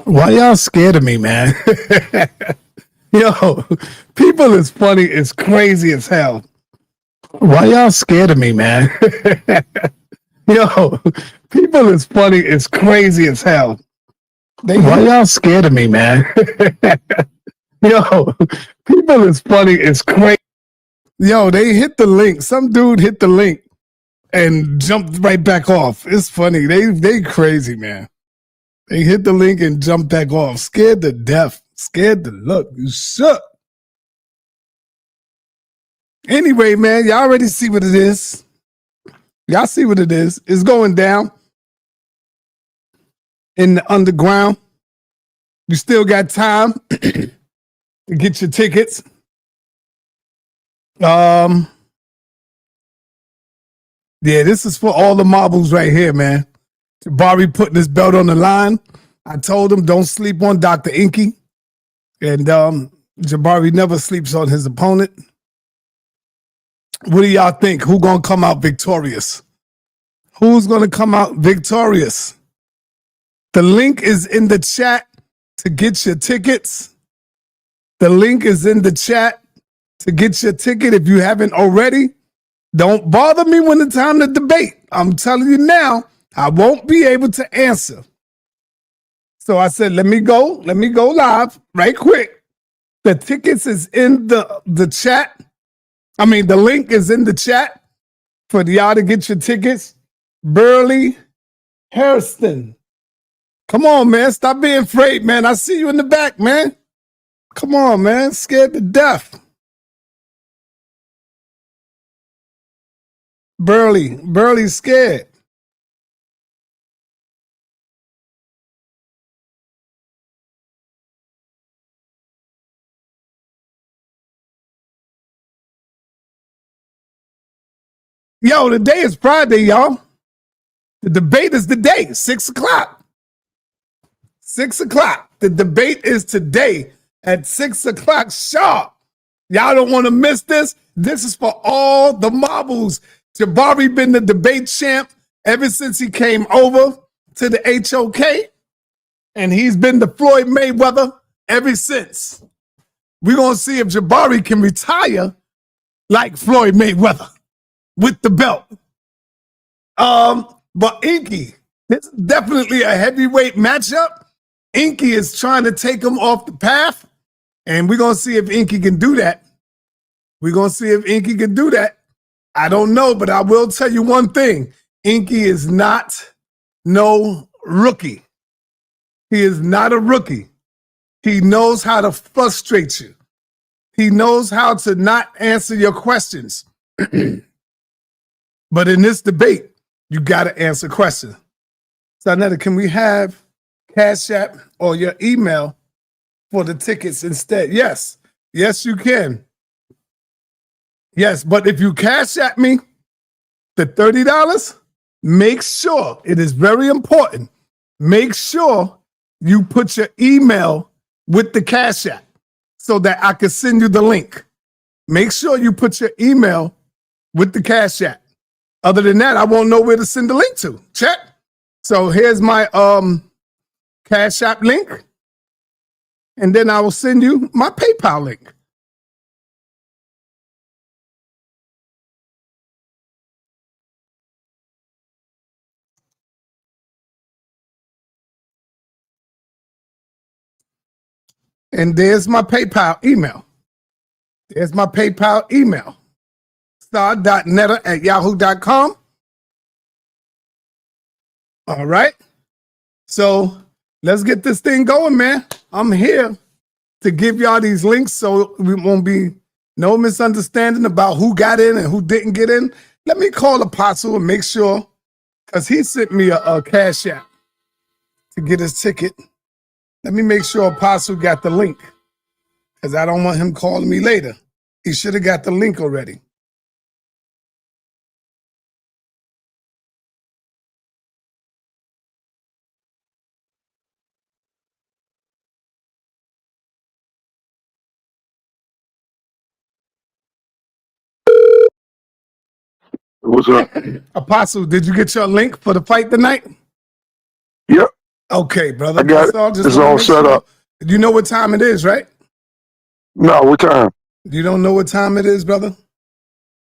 Why y'all scared of me, man? Yo, people is funny, it's crazy as hell. Why y'all scared of me, man? Yo, people is funny, it's crazy as hell. Why y'all scared of me, man? Yo, people is funny, it's crazy. Yo, they hit the link. Some dude hit the link and jumped right back off. It's funny. They crazy, man. They hit the link and jumped back off. Scared to death. Scared to look. You shook. Anyway, man, y'all already see what it is. Y'all see what it is. It's going down in the underground. You still got time to get your tickets. Yeah, this is for all the marbles right here, man. Jabari putting his belt on the line. I told him don't sleep on Dr. Enqi. And Jabari never sleeps on his opponent. What do y'all think? Who gonna come out victorious? Who's gonna come out victorious? The link is in the chat to get your tickets. The link is in the chat to get your ticket if you haven't already. Don't bother me when it's time to debate. I'm telling you now, I won't be able to answer. So I said, let me go live right quick. The tickets is in the chat. I mean, the link is in the chat for y'all to get your tickets. Burley Harrison. Come on, man. Stop being afraid, man. I see you in the back, man. Come on, man. Scared to death. Burley's scared. Yo, today is Friday, y'all. The debate is today, 6 o'clock. 6 o'clock. The debate is today at 6 o'clock sharp. Y'all don't want to miss this. This is for all the marbles. Jabari been the debate champ ever since he came over to the HOK. And he's been the Floyd Mayweather ever since. We're going to see if Jabari can retire like Floyd Mayweather with the belt. But Enqi, this is definitely a heavyweight matchup. Enqi is trying to take him off the path, and we're going to see if Enqi can do that. We're going to see if Enqi can do that. I don't know, but I will tell you one thing. Enqi is not no rookie. He is not a rookie. He knows how to frustrate you. He knows how to not answer your questions. But in this debate, you got to answer questions. sa.neter, can we have Cash App or your email for the tickets instead? Yes. Yes, you can. Yes, but if you Cash App me the $30, make sure, it is very important, make sure you put your email with the Cash App so that I can send you the link. Make sure you put your email with the Cash App. Other than that, I won't know where to send the link to. Check. So here's my Cash App link. And then I will send you my PayPal link. And there's my PayPal email. There's my PayPal email. sa.neter@yahoo.com. All right. So let's get this thing going, man. I'm here to give y'all these links so we won't be no misunderstanding about who got in and who didn't get in. Let me call Apostle and make sure, because he sent me a Cash App to get his ticket. Let me make sure Apostle got the link, because I don't want him calling me later. He should have got the link already. What's up? Apostle, did you get your link for the fight tonight? Yep. Okay, brother. I got it. It's all set up. You know what time it is, right? No, what time? You don't know what time it is, brother?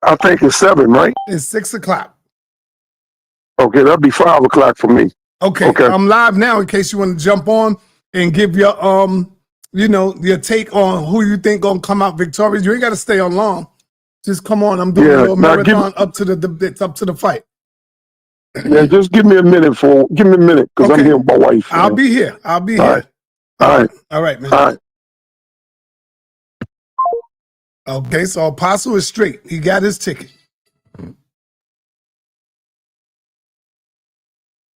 I think it's 7, right? It's 6 o'clock. Okay, that'll be 5 o'clock for me. Okay, I'm live now in case you want to jump on and give your your take on who you think gonna come out victorious. You ain't gotta stay on long. Just come on. I'm doing a little marathon up to the fight. Yeah, just give me a minute because I'm here with my wife. I'll be here. All right. All right, man. All right. Okay, so Apostle is straight. He got his ticket.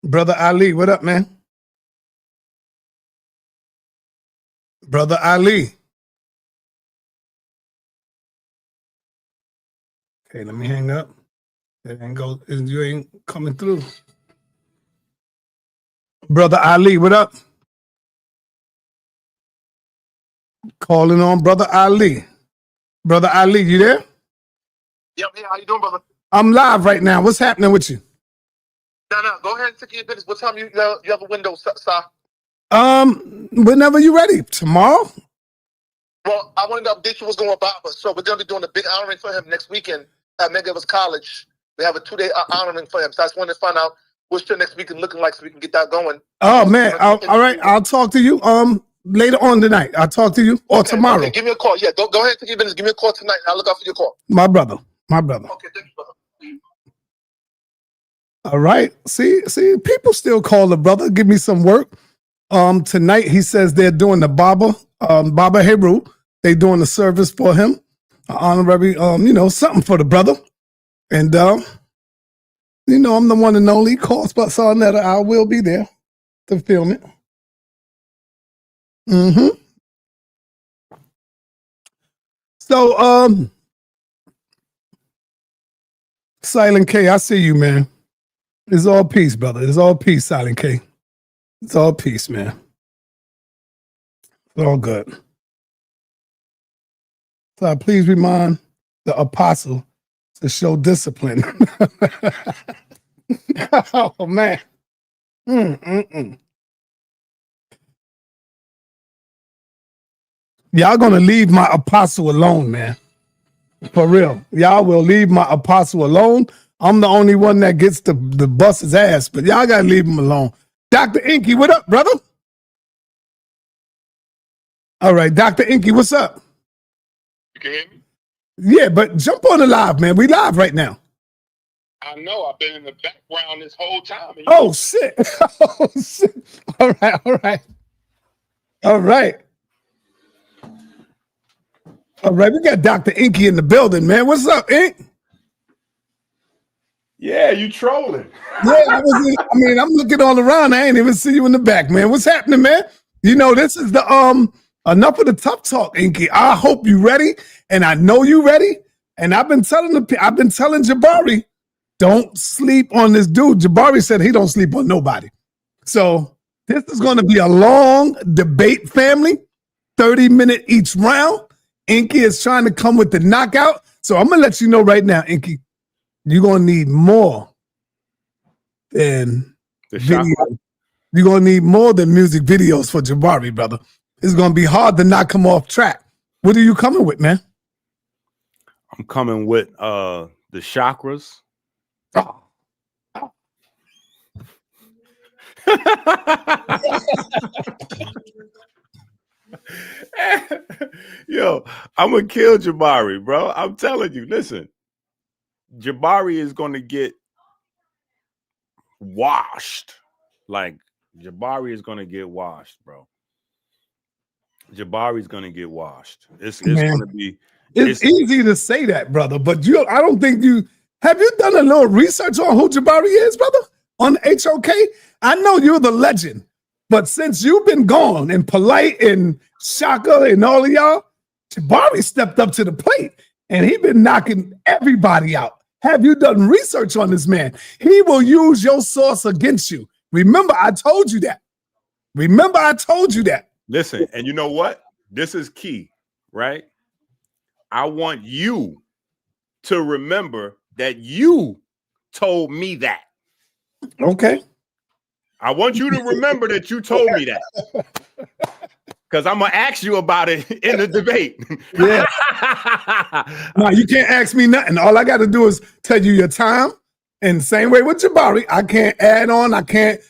Brother Ali, what up, man? Brother Ali. Okay, let me hang up. You ain't coming through. Brother Ali, what up? Calling on Brother Ali. Brother Ali, you there? Yep, yeah, how you doing, brother? I'm live right now. What's happening with you? No, go ahead and take your business. What time you have a window, sir? Whenever you're ready. Tomorrow? Well, I wanted to update you what's going on, Bob. So we're going to be doing a big honoring for him next weekend at Medgar College. We have a 2-day honoring for him. So I just wanted to find out what's your next weekend looking like so we can get that going. Oh, man. All right. I'll talk to you later on tonight. I'll talk to you or tomorrow. Okay, give me a call. Yeah, go ahead and take your business. Give me a call tonight. I'll look out for your call. My brother. Okay, thank you, brother. All right. See, people still call the brother, give me some work. Tonight he says they're doing the Baba Hebrew. They doing the service for him. Honorary, something for the brother. And I'm the one and only. Calls by sa.neter. I will be there to film it. So, Silent K, I see you, man. It's all peace, brother. It's all peace, Silent K. It's all peace, man. It's all good. So please remind the apostle to show discipline. Oh, man. Y'all gonna leave my apostle alone, man. For real. Y'all will leave my apostle alone. I'm the only one that gets the bust his ass, but y'all gotta leave him alone. Dr. Enqi, what up, brother? All right, Dr. Enqi, what's up? You can hear me? Yeah, but jump on the live, man. We live right now. I know. I've been in the background this whole time. Oh, shit. Oh, shit. All right. We got Dr. Enqi in the building, man. What's up, Enq? Yeah, you trolling. Yeah, I'm looking all around. I ain't even see you in the back, man. What's happening, man? This is the enough of the tough talk, Enqi. I hope you ready, and I know you ready. And I've been telling Jabari, don't sleep on this dude. Jabari said he don't sleep on nobody. So this is going to be a long debate, family. 30-minute each round. Enqi is trying to come with the knockout. So I'm gonna let you know right now, Enqi. You're going to need more than video. You're going to need more than music videos for Jabari, brother. It's going to be hard to knock him off track. What are you coming with, man? I'm coming with the chakras. Oh. Yo, I'm going to kill Jabari, bro. I'm telling you, listen. Jabari is going to get washed. Like, Jabari is going to get washed, bro. Jabari's going to get washed. It's going to be... It's easy to say that, brother, but I don't think have you done a little research on who Jabari is, brother? On HOK? I know you're the legend, but since you've been gone and Polite and Shaka and all of y'all, Jabari stepped up to the plate and he been knocking everybody out. Have you done research on this man? He will use your source against you. Remember, I told you that. Listen, and you know what? This is key, right? I want you to remember that you told me that. Okay. I want you to remember that you told me that. Because I'm going to ask you about it in the debate. Yeah. No, you can't ask me nothing. All I got to do is tell you your time. And same way with Jabari, I can't add on. I can't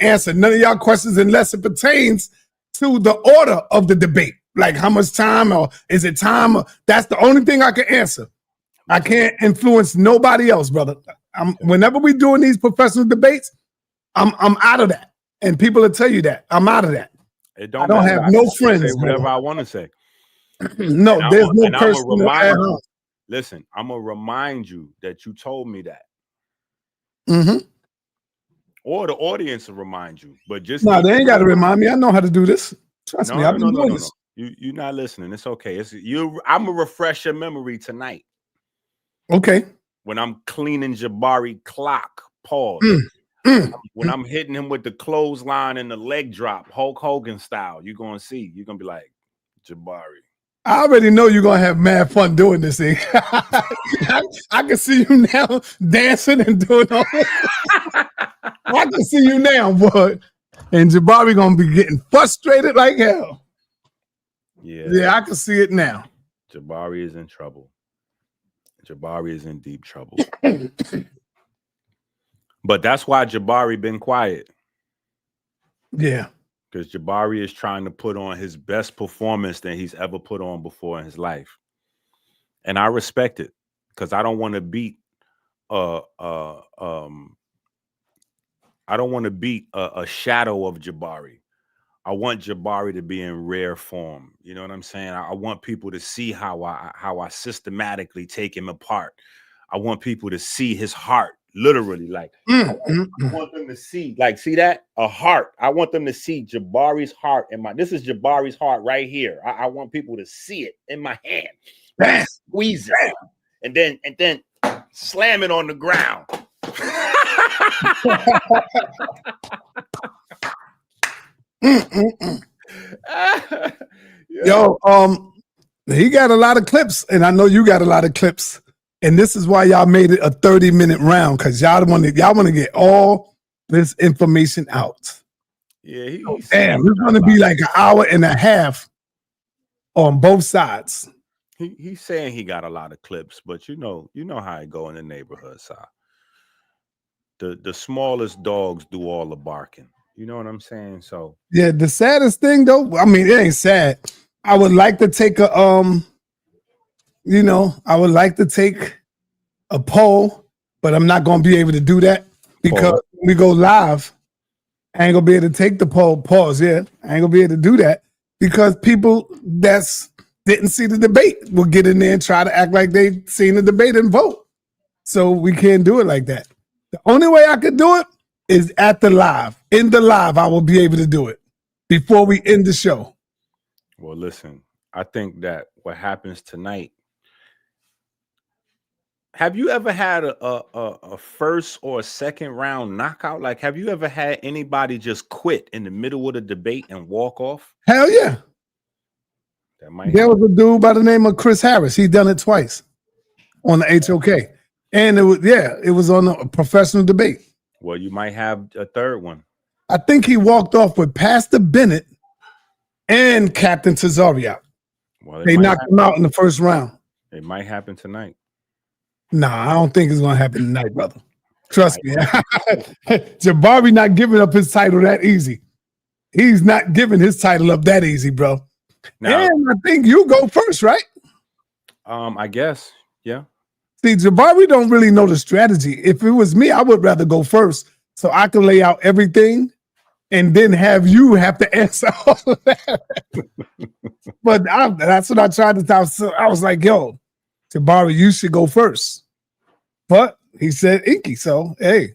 answer none of y'all questions unless it pertains to the order of the debate. Like how much time or is it time? That's the only thing I can answer. I can't influence nobody else, brother. Whenever we doing these professional debates, I'm out of that. And people will tell you that. I'm out of that. I don't have no friends. Say whatever I want to say. No, there's no person. Listen, I'm going to remind you that you told me that. Mm-hmm. Or the audience will remind you. But just no, they ain't got to remind me. I know how to do this. Trust me. I've been doing this. You're not listening. It's okay. I'm going to refresh your memory tonight. Okay. When I'm cleaning Jabari clock, pause. When I'm hitting him with the clothesline and the leg drop, Hulk Hogan style, you're going to see. You're going to be like, Jabari. I already know you're going to have mad fun doing this thing. I can see you now dancing and doing all that. I can see you now, boy. And Jabari going to be getting frustrated like hell. Yeah, I can see it now. Jabari is in trouble. Jabari is in deep trouble. But that's why Jabari been quiet. Yeah. Because Jabari is trying to put on his best performance than he's ever put on before in his life. And I respect it because I don't want to beat a shadow of Jabari. I want Jabari to be in rare form. You know what I'm saying? I want people to see how I systematically take him apart. I want people to see his heart, literally. Like I want them to see, like, see that? A heart. I want them to see Jabari's heart in my. This is Jabari's heart right here. I want people to see it in my hand. Squeeze it, and then slam it on the ground. Yo, he got a lot of clips, and I know you got a lot of clips, and this is why y'all made it a 30-minute round because y'all want to get all this information out. Yeah, damn, it's going to be like an hour and a half on both sides. He's saying he got a lot of clips, but you know how it go in the neighborhood, side. The smallest dogs do all the barking. You know what I'm saying? So yeah, the saddest thing though, I mean, it ain't sad. I would like to take a I would like to take a poll, but I'm not gonna be able to do that because when we go live, I ain't gonna be able to take the poll. Pause, yeah. I ain't gonna be able to do that because people that's didn't see the debate will get in there and try to act like they seen the debate and vote. So we can't do it like that. The only way I could do it is at the live. In the live, I will be able to do it before we end the show. Well, listen, I think that what happens tonight. Have you ever had a first or a second round knockout? Like, have you ever had anybody just quit in the middle of the debate and walk off? Hell yeah. There was a dude by the name of Chris Harris. He done it twice on the HOK. And it was on a professional debate. Well, you might have a third one. I think he walked off with Pastor Bennett and Captain Tazariak. Well, they knocked him out in the first round. It might happen tonight. Nah, I don't think it's going to happen tonight, brother. Trust me. Jabari not giving up his title that easy. He's not giving his title up that easy, bro. Now, and I think you go first, right? I guess, yeah. See, Jabari don't really know the strategy. If it was me, I would rather go first so I can lay out everything and then have you have to answer all of that. But that's what I tried to tell. So I was like, yo, Jabari, you should go first. But he said Enqi. So, hey,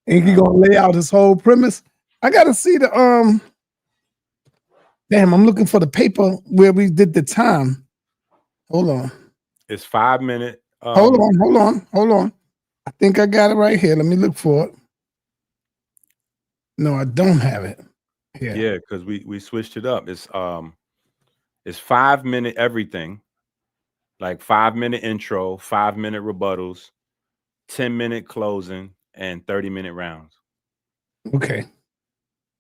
Enqi going to lay out his whole premise. I got to see the, damn, I'm looking for the paper where we did the time. Hold on. It's 5 minutes. Hold on. I think I got it right here. Let me look for it. No, I don't have it. Yeah, because we switched it up. It's 5 minute everything, like 5 minute intro, 5 minute rebuttals, 10-minute closing, and 30-minute rounds. Okay.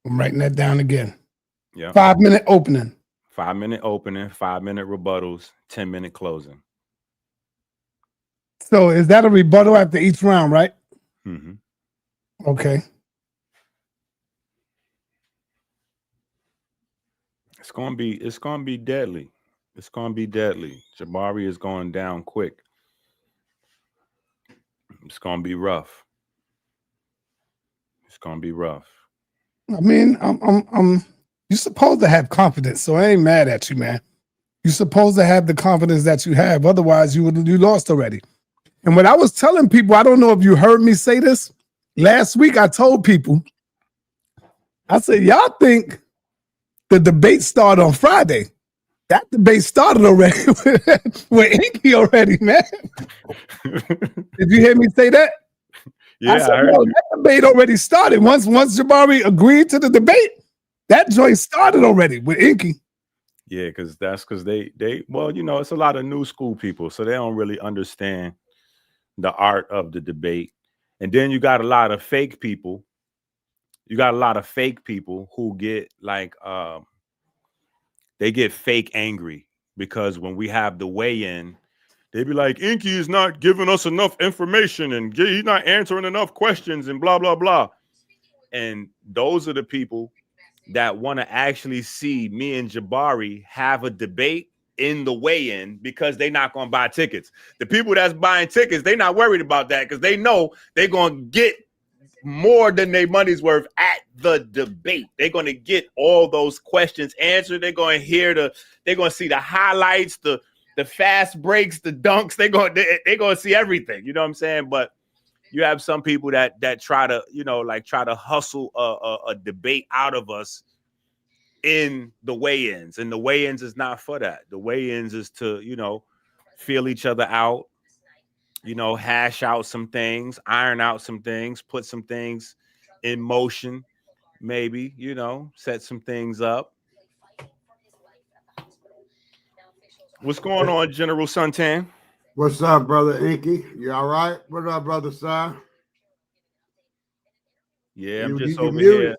I'm writing that down again. Yeah. 5-minute opening. 5-minute opening, 5-minute rebuttals, 10-minute closing. So is that a rebuttal after each round, right? Mm-hmm. Okay. It's gonna be deadly. It's gonna be deadly. Jabari is going down quick. It's gonna be rough. It's gonna be rough. I mean, you're supposed to have confidence, so I ain't mad at you, man. You're supposed to have the confidence that you have. Otherwise, you lost already. And what I was telling people, I don't know if you heard me say this. Last week, I told people, I said, y'all think the debate started on Friday. That debate started already with Enqi already, man. Did you hear me say that? Yeah, I said, I heard no, you. that debate already started. Once Jabari agreed to the debate, that joint started already with Enqi. Yeah, because they well, you know, it's a lot of new school people, so they don't really understand the art of the debate. And then you got a lot of fake people. You got a lot of fake people who get like they get fake angry because when we have the weigh-in, they be like, Enqi is not giving us enough information and he's not answering enough questions and blah, blah, blah. And those are the people that want to actually see me and Jabari have a debate in the weigh-in because they're not going to buy tickets. The people that's buying tickets, they're not worried about that because they know they're going to get more than their money's worth at the debate. They're going to get all those questions answered. They're going to they're going to see the highlights, the fast breaks, the dunks. They're going to see everything. You know what I'm saying? But you have some people that try to, you know, like try to hustle a debate out of us in the weigh-ins. And the weigh-ins is not for that. The weigh-ins is to, you know, feel each other out, you know, hash out some things, iron out some things, put some things in motion, maybe, you know, set some things up. What's going on, General Suntan? What's up, brother Enqi? You all right? What up, brother Si? Yeah, I'm You just over muted. here.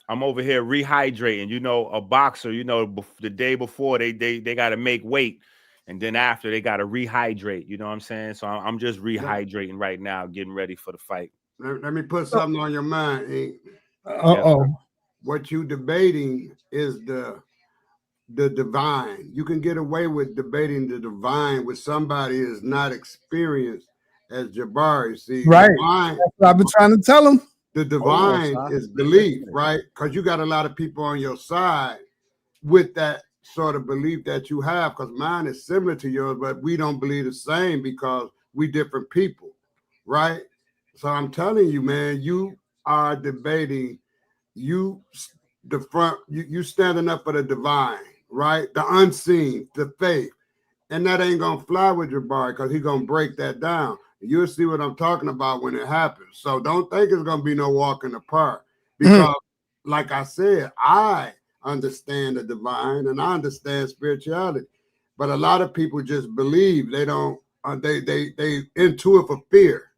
I'm over here rehydrating. You know, a boxer, you know, the day before they got to make weight. And then after they got to rehydrate. You know what I'm saying? So I'm just rehydrating right now, getting ready for the fight. Let me put something on your mind, Enqi. Uh-oh. What you debating is the divine. You can get away with debating the divine with somebody who is not experienced as Jabari. See, Right. divine, That's what I've been trying to tell him. the divine is belief, right? Because you got a lot of people on your side with that sort of belief that you have, because mine is similar to yours, but we don't believe the same because we different people, right? So I'm telling you, man, you are debating, you standing up for the divine, right? The unseen, the faith. And that ain't gonna fly with Jabari because he's gonna break that down. You'll see what I'm talking about when it happens. So don't think it's gonna be no walk in the park. Because like I said, I understand the divine and I understand spirituality. But a lot of people just believe they don't they into it for fear.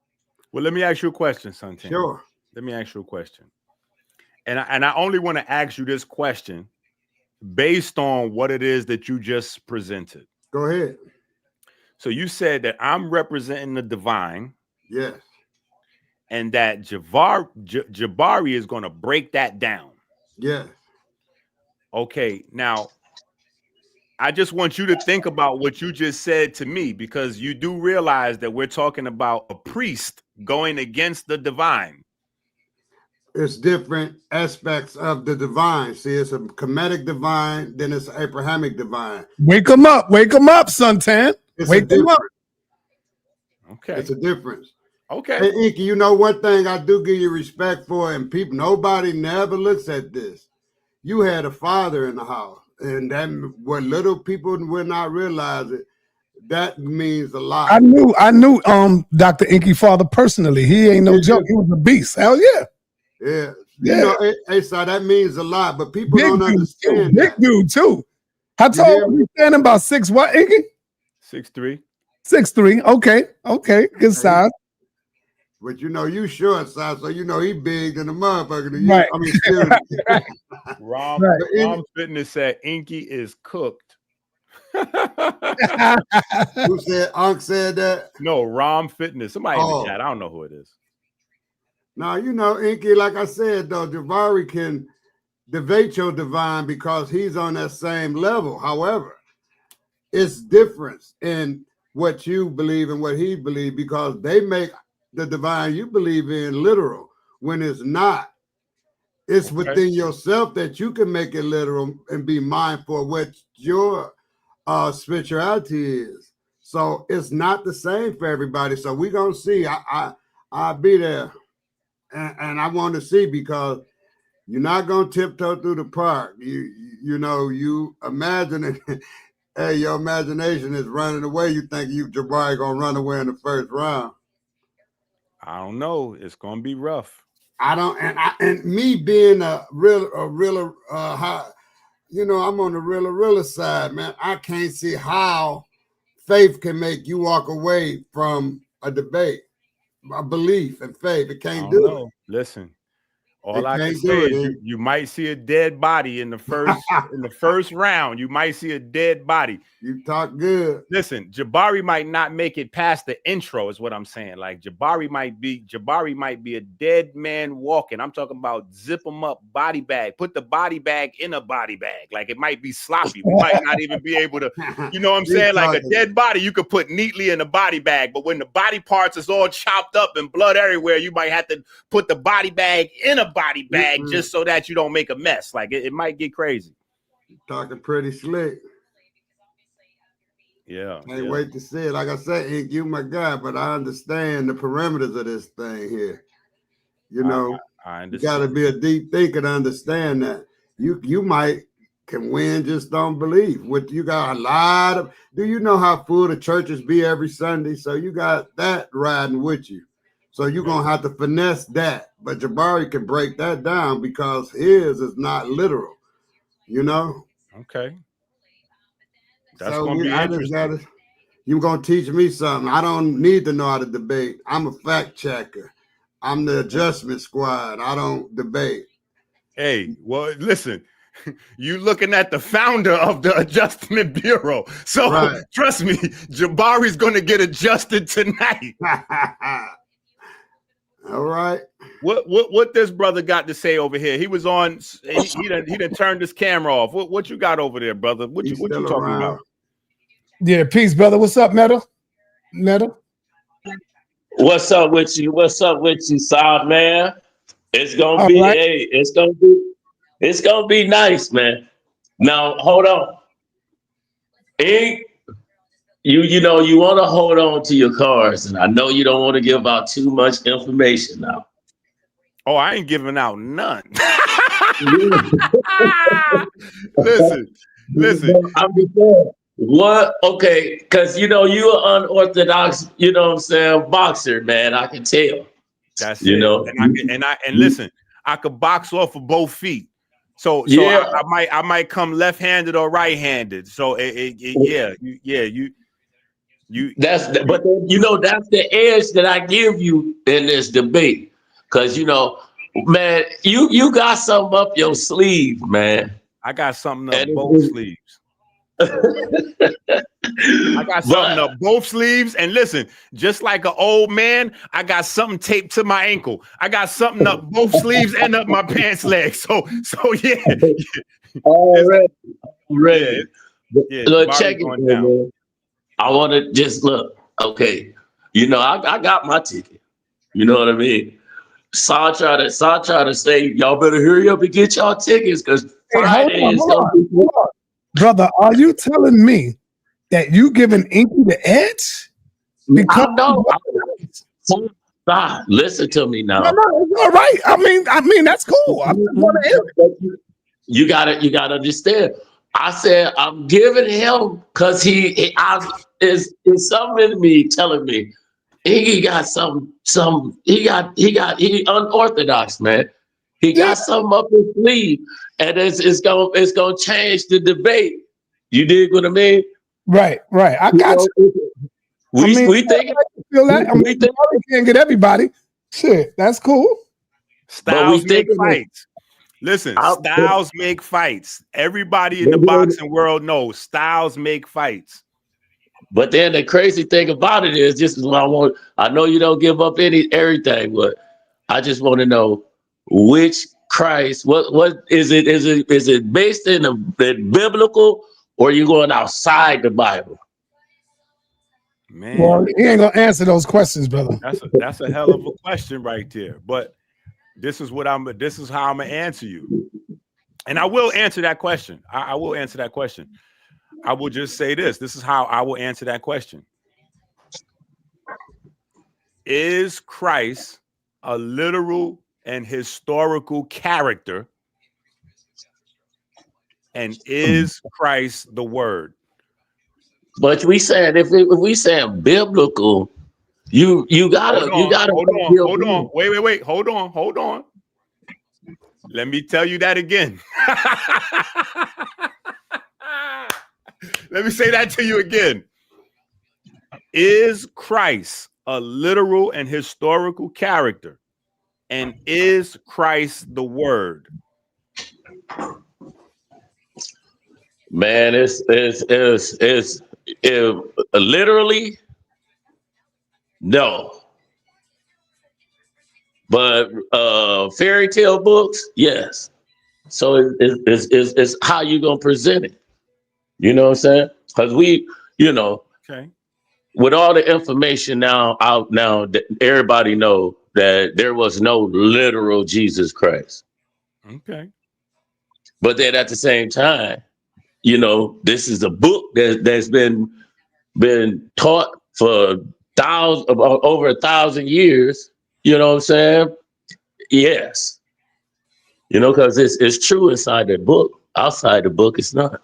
Well, let me ask you a question, Suntan. Sure. Let me ask you a question. And I only want to ask you this question based on what it is that you just presented. Go ahead. So you said that I'm representing the divine. Yes. And that Jabari is going to break that down. Yes. Okay, now I just want you to think about what you just said to me, because you do realize that we're talking about a priest going against the divine. It's different aspects of the divine. See, it's a Kemetic divine, then it's an Abrahamic divine. Wake them up, Suntan. Wake them up. Okay. It's a difference. Okay. Hey, Enqi, you know one thing I do give you respect for, and people, nobody never looks at this. You had a father in the house, and that what little people will not realize it, that means a lot. I knew Dr. Enqi father personally. He ain't no joke. He was a beast. Hell yeah. Yeah. You know, hey, so that means a lot, but people don't understand Big dude too. How tall was he standing? About 6 what, Enqi? 6'3". 6'3". Okay. Good size. But you know, you short side, so you know he big than the motherfucker. Right. I mean, excuse me. Rom Fitness said Enqi is cooked. Who said Unc said that? No, Rom Fitness. Somebody in the chat. I don't know who it is. Now, you know, Enqi, like I said, though, Jabari can debate your divine because he's on that same level. However, it's difference in what you believe and what he believes because they make the divine you believe in literal when it's not. It's within yourself that you can make it literal and be mindful of what your spirituality is. So it's not the same for everybody. So we're gonna see. I'll be there, and I want to see because you're not gonna tiptoe through the park. You know you imagine it. Hey, your imagination is running away. You think Jabari gonna run away in the first round? I don't know. It's gonna be rough. I don't, and me being a real high, you know, I'm on the realer side, man. I can't see how faith can make you walk away from a debate, a belief and faith. It can't do it. Listen, all I can say is you might see a dead body in the first round. You might see a dead body. You talk good. Listen, Jabari might not make it past the intro, is what I'm saying. Like Jabari might be a dead man walking. I'm talking about zip him up body bag, put the body bag in a body bag. Like it might be sloppy. We might not even be able to, you know what I'm saying? Like a dead body you could put neatly in a body bag, but when the body parts is all chopped up and blood everywhere, you might have to put the body bag in a body bag just so that you don't make a mess. Like it might get crazy. Talking pretty slick. Yeah. Can't wait to see it. Like I said, Enqi, you my guy, but I understand the parameters of this thing here. You know, I understand. You got to be a deep thinker to understand that. You might can win, just don't believe. What you got a lot of. Do you know how full the churches be every Sunday? So you got that riding with you. So you're going to have to finesse that. But Jabari can break that down because his is not literal, you know? Okay. That's going to be interesting. You're going to teach me something. I don't need to know how to debate. I'm a fact checker. I'm the adjustment squad. I don't debate. Hey, well, listen. You looking at the founder of the Adjustment Bureau. So trust me, Jabari's going to get adjusted tonight. All right. What this brother got to say over here? He was on. He done turned his camera off. What you got over there, brother? What you talking about? Yeah, peace, brother. What's up, Netta? What's up with you? What's up with you, Saad, man? It's gonna be it's gonna be nice, man. Now hold on. You know you want to hold on to your cards, and I know you don't want to give out too much information now. Oh, I ain't giving out none. Listen. I'm just saying, what? Okay, because you know you're an unorthodox, you know what I'm saying, boxer, man. I can tell. That's you it. know, and listen, I could box off of both feet. So I might come left-handed or right-handed. So but you know that's the edge that I give you in this debate, because you know, man, you got something up your sleeve, man. I got something up both sleeves. I got something up both sleeves, and listen, just like an old man, I got something taped to my ankle. I got something up both sleeves and up my pants leg. So yeah. Already. Yeah, look, check it, man. I want to just look. Okay, you know, I got my ticket. You know what I mean? Saw try to say, y'all better hurry up and get y'all tickets because Friday is gonna be. Brother, are you telling me that you giving Enqi the edge? Because listen to me now. No, it's all right. I mean that's cool. I want to hear it. You gotta understand. I said I'm giving him because he is something in me telling me he got he unorthodox, man. He got something up his sleeve, and it's gonna change the debate. You dig what I mean? Right. I got you. We think feel that. We can't get everybody, Shit, that's cool. Styles make thinking that- fights. Listen, I'll- styles make fights. Everybody in the boxing world knows styles make fights. But then the crazy thing about it is, this is what I want. I know you don't give up everything, but I just want to know which Christ. What is it? Is it based in the biblical, or are you going outside the Bible? Man, Well, he ain't gonna answer those questions, brother. that's a hell of a question right there. But this is how I'm gonna answer you. And I will answer that question. I will answer that question. I will just say this. This is how I will answer that question. Is Christ a literal and historical character? And is Christ the word? But we saying if we saying biblical, you gotta hold on. Wait. Hold on. Let me tell you that again. Let me say that to you again. Is Christ a literal and historical character? And is Christ the word? Man, it's literally no. But fairy tale books, yes. So it's how you gonna present it. You know what I'm saying? Because Okay. with all the information out now, everybody know that there was no literal Jesus Christ. Okay. But then at the same time, this is a book that's been taught for over 1,000 years. You know what I'm saying? Yes. Because it's true inside the book. Outside the book, it's not.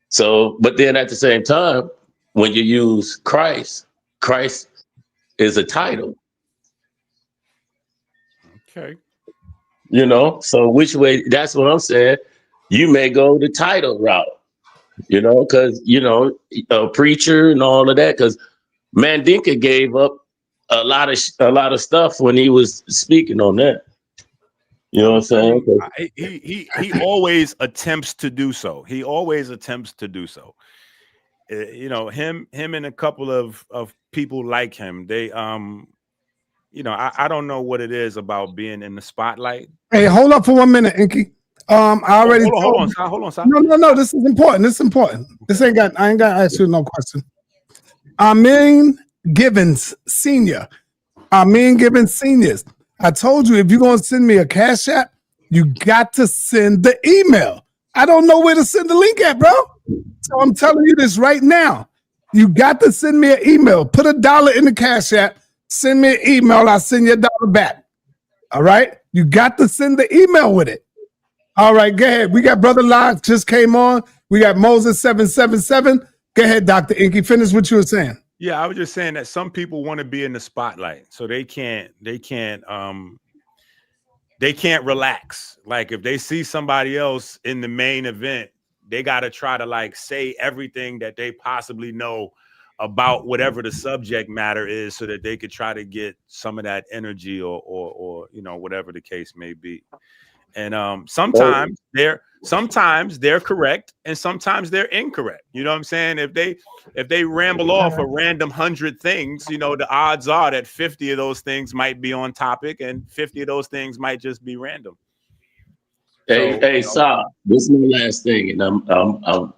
So, but then at the same time, when you use Christ is a title. Okay. So which way, that's what I'm saying. You may go the title route, because, a preacher and all of that, because Mandinka gave up a lot of stuff when he was speaking on that. You know what I'm saying? He always attempts to do so. He always attempts to do so. Him and a couple of people like him, they I don't know what it is about being in the spotlight. Hey, hold up for 1 minute, Enqi. I already hold on, son. No, this is important. I ain't got to ask you no question. Amin Gibbons Senior. Seniors. I told you, if you're going to send me a Cash App, you got to send the email. I don't know where to send the link at, bro. So I'm telling you this right now. You got to send me an email. Put $1 in the Cash App. Send me an email. I'll send you $1 back. All right? You got to send the email with it. All right, go ahead. We got Brother Locke just came on. We got Moses 777. Go ahead, Dr. Enqi. Finish what you were saying. Yeah, I was just saying that some people want to be in the spotlight, so they can't relax. Like if they see somebody else in the main event, they got to try to say everything that they possibly know about whatever the subject matter is, so that they could try to get some of that energy or whatever the case may be. And sometimes they're correct and sometimes they're incorrect. You know what I'm saying? If they ramble off a random 100 things, the odds are that 50 of those things might be on topic and 50 of those things might just be random. Hey, Sa, this is my last thing, and I'm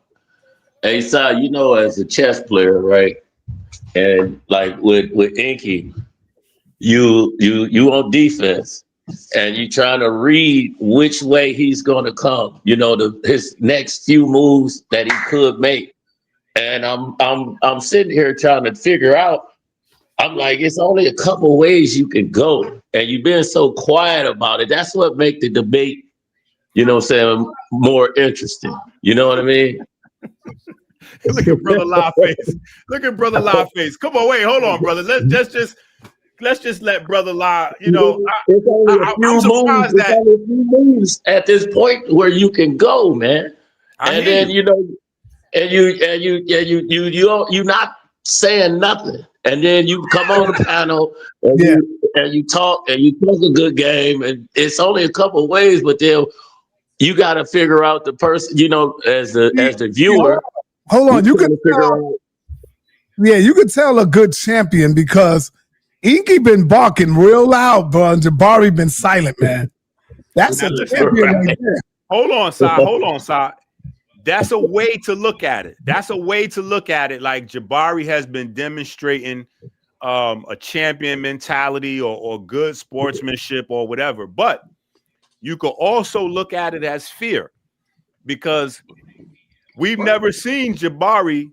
hey, Sa, as a chess player, right? And like with Enqi, you on defense. And you trying to read which way he's going to come, his next few moves that he could make. And I'm sitting here trying to figure out. I'm like, it's only a couple ways you can go, and you've been so quiet about it. That's what make the debate, more interesting. You know what I mean? Look at Brother La face. Come on, wait, hold on, brother. Let's just let Brother La, it's only a few moves at this point where you can go, man. You're not saying nothing. and then you come on the panel and, Yeah. you talk a good game, and it's only a couple of ways, but then you got to figure out the person, as the viewer. Hold on, you could figure out. Yeah, you could tell a good champion because Enqi been barking real loud, bro, and Jabari been silent, man. That's a champion right there. Hold on, Si. That's a way to look at it. Like Jabari has been demonstrating a champion mentality or good sportsmanship or whatever. But you could also look at it as fear, because we've never seen Jabari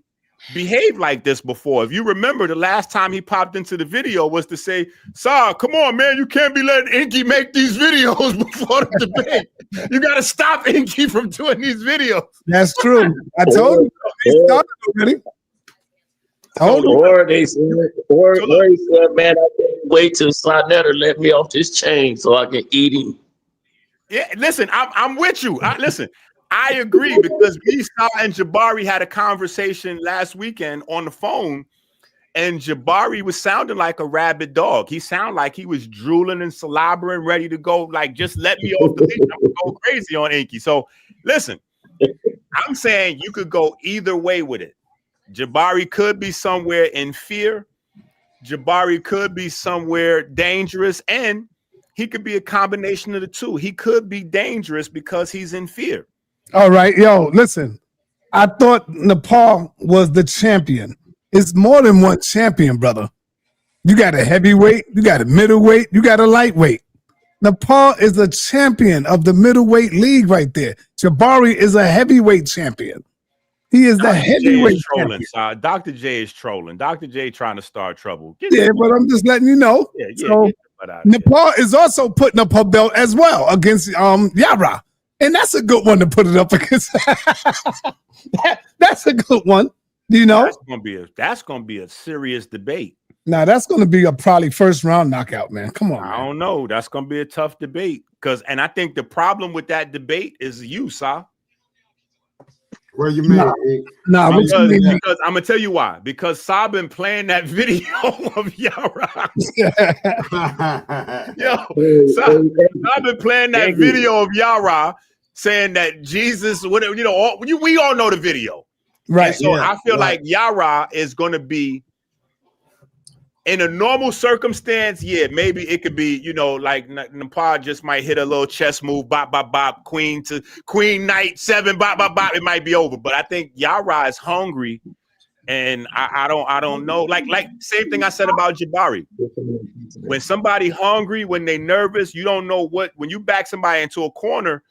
behave like this before. If you remember, the last time he popped into the video was to say, "Sa, come on, man, you can't be letting Enqi make these videos before the debate. You got to stop Enqi from doing these videos." That's true. I told you. He started already. Or they said, he said, "Man, I can't wait till sa.neter let me off this chain so I can eat him." Yeah, listen, I'm with you. I agree, because me, Sa, and Jabari had a conversation last weekend on the phone, and Jabari was sounding like a rabid dog. He sounded like he was drooling and salivering, ready to go. Like, just let me off the leash. I'm gonna go crazy on Enqi. So, listen, I'm saying you could go either way with it. Jabari could be somewhere in fear. Jabari could be somewhere dangerous, and he could be a combination of the two. He could be dangerous because he's in fear. All right, yo, listen. I thought Nepal was the champion. It's more than one champion, brother. You got a heavyweight, you got a middleweight, you got a lightweight. Nepal is a champion of the middleweight league right there. Jabari is a heavyweight champion. He is the heavyweight champion. Dr. J is trolling. Dr. J trying to start trouble. But I'm just letting you know. So Nepal is also putting up her belt as well against Yara. And that's a good one to put it up against. That's a good one. You know? That's gonna be a serious debate. Now that's gonna be a probably first round knockout, man. Come on. I don't know. That's gonna be a tough debate. And I think the problem with that debate is you, Sa. What do you mean? Because I'm gonna tell you why. Because Sa been playing that video of Yara. Sa been playing that video of Yara saying that Jesus, whatever, we all know the video. Right. And so I feel like Yara is gonna be, in a normal circumstance, maybe it could be, like Nepal just might hit a little chess move, bop, bop, bop, queen knight 7, bop, bop, bop, it might be over. But I think Yara is hungry, and I don't know. Like same thing I said about Jabari. When somebody hungry, when they nervous, you don't know when you back somebody into a corner,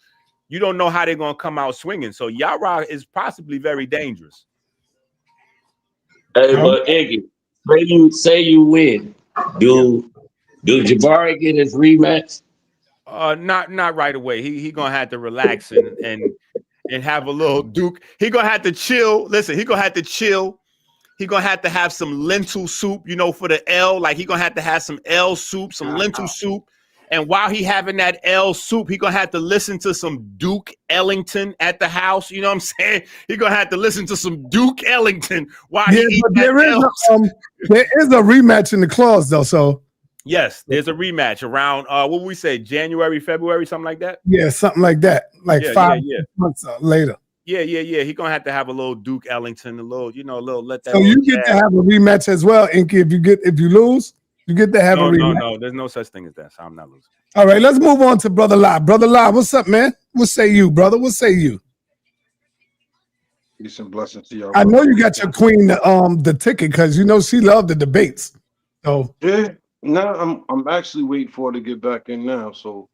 you don't know how they're gonna come out swinging. So Yara is possibly very dangerous. Hey, but Enqi, say you win. Do Jabari get his rematch? Not right away. He gonna have to relax and have a little Duke. He gonna have to chill. Listen, he gonna have to chill. He gonna have to have some lentil soup, for the L. Like, he gonna have to have some L soup, some lentil soup. And while he having that L soup, he gonna have to listen to some Duke Ellington at the house. You know what I'm saying? He gonna have to listen to some Duke Ellington while he eats there is a rematch in the clause though. So yes, there's a rematch around what would we say, January, February, something like that. Yeah, something like that. Like 5 months later. Yeah. He gonna have to have a little Duke Ellington, a little let that. So you get to have a rematch as well, Enqi. If you lose. You get to have a rematch. No, there's no such thing as that. So I'm not losing. All right, let's move on to Brother Lai. Brother Lai, what's up, man? What say you, brother? What say you? Peace and blessings to y'all. I know you got your queen the ticket because she loved the debates. So I'm actually waiting for her to get back in now, so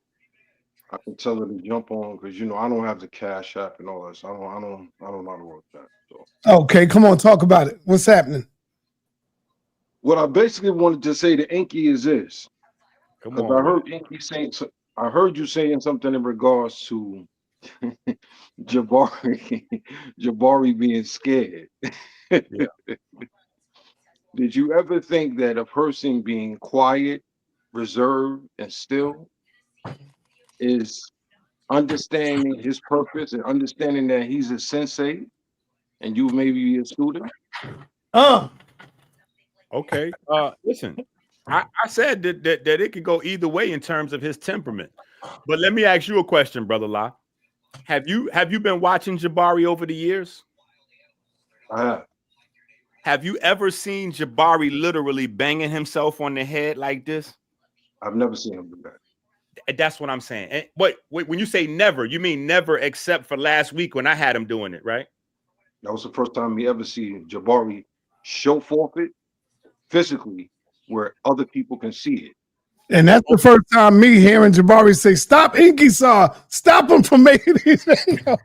I can tell her to jump on, because I don't have the Cash App and all that. So I don't know how to work that. So okay, come on, talk about it. What's happening? What I basically wanted to say to Enqi is this. Come on. I heard you saying something in regards to Jabari being scared. Did you ever think that a person being quiet, reserved, and still is understanding his purpose and understanding that he's a sensei and you maybe be a student? Okay. Listen, I said that it could go either way in terms of his temperament. But let me ask you a question, Brother La. Have you been watching Jabari over the years? I have. Have you ever seen Jabari literally banging himself on the head like this? I've never seen him do that. That's what I'm saying. And when you say never, you mean never except for last week when I had him doing it, right? That was the first time we ever see Jabari show forth it physically where other people can see it. And that's the first time me hearing Jabari say, "Stop Enqi Saw, stop him from making these videos."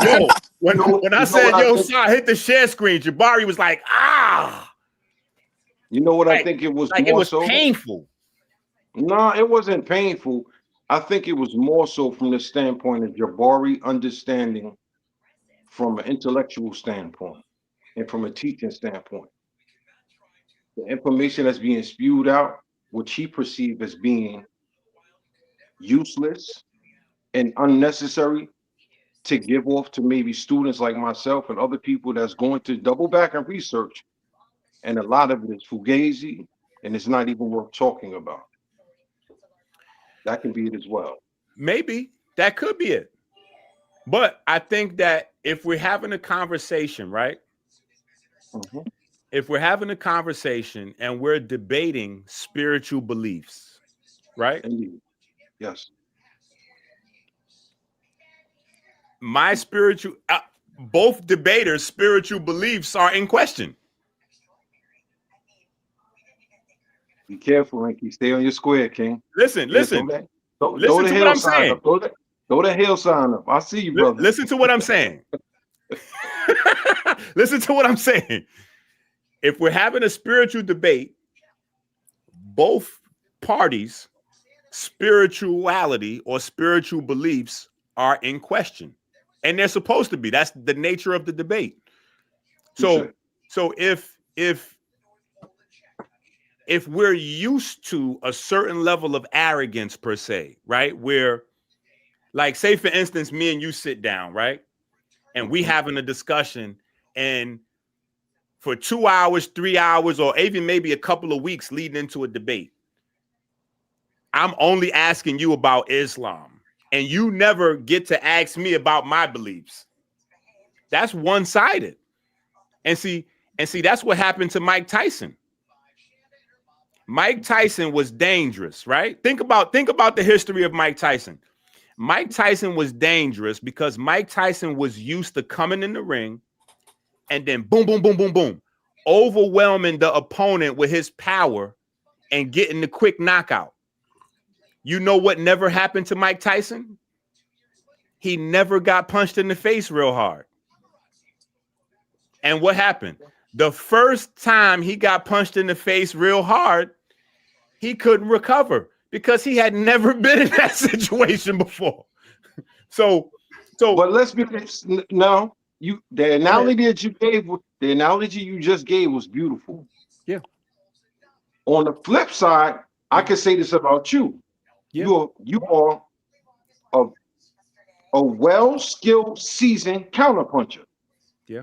Yo, when I said, "Yo, Saw, hit the share screen," Jabari was like, "Ah." You know what I think it was? Like more it was so? painful. No, it wasn't painful. I think it was more so from the standpoint of Jabari understanding from an intellectual standpoint and from a teaching standpoint. The information that's being spewed out, which he perceived as being useless and unnecessary to give off to maybe students like myself and other people that's going to double back and research. And a lot of it is fugazi and it's not even worth talking about. That can be it as well. Maybe that could be it. But I think that if we're having a conversation, right? Mhm. If we're having a conversation and we're debating spiritual beliefs, right? Indeed. Yes. My spiritual, both debaters' spiritual beliefs are in question. Be careful, Enqi. Stay on your square, King. Listen. Listen Throw the hill sign up. Throw the hill sign up. I see you, brother. Listen to what I'm saying. Listen to what I'm saying. If we're having a spiritual debate, both parties' spirituality or spiritual beliefs are in question. And they're supposed to be. That's the nature of the debate. So if we're used to a certain level of arrogance per se, right? Where, like, say for instance, me and you sit down, right? And we having a discussion, and for 2 hours, 3 hours, or even maybe a couple of weeks leading into a debate, I'm only asking you about Islam, and you never get to ask me about my beliefs. That's one-sided. And see, that's what happened to Mike Tyson. Mike Tyson was dangerous, right? Think about the history of Mike Tyson. Mike Tyson was dangerous because Mike Tyson was used to coming in the ring and then boom, boom, boom, boom, boom, overwhelming the opponent with his power and getting the quick knockout. You know what never happened to Mike Tyson? He never got punched in the face real hard. And what happened? The first time he got punched in the face real hard, he couldn't recover because he had never been in that situation before. So but let's be no, the analogy that you gave, the analogy you just gave was beautiful. Yeah. On the flip side, I can say this about you. Yeah. You are a well-skilled, seasoned counterpuncher. Yeah.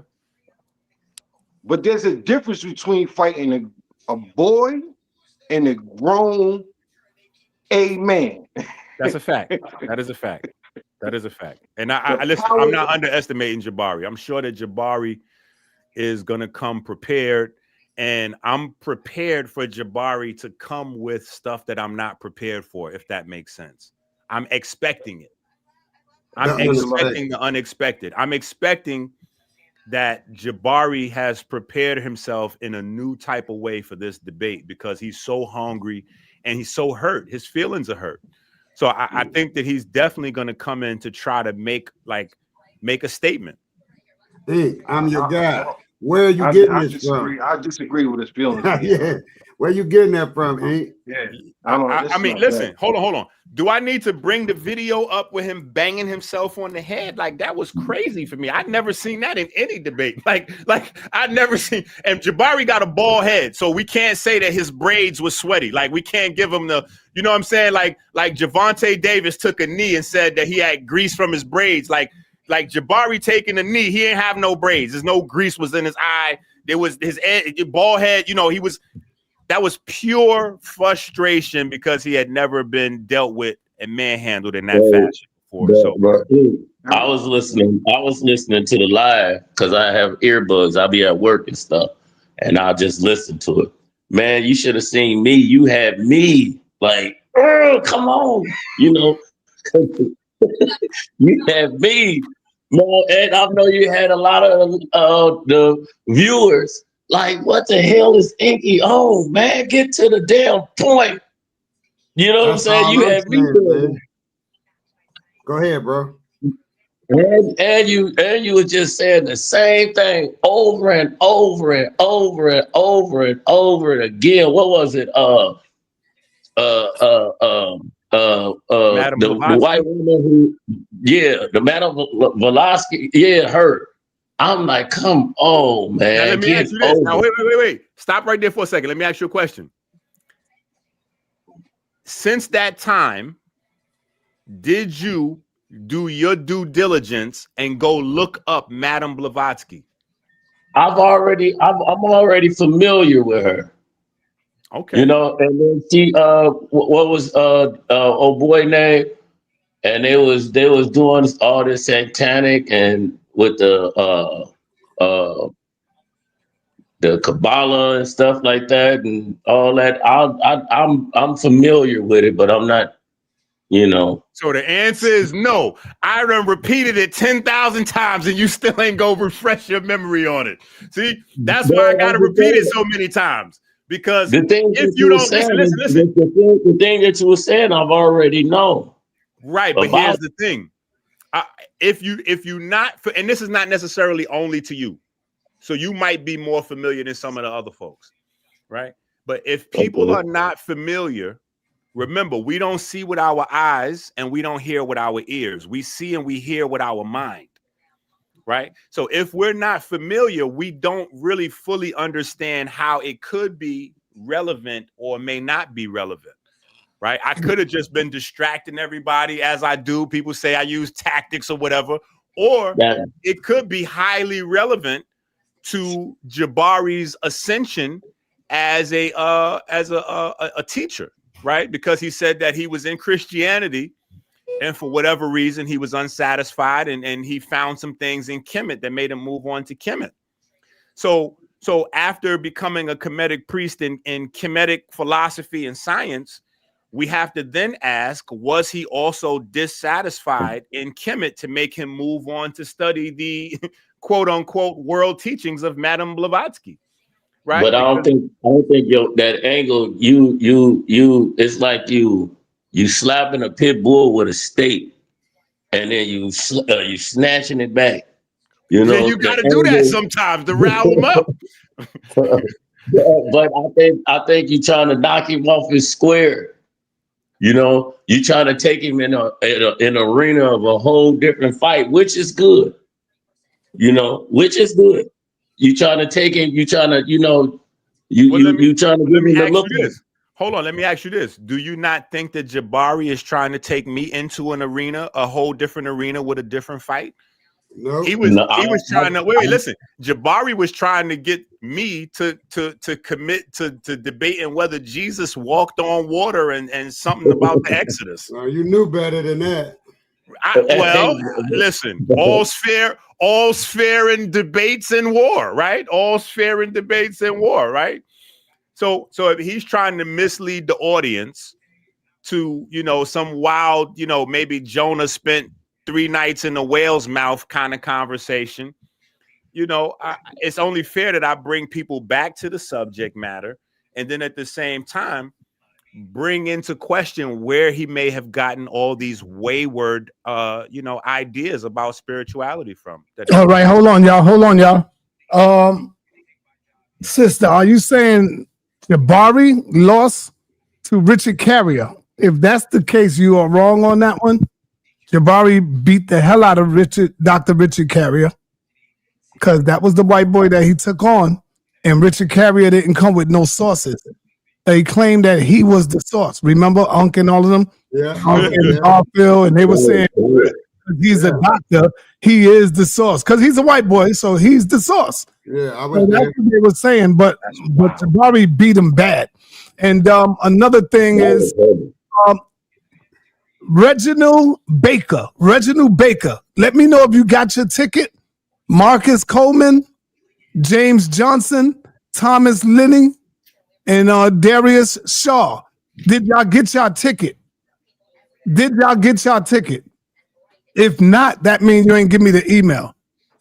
But there's a difference between fighting a boy and a grown man. That's a fact. That is a fact. That is a fact. And I listen, I'm not underestimating Jabari. I'm sure that Jabari is going to come prepared, and I'm prepared for Jabari to come with stuff that I'm not prepared for, if that makes sense. I'm expecting it. I'm expecting the unexpected. I'm expecting that Jabari has prepared himself in a new type of way for this debate because he's so hungry and he's so hurt. His feelings are hurt. So I think that he's definitely going to come in to try to make a statement. Hey, I'm your guy. Where are you getting this from? I disagree with his feelings. Yeah. Where you getting that from, Enqi? Yeah. I mean, listen, hold on. Do I need to bring the video up with him banging himself on the head? Like, that was crazy for me. I'd never seen that in any debate. Like I'd never seen. And Jabari got a bald head, so we can't say that his braids were sweaty. Like, we can't give him the, you know what I'm saying? Like Javonte Davis took a knee and said that he had grease from his braids. Like Jabari taking a knee, he ain't have no braids. There's no grease was in his eye. There was his bald head. You know, that was pure frustration because he had never been dealt with and manhandled in that fashion before. I was listening to the live because I have earbuds. I'll be at work and stuff, and I'll just listen to it. Man, you should have seen me. You had me like, oh, come on, you know. You had me, man, and I know you had a lot of the viewers like, what the hell is Enqi on, man? Get to the damn point. You know what I'm saying? You had me doing. Go ahead, bro. And you were just saying the same thing over and over and over and over and over again. What was it? The white woman who, the Madam Velasquez, her. I'm like, come on, man. Now let me ask you this. Now wait. Stop right there for a second. Let me ask you a question. Since that time, did you do your due diligence and go look up Madame Blavatsky? I'm already familiar with her. Okay. You know, and then she what was old boy name? And they was doing all this satanic and with the Kabbalah and stuff like that and all that. I'm familiar with it, but I'm not, you know. So the answer is no. I done repeated it 10,000 times and you still ain't go refresh your memory on it. See, that's why I gotta repeat it so many times. Because the thing if you don't listen. The thing that you were saying, I've already known. Right, but here's the thing. If you not, and this is not necessarily only to you, so you might be more familiar than some of the other folks, right? But if people are not familiar, remember, we don't see with our eyes and we don't hear with our ears. We see and we hear with our mind, right? So if we're not familiar, we don't really fully understand how it could be relevant or may not be relevant, right? I could have just been distracting everybody as I do. People say I use tactics or whatever, or it could be highly relevant to Jabari's ascension as a teacher, right? Because he said that he was in Christianity and for whatever reason he was unsatisfied and he found some things in Kemet that made him move on to Kemet. So after becoming a Kemetic priest in Kemetic philosophy and science, we have to then ask, was he also dissatisfied in Kemet to make him move on to study the quote unquote world teachings of Madame Blavatsky? Right. But I don't think that angle, you it's like you slapping a pit bull with a steak and then you snatching it back. You know, you got to do that sometimes to rile him up. But I think you're trying to knock him off his square. You know, you're trying to take him in an arena of a whole different fight, which is good. You know, which is good. You trying to take him. You trying to, you know, you trying to give me the look. Hold on, let me ask you this: do you not think that Jabari is trying to take me into an arena, a whole different arena with a different fight? No, he was trying to wait. Listen, Jabari was trying to get me to commit to debating whether Jesus walked on water and something about the Exodus. You knew better than that. Listen, all's fair in debates and war, right? All's fair in debates and war, right? So if he's trying to mislead the audience to, you know, some wild, you know, maybe Jonah spent 3 nights in the whale's mouth kind of conversation, you know, it's only fair that I bring people back to the subject matter and then at the same time bring into question where he may have gotten all these wayward ideas about spirituality from. All right, hold on, y'all. Sister, are you saying Jabari lost to Richard Carrier? If that's the case, you are wrong on that one. Jabari beat the hell out of Dr. Richard Carrier, because that was the white boy that he took on, and Richard Carrier didn't come with no sources. They claimed that he was the source. Remember Enqi and all of them? Yeah. Enqi and Garfield, and they were saying he's a doctor, he is the source. Because he's a white boy, so he's the source. Yeah, I So was that's there. what they were saying, but Jabari beat him bad. And another thing is Reginald Baker. Let me know if you got your ticket. Marcus Coleman, James Johnson, Thomas Lenning, and Darius Shaw. Did y'all get y'all ticket? If not, that means you ain't give me the email.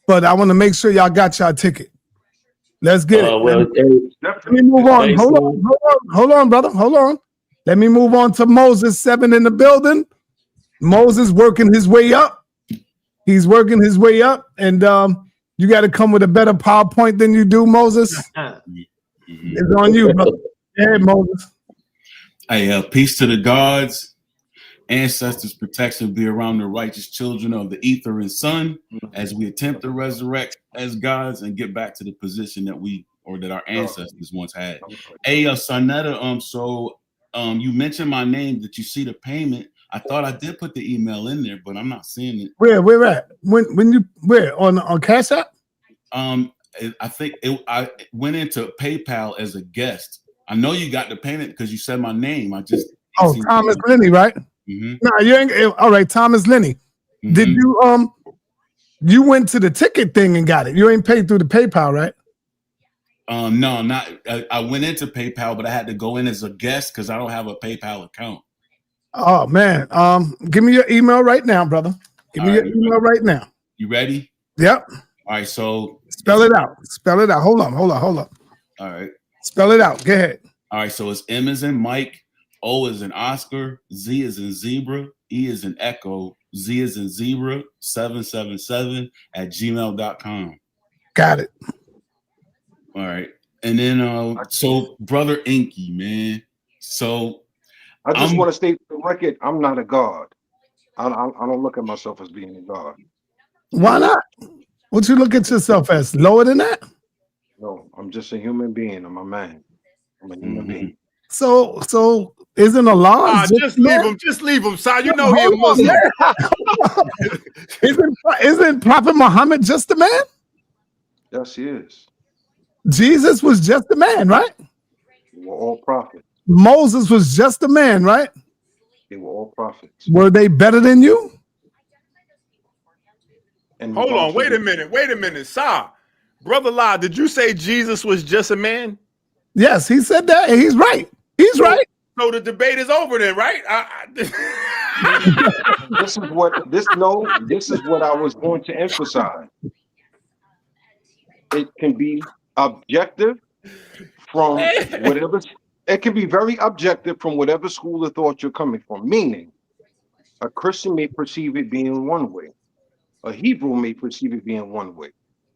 But I want to make sure y'all got y'all ticket. Let's get it. Well, Let me move on. hey, Hold on, brother. Hold on. Let me move on to Moses 7 in the building. Moses working his way up. He's working his way up, and you got to come with a better PowerPoint than you do, Moses. It's on you, brother. Yeah, Moses. Hey, peace to the gods, ancestors, protection be around the righteous children of the ether and sun as we attempt to resurrect as gods and get back to the position that our ancestors once had. Hey, sa.neter, so you mentioned my name, that you see the payment. I thought I did put the email in there, but I'm not seeing it. Where at? Where on Cash App? I think I went into PayPal as a guest. I know you got the payment because you said my name. I just Thomas Lenny, right? Mm-hmm. No, you ain't. All right, Thomas Lenny. Mm-hmm. Did you you went to the ticket thing and got it? You ain't paid through the PayPal, right? No, not. I went into PayPal, but I had to go in as a guest because I don't have a PayPal account. Oh man, give me your email right now, brother. Give me your email right now. You ready? Yep. All right, so spell it out. Hold on. All right. Spell it out. Go ahead. All right, so it's M as in Mike, O as in Oscar, Z as in Zebra, E as in Echo, Z as in Zebra, 777 at gmail.com. Got it. All right. And then so brother Enqi, man. So I just want to state for the record, I'm not a god. I don't look at myself as being a god. Why not? What you look at yourself as? Lower than that? No, I'm just a human being. I'm a man. I'm a human being. So isn't Allah? Just leave him, son. You know he's a Muslim. Isn't Prophet Muhammad just a man? Yes, he is. Jesus was just a man, right? We're all prophets. Moses was just a man, right? They were all prophets. Were they better than you? And hold on, wait a minute, Sa. Brother La, did you say Jesus was just a man? Yes, he said that, and he's right. He's right. So the debate is over then, right? This is what I was going to emphasize. It can be objective from whatever. It can be very objective from whatever school of thought you're coming from. Meaning, a Christian may perceive it being one way. A Hebrew may perceive it being one way.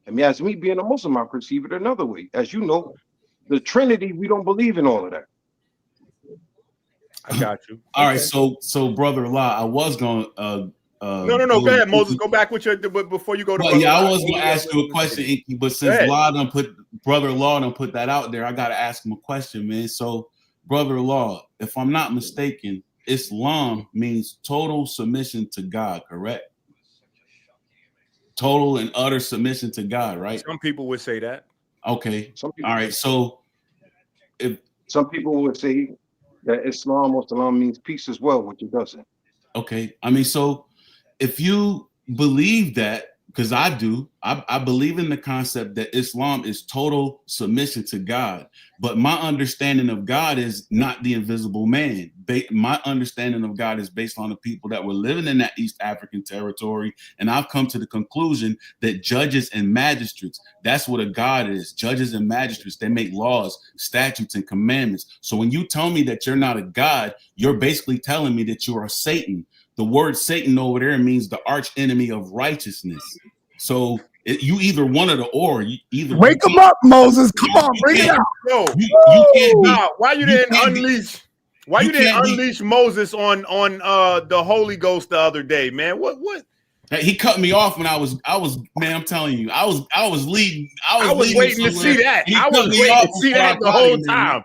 I mean, as me being a Muslim, I perceive it another way. As you know, the Trinity, we don't believe in all of that. I got you. All right, so brother La, I was going no. Go ahead, Moses. Go back with your before you go to. I was going to ask you a question, Enqi, but since brother Law done put that out there, I got to ask him a question, man. So, brother Law, if I'm not mistaken, Islam means total submission to God, correct? Total and utter submission to God, right? Some people would say that. Okay. All right. So, if some people would say that Islam or Salam means peace as well, which it doesn't. Okay. I mean, so if you believe that, because I do, I believe in the concept that Islam is total submission to God. But my understanding of God is not the invisible man. My understanding of God is based on the people that were living in that East African territory. And I've come to the conclusion that judges and magistrates, that's what a God is. Judges and magistrates, they make laws, statutes, and commandments. So when you tell me that you're not a God, you're basically telling me that you are Satan. The word Satan over there means the arch enemy of righteousness. So you either one or the or. You either wake them up, Moses. Come on, bring it out. Yo, you can't be. Why you didn't unleash? Why you didn't unleash Moses on the Holy Ghost the other day, man? What? He cut me off when I was man. I'm telling you, I was leading. I was waiting to see that. I was waiting to see that the whole time.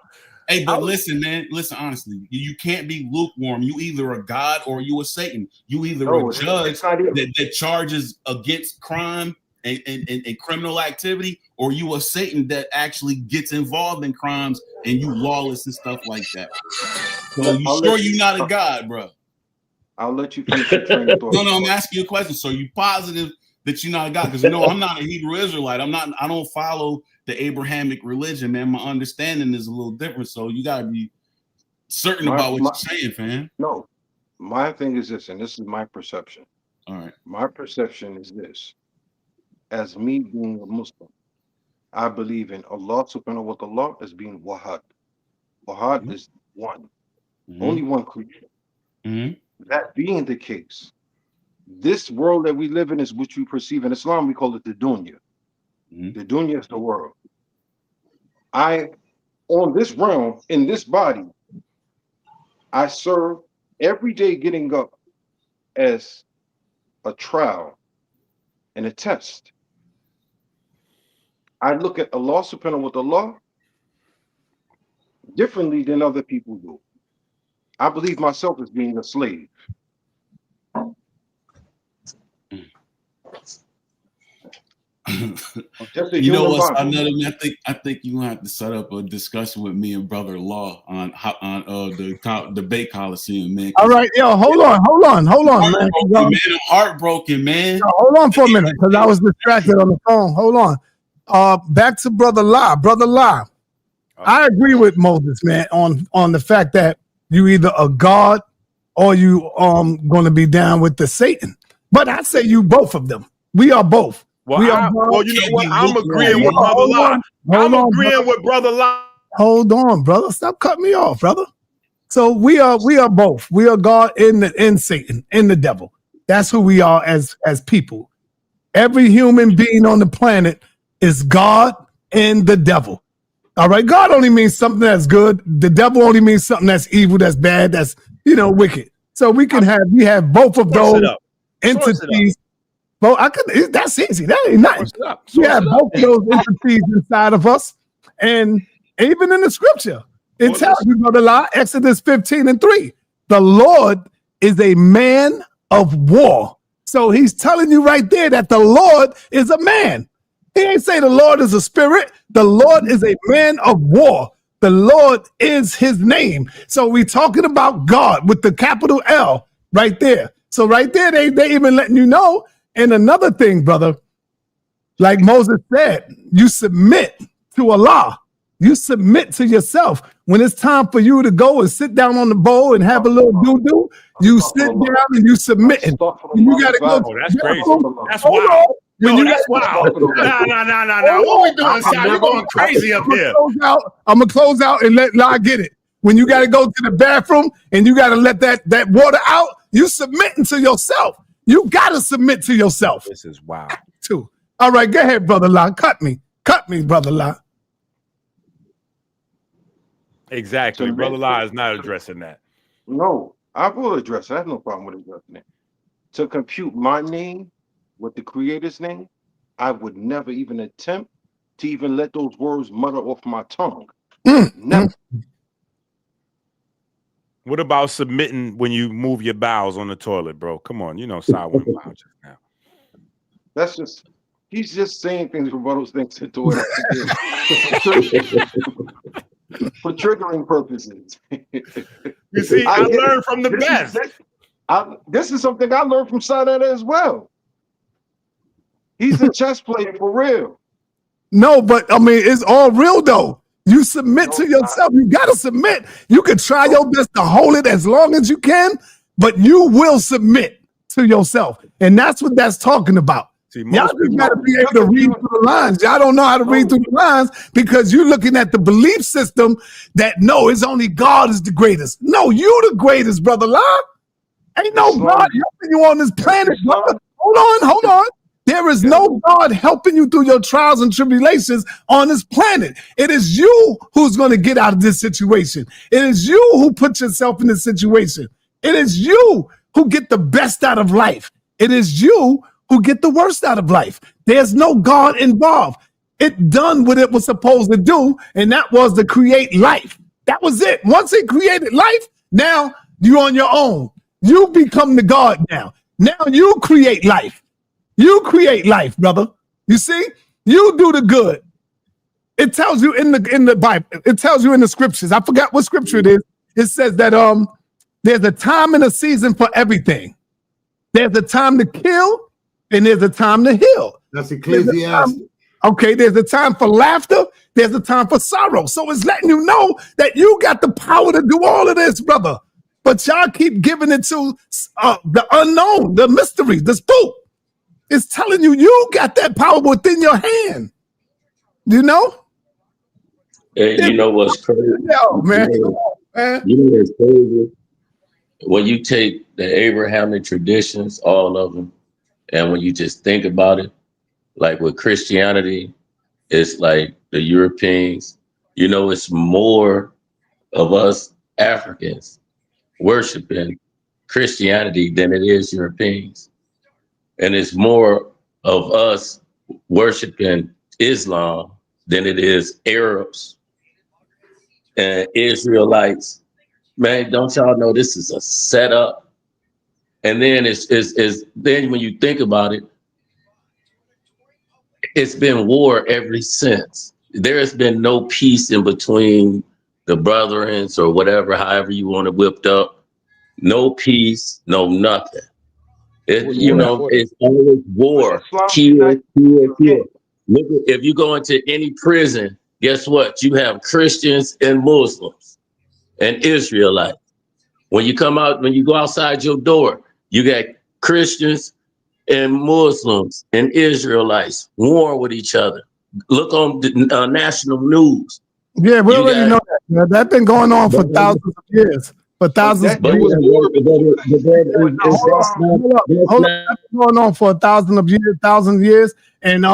Hey, but listen, man. Listen, honestly, you can't be lukewarm. You either a God or you a Satan. You either a judge that charges against crime and criminal activity, or you a Satan that actually gets involved in crimes and you lawless and stuff like that. So you're not a God, bro? I'll let you finish your train of thought. No, I'm asking you a question. So you positive that you're not a God? Because I'm not a Hebrew Israelite. I don't follow the Abrahamic religion, man. My understanding is a little different. So you gotta be certain about what you're saying, fam. No, my thing is this, and this is my perception. All right. My perception is this. As me being a Muslim, I believe in Allah subhanahu wa ta'ala as being Wahad. Wahad is one. Only one creature. That being the case, this world that we live in is what you perceive in Islam. We call it the dunya. The dunya is the world. On this realm, in this body, I serve every day getting up as a trial and a test. I look at Allah subhanahu wa ta'ala differently than other people do. I believe myself as being a slave. You know what's another? I think you gonna have to set up a discussion with me and Brother Law on the debate coliseum, man. All right, yo, hold on, man. I'm heartbroken, man. Yo, hold on for a minute, because I was distracted on the phone. Hold on. Back to Brother La. Brother La, I agree with Moses, man, on the fact that you either a God or you going to be down with the Satan. But I say you both of them. We are both. Well, you know what? I'm agreeing with Brother La. I'm agreeing with Brother La. Hold on, brother. Stop cutting me off, brother. So we are both. We are God in Satan, in the devil. That's who we are as people. Every human being on the planet is God and the devil. All right. God only means something that's good. The devil only means something that's evil, that's bad, that's wicked. So we have both of those entities. Well, that's easy. That ain't nothing. We have both of those entities inside of us. And even in the scripture, it tells you, Brother La, Exodus 15:3, the Lord is a man of war. So he's telling you right there that the Lord is a man. He ain't say the Lord is a spirit. The Lord is a man of war. The Lord is his name. So we're talking about God with the capital L right there. So right there, they even letting you know. And another thing, brother, like Moses said, you submit to Allah. You submit to yourself. When it's time for you to go and sit down on the bowl and have a little doo-doo, you sit down and you submit. You got to go. Oh, that's crazy. That's wild. No, that's wild. No. What we doing, Sal? You're going crazy up here. I'm going to close out and let La get it. When you got to go to the bathroom and you got to let that water out, you submitting to yourself. You got to submit to yourself. This is wild. Too. All right, go ahead, Brother La. Cut me, Brother La. Exactly. Brother La is not addressing that. No, I will address it. I have no problem with addressing it. To compute my name with the Creator's name, I would never even attempt to even let those words mutter off my tongue. Never. What about submitting when you move your bowels on the toilet, bro? Come on, Sal went wild just now. That's just, he's just saying things for those things into it. For triggering purposes. You see, I learned from the best. This is something I learned from sa.neter as well. He's a chess player for real. No, but I mean, it's all real though. You submit to yourself. You got to submit. You can try your best to hold it as long as you can, but you will submit to yourself. And that's what that's talking about. See, y'all just got to be able to read through the lines. Y'all don't know how to read through the lines because you're looking at the belief system that, no, it's only God is the greatest. No, you the greatest, Brother La. Ain't no God helping you on this planet, brother. Hold on. There is no God helping you through your trials and tribulations on this planet. It is you who's going to get out of this situation. It is you who put yourself in this situation. It is you who get the best out of life. It is you who get the worst out of life. There's no God involved. It done what it was supposed to do, and that was to create life. That was it. Once he created life, now you're on your own. You become the God now. Now you create life. You create life, brother. You see? You do the good. It tells you in the Bible. It tells you in the scriptures. I forgot what scripture it is. It says that there's a time and a season for everything. There's a time to kill and there's a time to heal. That's Ecclesiastes. Okay, there's a time for laughter. There's a time for sorrow. So it's letting you know that you got the power to do all of this, brother. But y'all keep giving it to the unknown, the mystery, the spook. It's telling you you got that power within your hand. You know? And you know what's crazy? Yo, man. You know what's crazy? When you take the Abrahamic traditions, all of them, and when you just think about it, like with Christianity, it's like the Europeans, you know, it's more of us Africans worshiping Christianity than it is Europeans. And it's more of us worshiping Islam than it is Arabs and Israelites. Man, don't y'all know this is a setup? And then then when you think about it, it's been war ever since. There has been no peace in between the brethrens or whatever, however you want to whipped up. No peace, no nothing. It's always war, kill. Look, if you go into any prison, guess what? You have Christians and Muslims and Israelites. When you come out, when you go outside your door, you got Christians and Muslims and Israelites war with each other. Look on the national news. Yeah, we already know that. That's been going on for thousands of years. For thousands of years. Hold on. That's been going on for 1,000 years. And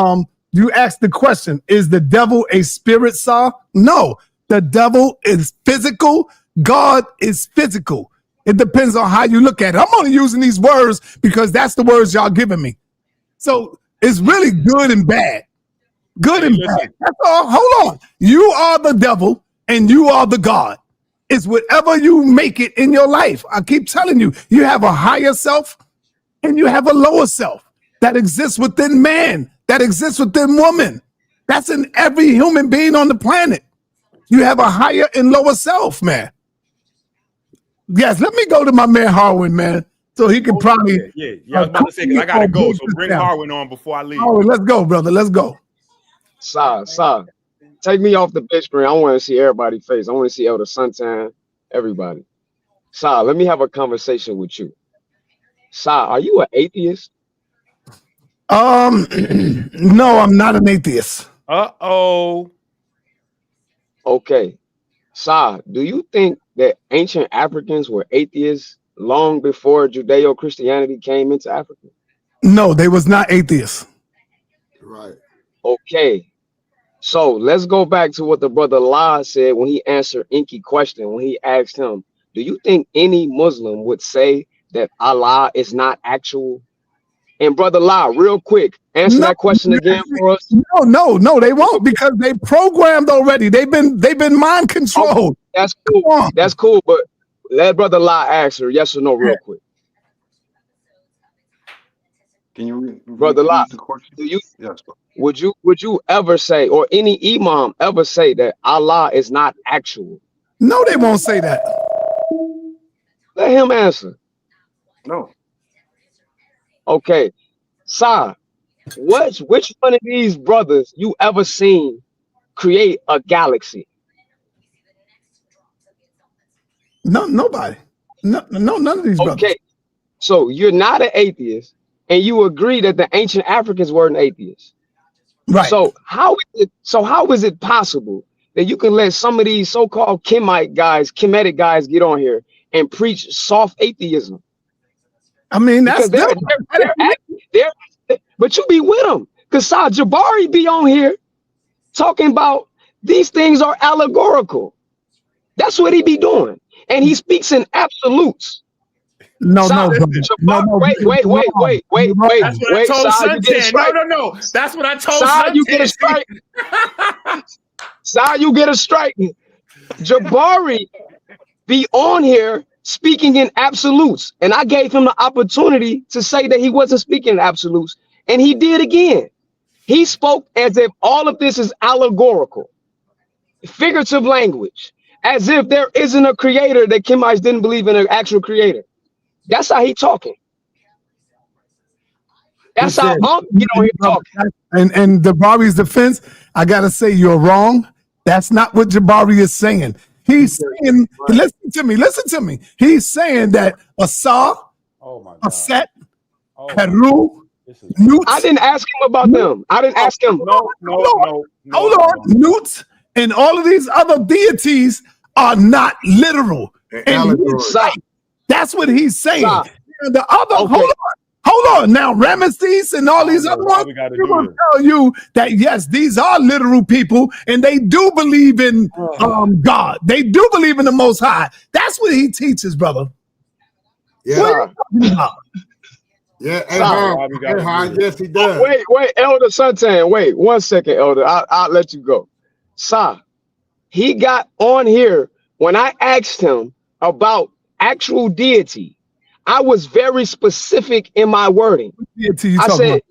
you asked the question, is the devil a spirit, sir? No, the devil is physical. God is physical. It depends on how you look at it. I'm only using these words because that's the words y'all giving me. So it's really good and bad. Good and bad. That's all. Hold on. You are the devil and you are the God. It's whatever you make it in your life. I keep telling you, you have a higher self and you have a lower self that exists within man, that exists within woman. That's in every human being on the planet. You have a higher and lower self, man. Yes, let me go to my man Harwin, man, so he can probably. Yeah. I was about to say, 'cause I gotta go, so bring Harwin on before I leave. Harwin, let's go, brother. Let's go. Sa, take me off the big screen. I want to see everybody's face. I want to see Elder Suntan, everybody. Sa, let me have a conversation with you. Sa, are you an atheist? No, I'm not an atheist. Uh-oh. Okay. Sa, do you think that ancient Africans were atheists long before Judeo-Christianity came into Africa? No, they was not atheists. Right. Okay. So let's go back to what the brother La said when he answered Enqi question, when he asked him, do you think any Muslim would say that Allah is not actual? And brother La, real quick, answer that question again for us. No, they won't, because they programmed already. They've been mind controlled. Okay, that's cool. That's cool, but let brother La answer yes or no real quick. Can you brother La, the question? Yes, would you ever say, or any imam ever say, that Allah is not actual? No, they won't say that. Let him answer. No. Okay, Sa, which one of these brothers you ever seen create a galaxy? No, nobody. No, none of these brothers. Okay, so you're not an atheist, and you agree that the ancient Africans weren't atheists. Right. So how is it possible that you can let some of these so-called Kemetic guys get on here and preach soft atheism? I mean, that's they're but you be with them, because Sa Jabari be on here talking about these things are allegorical. That's what he be doing, and he speaks in absolutes. No, Sa, no, wait. That's what I told Suntan. No. That's what I told Sa, Suntan. you get a strike. Sa, you get a strike. Jabari be on here speaking in absolutes, and I gave him the opportunity to say that he wasn't speaking in absolutes, and he did again. He spoke as if all of this is allegorical, figurative language, as if there isn't a creator, that Kemites didn't believe in an actual creator. That's how he talking. That's how I'm get on here talking. And Jabari's defense, I gotta say you're wrong. That's not what Jabari is saying. He's saying, listen to me. He's saying that a sa, a set, heru, newt. I didn't ask him about them. I didn't ask him. Hold on. Newt and all of these other deities are not literal. And that's what he's saying. And the other, hold on. Now, Ramesses and all these other ones, they will tell you that, yes, these are literal people, and they do believe in God. They do believe in the Most High. That's what he teaches, brother. Yeah. What are you talking about? Yeah, yes, he does. Wait, Elder Suntan. Wait 1 second, Elder. I'll let you go. Sa, he got on here when I asked him about actual deity. I was very specific in my wording. I said,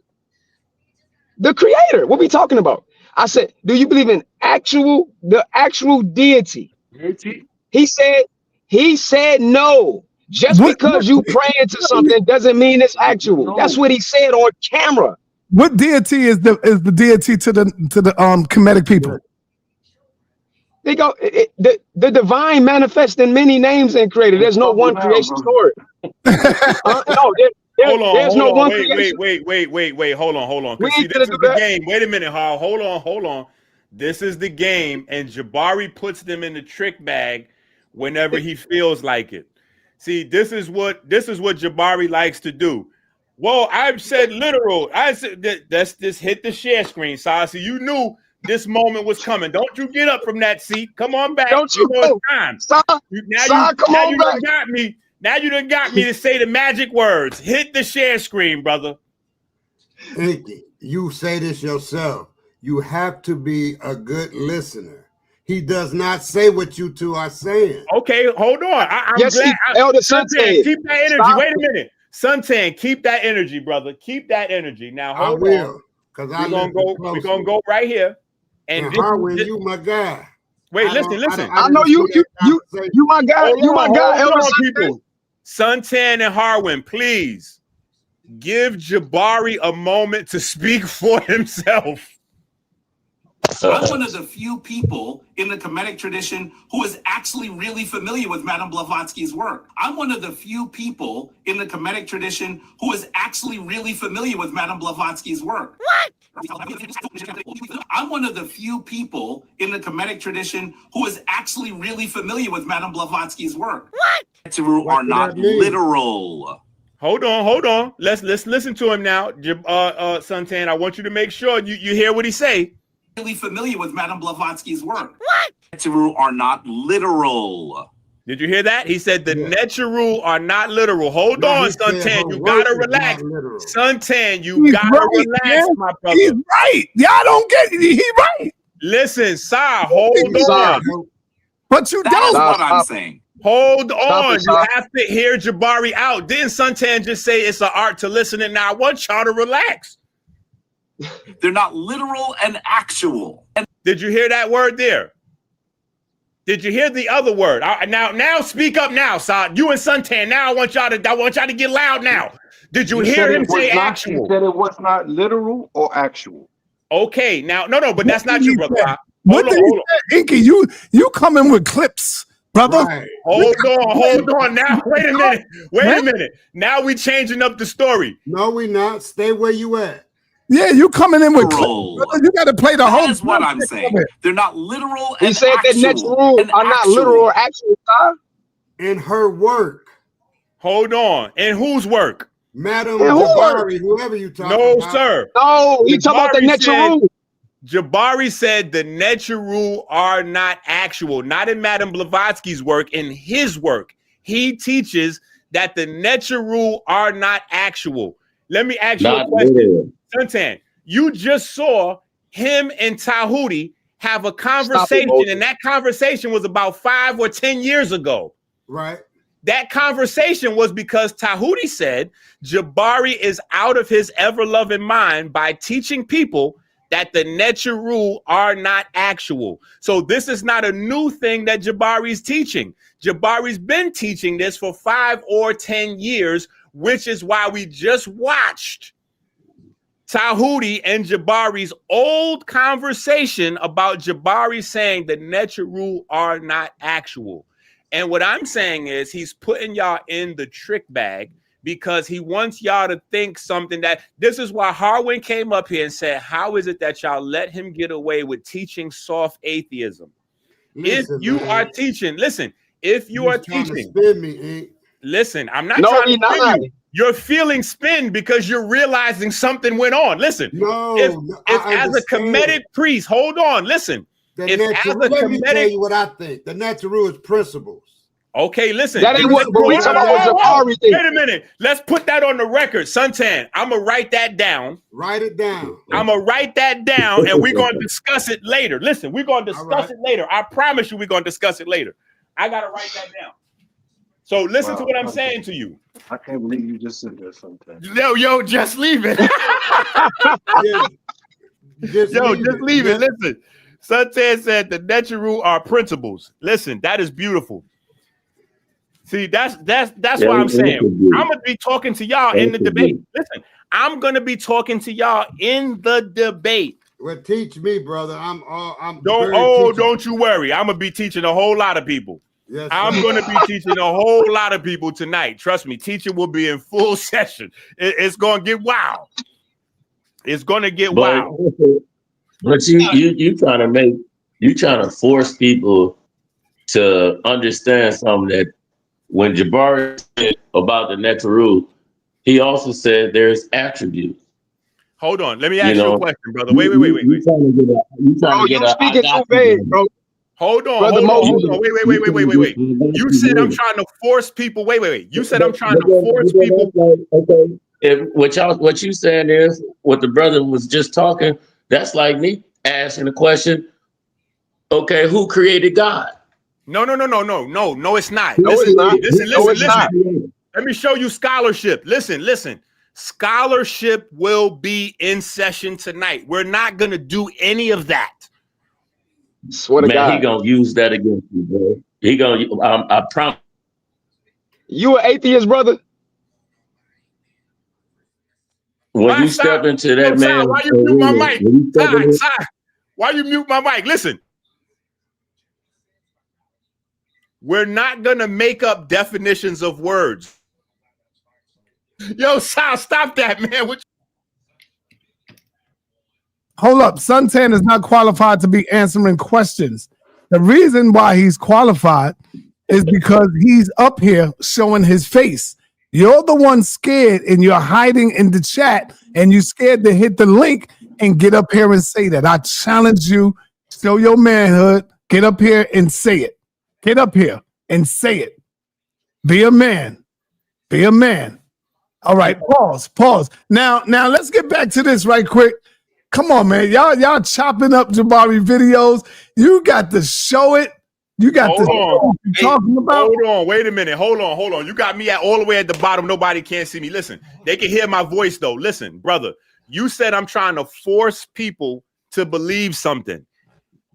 the creator. What we talking about? I said, do you believe in the actual deity? He said no. Just because you praying to something doesn't mean it's actual. That's what he said on camera. What deity is the deity to the Kemetic people? They go the divine manifests in many names and created. There's no one creation story. There's no one creation. Wait, hold on. See, this is the game. Wait a minute, hold on. This is the game, and Jabari puts them in the trick bag whenever he feels like it. See, this is what Jabari likes to do. Well, I've said literal. I said that's just hit the share screen, Sa. So you knew this moment was coming. Don't you get up from that seat. Come on back. Don't you know it's time. Now you done got me. Now you done got me to say the magic words. Hit the share screen, brother. Enqi, you say this yourself. You have to be a good listener. He does not say what you two are saying. Okay, hold on. I'm glad. Elder Suntan, keep that energy. Wait a minute. Suntan, keep that energy, brother. Keep that energy. Now hold on. Because we're gonna go right here. And Harwin, you my guy. Wait, listen. I know you my guy. You my guy, Elder people. Suntan and Harwin, please give Jabari a moment to speak for himself. I'm one of the few people in the Kemetic tradition who is actually really familiar with Madame Blavatsky's work. I'm one of the few people in the Kemetic tradition who is actually really familiar with Madame Blavatsky's work. What? I'm one of the few people in the Kemetic tradition who is actually really familiar with Madame Blavatsky's work. What? Are not literal. Hold on. Let's listen to him now. Suntan, I want you to make sure you hear what he say. Really familiar with Madame Blavatsky's work. What? Are not literal. Did you hear that? He said the Neteru are not literal. Hold on, Suntan. You gotta relax. Suntan, you gotta relax, my brother. He's right. Y'all don't get it. He's right. Listen, Sa, hold on. But you don't. That's what I'm saying. Hold on. You have to hear Jabari out. Didn't Suntan just say it's an art to listen? And now I want y'all to relax. They're not literal and actual. Did you hear that word there? Did you hear the other word? Now speak up now, Sa. You and Suntan. Now I want y'all to get loud now. Did you hear him say actual? He said it was not literal or actual. Okay, now no, but that's not you, brother. Hold on. Enqi, you coming with clips, brother. Right. Hold on. Now wait a minute. Now we changing up the story. No, we not. Stay where you at. Yeah, you coming in with clips. You got to play the whole. That's what I'm saying. They're not literal and he said actual. that Neteru are not literal or actual. In her work. Hold on. In whose work? Madam Jabari, whoever you talking about. No, sir. No, you talking about the Neteru. Jabari said the Neteru are not actual, not in Madame Blavatsky's work, in his work. He teaches that the Neteru are not actual. Let me ask you a question. Suntan, you just saw him and Tahuti have a conversation, Moses. and that conversation was about 5 or 10 years ago. Right. That conversation was because Tahuti said Jabari is out of his ever-loving mind by teaching people that the Neteru are not actual. So this is not a new thing that Jabari's teaching. Jabari's been teaching this for 5 or 10 years, which is why we just watched Tahuti and Jabari's old conversation about Jabari saying the Neteru are not actual. And what I'm saying is he's putting y'all in the trick bag because he wants y'all to think something that this is why Harwin came up here and said, how is it that y'all let him get away with teaching soft atheism? Listen, if you man. are teaching, listen, if you are teaching, spin me, Enq. listen, I'm not trying to spin you. You're feeling spin because you're realizing something went on. Listen, if as a Kemetic priest, hold on, listen. Let me tell you what I think. The Neteru is principles. Okay, listen. That ain't what we talking about. Jabari thing. Wait a minute. Let's put that on the record. Suntan, I'm going to write that down. Write it down. I'm going to write that down, and we're going to discuss it later. Listen, we're going to discuss it later. I promise you we're going to discuss it later. I got to write that down. So listen to what I'm saying to you. I can't believe you just said that sometimes. Yo, just leave it. Just leave it. Listen. Suntan said the Neteru are principles. Listen, that is beautiful. See, that's what I'm saying. I'm gonna be talking to y'all in the debate. Listen, I'm gonna be talking to y'all in the debate. Well, teach me, brother. Don't you worry. I'm gonna be teaching a whole lot of people. Yes, I'm gonna be teaching a whole lot of people tonight. Trust me, teaching will be in full session. It's gonna get wild. It's gonna get wild. But you trying to force people to understand something that when Jabari said about the Neteru, he also said there's attributes. Hold on, let me ask you a question, brother. Wait. You speaking too vague, bro. Hold on. Wait. You said I'm trying to force people. Wait. You said I'm trying to force people. Okay. What you saying is what the brother was just talking. That's like me asking the question. Okay, who created God? No, it's not. No, it's not. Listen. Let me show you scholarship. Listen. Scholarship will be in session tonight. We're not gonna do any of that. Swear to God. He gonna use that against you, bro. He gonna. I promise. You an atheist, brother? When you step into that man, why you mute my mic? Why you mute my mic? Listen. We're not gonna make up definitions of words. Yo, Sal, stop that, man. Hold up. Suntan is not qualified to be answering questions. The reason why he's qualified is because he's up here showing his face. You're the one scared and you're hiding in the chat and you're scared to hit the link and get up here and say that. I challenge you, show your manhood, get up here and say it. Get up here and say it. Be a man. Be a man. All right, pause. Now let's get back to this right quick. Come on, man. Y'all chopping up Jabari videos. You got to show it. You got to show what you're talking about. Hold on. Wait a minute. Hold on. You got me all the way at the bottom. Nobody can't see me. Listen, they can hear my voice, though. Listen, brother, you said I'm trying to force people to believe something.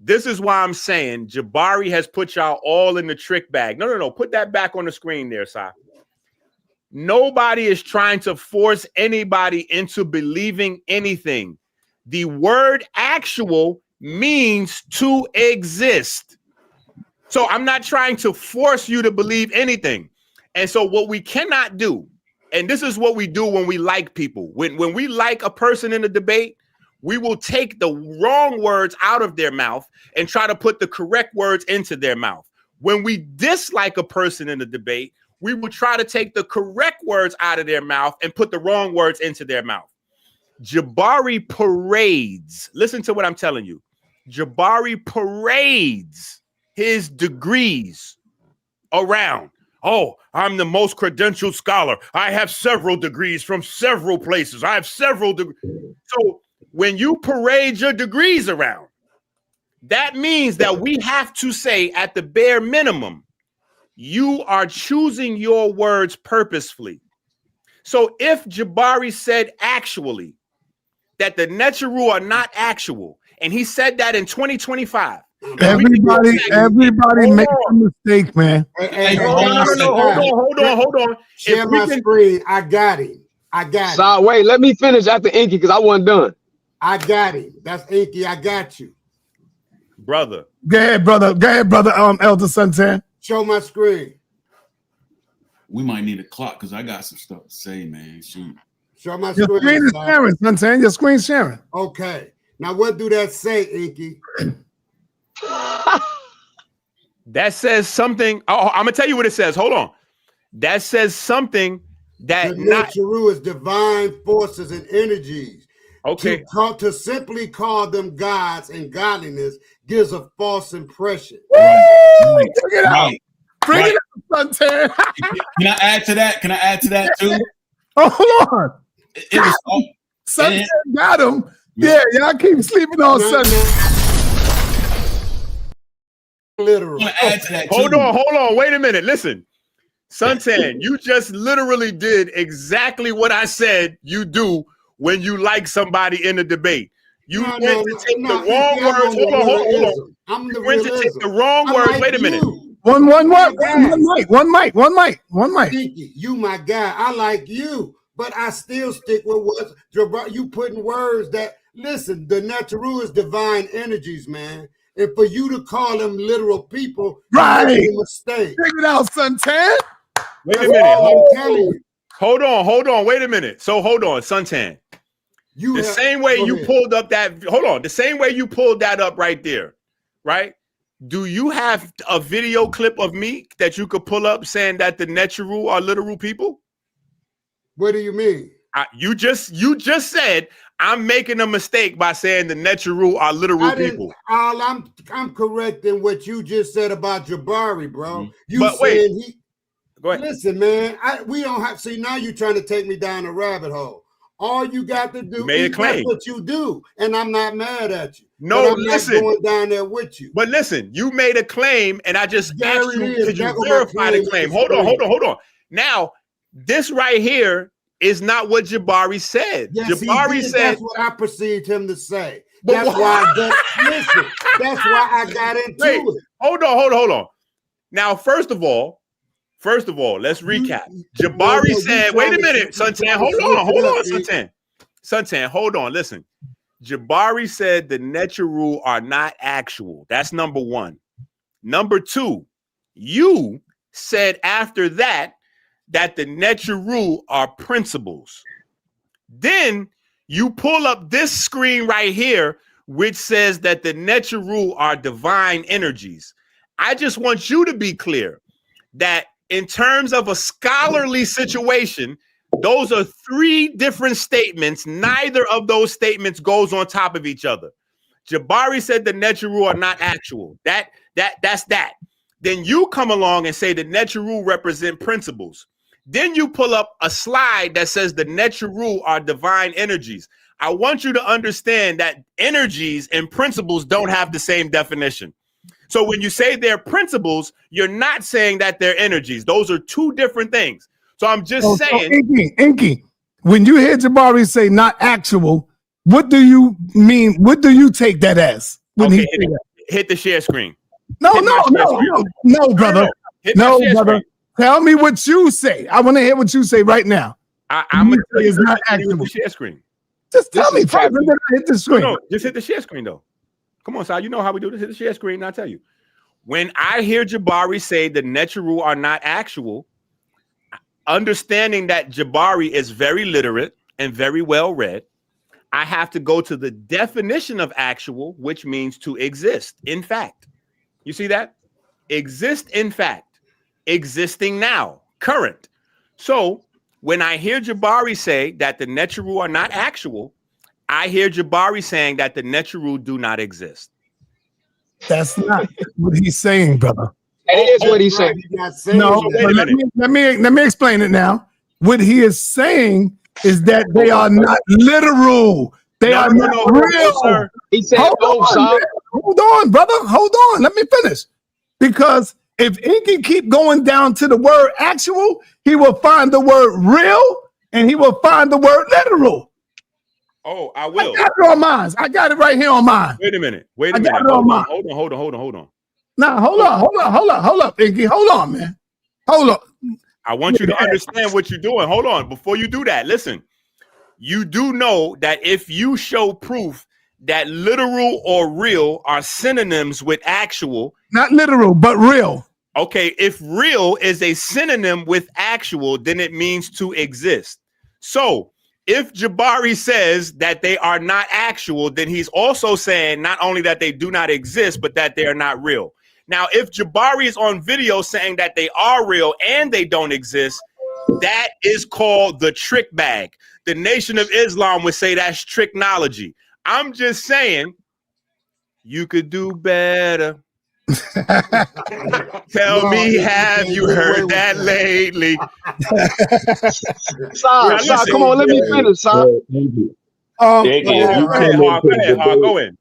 This is why I'm saying Jabari has put y'all all in the trick bag. No. Put that back on the screen there, Si. Nobody is trying to force anybody into believing anything. The word actual means to exist. So I'm not trying to force you to believe anything. And so what we cannot do, and this is what we do when we like people. When we like a person in a debate, we will take the wrong words out of their mouth and try to put the correct words into their mouth. When we dislike a person in a debate, we will try to take the correct words out of their mouth and put the wrong words into their mouth. Jabari parades. Listen to what I'm telling you. Jabari parades his degrees around. Oh, I'm the most credentialed scholar. I have several degrees from several places. I have several degrees. So when you parade your degrees around, That means that we have to say at the bare minimum, you are choosing your words purposefully. So if Jabari said actually that the Neteru are not actual, and he said that in 2025. Everybody make a mistake, man. Hold on. Share my screen. I got him. So wait, let me finish after Enqi because I wasn't done. I got him. That's Enqi. I got you. Brother. Go ahead, brother. Elder Suntan. Show my screen. We might need a clock because I got some stuff to say, man. Shoot. Show my Your screen is sharing, Suntan. Your screen's sharing. Okay. Now what do that say, Enqi? That says something. Oh, I'm gonna tell you what it says. Hold on. That says something that the Neteru is divine forces and energies. Okay. To simply call them gods and godliness gives a false impression. Bring it out. Bring it out, Suntan. Can I add to that? Can I add to that too? Oh, hold on. It was Suntan got him. Yeah, y'all keep sleeping on Sunday. Literal. Hold on. Wait a minute. Listen, Suntan, you just literally did exactly what I said you do when you like somebody in a debate. You went to take the wrong words. Hold on. You went to take the wrong words. Wait a minute. One mic. You my guy. I like you, but I still stick with what you putting words that. Listen, the Neteru is divine energies, man. And for you to call them literal people, right? Is a mistake. Figure it out, Suntan. Wait a minute. I'm telling you. Hold on. Wait a minute. So hold on, Suntan. The same way you pulled up that. Hold on. The same way you pulled that up right there, right? Do you have a video clip of me that you could pull up saying that the Neteru are literal people? What do you mean? You just said I'm making a mistake by saying the Neteru are literal people. I'm correcting what you just said about Jabari, bro. Go ahead. Listen, man. We don't have. See, now you're trying to take me down a rabbit hole. All you got to do is that's what you do, and I'm not mad at you. No, listen, not going down there with you. But listen, you made a claim, and I just asked you, could you verify the claim? Hold on. Now, this right here is not what Jabari said. Yes, Jabari said that's what I perceived him to say. That's why. Listen, that's why I got into it. Hold on. Now, first of all, let's recap. Jabari said, wait a minute, Suntan, hold on, Suntan. Suntan, hold on, listen. Jabari said the Neteru are not actual. That's number one. Number two, you said after that the Neteru are principles. Then you pull up this screen right here, which says that the Neteru are divine energies. I just want you to be clear that in terms of a scholarly situation, those are three different statements. Neither of those statements goes on top of each other. Jabari said the Neteru are not actual. That's that. Then you come along and say the Neteru represent principles. Then you pull up a slide that says the Neteru are divine energies. I want you to understand that energies and principles don't have the same definition. So when you say they're principles, you're not saying that they're energies. Those are two different things. So I'm just saying. Enqi, when you hear Jabari say not actual, what do you mean? What do you take that as? When okay, hit the share screen. No, brother. No, brother. Tell me what you say. I want to hear what you say right now. I'm going to tell you it's not actual. The share screen. Just tell me first, and then I hit the screen. No, just hit the share screen, though. Come on, Sal. You know how we do this. Hit the share screen, and I'll tell you. When I hear Jabari say the Neteru are not actual, understanding that Jabari is very literate and very well read, I have to go to the definition of actual, which means to exist. In fact, you see that? Exist in fact, existing now, current. So when I hear Jabari say that the Neteru are not actual, I hear Jabari saying that the Neteru do not exist. That's not what he's saying, brother. It is what he's saying. No, let me explain it now. What he is saying is that they are not literal. They are not real. He said both sides. hold on, brother. Hold on. Let me finish. Because if Enqi keep going down to the word actual, he will find the word real and he will find the word literal. Oh, I will. I got it on mine. I got it right here on mine. Wait a minute. Wait a I got minute. it on mine. Hold on. Now, hold up, Enqi. Hold on, man. Hold on. I want you to understand what you're doing. Hold on. Before you do that, listen. You do know that if you show proof that literal or real are synonyms with actual. Not literal, but real. Okay, if real is a synonym with actual, then it means to exist. So if Jabari says that they are not actual, then he's also saying not only that they do not exist, but that they are not real. Now, if Jabari is on video saying that they are real and they don't exist, that is called the trick bag. The Nation of Islam would say that's tricknology. I'm just saying you could do better. Tell me, have you heard that lately? Sir, come on, let me finish, sir. Go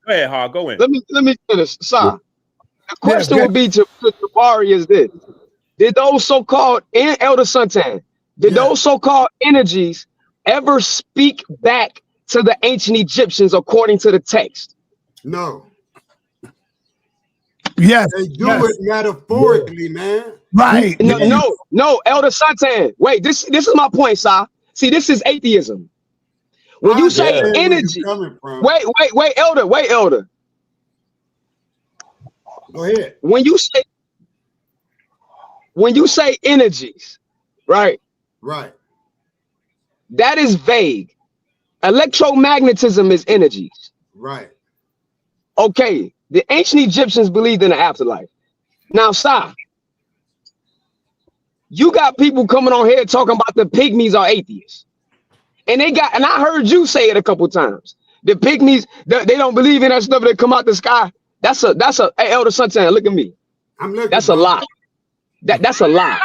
ahead, Hard. Go in. Let me finish, sir. The question would be to Jabari is this: did those so-called Elder Suntan, did those so-called energies ever speak back to the ancient Egyptians according to the text? No. Yes. They do it metaphorically, man. Right. No, Elder Suntan. Wait, this is my point, sir. See, this is atheism. When you say energy, wait, Elder. Go ahead. When you say energies, right? Right. That is vague. Electromagnetism is energies. Right. Okay. The ancient Egyptians believed in the afterlife. Now, sir, you got people coming on here talking about the pygmies are atheists. And I heard you say it a couple times. The pygmies, they don't believe in that stuff that come out the sky. That's a hey, Elder Suntan, look at me. I'm looking. That's a lie. That's a lie.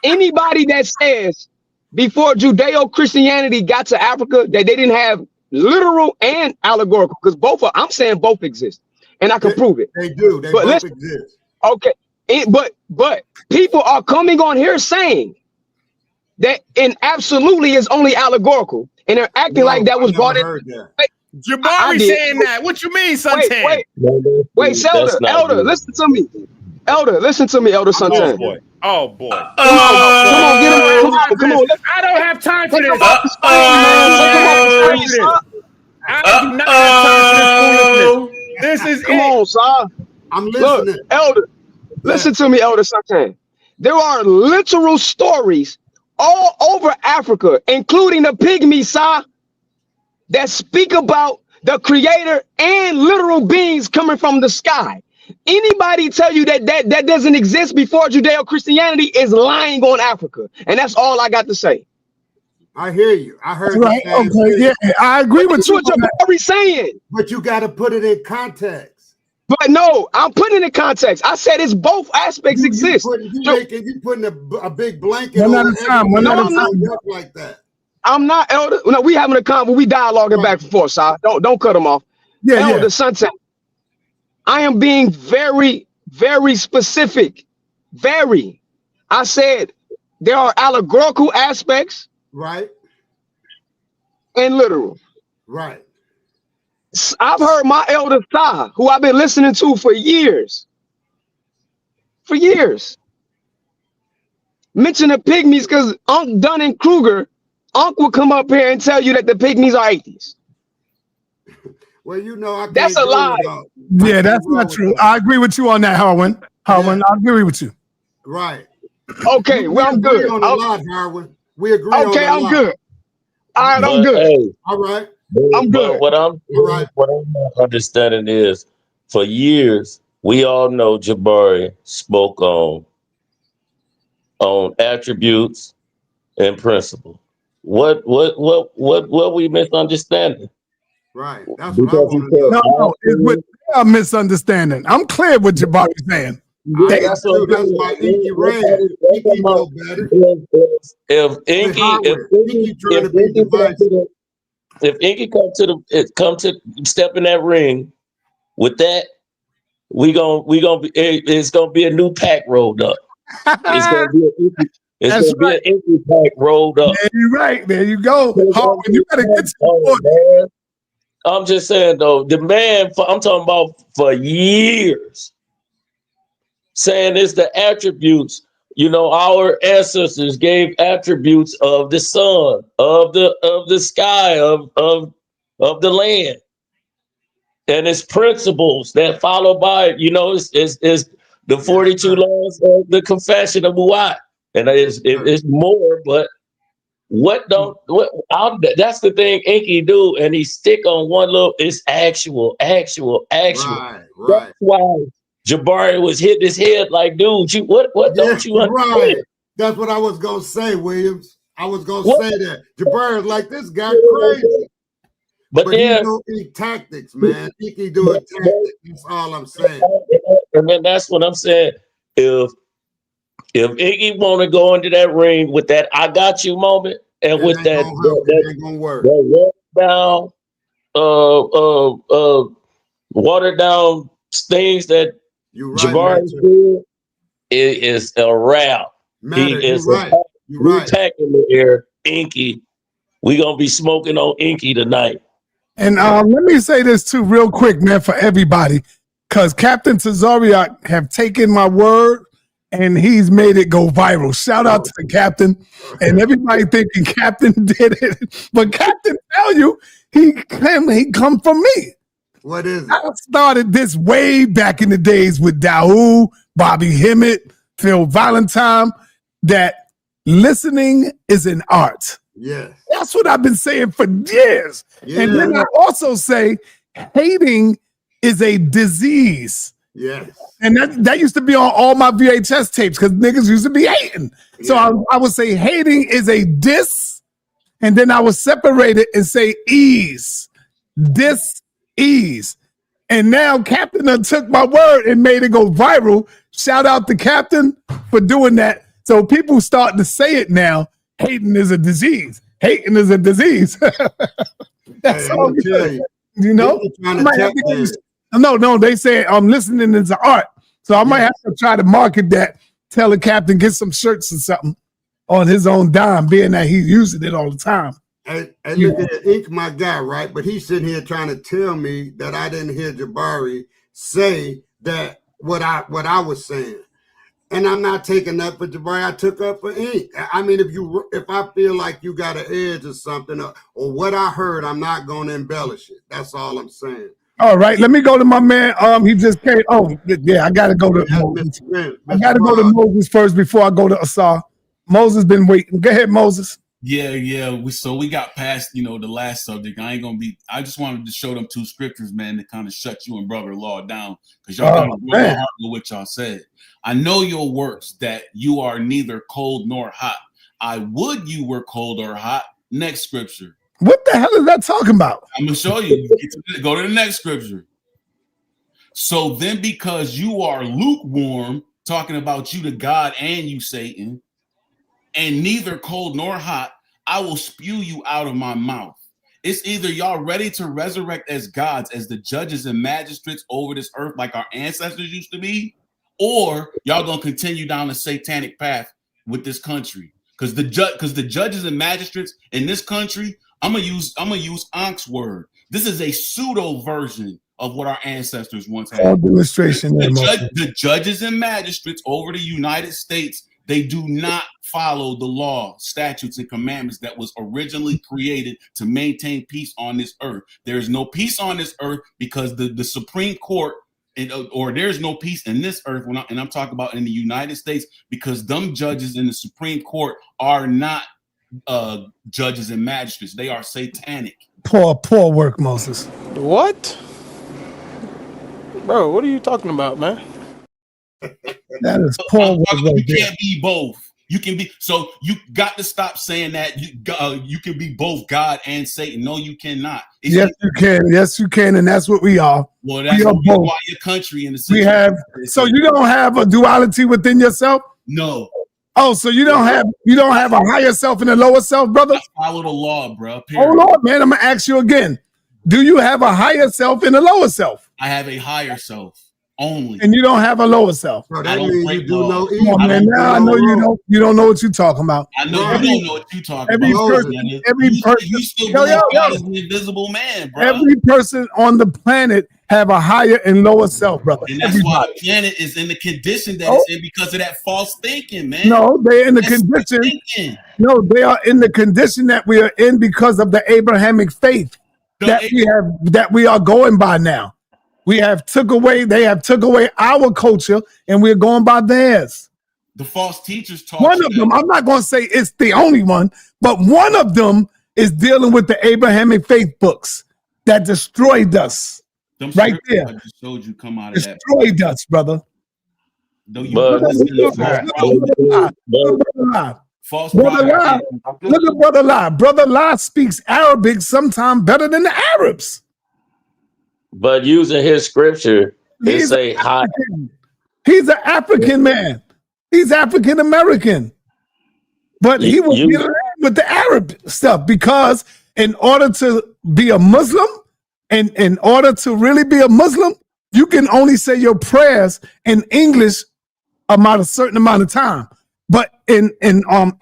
Anybody that says before Judeo-Christianity got to Africa that they didn't have literal and allegorical, because I'm saying both exist, and I can prove it. They do. They both exist. Okay, but people are coming on here saying that in absolutely is only allegorical, and they're acting like that was brought in. Jabari saying that. What you mean, Suntan? Wait, Elder, listen to me. Elder Suntan. Oh boy. Come on, get him. Come on. I don't have time for this. I do not have time for this foolishness. This is Come on, sir. I'm listening. Look, Elder, listen to me, Elder Suntan. There are literal stories all over Africa, including the pygmies, sir, that speak about the creator and literal beings coming from the sky. Anybody tell you that doesn't exist before Judeo-Christianity is lying on Africa. And that's all I got to say. I hear you. I heard right. Okay, yeah, I agree with you. What you're saying. But you got to put it in context. But no, I'm putting it in context. I said it's both aspects exist. You putting a big blanket one on at a time. One at a time. Like that. I'm not, Elder. No, we having a convo. We dialoguing back and forth, sir. Don't cut them off. Yeah, Elder Suntan, I am being very, very specific. Very. I said there are allegorical aspects. Right. And literal. Right. I've heard my elder Tha, who I've been listening to for years. Mention the pygmies because Unc Dunning-Kruger, Unc will come up here and tell you that the pygmies are atheists. Well, you know, that's a lie. Yeah, that's not true. I agree with you on that, Harwin. I agree with you. Right. Okay, well, I'm good. On a lot, Harwin. We agree on a lot. Okay, I'm good. All right, I'm good. Hey, all right. I'm good. What I'm not understanding is, for years, we all know Jabari spoke on attributes and principle. What we misunderstanding? Right. That's what I want to know. No, it's with a misunderstanding. I'm clear with Jabari saying. That's why Enqi ran. Enqi know better. If Enqi come to step in that ring with that, it's gonna be a new pack rolled up. It's gonna be an Enqi pack rolled up. Yeah, you're right. There you go. Harvard, you gotta get to man. I'm just saying though, the man I'm talking about for years, saying it's the attributes. You know, our ancestors gave attributes of the sun, of the sky, of the land, and its principles that follow by it. You know, it's the 42 laws of the Confession of Mu'at, and it's more. But that's the thing Enqi do, and he stick on one little. It's actual. Right. That's why Jabari was hitting his head like, dude, what don't you understand? Right. That's what I was gonna say, Williams. I was gonna say that. Jabari is like, this guy crazy. But he don't eat tactics, man. He can do it tactics. That's all I'm saying. And then that's what I'm saying. If Enqi want to go into that ring with that "I got you" moment, and with that watered down things that Jabari did, it is a wrap. He is attack in the air. Enqi, we gonna be smoking on Enqi tonight. And let me say this too, real quick, man, for everybody, because Captain Tazariak have taken my word and he's made it go viral. Shout out to the captain and everybody thinking Captain did it, but Captain tell you he come from me. What is it? I started this way back in the days with Dahu, Bobby Hemmett, Phil Valentine, that listening is an art. Yes. That's what I've been saying for years. Yeah. And then I also say hating is a disease. Yes. And that used to be on all my VHS tapes because niggas used to be hating. Yeah. So I would say hating is a diss, and then I would separate it and say ease. Dis-ease. And now Captain done took my word and made it go viral. Shout out to Captain for doing that. So people starting to say it now. Hating is a disease. Hating is a disease. That's all you know. No, they say listening is an art. So I might have to try to market that. Tell the Captain get some shirts or something on his own dime, being that he's using it all the time. Hey, look at Enqi, my guy, right? But he's sitting here trying to tell me that I didn't hear Jabari say that what I was saying. And I'm not taking up for Jabari. I took up for Enqi. I mean, if I feel like you got an edge or something, or what I heard, I'm not going to embellish it. That's all I'm saying. All right, let me go to my man. He just came. Oh, yeah, I got to go to Moses. I got to go to Moses first before I go to Asar. Moses been waiting. Go ahead, Moses. Yeah. We got past, the last subject. I just wanted to show them two scriptures, man, to kind of shut you and brother-in-law down, because y'all kind of really hard with what y'all said. I know your works, that you are neither cold nor hot. I would you were cold or hot. Next scripture. What the hell is that talking about? I'm gonna show you. Go to the next scripture. So then, because you are lukewarm, talking about you to God and you Satan, and neither cold nor hot, I will spew you out of my mouth. It's either y'all ready to resurrect as gods, as the judges and magistrates over this earth like our ancestors used to be, or y'all gonna continue down the satanic path with this country. Because the judges and magistrates in this country, I'm gonna use Enqi's word. This is a pseudo version of what our ancestors once had. The judges and magistrates over the United States, they do not follow the law, statutes, and commandments that was originally created to maintain peace on this earth. There is no peace on this earth because the Supreme Court, or there's no peace in this earth, and I'm talking about in the United States, because them judges in the Supreme Court are not judges and magistrates. They are satanic. Poor work, Moses. What? Bro, what are you talking about, man? That is poor work. You can't be both. You can be, so you got to stop saying that you can be both God and Satan. No, you cannot. Yes, you can. Yes, you can, and that's what we are. Well, that's why your country in the we have. So you don't have a duality within yourself? No. Oh, so you don't have a higher self and a lower self, brother? I follow the law, bro. Hold on, man. I'm gonna ask you again. Do you have a higher self and a lower self? I have a higher self only. And you don't have a lower self. So I that don't means break you do laws. no Come evil. on, man. Now I know you don't know what you're talking about. I know Right. you don't know what you're talking Every about. person, man. every person, You still yo, believe yo, God yo. is an invisible man, bro. Every person on the planet have a higher and lower self, brother. And that's why the planet is in the condition that it's in because of that false thinking, man. No, they're in the That's condition. thinking. No, they are in the condition that we are in because of the Abrahamic faith that we are going by now. They have took away our culture and we're going by theirs. The false teachers taught One you of that. them, I'm not going to say it's the only one, but one of them is dealing with the Abrahamic faith books that destroyed us. Them Right scriptures there. I just showed you come out of that. Destroyed us, brother. Though you But- listen to false Brother Lie. prophet. Look at Brother Lie. Brother Lie speaks Arabic sometimes better than the Arabs. But using his scripture, it He's say high. He's an African man. He's African American. But he was dealing with the Arab stuff because in order to be a Muslim, and in order to really be a Muslim, you can only say your prayers in English about a certain amount of time. But in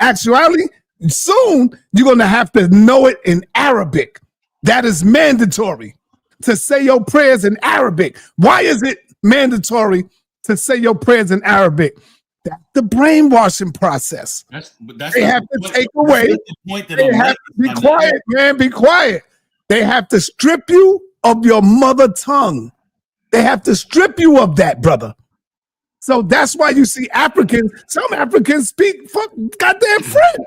actuality, soon you're gonna have to know it in Arabic. That is mandatory to say your prayers in Arabic. Why is it mandatory to say your prayers in Arabic? That's the brainwashing process. They have to take away. They have to be quiet, man. Be quiet. They have to strip you of your mother tongue. They have to strip you of that, brother. So that's why you see some Africans speak goddamn French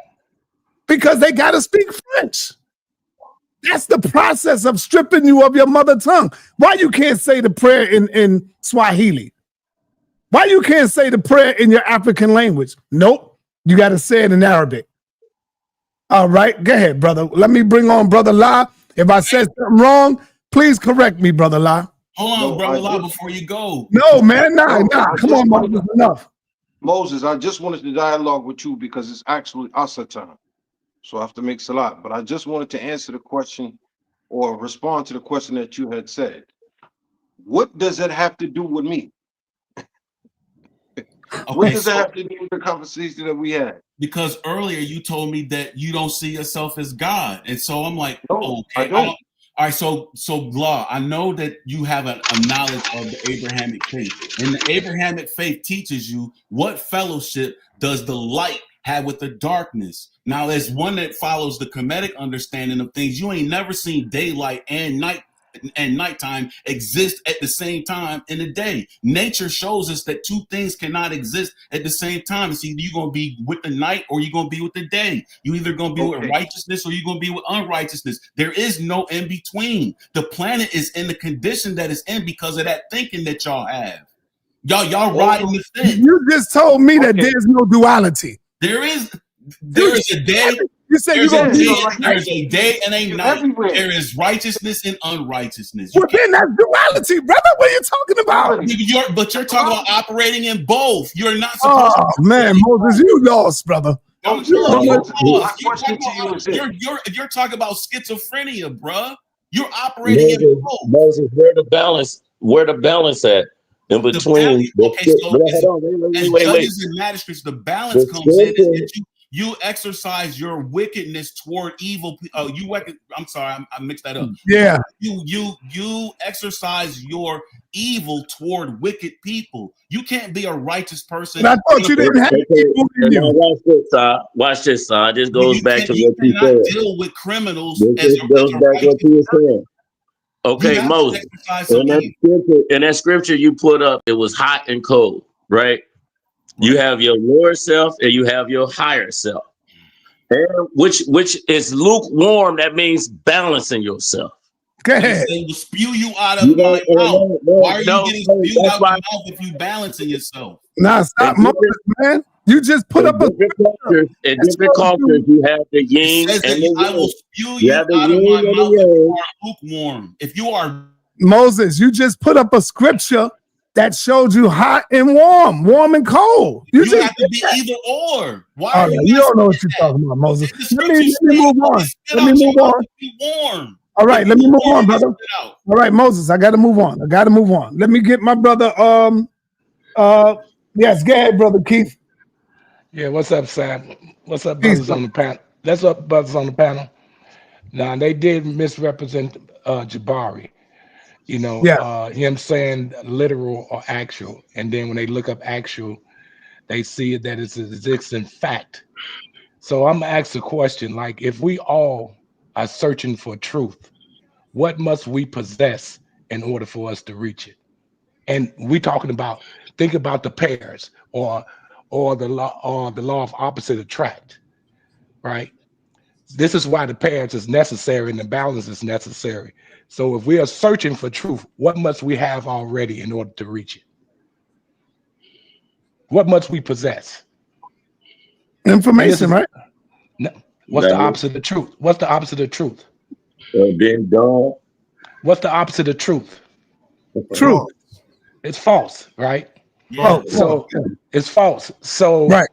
because they got to speak French. That's the process of stripping you of your mother tongue. Why you can't say the prayer in Swahili? Why you can't say the prayer in your African language? Nope. You got to say it in Arabic. All right. Go ahead, brother. Let me bring on Brother La. If I said something wrong, please correct me, Brother La. Hold on, Brother La, before you go. No, man. Nah. Come on, Moses. Enough. Moses, I just wanted to dialogue with you because it's actually Asa time. So I have to make salat. But I just wanted to answer the question or respond to the question that you had said. What does it have to do with me? What does it have to do with the conversation that we had? Because earlier you told me that you don't see yourself as God. And so I'm like, no, okay. I don't. All right, so Law, I know that you have a knowledge of the Abrahamic faith. And the Abrahamic faith teaches you what fellowship does the light have with the darkness. Now, as one that follows the Kemetic understanding of things, you ain't never seen daylight and nighttime exist at the same time in a day. Nature shows us that two things cannot exist at the same time. It's either you're going to be with the night or you're going to be with the day. You're either going to be with righteousness or you're going to be with unrighteousness. There is no in between. The planet is in the condition that it's in because of that thinking that y'all have. Y'all riding the fence. You just told me that there's no duality. There is a day. You said there's a day and a night. Everywhere. There is righteousness and unrighteousness. Well, then that's duality, brother. What are you talking about? But you're talking about operating in both. You're not supposed to. Man, Moses, you lost, brother. My question to you is you're talking about schizophrenia, bruh. You're operating in both. Moses, where the balance at? In between. Judges and magistrates, the balance comes in that you exercise your wickedness toward evil. I'm sorry, I mixed that up. Yeah. You exercise your evil toward wicked people. You can't be a righteous person. But I thought you didn't have evil in you. Watch this, son. This goes back to what you cannot said. deal with criminals this goes back to what you were saying. Okay, Moses. In that scripture you put up, it was hot and cold, right? You have your lower self and you have your higher self. And which is lukewarm, that means balancing yourself. Go ahead. They will spew you out of my mouth. Why are you getting spewed out of my mouth if you balancing yourself? Nah, stop, Moses, man. You just put up a cultures. In different cultures, you have the yin and the yang. I will spew you out of my mouth if you are lukewarm. If you are Moses, you just put up a scripture that showed you hot and warm and cold. You have to be either or. Why? You don't know what you're talking about, Moses. Let me move on. Let me move on. All right, let me move on, brother. All right, Moses, I got to move on. Let me get my brother. Yes, go ahead, brother Keith. Yeah, what's up, Sam? What's up, brothers on the panel? That's up, brothers on the panel. Now, they did misrepresent Jabari. You know, Yeah. him saying literal or actual. And then when they look up actual, they see that it exists in fact. So I'm going to ask the question, like, if we all are searching for truth, what must we possess in order for us to reach it? And we talking about, think about the pairs or the law of opposite attract, right? This is why the pairs is necessary and the balance is necessary. So if we are searching for truth, what must we have already in order to reach it? What must we possess? Information, right? What's the opposite of truth? What's the opposite of truth? Being dumb. What's the opposite of truth? True. It's false, right? Yeah. So it's false. So right.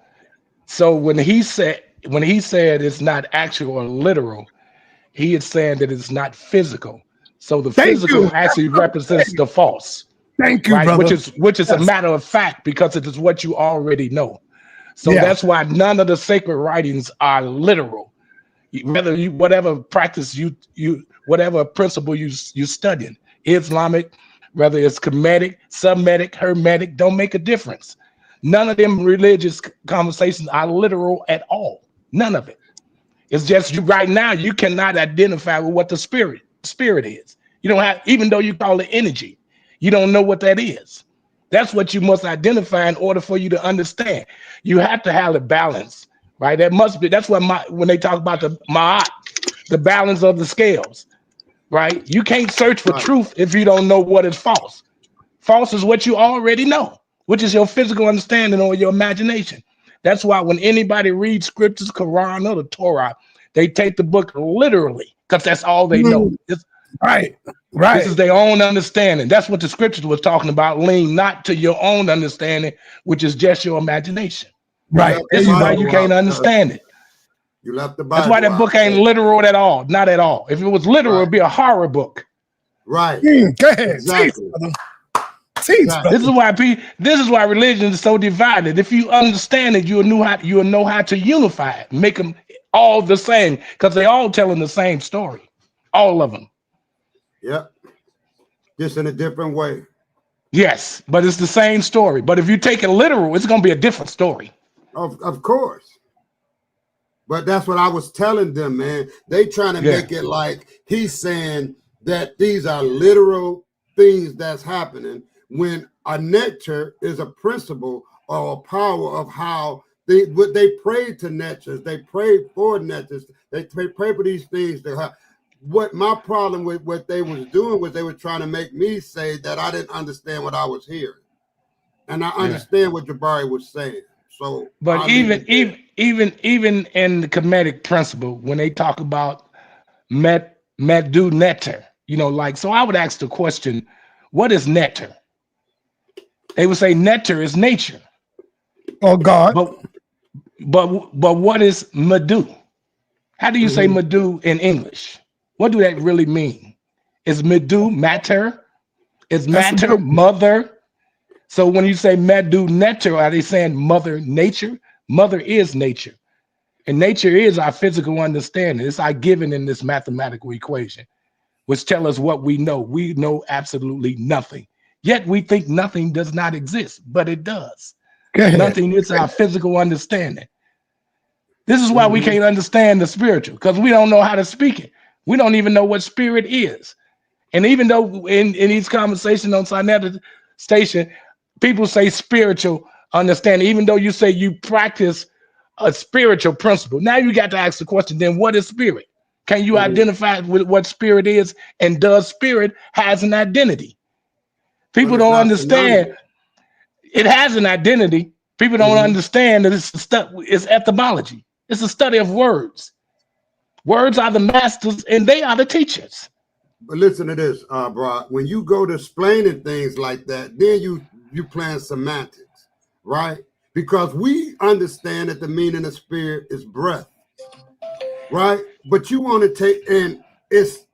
So when he said it's not actual or literal, he is saying that it's not physical. So the physical actually represents the false. Thank you, right? brother. Which is a matter of fact because it is what you already know. So that's why none of the sacred writings are literal. Whether you whatever practice you whatever principle you studying, Islamic, whether it's Kemetic, Semitic, Hermetic, don't make a difference. None of them religious conversations are literal at all. None of it. It's just you right now, you cannot identify with what the spirit is. You don't have, even though you call it energy, you don't know what that is. That's what you must identify in order for you to understand. You have to have a balance, right? That must be, that's what when they talk about the ma'at, the balance of the scales, right? You can't search for truth if you don't know what is false. False is what you already know, which is your physical understanding or your imagination. That's why when anybody reads scriptures, Quran or the Torah, they take the book literally because that's all they know. Right. This is their own understanding. That's what the scriptures was talking about. Lean not to your own understanding, which is just your imagination. Right. This is why you can't understand it. You left the Bible. That's why that book ain't literal at all. Not at all. If it was literal, it'd be a horror book. Right. Go ahead. Exactly. This is why religion is so divided. If you understand it, you'll know how to unify it, make them all the same, because they all telling the same story. All of them. Yep. Just in a different way. Yes, but it's the same story. But if you take it literal, it's gonna be a different story. Of course. But that's what I was telling them, man. They trying to make it like he's saying that these are literal things that's happening, when a nectar is a principle or a power of how they prayed to nectars, they prayed for nectars, they pray for these things to have. What my problem with what they was doing was they were trying to make me say that I didn't understand what I was hearing, and I understand what Jabari was saying. So, but even in the Kemetic principle, when they talk about medu neter, like, so I would ask the question, what is neter? They would say neter is nature. Oh God. But what is medu? How do you say medu in English? What do that really mean? Is medu matter? Is matter mother? So when you say medu neter, are they saying mother nature? Mother is nature. And nature is our physical understanding. It's our given in this mathematical equation, which tell us what we know. We know absolutely nothing. Yet we think nothing does not exist, but it does. Nothing is our physical understanding. This is why we can't understand the spiritual, because we don't know how to speak it. We don't even know what spirit is. And even though in these conversations on sa.neter station, people say spiritual understanding, even though you say you practice a spiritual principle. Now you got to ask the question, then what is spirit? Can you identify with what spirit is? And does spirit has an identity? People don't understand. It has an identity. People don't understand that it's etymology. It's a study of words. Words are the masters and they are the teachers. But listen to this, bro. When you go to explaining things like that, then you playing semantics, right? Because we understand that the meaning of spirit is breath, right? But you want to take, and it's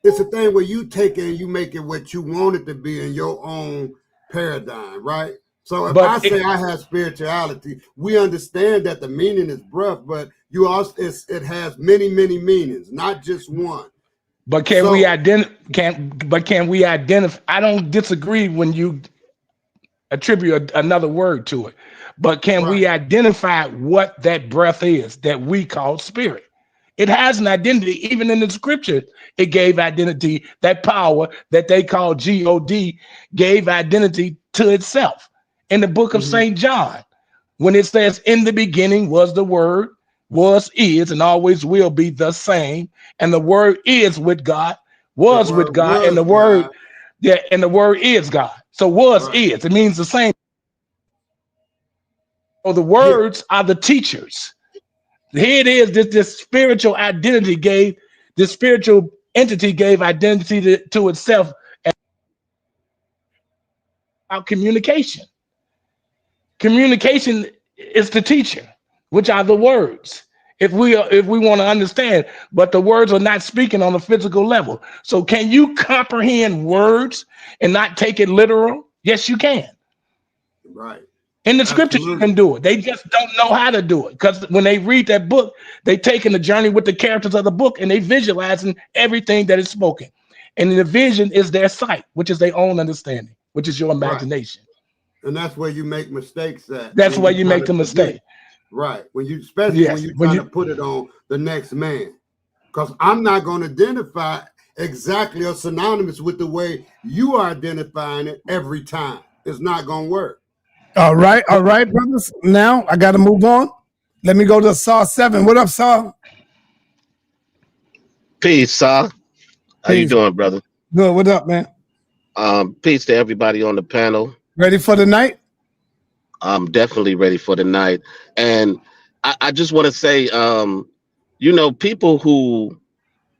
it's a thing where you take it and you make it what you want it to be in your own paradigm, right? So if I say I have spirituality, we understand that the meaning is breath, but you also it has many meanings, not just one. But can we identify? Can we identify? I don't disagree when you attribute another word to it, but can we identify what that breath is that we call spirit? It has an identity. Even in the scripture, it gave identity. That power that they call God gave identity to itself. In the book of St. John, when it says, in the beginning was the word, was, is, and always will be the same, and the word is with God, was with God, and the word, and the word is God. So is, it means the same. So the words are the teachers. Here it is, this spiritual identity gave, this spiritual entity gave identity to itself about communication. Communication is the teacher, which are the words. If we want to understand, but the words are not speaking on a physical level. So can you comprehend words and not take it literal? Yes, you can. Right. In the scriptures, you can do it. They just don't know how to do it, because when they read that book, they taking the journey with the characters of the book and they visualizing everything that is spoken. And the vision is their sight, which is their own understanding, which is your imagination. Right. And that's where you make mistakes at. That's where you make the mistake. Right. When you, especially when you try to put it on the next man, because I'm not going to identify exactly or synonymous with the way you are identifying it every time. It's not going to work. All right, brothers. Now I got to move on. Let me go to Saw7. What up, Saw? Peace, Saw. How you doing, brother? Good. What up, man? Peace to everybody on the panel. Ready for the night? I'm definitely ready for the night. And I just want to say, people who,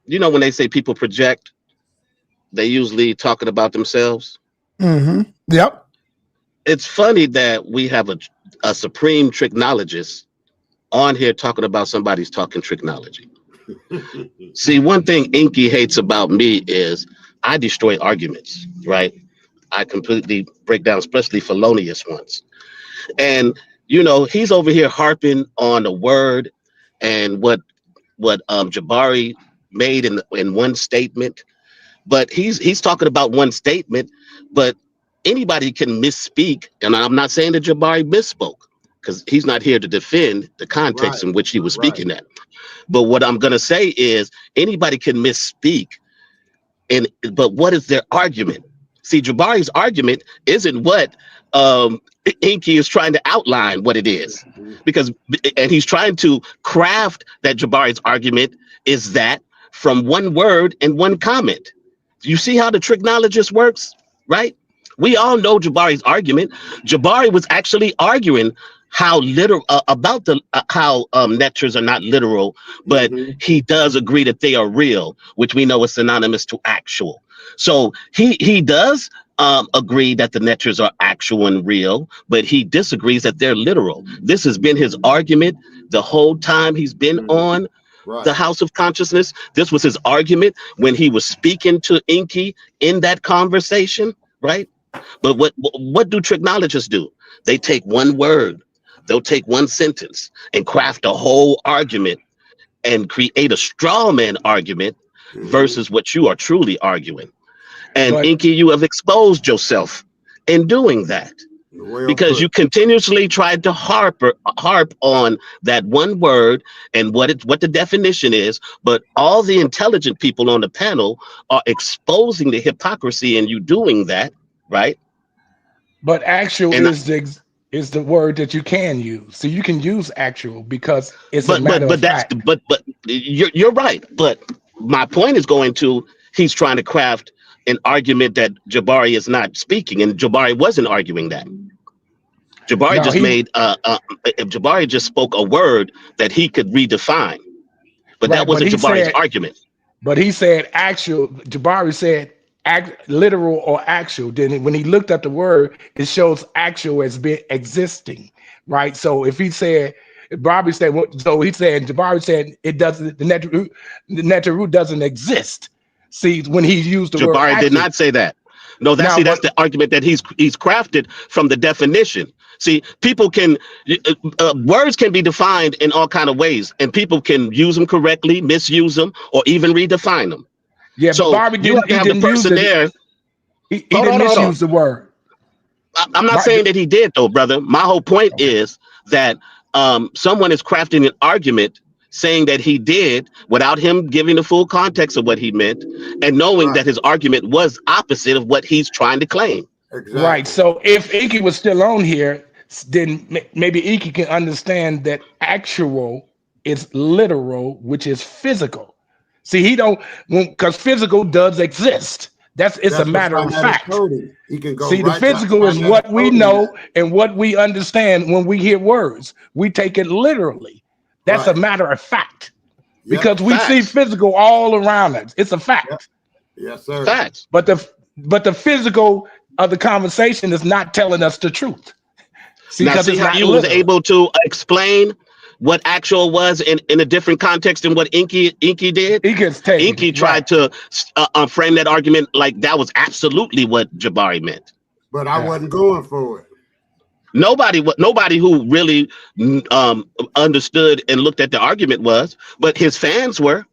when they say people project, they usually talking about themselves. Mm-hmm. Yep. It's funny that we have a supreme tricknologist on here talking about somebody's talking tricknology. See, one thing Enqi hates about me is I destroy arguments, right? I completely break down, especially felonious ones. And, he's over here harping on the word and what Jabari made in one statement. But he's talking about one statement, but anybody can misspeak. And I'm not saying that Jabari misspoke, because he's not here to defend the context in which he was speaking that. But what I'm going to say is anybody can misspeak. But what is their argument? See, Jabari's argument isn't what Enqi is trying to outline what it is, and he's trying to craft that Jabari's argument is that from one word and one comment. You see how the tricknologist works, right? We all know Jabari's argument. Jabari was actually arguing how literal about how neters are not literal, but he does agree that they are real, which we know is synonymous to actual. So he does agree that the neters are actual and real, but he disagrees that they're literal. This has been his argument the whole time he's been on the House of Consciousness. This was his argument when he was speaking to Enqi in that conversation, right? But what do tricknologists do? They take one word, they'll take one sentence and craft a whole argument and create a straw man argument versus what you are truly arguing. And Enqi, you have exposed yourself in doing that, because you continuously tried to harp on that one word and what the definition is, but all the intelligent people on the panel are exposing the hypocrisy in you doing that, right? But actual is the word that you can use. So you can use actual because it's a matter of fact. But you're right. But my point is going to, he's trying to craft an argument that Jabari is not speaking, and Jabari wasn't arguing that. Jabari Jabari just spoke a word that he could redefine, but that wasn't Jabari's argument. But he said actual. Jabari said literal or actual. Then when he looked at the word, it shows actual as being existing, right? So if he said, Jabari said it doesn't. The neter root doesn't exist. See, when he used the word Jabari actually. did not say that. No, that's Now, that's the argument that he's crafted from the definition. See, people can words can be defined in all kind of ways, and people can use them correctly, misuse them, or even redefine them. Yeah, so but Barbie you have to have the person there. He didn't misuse the word. I'm not saying that he did, though, brother. My whole point is that someone is crafting an argument saying that he did without him giving the full context of what he meant and knowing that his argument was opposite of what he's trying to claim. Exactly. Right. So if Enqi was still on here, then maybe Enqi can understand that actual is literal, which is physical. See, he don't, because physical does exist. That's a matter of fact. He can go. See, the physical is what we know and what we understand when we hear words. We take it literally. That's a matter of fact. Because we see physical all around us. It's a fact. Yes, sir. Facts. But the physical of the conversation is not telling us the truth. See, now, see how you was able to explain what actual was in a different context than what Enqi did? Enqi tried to frame that argument like that was absolutely what Jabari meant. But I wasn't going for it. Nobody who really understood and looked at the argument was, but his fans were.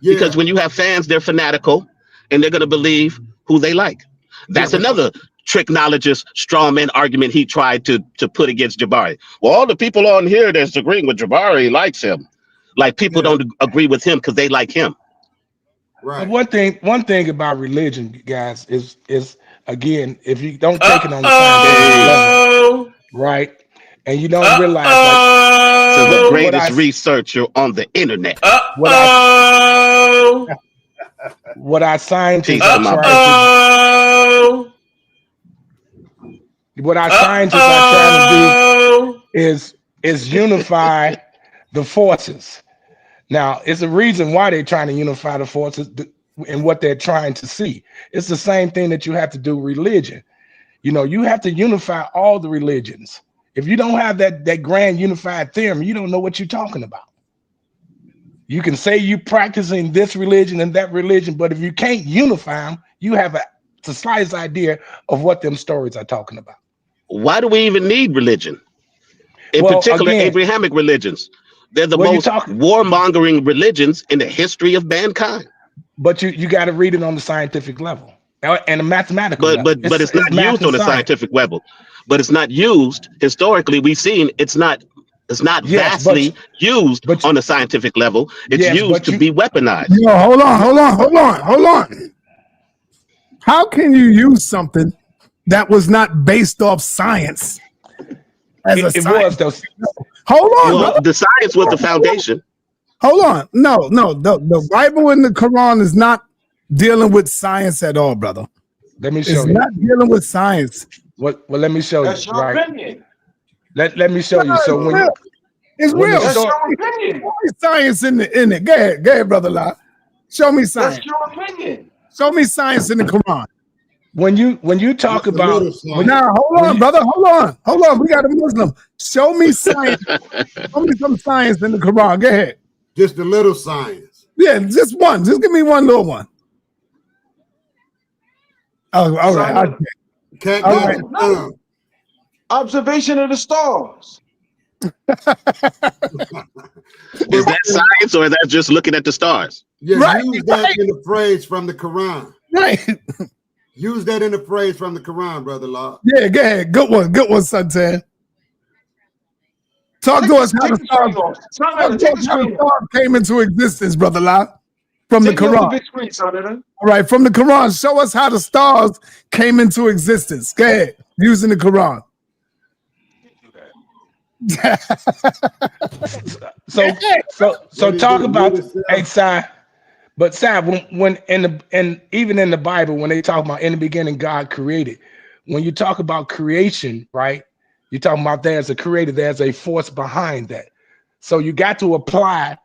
Yeah. Because when you have fans, they're fanatical and they're going to believe who they like. That's another tricknologist straw man argument he tried to put against Jabari. Well, all the people on here that's agreeing with Jabari likes him. Like people don't agree with him because they like him. Right. But one thing about religion, guys, is again, if you don't take it on the scientific level, right, and you don't realize like the greatest researcher on the internet. What our scientists are trying to do is unify the forces. Now, it's a reason why they're trying to unify the forces and what they're trying to see. It's the same thing that you have to do with religion. You know, you have to unify all the religions. If you don't have that grand unified theorem, you don't know what you're talking about. You can say you practicing this religion and that religion, but if you can't unify them, you have the slightest idea of what them stories are talking about. Why do we even need religion? In particular, Abrahamic religions. They're the most warmongering religions in the history of mankind. But you got to read it on the scientific level and a mathematical level. But it's not used on the scientific level. But it's not used historically. We've seen it's not vastly used on the scientific level. It's used to be weaponized. Yo, hold on. How can you use something that was not based off science? It was though. Hold on. Well, the science was the foundation. Hold on. No. The Bible and the Quran is not dealing with science at all, brother. Let me show you. It's not dealing with science. Well, let me show That's you. your opinion. Let me show you. So when it's real. That's your opinion. Science in it. Go ahead, brother La. Show me science. That's your opinion. Show me science in the Quran. When you talk about hold on, brother. Hold on. We got a Muslim. Show me science. Show me some science in the Quran. Go ahead. Just a little science. Yeah, just one. Just give me one little one. Oh, all right. Observation of the stars. Is that science or is that just looking at the stars? Yeah, use that in the phrase from the Quran. Right. Use that in the phrase from the Quran, brother Law. Yeah, go ahead. Good one, Suntan. Talk to us how the stars came into existence, brother La. From the Quran. All right, from the Quran, show us how the stars came into existence. Go ahead, using the Quran. so talk about Sai. But Sai, when even in the Bible, when they talk about in the beginning God created, when you talk about creation, right? You're talking about there's a creator, there's a force behind that. So you got to apply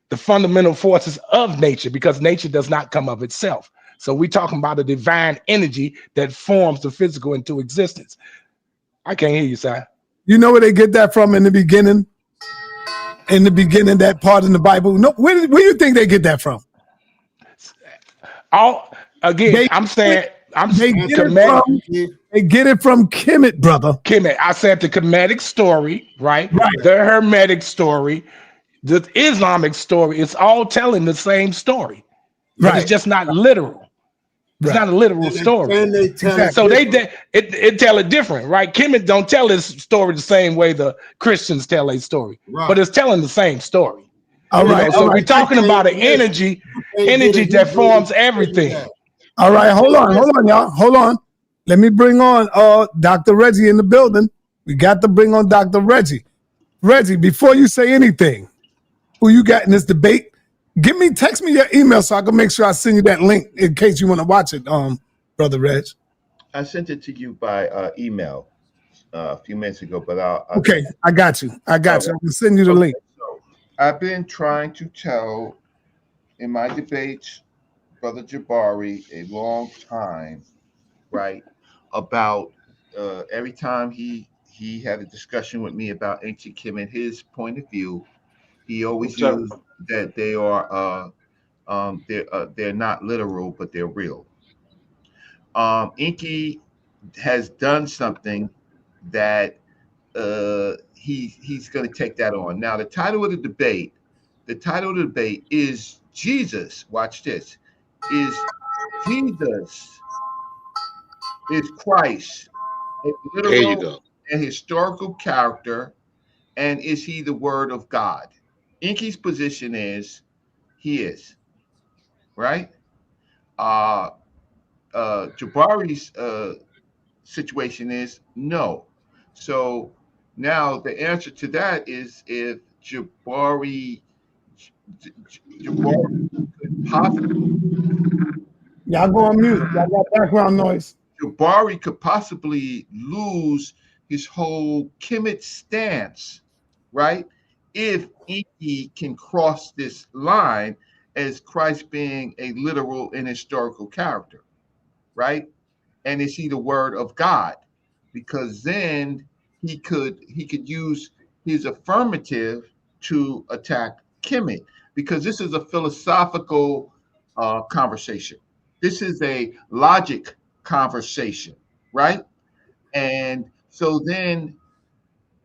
the fundamental forces of nature because nature does not come of itself. So we're talking about a divine energy that forms the physical into existence. I can't hear you, Si. You know where they get that from in the beginning? In the beginning, that part in the Bible. No, where do you think they get that from? All again, They I'm saying I'm they get it comedic. from Kemet, brother. Kemet. I said the comedic story, right? Right. The Hermetic story, the Islamic story. It's all telling the same story, but it's Right. just not literal. It's Right. not a literal And story. they tell it So different. it tell it different, right? Kemet don't tell his story the same way the Christians tell a story, but Right. it's telling the same story. All You right. know, All so right. we're talking about an Listen, energy, you can't get a energy that Hebrew to forms tell you everything. that. All right. Hold on, y'all. Hold on. Let me bring on Dr. Reggie in the building. We got to bring on Dr. Reggie. Reggie, before you say anything, who you got in this debate? Text me your email so I can make sure I send you that link in case you want to watch it, Brother Reg. I sent it to you by email a few minutes ago, but I'll Okay, I got you. I All got you. I right. can send you the Okay, link. so I've been trying to tell in my debates, Brother Jabari, a long time, right, about every time he had a discussion with me about ancient Kim and his point of view, he always used that they're not literal, but they're real. Enqi has done something that he's going to take that on. Now, the title of the debate is Jesus. Watch this. Is Jesus, is Christ a There you literal go. and historical character, and is he the Word of God? Enki's position is he is, right? Uh, Jabari's situation is no. So now the answer to that is if Jabari could possibly Y'all go on mute. Y'all got background noise. Jabari could possibly lose his whole Kemet stance, right? If Enki can cross this line as Christ being a literal and historical character, right? And is he the word of God? Because then he could use his affirmative to attack Kemet, because this is a philosophical conversation. This is a logic conversation, right? And so then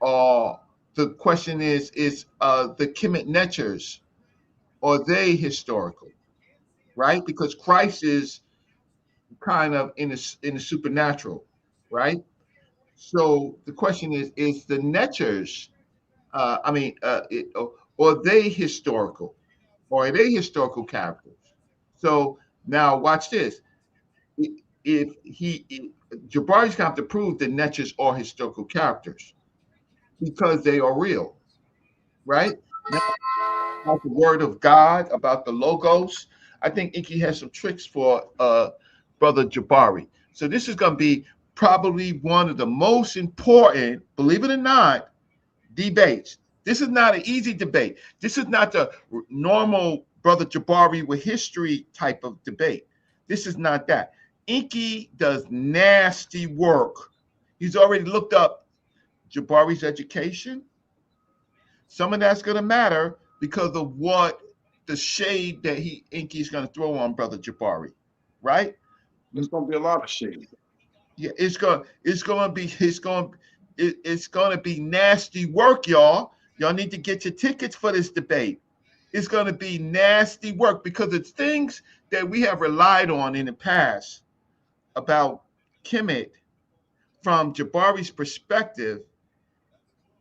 uh, the question is the Kemet Neters, are they historical, right? Because Christ is kind of in the supernatural, right? So the question is the Neters, are they historical? Or are they historical characters? So now watch this. If Jabari's going to have to prove the Neters are historical characters because they are real, right? Now, about the word of God, about the logos, I think Enqi has some tricks for Brother Jabari. So this is going to be probably one of the most important, believe it or not, debates. This is not an easy debate. This is not the normal Brother Jabari with history type of debate. This is not that. Enqi does nasty work. He's already looked up Jabari's education. Some of that's going to matter because of what the shade that Enqi is going to throw on Brother Jabari, right? There's going to be a lot of shade. Yeah, it's going to be nasty work, y'all. Y'all need to get your tickets for this debate. It's going to be nasty work because it's things that we have relied on in the past about Kemet from Jabari's perspective.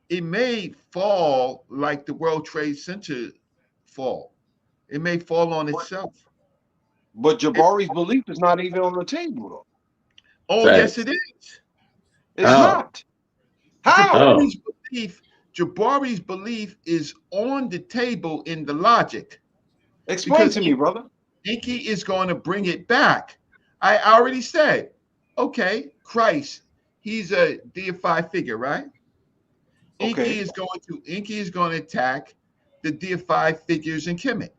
It may fall like the World Trade Center fall. It may fall on itself. But Jabari's belief is not even on the table, though. Oh, yes, it Facts. is. It's not. How? Oh, Jabari's belief is on the table in the logic Explain because to me, brother. Enqi is going to bring it back. I already said, okay, Christ, he's a deified figure, right? Okay. Enqi is going to attack the deified figures in Kemet,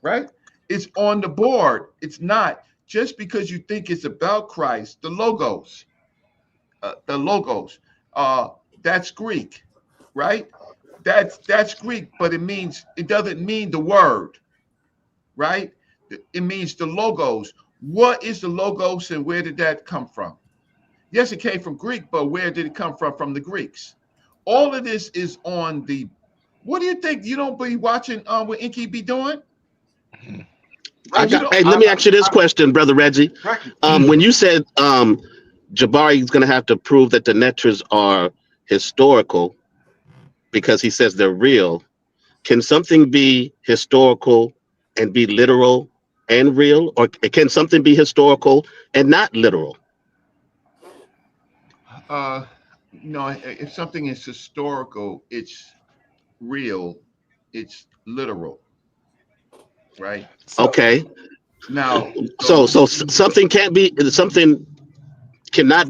right? It's on the board. It's not just because you think it's about Christ. The logos, uh, that's Greek, right? That's Greek, but it doesn't mean the word, right? It means the logos. What is the logos and where did that come from? Yes, it came from Greek, but where did it come from? From the Greeks. All of this is on the. What do you think? You don't be watching what Enqi be doing? Hey, let me ask you this question, Brother Reggie. When you said Jabari is going to have to prove that the neters are historical because he says they're real, can something be historical and be literal and real? Or can something be historical and not literal? No, if something is historical, it's real, it's literal, right? Okay. Now, So something cannot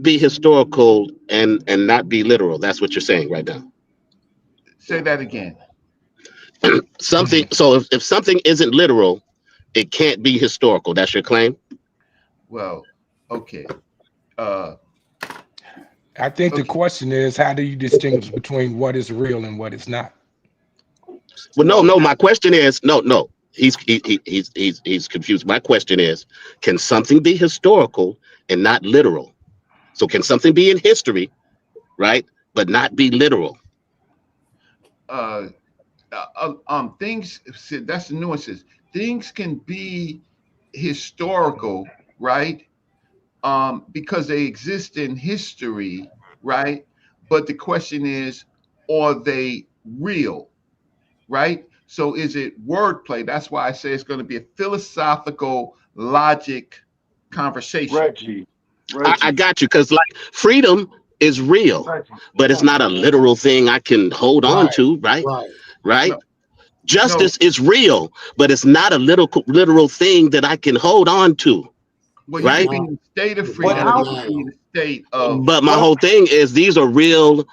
be historical and not be literal. That's what you're saying right now. Say that again. Something. So if something isn't literal, it can't be historical. That's your claim? Well, okay. I think the question is, how do you distinguish between what is real and what is not? Well, no. My question is, no. He's confused. My question is, can something be historical and not literal? So can something be in history, right, but not be literal? Things. That's the nuances. Things can be historical, right? Because they exist in history, right? But the question is, are they real, right? So is it wordplay? That's why I say it's going to be a philosophical logic conversation. Reggie. I got you, because like freedom is real, but it's not a literal thing I can hold on to, right? Right? No, Justice is real, but it's not a literal thing that I can hold on to. Well, you right? can be in a state of freedom, you can be in a state of. But my whole thing is these are real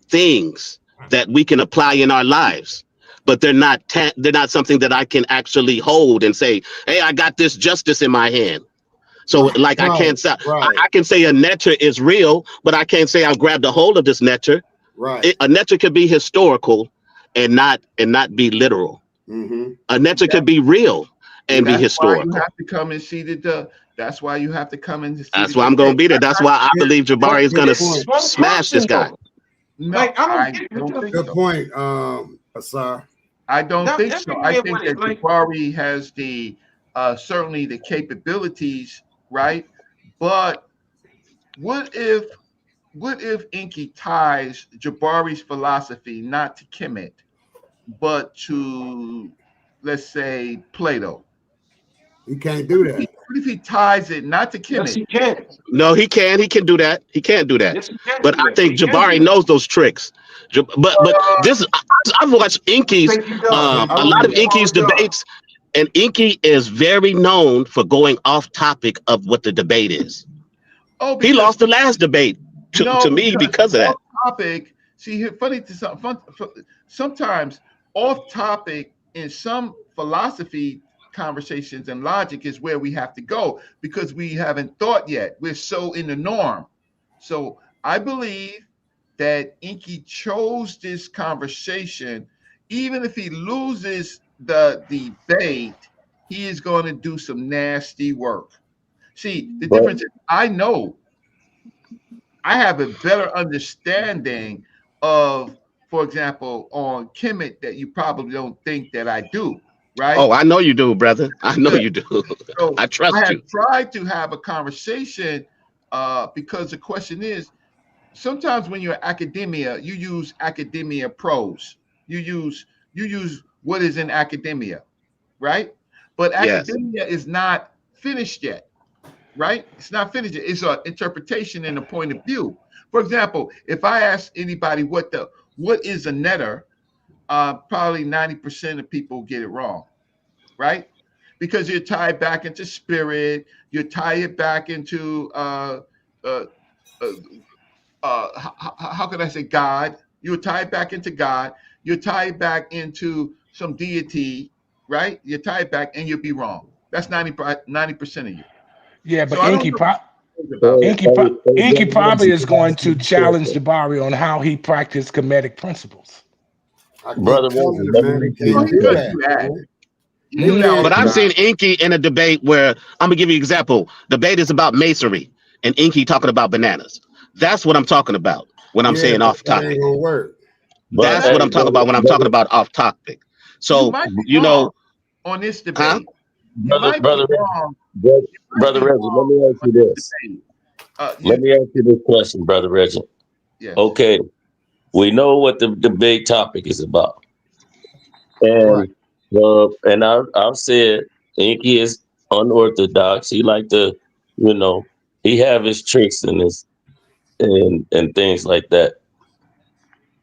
things that we can apply in our lives, but they're not something that I can actually hold and say, hey, I got this justice in my hand. So like I can't say I can say a neter is real, but I can't say I grabbed a hold of this neter. Right. A neter could be historical and not be literal. A neter could be real and be historical. Why you have to come and see that's why you have to come and see. That's why I'm going to be there. That's why I believe Jabari is going to smash this guy. No, I don't think Good so. point, Asar. I don't think so. I think that Jabari has the certainly the capabilities, right? But what if Enqi ties Jabari's philosophy not to Kemet, but to, let's say, Plato? He can't do that. What if he ties it not to Kemet? Yes, he can. No, he can. He can do that. He can't do that. Yes, he can. But I think Jabari knows those tricks. But this, I've watched Enqi's, a lot of Enqi's debates, and Enqi is very known for going off topic of what the debate is. Oh, he lost the last debate to me because of that. Topic. See, funny sometimes off topic in some philosophy conversations and logic is where we have to go because we haven't thought yet. We're so in the norm. So I believe that Enqi chose this conversation. Even if he loses the debate, he is going to do some nasty work. See, the difference is I know I have a better understanding of, for example, on Kemet that you probably don't think that I do. Right? Oh, I know you do, brother. I know you do. So I trust you. I have tried to have a conversation because the question is, sometimes when you're academia, you use academia prose. You use what is in academia, right? But academia is not finished yet, right? It's not finished yet. It's an interpretation and a point of view. For example, if I ask anybody what is a neter, probably 90% of people get it wrong, right? Because you tie it back into spirit, you tie it back into how could I say God? You tie it back into God. You tie it back into some deity, right? You tie it back and you'll be wrong. That's 90% of you. Yeah, but Enqi probably is going to challenge Jabari on how he practiced Kemetic principles. Brother, He can't do that. You do that all But the I've time. seen Enqi in a debate where I'm gonna give you an example. Debate is about masonry, and Enqi talking about bananas. That's what I'm talking about when I'm Yeah, saying but off that ain't topic. gonna work. But That's what hey, I'm talking about when I'm talking about off topic. You So might be you wrong know, on this huh? debate. You might be brother, wrong. brother, You might be Reggie, let wrong me ask on you this this. debate. Let me ask you this question, brother Reggie. Yes. Okay, we know what the debate topic is about, Right. and I've said Enqi is unorthodox. He like to, he have his tricks and his and things like that.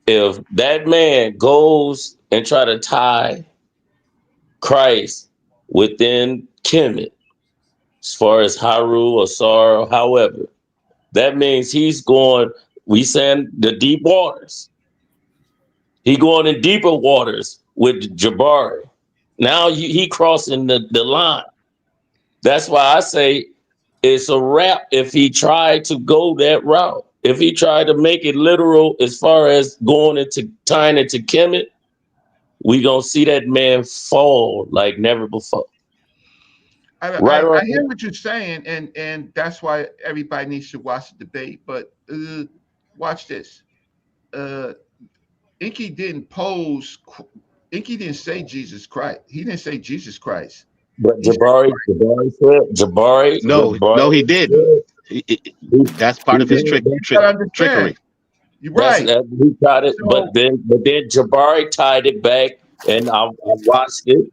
If that man goes and try to tie Christ within Kemet, as far as Haru or Sar or however, that means he's going, we saying the deep waters. He going in deeper waters with Jabari. Now he crossing the line. That's why I say it's a wrap if he tried to go that route. If he tried to make it literal as far as going into tying it to Kemet, we gonna see that man fall like never before. Right or I hear what you're saying, and that's why everybody needs to watch the debate. But watch this. Enqi didn't pose. Enqi didn't say Jesus Christ. He didn't say Jesus Christ. But He said No, he didn't. That's part he of his didn't. You gotta understand. trickery. You're That's right. he got it, So but then Jabari tied it back, and I watched it.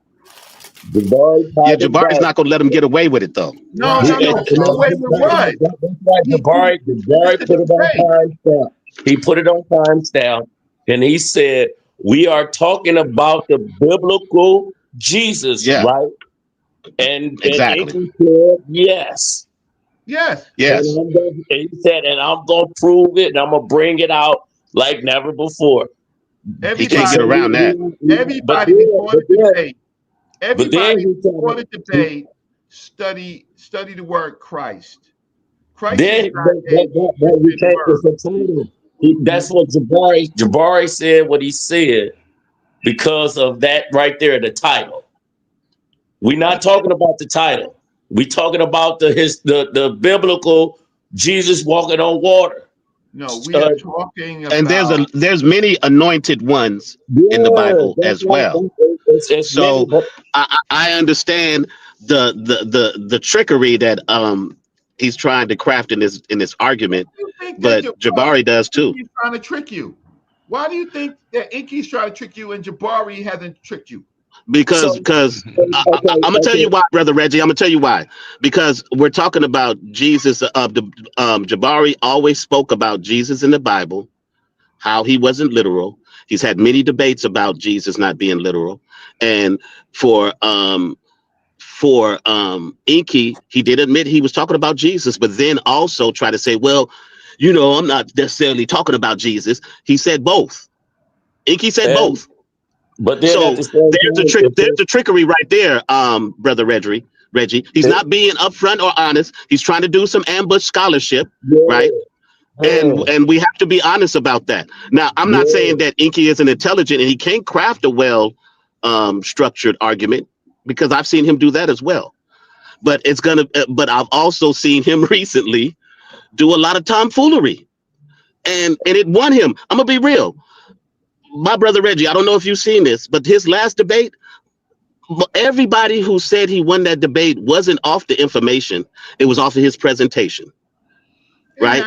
Jabari Yeah, tied it Jabari's back. not gonna let him get away with it though. no, He, no, and, no. and Get that's, away with what? that's why Jabari It's the put it on debate. timestamp. He put it on timestamp, and he said, "We are talking about the biblical Jesus, Yeah, right?" And exactly. Enqi said, "Yes." Yes. Yes. And he said, "And I'm gonna prove it, and I'm gonna bring it out like never before." He can't get Everybody, around that. But everybody then, before but the then, debate. but then Everybody he before the said, debate study the word Christ. Christ is then not a we Christian can't word. disappoint him. That's what Jabari said. What he said because of that right there, the title. We're not talking about the title. We're talking about the biblical Jesus walking on water. No, we Uh, are talking And about there's many anointed ones in the yeah, Bible that's as right. well. It's many, So but I understand the trickery that he's trying to craft in this argument, you think that but Jabari does too. Enqi is trying to trick you? Why do you think that Enqi is trying to trick you and Jabari hasn't tricked you? Because so I'm gonna tell you why, brother Reggie. I'm gonna tell you why. Because we're talking about Jesus. Jabari always spoke about Jesus in the Bible, how he wasn't literal. He's had many debates about Jesus not being literal, and for Enqi, he did admit he was talking about Jesus, but then also try to say, well, I'm not necessarily talking about Jesus. He said both. Enqi said and both. but then at So the same there's the time, trick. There's the trickery right there, brother Reggie. He's it, not being upfront or honest. He's trying to do some ambush scholarship, right? yeah, yeah, And we have to be honest about that. Now, I'm not yeah. saying that Enqi isn't intelligent and he can't craft a well structured argument, because I've seen him do that as well. But but I've also seen him recently do a lot of tomfoolery, and it won him. I'm gonna be real. My brother Reggie, I don't know if you've seen this, but his last debate, everybody who said he won that debate wasn't off the information. It was off of his presentation, And right?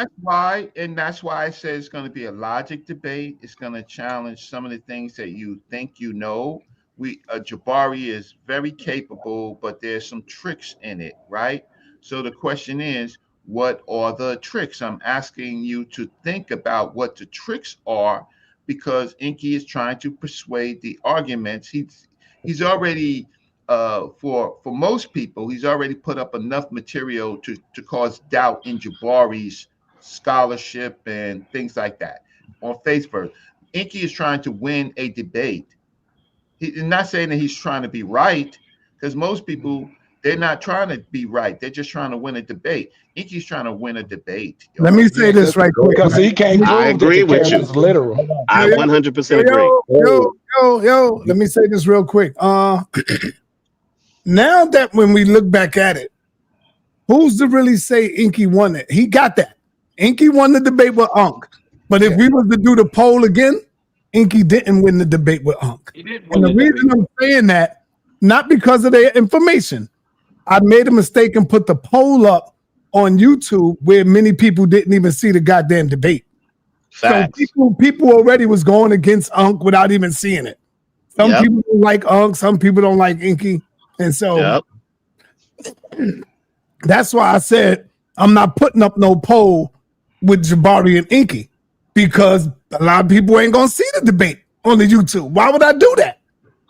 that's why I say it's going to be a logic debate. It's going to challenge some of the things that you think you know. Jabari is very capable, but there's some tricks in it, right? So the question is, what are the tricks? I'm asking you to think about what the tricks are, because Enqi is trying to persuade the arguments. He's already for most people, he's already put up enough material to cause doubt in Jabari's scholarship and things like that on Facebook. Enqi is trying to win a debate. He's not saying that he's trying to be right, because most people, they're not trying to be right. They're just trying to win a debate. Enqi's trying to win a debate, Let y'all. me say this right quick. Because he can't I prove that agree the with you. character's literal. I 100% agree. Yo. Let me say this real quick. Now that when we look back at it, who's to really say Enqi won it? He got that. Enqi won the debate with Unc. But if we was to do the poll again, Enqi didn't win the debate with Unc. He did And win the the reason debate. I'm saying that, not because of their information. I made a mistake and put the poll up on YouTube where many people didn't even see the goddamn debate. Facts. So people already was going against Unc without even seeing it. Some Yep. people don't like Unc, some people don't like Enqi. And so that's why I said I'm not putting up no poll with Jabari and Enqi, because a lot of people ain't gonna see the debate on the YouTube. Why would I do that?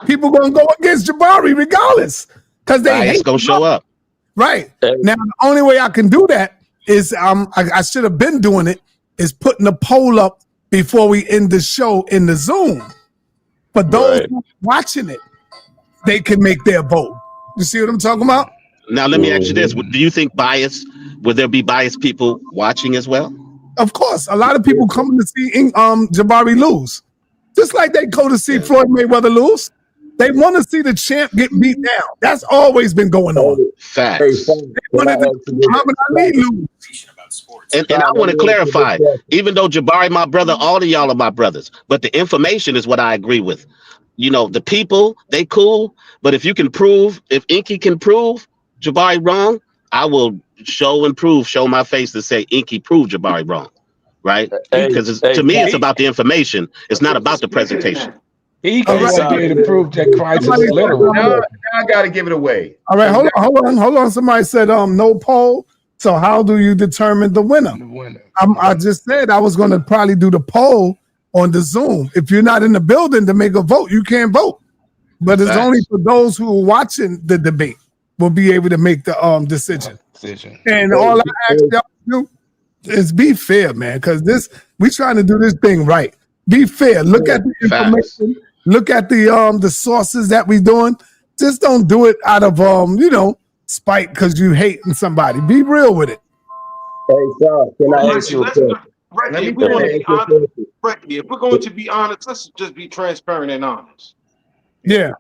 People gonna go against Jabari regardless, because they Bias hate gonna show up. Right. Now, the only way I can do that is I should have been doing it, is putting a poll up before we end the show in the Zoom. For those who are watching it, they can make their vote. You see what I'm talking about? Now let me ask you this: do you think would there be biased people watching as well? Of course, a lot of people coming to see Jabari lose, just like they go to see Floyd Mayweather lose. They want to see the champ get beat down. That's always been going on. Facts. They wanted to see Muhammad Ali lose. And I want to clarify, even though Jabari, my brother, all of y'all are my brothers, but the information is what I agree with. You know, the people, they cool, but if Enqi can prove Jabari wrong, I will show my face to say Enqi proved Jabari wrong, right? Because to me, it's about the information. It's not about the presentation. He can't be able to prove that Christ is literal. Now I got to give it away. All right, hold on. Somebody said no poll. So how do you determine the winner? I just said I was going to probably do the poll on the Zoom. If you're not in the building to make a vote, you can't vote. But it's only for those who are watching the debate will be able to make the decision. And all I ask y'all to do is be fair, man, because we trying to do this thing right. Be fair. Look at the information. Look at the sources that we doing. Just don't do it out of spite because you hating somebody. Be real with it. Hey, Sean, can I ask you a question? If we're going to be honest, let's just be transparent and honest. Yeah.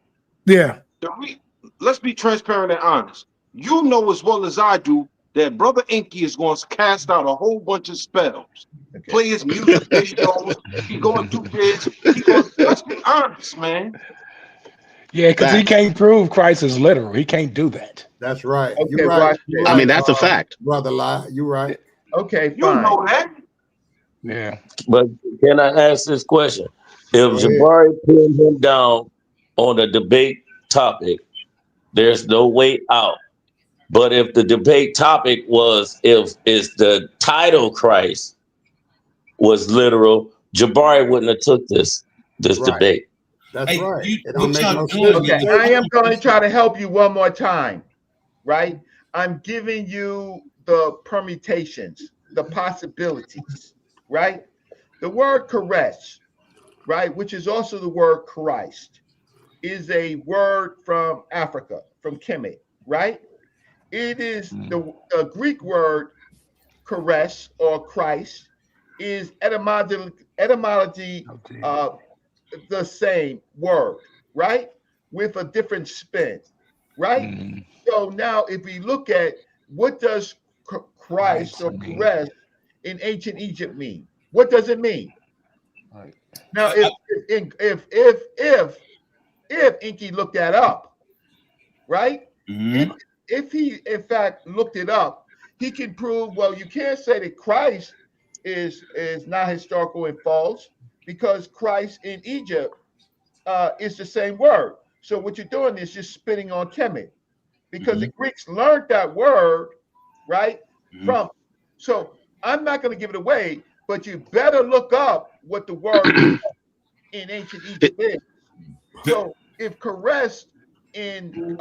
Let's be transparent and honest. You know as well as I do that Brother Enqi is going to cast out a whole bunch of spells. Play his music videos. He going to do this. Let's be honest, man. Yeah, because he can't prove Christ is literal. He can't do that. That's right. Okay, You're right. I mean, that's a fact. Brother Lie, you're right. Okay, fine. You know that. Yeah. But can I ask this question? If Jabari pinned him down on a debate topic, there's no way out. But if the debate topic was if the title Christ was literal, Jabari wouldn't have took this debate. That's right. It don't make no sense. Okay, I am going to try to help you one more time, right? I'm giving you the permutations, the possibilities, right? The word Koresh, right, which is also the word Christ, is a word from Africa, from Kemet, right? It is the Greek word Koresh or Christ is etymology the same word, right? With a different spin, right? So now if we look at what does Christ or Koresh in ancient Egypt mean? What does it mean? Right. Now if Enqi looked that up, right? If he in fact looked it up, he can prove, well, you can't say that Christ is not historical and false, because Christ in Egypt is the same word. So what you're doing is just spitting on Kemet, because the Greeks learned that word, right? So I'm not going to give it away, but you better look up what the word in ancient Egypt is. So if Koresh in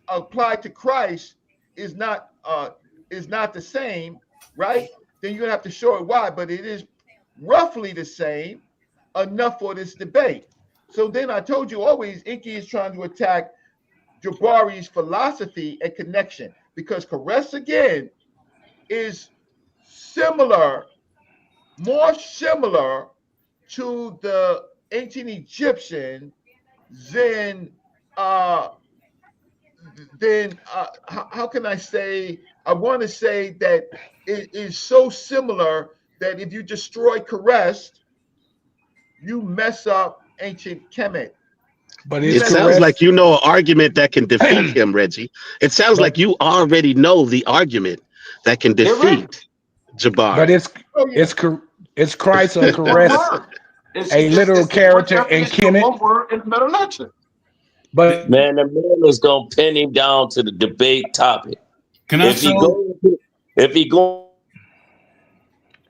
applied to Christ is not the same, right? Then you're gonna have to show it why, but it is roughly the same enough for this debate. So then I told you always Enqi is trying to attack Jabari's philosophy and connection, because Koresh again is more similar to the ancient Egyptian than then how can I say? I want to say that it is so similar that if you destroy Karest, you mess up ancient Kemet. But You it's It mess sounds up. like you know an argument that can defeat him, Reggie. It sounds but like you already know the argument that can There is. defeat Jabari. Oh yeah. it's Christ or It's one Caress, word. a literal It's one character in definition of Kemet. one word in Middle Lecture. But Man, the man is gonna pin him down to the debate topic. Can I If he show? go, if he go,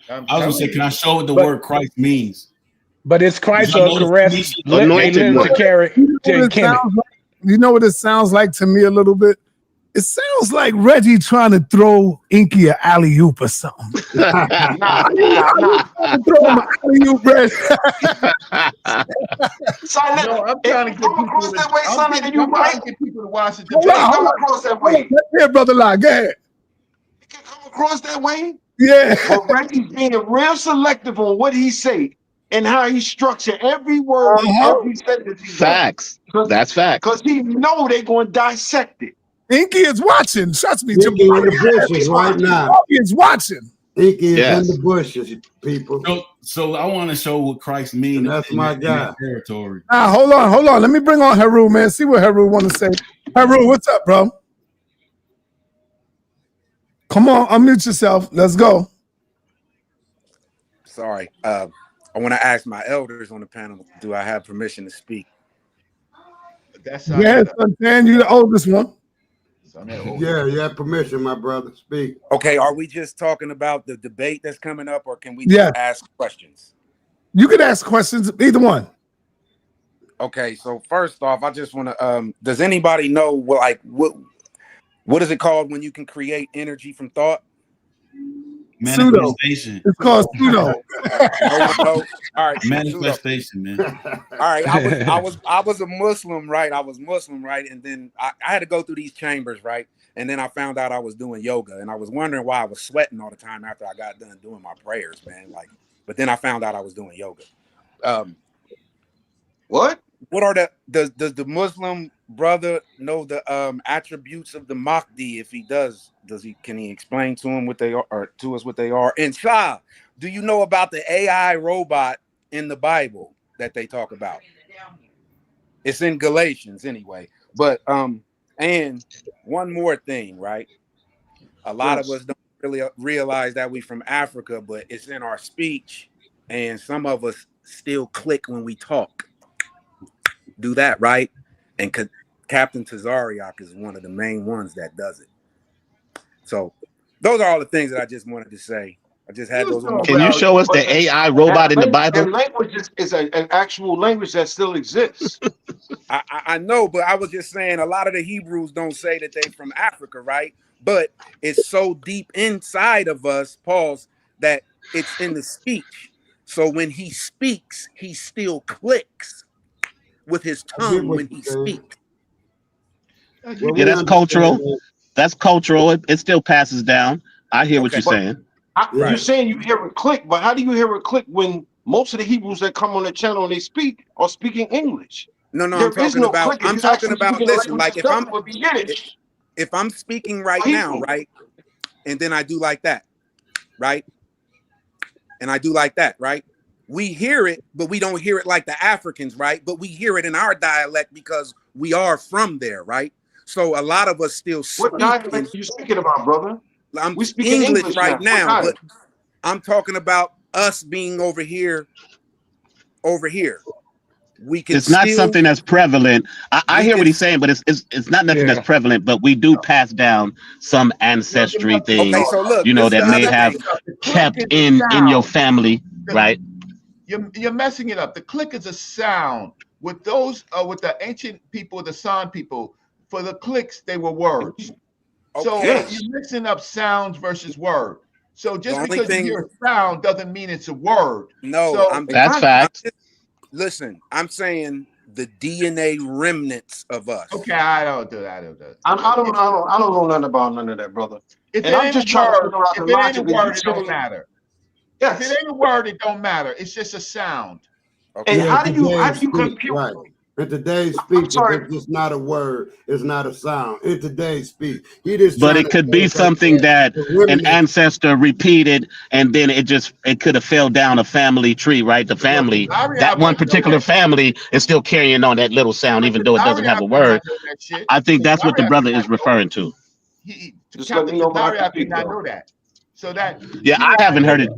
I'm I was gonna telling say, you. can I show what the but word Christ means? but it's Christ Y'all or notice Caress, Tanisha- a Anointed literal one. character You know what in it Kemet. sounds like? You know what it sounds like to me a little bit? It sounds like Reggie trying to throw Enqi an alley-oop or something. Nah. Throw him an alley-oop, Reggie. Son, No, I'm if trying to you get come people across to. that way, son, and you I'm trying right, to get people to watch the Hold you on, debate. can come hold on. across that Hold on. way. Here, Brother Lie, go ahead. You can come across that way. Yeah. But Reggie's being real selective on what he say and how he structure every word in Uh-huh. every sentence he does. Facts. That's facts. Because he know they going to dissect it. Enqi is watching. Trust me, Enqi in Jabari the bushes right now. is watching. Enqi is Yes. in the bushes, people. So I want to show what Christ means. And that's my in guy. that territory. Nah, hold on. Let me bring on Heru, man. See what Heru want to say. Heru, what's up, bro? Come on, unmute yourself. Let's go. Sorry. I want to ask my elders on the panel, do I have permission to speak? That's Yes, man, you the oldest one. Yeah, you have permission, my brother. Speak. Okay, are we just talking about the debate that's coming up, or can we Yeah. just ask questions? You could ask questions, either one. Okay, so first off, I just want to does anybody know what is it called when you can create energy from thought? Pseudo. Manifestation. It's called pseudo. No. All right, Manifestation, man. All right, I was a Muslim, right? I was Muslim, right? And then I had to go through these chambers, right? And then I found out I was doing yoga, and I was wondering why I was sweating all the time after I got done doing my prayers, man. But then I found out I was doing yoga. What are does the Muslim brother know the attributes of the Mahdi? If he can he explain to him what they are, or to us what they are? And Shah, do you know about the AI robot in the Bible that they talk about? It's in Galatians anyway. But and one more thing, right? A lot of us don't really realize that we from Africa, but it's in our speech, and some of us still click when we talk. Do that, right? And Captain Tazariak is one of the main ones that does it. So those are all the things that I just wanted to say. I just had those. Can you show us the AI robot in the Bible? And language is an actual language that still exists. I know, but I was just saying a lot of the Hebrews don't say that they from Africa, right? But it's so deep inside of us, Paul's, that it's in the speech. So when he speaks, he still clicks with his tongue when he speaks. Yeah, that's cultural. That's cultural. It still passes down. I hear what you're saying. You're saying you hear a click, but how do you hear a click when most of the Hebrews that come on the channel and they speak are speaking English? No, I'm talking about listen, like if I'm speaking right now, right, and then I do like that, right, and I do like that, right, we hear it, but we don't hear it like the Africans, right, but we hear it in our dialect because we are from there, right? So a lot of us still speak. What dialect are you speaking about, brother? I'm speaking English right now, but I'm talking about us being over here. We can. It's not something that's prevalent. I hear what he's saying, but it's not nothing that's prevalent. But we do pass down some ancestry things, so look, that may have kept in your family, right? You're messing it up. The click is a sound. With those, with the ancient people, the San people, for the clicks, they were words. So you're mixing up sounds versus word. So just because you hear a sound doesn't mean it's a word. No, that's fact. Listen, I'm saying the DNA remnants of us. Okay, I don't do that. I don't know nothing about none of that, brother. If it ain't a word, it don't matter. Yes. If it ain't a word, it don't matter. It's just a sound. Okay. And how do you compute? Right. In today's speech, sorry. it's just not a word, it's not a sound. In today's speech, he just But trying it to could be something that an ancestor repeated, and then it could have fell down a family tree, right? The family, that one particular family is still carrying on that little sound, even though it doesn't have a word. I think that's what the brother is referring to. Just let me know when I can speak, not though. know that. So that Yeah, I haven't heard it.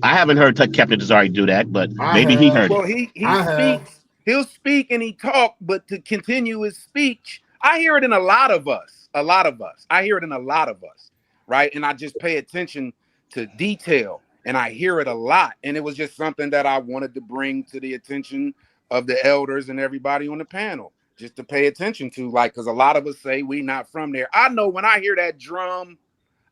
I haven't heard Captain Jabari do that, but maybe he heard Well, it. he speaks. He'll speak and he talk, but to continue his speech, I hear it in a lot of us. A lot of us. I hear it in a lot of us, right? And I just pay attention to detail, and I hear it a lot. And it was just something that I wanted to bring to the attention of the elders and everybody on the panel, just to pay attention to, like, because a lot of us say we not from there. I know when I hear that drum,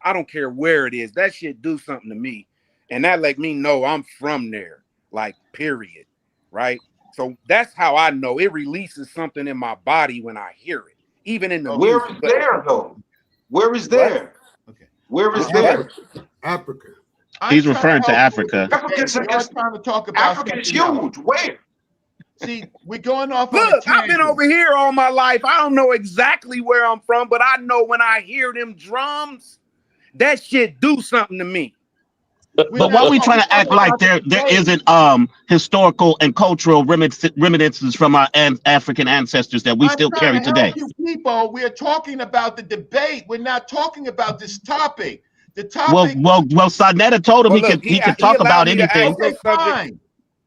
I don't care where it is, that shit do something to me, and that let me know I'm from there, like, period, right? So that's how I know it releases something in my body when I hear it, even in the Where music. is there, though? Where is there? Okay. Where is there? Africa. He's referring to Africa. Y'all trying to talk about Africa is huge. Where? See, we're going off. Look, I've been over here all my life. I don't know exactly where I'm from, but I know when I hear them drums, that shit do something to me. But why are we trying to act like there isn't historical and cultural reminiscences from our African ancestors that we still carry today? You people, we are talking about the debate. We're not talking about this topic. The topic. Well, sa.neter told him he could talk about anything. Okay, fine.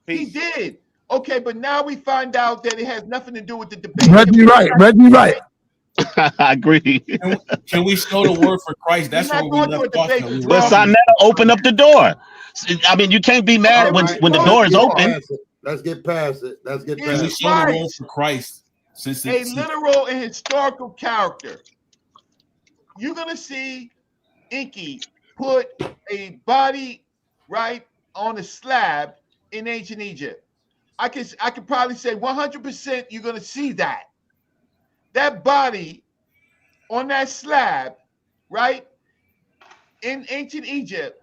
He did. Okay, but now we find out that it has nothing to do with the debate. Reggie right. I agree. Can we show the word for Christ? That's what we left off. But sa.neter opened up the door. I mean, you can't be mad when the door is open. Let's get past it. Let's get Can past we it. show the word for Christ? Since a literal and historical character. You're gonna see Enqi put a body right on a slab in ancient Egypt. I could probably say 100% you're gonna see that. That body on that slab, right, in ancient Egypt,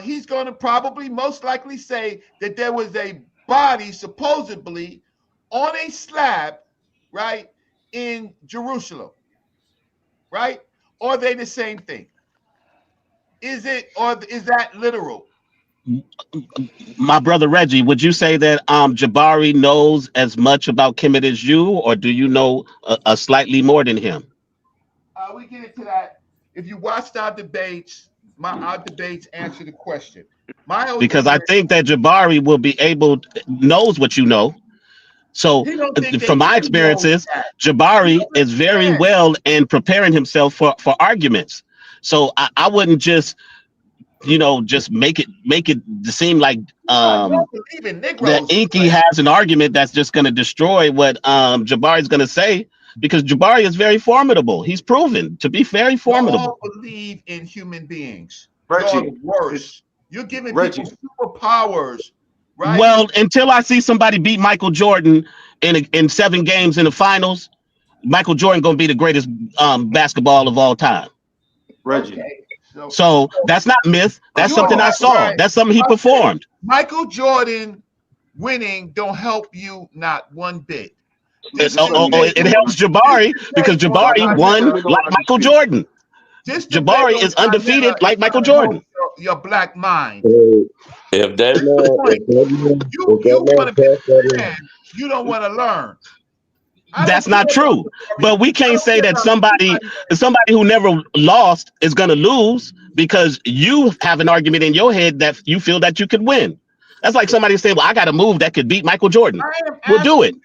he's going to probably most likely say that there was a body supposedly on a slab, right, in Jerusalem, right? Or are they the same thing? Is it, or is that literal? My brother Reggie, would you say that Jabari knows as much about Kemet as you, or do you know a slightly more than him? We get into that. If you watched our debates, our debates answer the question. Because I think that Jabari will be knows what you know. So from my experiences, Jabari is very well in preparing himself for arguments. So I wouldn't just make it seem like that Enqi has an argument that's just going to destroy what Jabari is going to say, because Jabari is very formidable. He's proven to be very formidable. You all believe in human beings. Reggie, worse. You're giving people superpowers, right? Well, until I see somebody beat Michael Jordan in 7 games in the finals, Michael Jordan going to be the greatest basketball of all time. Reggie. Okay. So that's not myth. That's something I saw. Right. That's something he performed. Michael Jordan winning don't help you not one bit. It helps Jabari because Jabari won like Michael Jordan. Jabari is undefeated like Michael Jordan. Your black mind. If that you don't want to learn. That's not true. But we can't say that somebody who never lost is going to lose because you have an argument in your head that you feel that you could win. That's like somebody saying, well, I got a move that could beat Michael Jordan. We'll do it.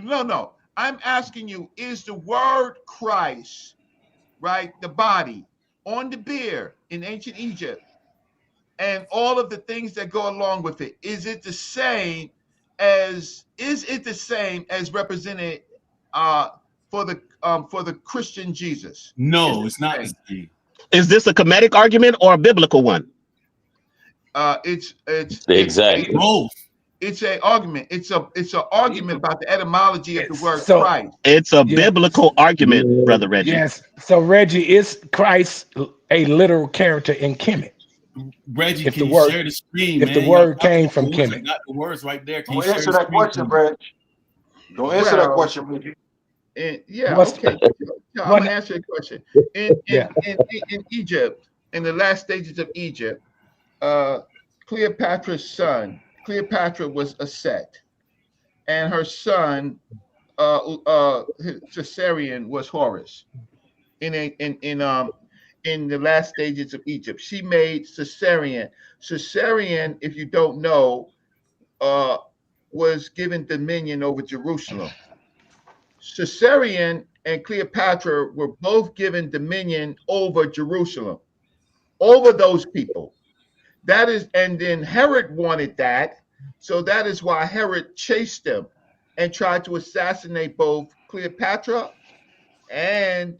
No. I'm asking you, is the word Christ, right, the body, on the beer in ancient Egypt, and all of the things that go along with it, is it the same as represented for the Christian Jesus? No, it's not. Is this a Kemetic argument or a biblical one? It's exactly both. It's an argument. It's an argument about the etymology of the word Christ. It's a biblical argument, Brother Reggie. Yes. So Reggie, is Christ a literal character in Kemet? Reggie, if can the share the screen, if man? the word came from Kemet, got the words right there. Can you share answer that question, Reg? Don't answer that question, Reggie. And yeah, What's okay. I'm what? gonna answer the question. Yeah. In Egypt, in the last stages of Egypt, Cleopatra's son, Cleopatra was a Set, and her son, Caesarion, was Horus. In the last stages of Egypt, she made Caesarion. Caesarion, if you don't know, was given dominion over Jerusalem. Caesarion and Cleopatra were both given dominion over Jerusalem, over those people. That is, and then Herod wanted that. So that is why Herod chased them and tried to assassinate both Cleopatra and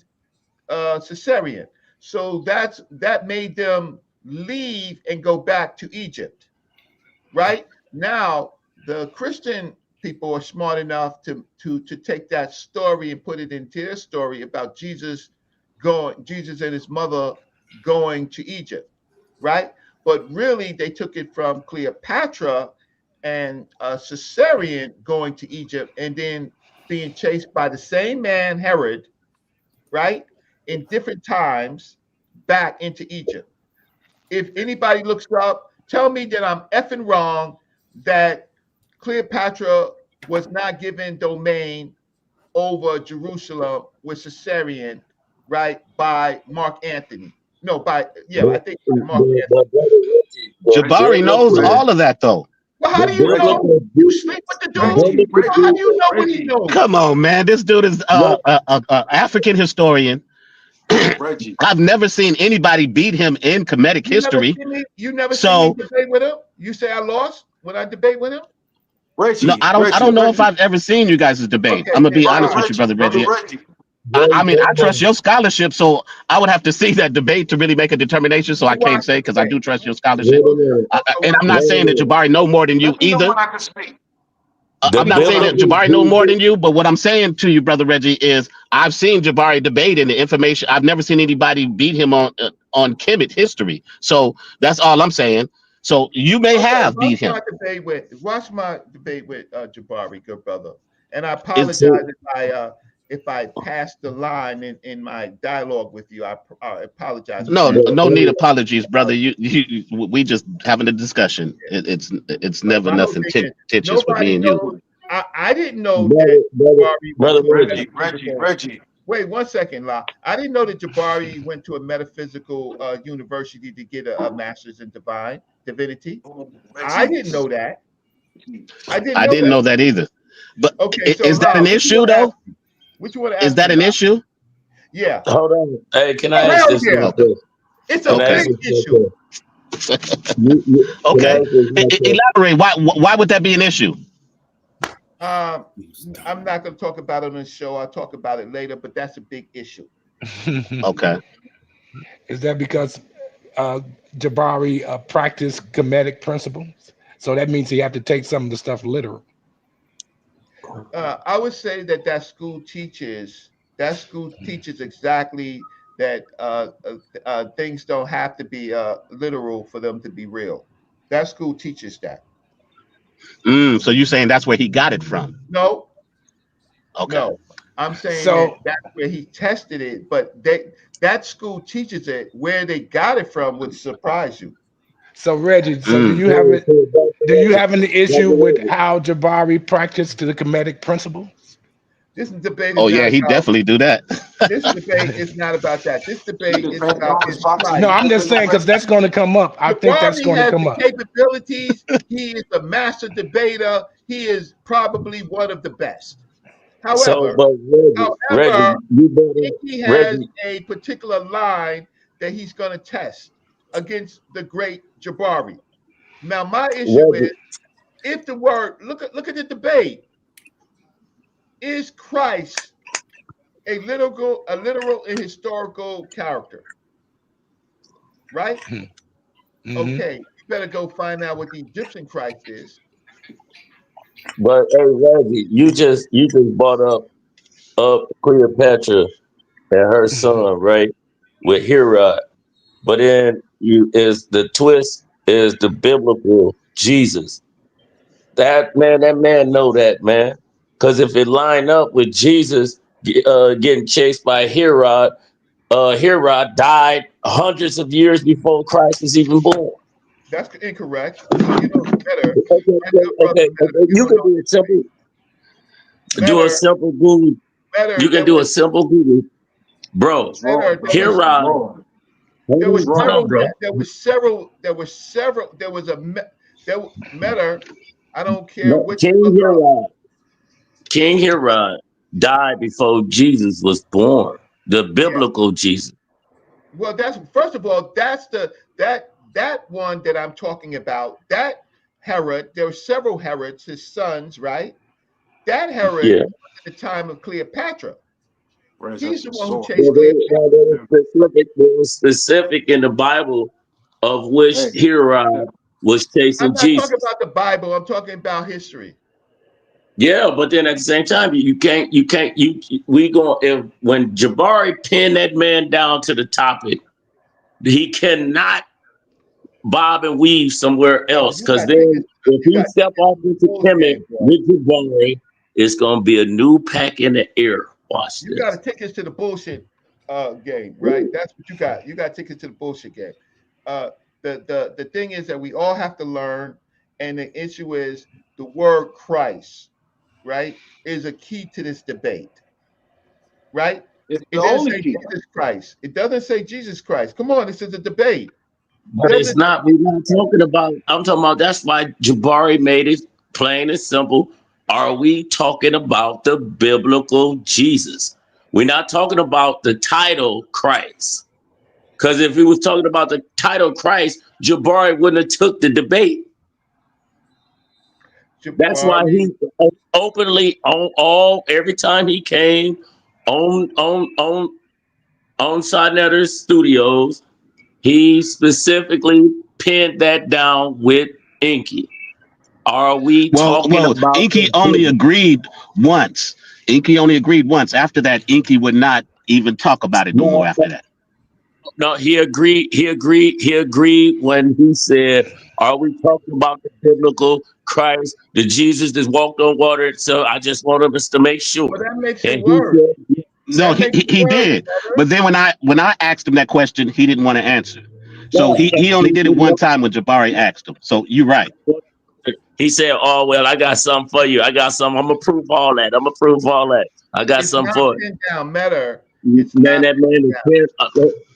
Caesarion. So that made them leave and go back to Egypt. Right now, the Christian people are smart enough to take that story and put it into their story about Jesus and his mother going to Egypt, right? But really, they took it from Cleopatra and Caesarion going to Egypt and then being chased by the same man, Herod, right, in different times back into Egypt. If anybody looks up, tell me that I'm effing wrong, that Cleopatra was not given domain over Jerusalem with Caesarion, right, by Mark Antony. No, I think Mark Antony. Jabari knows all of that, though. Well, how do you know? You sleep with the dude? How do you know what he knows? Come on, man. This dude is an African historian. Reggie. I've never seen anybody beat him in comedic history. You never seen me debate with him? You say I lost when I debate with him? Reggie, no, I don't know if I've ever seen you guys' debate. Okay, I'm gonna be honest with you, brother Reggie. I mean, I trust your scholarship, so I would have to see that debate to really make a determination. So I can't say because I do trust your scholarship. And I'm not saying that Jabari know more than you either. I'm not saying that Jabari know more than you, but what I'm saying to you, brother Reggie, is I've seen Jabari debate in the information. I've never seen anybody beat him on Kemet history. So that's all I'm saying. So you may have beat him. Watch my debate with Jabari, good brother. And I apologize if I passed the line in my dialogue with you. I apologize. No need apologies, brother. We just having a discussion. It's never nothing contentious with me and you. I didn't know that Jabari Reggie. Wait 1 second, La. I didn't know that Jabari went to a metaphysical university to get a master's in divinity. I didn't know that. I didn't know that either. But okay, so is that an issue though? Which one? Is that an issue? Yeah. Hold on. Hey, can I ask this? Yeah. It's a big issue. Okay. Elaborate. Why would that be an issue? I'm not going to talk about it on the show. I'll talk about it later, but that's a big issue. Okay. Is that because Jabari practiced Kemetic principles? So that means he have to take some of the stuff literal. I would say that school teaches exactly that things don't have to be literal for them to be real. That school teaches that. So you're saying that's where he got it from? No. Okay. No, I'm saying that's where he tested it, but that school teaches it. Where they got it from would surprise you. So Reggie, do you have an issue with how Jabari practiced the Kemetic principles? This debate. He definitely do that. This debate is not about that. This debate is about his life. No, I'm just saying because that's going to come up. I think that's going to come up. Capabilities. He is a master debater. He is probably one of the best. However, he has a particular line that he's going to test against the great Jabari. Now, my issue is if the word look at the debate. Is Christ a literal and historical character? Right? Mm-hmm. Okay, you better go find out what the Egyptian Christ is. But hey, Reggie, you just brought up Cleopatra and her son, right? With Herod. But then the twist is the biblical Jesus. That man know that, man. Because if it lined up with Jesus getting chased by Herod, Herod died hundreds of years before Christ was even born. That's incorrect. You know, better. Okay. You can do a simple, do a simple Google. You can do a simple Google, bro. Herod. There was Hold on, bro. Matter. I don't care which King Herod died before Jesus was born. The biblical Jesus. Well, that's first of all, that's that one that I'm talking about. That Herod, there were several Herods, his sons, right? That Herod was at the time of Cleopatra. He's the one who chased Cleopatra. There was specific in the Bible of which Herod was chasing I'm not Jesus. talking about the Bible. I'm talking about history. Yeah, but then at the same time, when Jabari pinned that man down to the topic, he cannot bob and weave somewhere else, because then if he step off into Kemet with Jabari, it's gonna be a new pack in the air. Watch You this. got to take us to the bullshit game, right? That's what you got. You got to take us to the bullshit game. The thing is that we all have to learn, and the issue is the word Christ, right, is a key to this debate, right? It's It the doesn't only say key. Jesus Christ. It doesn't say Jesus Christ. Come on, this is a debate. But it's not, we're not talking about, I'm talking about, that's why Jabari made it plain and simple. Are we talking about the biblical Jesus? We're not talking about the title Christ. Because if he was talking about the title Christ, Jabari wouldn't have took the debate. That's why he openly every time he came on sa.neter Studios, he specifically pinned that down with Enqi. Are we talking about Enqi only agreed once. Enqi only agreed once. After that, Enqi would not even talk about it no more after that. No, he agreed when he said, are we talking about the biblical Christ, the Jesus that walked on water? So I just wanted us to make sure. Well, that makes it worse. No, he did. But then when I asked him that question, he didn't want to answer. So he only did it one time when Jabari asked him. So you're right. He said, oh, well, I got something for you. I got something. I'm going to prove all that. I got something for it. Down, Matter. Man, that man is pissed.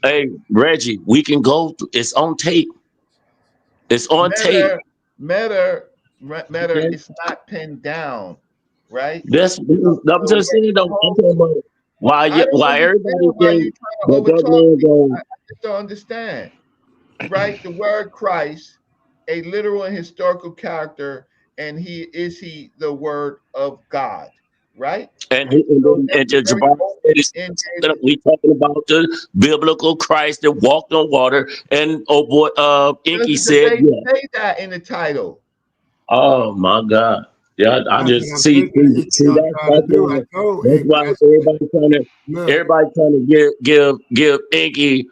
Hey, Reggie, we can go. It's on tape. It's on tape. Matter. It's not pinned down, right? I'm just saying, though. I'm talking about why everybody thinks I just don't understand, right? The word Christ, a literal and historical character, and he the word of God, right? And Jabari said, we talking about the biblical Christ that walked on water. And Enqi said, say that in the title. Oh my God. Yeah, I just see that's why everybody trying to give Enqi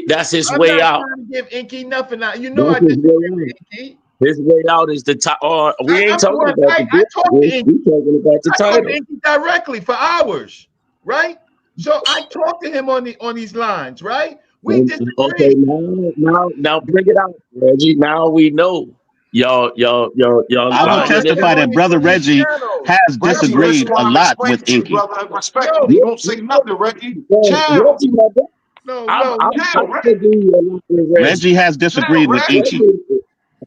that's his way out. I'm not trying to give Enqi nothing out. You know, that's I disagree with Enqi. His way out is the title. We ain't talking about the book. We talking about the title. I talk to Enqi directly for hours, right? So I talk to him on these lines, right? We disagree. Okay, now bring it out, Reggie. Now we know. Y'all. I will testify that Brother Reggie has disagreed a lot with Enqi. Respectfully, you don't say nothing, Reggie. Chill. Reggie has disagreed with Enqi.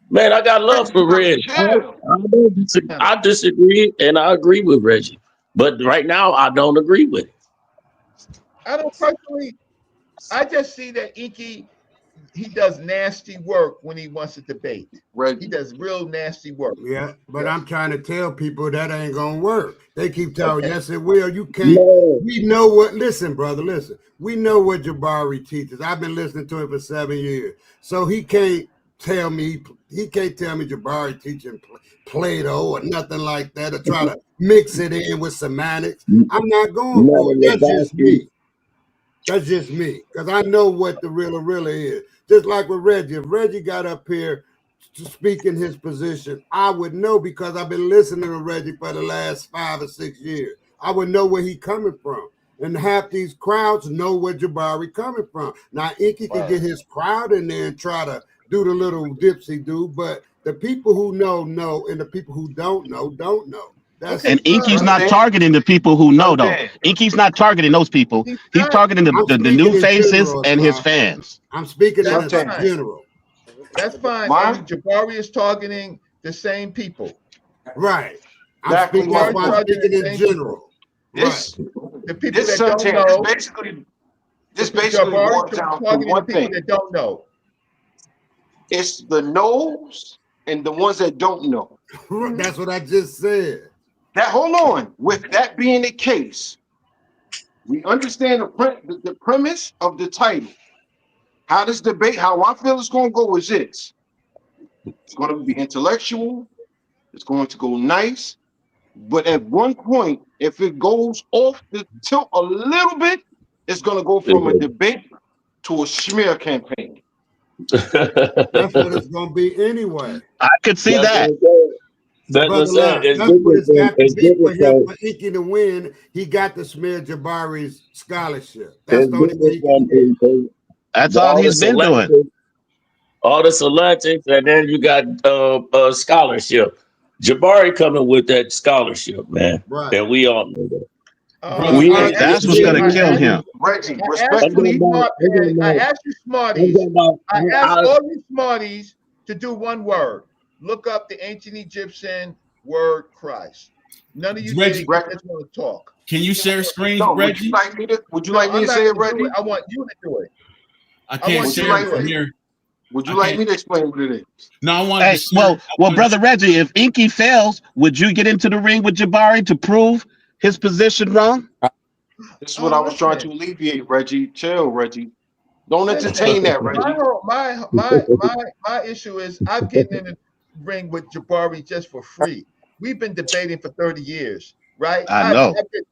Man, I got love for Reggie. I disagree and I agree with Reggie, but right now I don't agree with it. I don't personally. I just see that Enqi, he does nasty work when he wants to debate. Right. He does real nasty work. Yeah, but I'm trying to tell people that ain't gonna work. They keep telling, yes, it will. You can't. We know what. Listen, brother. Listen. We know what Jabari teaches. I've been listening to him for 7 years, so he can't tell me. He can't tell me Jabari teaching Plato or nothing like that, or try to mix it in with semantics. I'm not going for it. That's just me. That's just me, because I know what the really is. Just like with Reggie. If Reggie got up here speaking his position, I would know because I've been listening to Reggie for the last 5 or 6 years. I would know where he coming from. And half these crowds know where Jabari coming from. Now, Enqi can get his crowd in there and try to do the little dipsy do, but the people who know, and the people who don't know, don't know. That's and Enqi's not targeting the people who know, though. Enqi's not targeting those people. He's targeting the new faces general, and his fans. I'm speaking in general. That's fine. And Jabari is targeting the same people. Right. I'm speaking in general. This, the people that don't know. This basically boils down to one thing. That don't know. It's the knows and the ones that don't know. That's what I just said. Hold on. With that being the case, we understand the premise of the title. How this debate, how I feel it's going to go is this. It's going to be intellectual. It's going to go nice. But at one point, if it goes off the tilt a little bit, it's going to go from a debate to a smear campaign. That's what it's going to be anyway. I could see that. That's what it's got to be for him, for Enqi to win. He got to smear Jabari's scholarship. That's the only thing he can do. That's all he's been doing. All the selections, and then you got scholarship. Jabari coming with that scholarship, man. Right. And we all know that. That's what's going to kill him. Reggie, respectfully, I asked you smarties. I asked all you smarties to do one word. Look up the ancient Egyptian word Christ. None of you just want to talk. Can you share screen, Reggie? Would you like me to say it, Reggie? I want you to do it. I can't share it from here. Would you like me to explain what it is? No, I want to share. Well, Brother Reggie, if Enqi fails, would you get into the ring with Jabari to prove his position wrong? This is what I was trying to alleviate, Reggie. Chill, Reggie. Don't entertain that, Reggie. My issue is I'm getting in the ring with Jabari just for free. We've been debating for 30 years, right? I know. I've been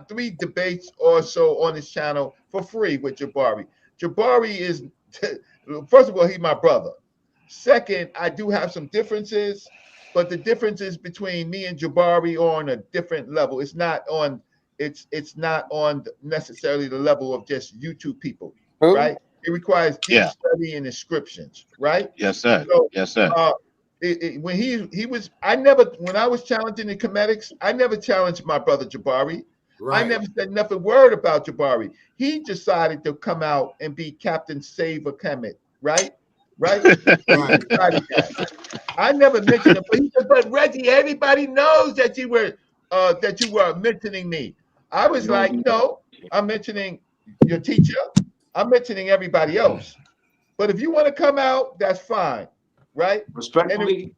three debates or so on this channel for free with Jabari. Jabari is, first of all, he's my brother. Second, I do have some differences, but the differences between me and Jabari are on a different level. It's not on necessarily the level of just YouTube people, right? It requires deep study and inscriptions, right? Yes, sir. So, yes, sir. When when I was challenging the Comedics, I never challenged my brother Jabari. Right. I never said nothing word about Jabari. He decided to come out and be Captain Save a Kemet, right? Right? I never mentioned him, but he said, "But Reggie, everybody knows that you were mentioning me." I was like, "No, I'm mentioning your teacher. I'm mentioning everybody else. But if you want to come out, that's fine, right?" Respectfully.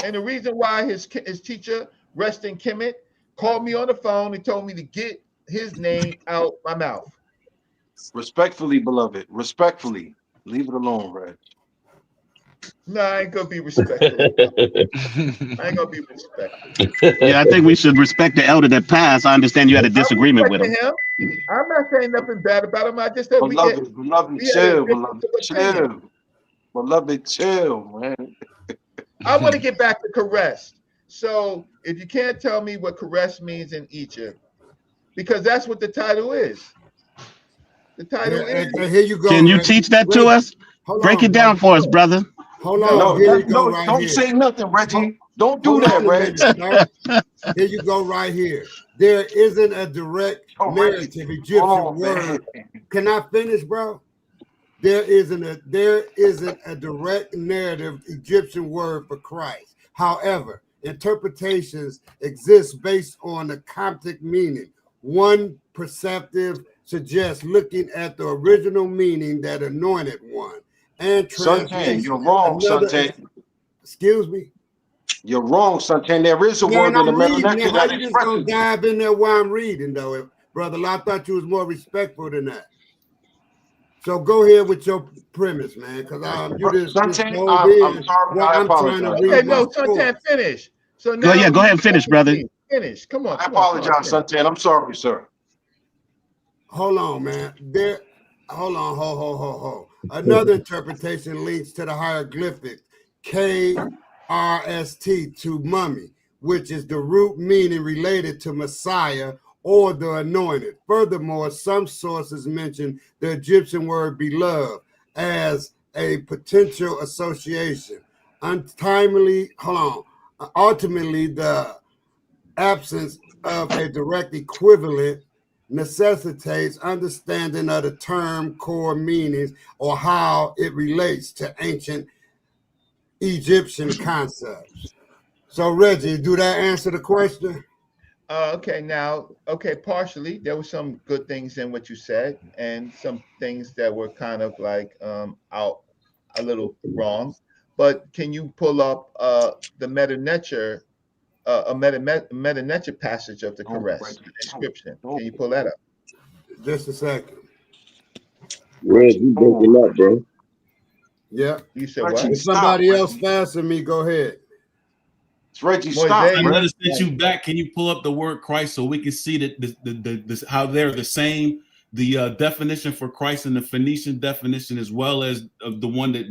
And the reason why his teacher, Reston Kemet, called me on the phone and told me to get his name out my mouth. Respectfully, beloved. Respectfully. Leave it alone, Reg. No, I ain't gonna be respectful. I ain't gonna be respectful. Yeah, I think we should respect the elder that passed. I understand you had a disagreement with him. I'm not saying nothing bad about him. I just said beloved, chill, beloved, chill, man. I want to get back to caress. So if you can't tell me what caress means in Egypt, because that's what the title is. The title is. Here you go. Can you teach that to us? Break it down for us, brother. Hold on. Don't say nothing, Reggie. Don't do that, Reggie. Here you go right here. There isn't a direct narrative Egyptian word. Can I finish, bro? There isn't a direct narrative Egyptian word for Christ. However, interpretations exist based on the Coptic meaning. One perceptive suggests looking at the original meaning, that anointed one, and Suntan, you're wrong, Suntan. Excuse me. You're wrong, Suntan. There is a word in the Maranatha that you just gonna dive in there while I'm reading, though, brother? I thought you was more respectful than that. So go ahead with your premise, man, because you just Suntan, I'm sorry, I apologize. Okay, no, Suntan, finish. So now go ahead and finish, brother. Finish. Come on. I apologize, Suntan. I'm sorry, sir. Hold on, man. Hold on. Another interpretation links to the hieroglyphics KRST, to mummy, which is the root meaning related to Messiah or the anointed. Furthermore, some sources mention the Egyptian word beloved as a potential association. Ultimately, the absence of a direct equivalent necessitates understanding of the term core meanings or how it relates to ancient Egyptian concepts. So, Reggie, do that answer the question? Okay, partially. There were some good things in what you said, and some things that were kind of like out a little wrong. But can you pull up the meta-nature, meta-nature passage of the caress, the inscription? Can you pull that up? Just a second. Reg, you breaking up, bro. Yeah. You said what? If somebody else faster than me, go ahead. It's Reggie, stop. Let us get you back. Can you pull up the word Christ so we can see that how they're the same? The definition for Christ and the Phoenician definition, as well as the one that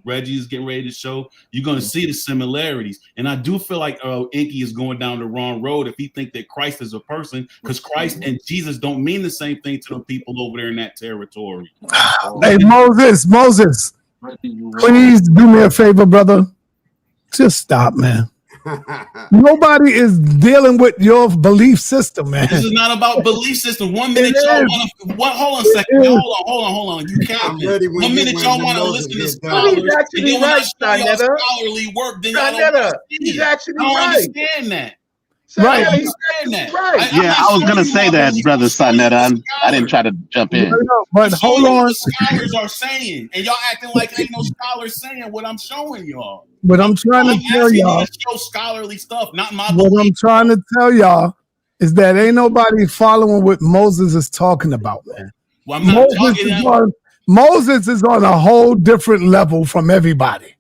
Reggie is getting ready to show, you're going to see the similarities. And I do feel like Enqi is going down the wrong road if he think that Christ is a person, because Christ and Jesus don't mean the same thing to the people over there in that territory. Hey, Moses, please do me a favor, brother. Just stop, man. Nobody is dealing with your belief system, man. This is not about belief system. 1 minute y'all want to. Hold on a second. Hold on. You can't. 1 minute y'all want to listen to scholars, and then when I show y'all scholarly work, then y'all don't want to see it. He's actually I don't right. understand that. Right. I understand that. Right. Yeah, I was gonna say that, brother sa.neter. I didn't try to jump in. But hold on. What the scholars are saying, and y'all acting like ain't no scholars saying what I'm showing y'all. What I'm trying to tell y'all, show scholarly stuff, not my what belief. I'm trying to tell y'all is that ain't nobody following what Moses is talking about, man. Well, I'm not talking Moses is on a whole different level from everybody.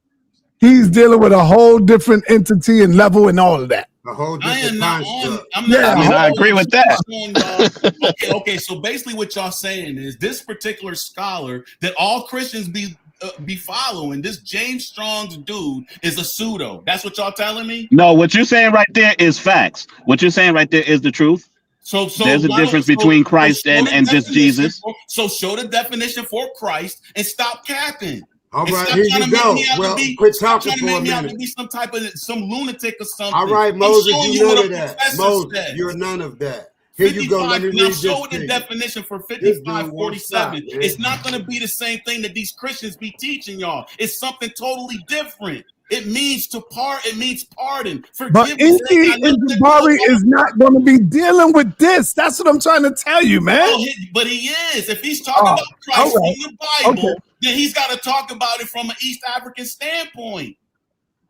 He's dealing with a whole different entity and level and all of that. A whole I am different not construct. on. I'm not. I mean, I agree with that. Okay. So basically, what y'all saying is this particular scholar that all Christians be following, this James Strong's dude, is a pseudo. That's what y'all telling me? No, what you're saying right there is facts. What you're saying right there is the truth. So there's a difference between Christ and just Jesus. So show the definition for Christ and stop capping. All right, here you go. Well, quit talking for a minute. To be some lunatic or something. All right, Moses, you're none of that. Moses, you're none of that. Here you go. Let me read this. Now show the definition for 5547. It's not going to be the same thing that these Christians be teaching y'all. It's something totally different. It means to part. It means pardon. But Enqi and Jabari is not going to be dealing with this. That's what I'm trying to tell you, man. But he is. If he's talking about Christ in the Bible, then he's got to talk about it from an East African standpoint.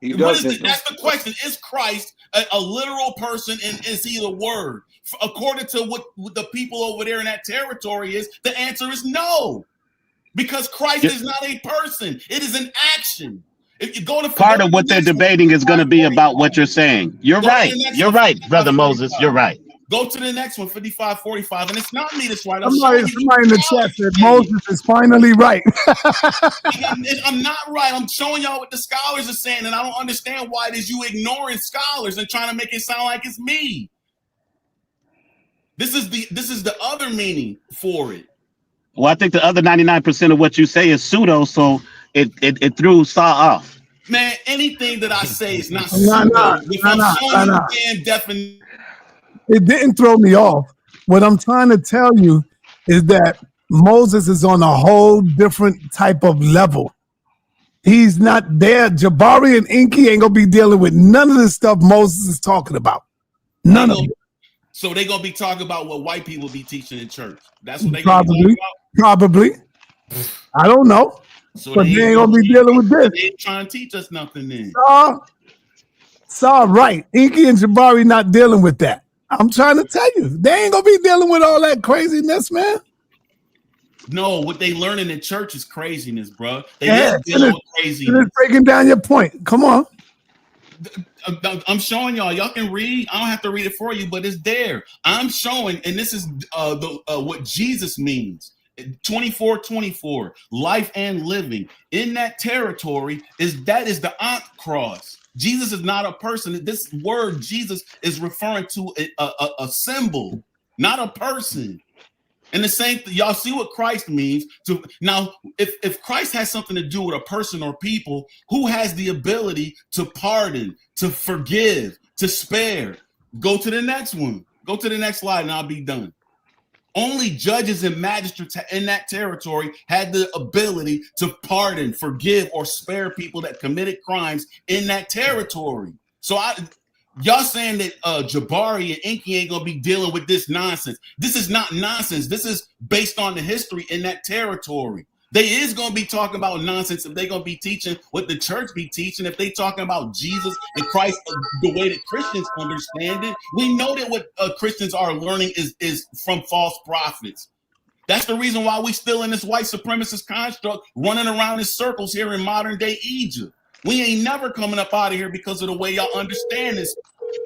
That's the question. Is Christ a literal person, and is he the word? According to what the people over there in that territory is, the answer is no. Because Christ is not a person. It is an action. If you go to part of what they're debating is going to be about what you're saying. You're right. You're right, brother Moses. You're right. Go to the next one, 5545, and it's not me that's right. Somebody in the chat said Moses is finally right. I'm not right. I'm showing y'all what the scholars are saying, and I don't understand why it is you ignoring scholars and trying to make it sound like it's me. This is the other meaning for it. Well, I think the other 99% of what you say is pseudo, so it threw Sa off. Man, anything that I say is not definition. It didn't throw me off. What I'm trying to tell you is that Moses is on a whole different type of level. He's not there. Jabari and Enqi ain't gonna be dealing with none of the stuff Moses is talking about. None of it. So they're gonna be talking about what white people be teaching in church. That's what they're gonna be talking about? Probably. I don't know. So but they ain't gonna be dealing with this. They ain't trying to teach us nothing then. Right. Enqi and Jabari not dealing with that. I'm trying to tell you, they ain't gonna be dealing with all that craziness, man. No, what they learning in church is craziness, bro. They just dealing with craziness. It's breaking down your point. Come on. I'm showing y'all. Y'all can read. I don't have to read it for you, but it's there. I'm showing, and this is what Jesus means. 24:24, life and living. In that territory is the Ankh cross. Jesus is not a person. This word Jesus is referring to a symbol, not a person. And the same thing, y'all see what Christ means. Now, if Christ has something to do with a person or people, who has the ability to pardon, to forgive, to spare? Go to the next one. Go to the next slide and I'll be done. Only judges and magistrates in that territory had the ability to pardon, forgive, or spare people that committed crimes in that territory. So y'all saying that Jabari and Enqi ain't gonna be dealing with this nonsense. This is not nonsense. This is based on the history in that territory. They is gonna be talking about nonsense if they gonna be teaching what the church be teaching. If they talking about Jesus and Christ the way that Christians understand it, we know that what Christians are learning is from false prophets. That's the reason why we still in this white supremacist construct, running around in circles here in modern day Egypt. We ain't never coming up out of here because of the way y'all understand this.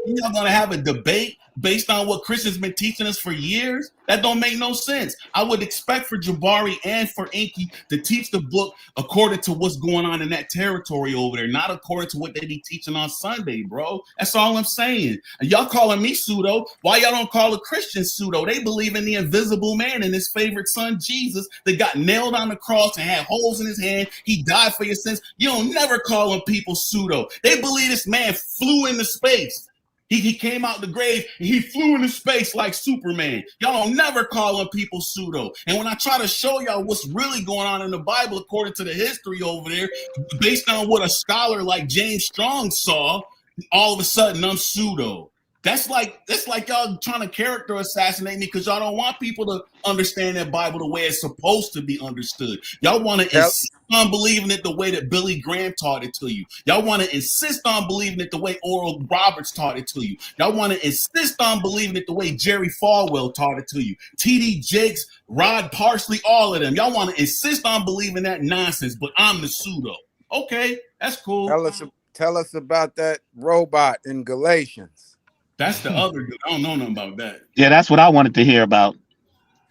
You're gonna have a debate based on what Christians been teaching us for years? That don't make no sense. I would expect for Jabari and for Enqi to teach the book according to what's going on in that territory over there, not according to what they be teaching on Sunday, bro. That's all I'm saying. And y'all calling me pseudo. Why y'all don't call a Christian pseudo? They believe in the invisible man and his favorite son, Jesus, that got nailed on the cross and had holes in his hand. He died for your sins. You don't never call them people pseudo. They believe this man flew into space. He came out the grave and he flew into space like Superman. Y'all don't never call them people pseudo. And when I try to show y'all what's really going on in the Bible according to the history over there, based on what a scholar like James Strong saw, all of a sudden I'm pseudo. That's like y'all trying to character assassinate me because y'all don't want people to understand that Bible the way it's supposed to be understood. Y'all want to insist on believing it the way that Billy Graham taught it to you. Y'all want to insist on believing it the way Oral Roberts taught it to you. Y'all want to insist on believing it the way Jerry Falwell taught it to you. T.D. Jakes, Rod Parsley, all of them. Y'all want to insist on believing that nonsense, but I'm the pseudo. Okay, that's cool. Tell us about that robot in Galatians. That's the other dude. I don't know nothing about that. Yeah, that's what I wanted to hear about.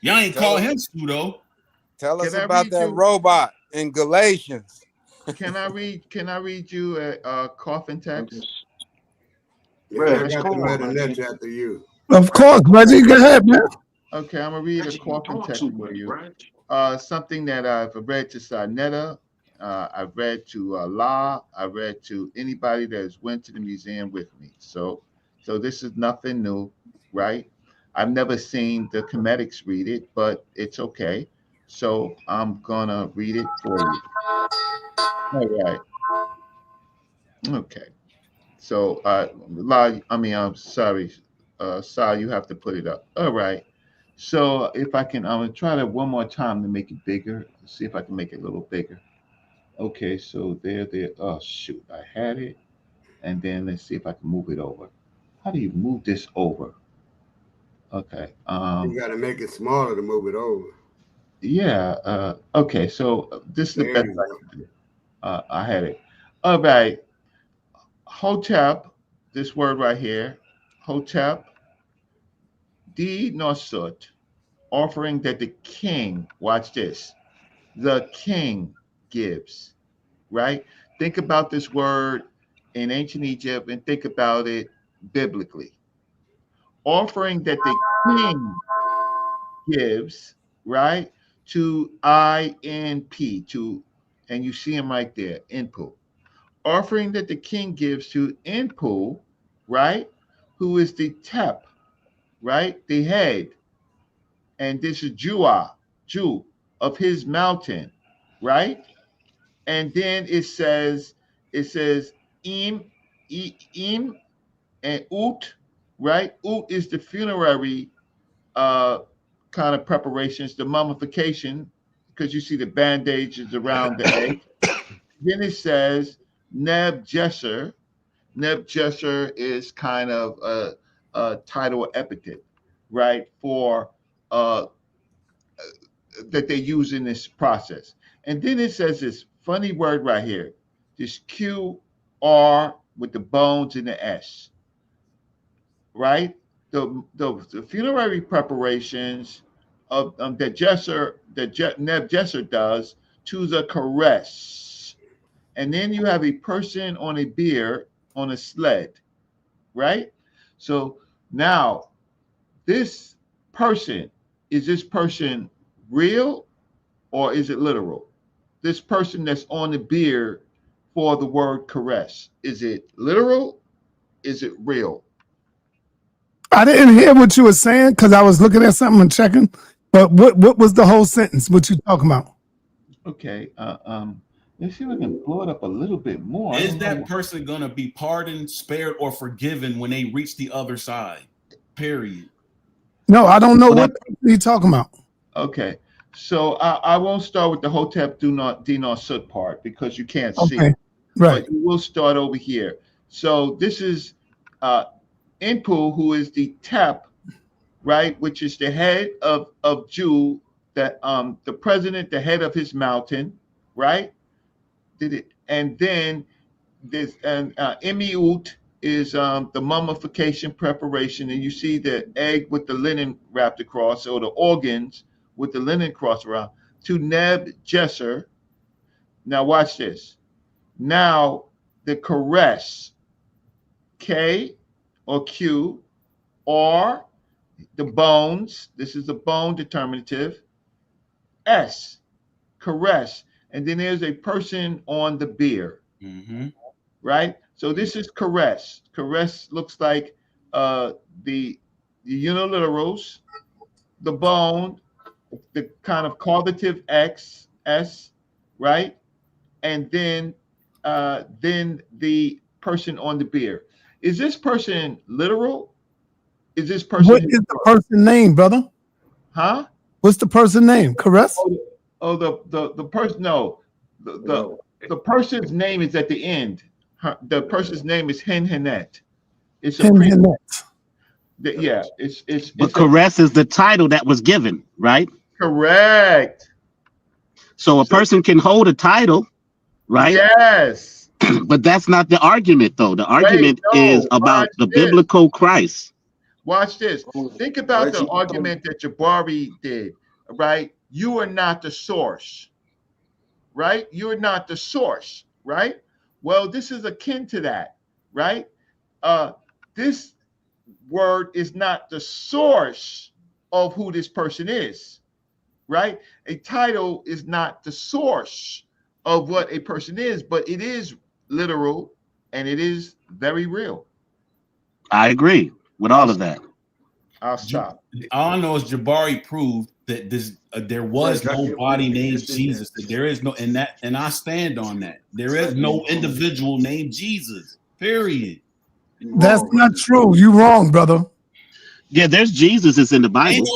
Y'all ain't call him pseudo. Tell us about that robot in Galatians. Can I read you a coffin text? Yeah, I got the letter next after you. Of course, Reggie. Go ahead, man. Okay, I'm gonna read a coffin text for you. Something that I've read to sa.neter, I've read to La, I've read to anybody that has went to the museum with me. So this is nothing new, right? I've never seen the comedics read it, but it's okay. So I'm gonna read it for you. All right. Okay. So La, I'm sorry, Sa, you have to put it up. All right. So if I can, I'm gonna try that one more time to make it bigger. Let's see if I can make it a little bigger. Okay, so there. Oh shoot, I had it, and then let's see if I can move it over. How do you move this over? Okay. You got to make it smaller to move it over. Yeah. Okay. So this is the best I can do. I had it. All right. Hotep. This word right here. Hotep. D Nosut. Offering that the king. Watch this. The king gives. Right. Think about this word in ancient Egypt and think about it biblically. Offering that the king gives, right, to INP, and you see him right there, Inpu. Offering that the king gives to Inpu, right, who is the tep, right, the head. And this is Jew of his mountain, right? And then it says im, im, and ut, right? Ut is the funerary kind of preparations, the mummification, because you see the bandages around the egg. Then it says Neb Jesser. Neb Jesser is kind of a title or epithet, right, for that they use in this process. And then it says this funny word right here, this QR with the bones and the S, right? The funerary preparations that Nebuchadnezzar does to the caress. And then you have a person on a bier on a sled, right? So now this person, is this person real or is it literal? This person that's on the bier for the word caress, is it literal? Is it real? I didn't hear what you were saying because I was looking at something and checking. But what was the whole sentence? What you talking about? Okay. Let's see if I can blow it up a little bit more. Is that person gonna be pardoned, spared, or forgiven when they reach the other side? Period. No, I don't know what you're talking about. Okay. So I won't start with the Hotep Dinar Sut part because you can't see it. Right. But we'll start over here. So this is Enqi, who is the Tep, right, which is the head of Jew, that the president, the head of his mountain, right? And then there's Emiut is the mummification preparation, and you see the egg with the linen wrapped across, or the organs with the linen crossed around, to Nebuchadnezzar. Now watch this. Now the caress, K or Q, or the bones, this is the bone determinative, S, caress, and then there's a person on the bier, right? So this is caress. Caress looks like the uniliterals, the bone, the kind of causative X, S, right? And then the person on the bier. Is this person literal? Is this person? What is the person name, brother? Huh? What's the person name? Caress? Oh, the person. No, the person's name is at the end. The person's name is Henhenet. It's a Henhenet. Yeah, it's. But caress is the title that was given, right? Correct. So a person can hold a title, right? Yes. But that's not the argument, though. The argument is about the biblical Christ. Watch this. Think about the argument that Jabari did, right? You are not the source, right? You are not the source, right? Well, this is akin to that, right? This word is not the source of who this person is, right? A title is not the source of what a person is, but it is literal and it is very real. I agree with all of that. I'll stop. All I know is Jabari proved that there was nobody named Jesus. That there is no, and I stand on that. There is no individual named Jesus. Period. That's not true. You wrong, brother. Yeah, there's Jesus. It's in the Bible.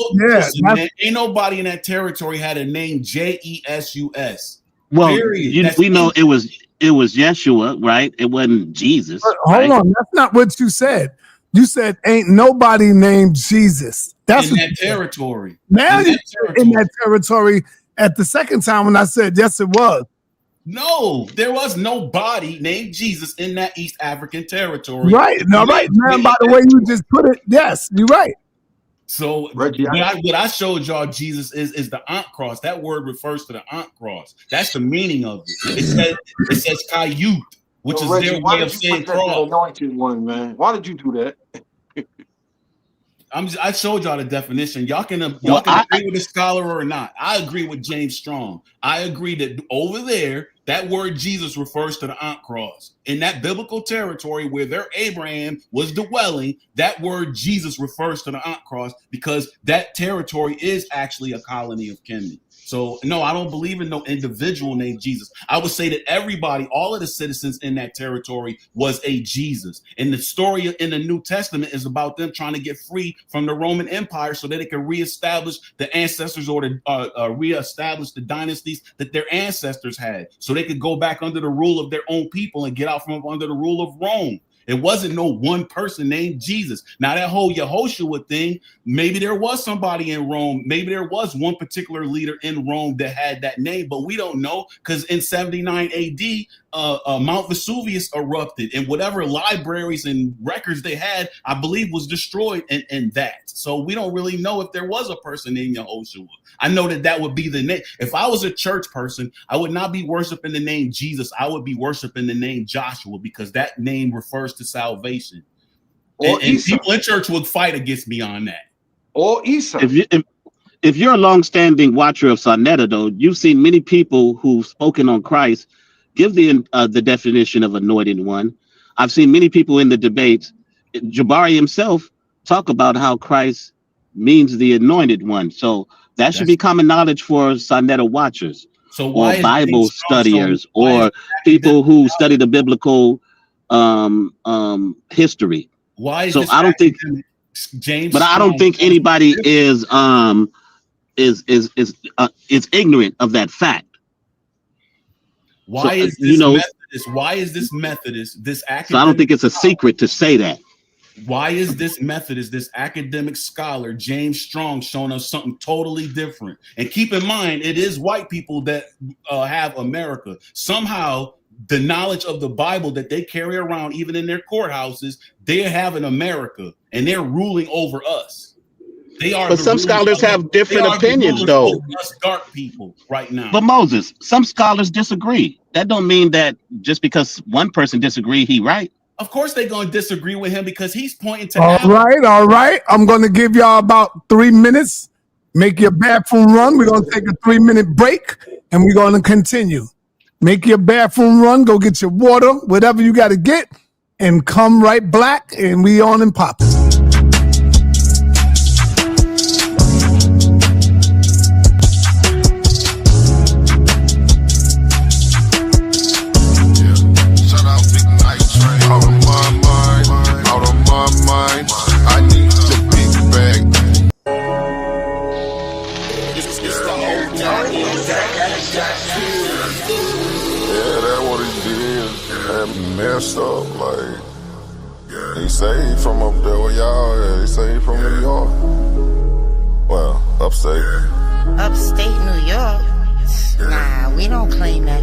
Ain't nobody in that territory had a name Jesus. Well, period. We know it was Yeshua, right? It wasn't Jesus. Hold on, that's not what you said. You said ain't nobody named Jesus. That's in that territory. Now you're in that territory at the second time when I said yes, it was. No, there was nobody named Jesus in that East African territory. Right. No, right. Man, by the way you just put it, yes, you're right. So what I showed y'all Jesus is the Ankh cross. That word refers to the Ankh cross. That's the meaning of it. It says Kayut, which is their way of saying cross. Anointed one, man. Why did you do that? I showed y'all the definition. Y'all can agree with the scholar or not. I agree with James Strong. I agree that over there, that word Jesus refers to the Ankh cross. In that biblical territory where their Abraham was dwelling, that word Jesus refers to the Ankh cross because that territory is actually a colony of Kemet. So, no, I don't believe in no individual named Jesus. I would say that everybody, all of the citizens in that territory was a Jesus. And the story in the New Testament is about them trying to get free from the Roman Empire so that they can reestablish the ancestors or reestablish the dynasties that their ancestors had. So they could go back under the rule of their own people and get out from under the rule of Rome. It wasn't no one person named Jesus. Now that whole Yehoshua thing, maybe there was somebody in Rome. Maybe there was one particular leader in Rome that had that name, but we don't know because in 79 AD, Mount Vesuvius erupted, and whatever libraries and records they had, I believe, was destroyed in that. So we don't really know if there was a person named Yehoshua. I know that would be the name. If I was a church person, I would not be worshiping the name Jesus. I would be worshiping the name Joshua, because that name refers to salvation. Or and people in church would fight against me on that. Or Isa. If you're a long-standing watcher of sa.neter, though, you've seen many people who've spoken on Christ give the definition of anointed one. I've seen many people in the debates, Jabari himself, talk about how Christ means the anointed one. So that should be common knowledge for sa.neter watchers, or Bible studiers, or people who study the biblical history. Why is so I don't think James, but I don't think anybody is ignorant of that fact. Why is this Methodist? Why is this Methodist? This academic. So I don't think it's a secret to say that. Why is this Methodist, this academic scholar, James Strong, showing us something totally different? And keep in mind, it is white people that have America. Somehow, the knowledge of the Bible that they carry around, even in their courthouses, they have in America, and they're ruling over us. They are. But some scholars have different opinions, though. Us dark people right now. But Moses, some scholars disagree. That don't mean that just because one person disagree, he right. Of course, they're going to disagree with him because he's pointing to. All right. I'm going to give y'all about 3 minutes. Make your bathroom run. We're going to take a 3-minute break, and we're going to continue. Make your bathroom run. Go get your water, whatever you got to get, and come right back, and we on and popping. Messed up, like he saved from up there where y'all at. He saved from New York. Well, upstate. Upstate New York? Nah, we don't claim that.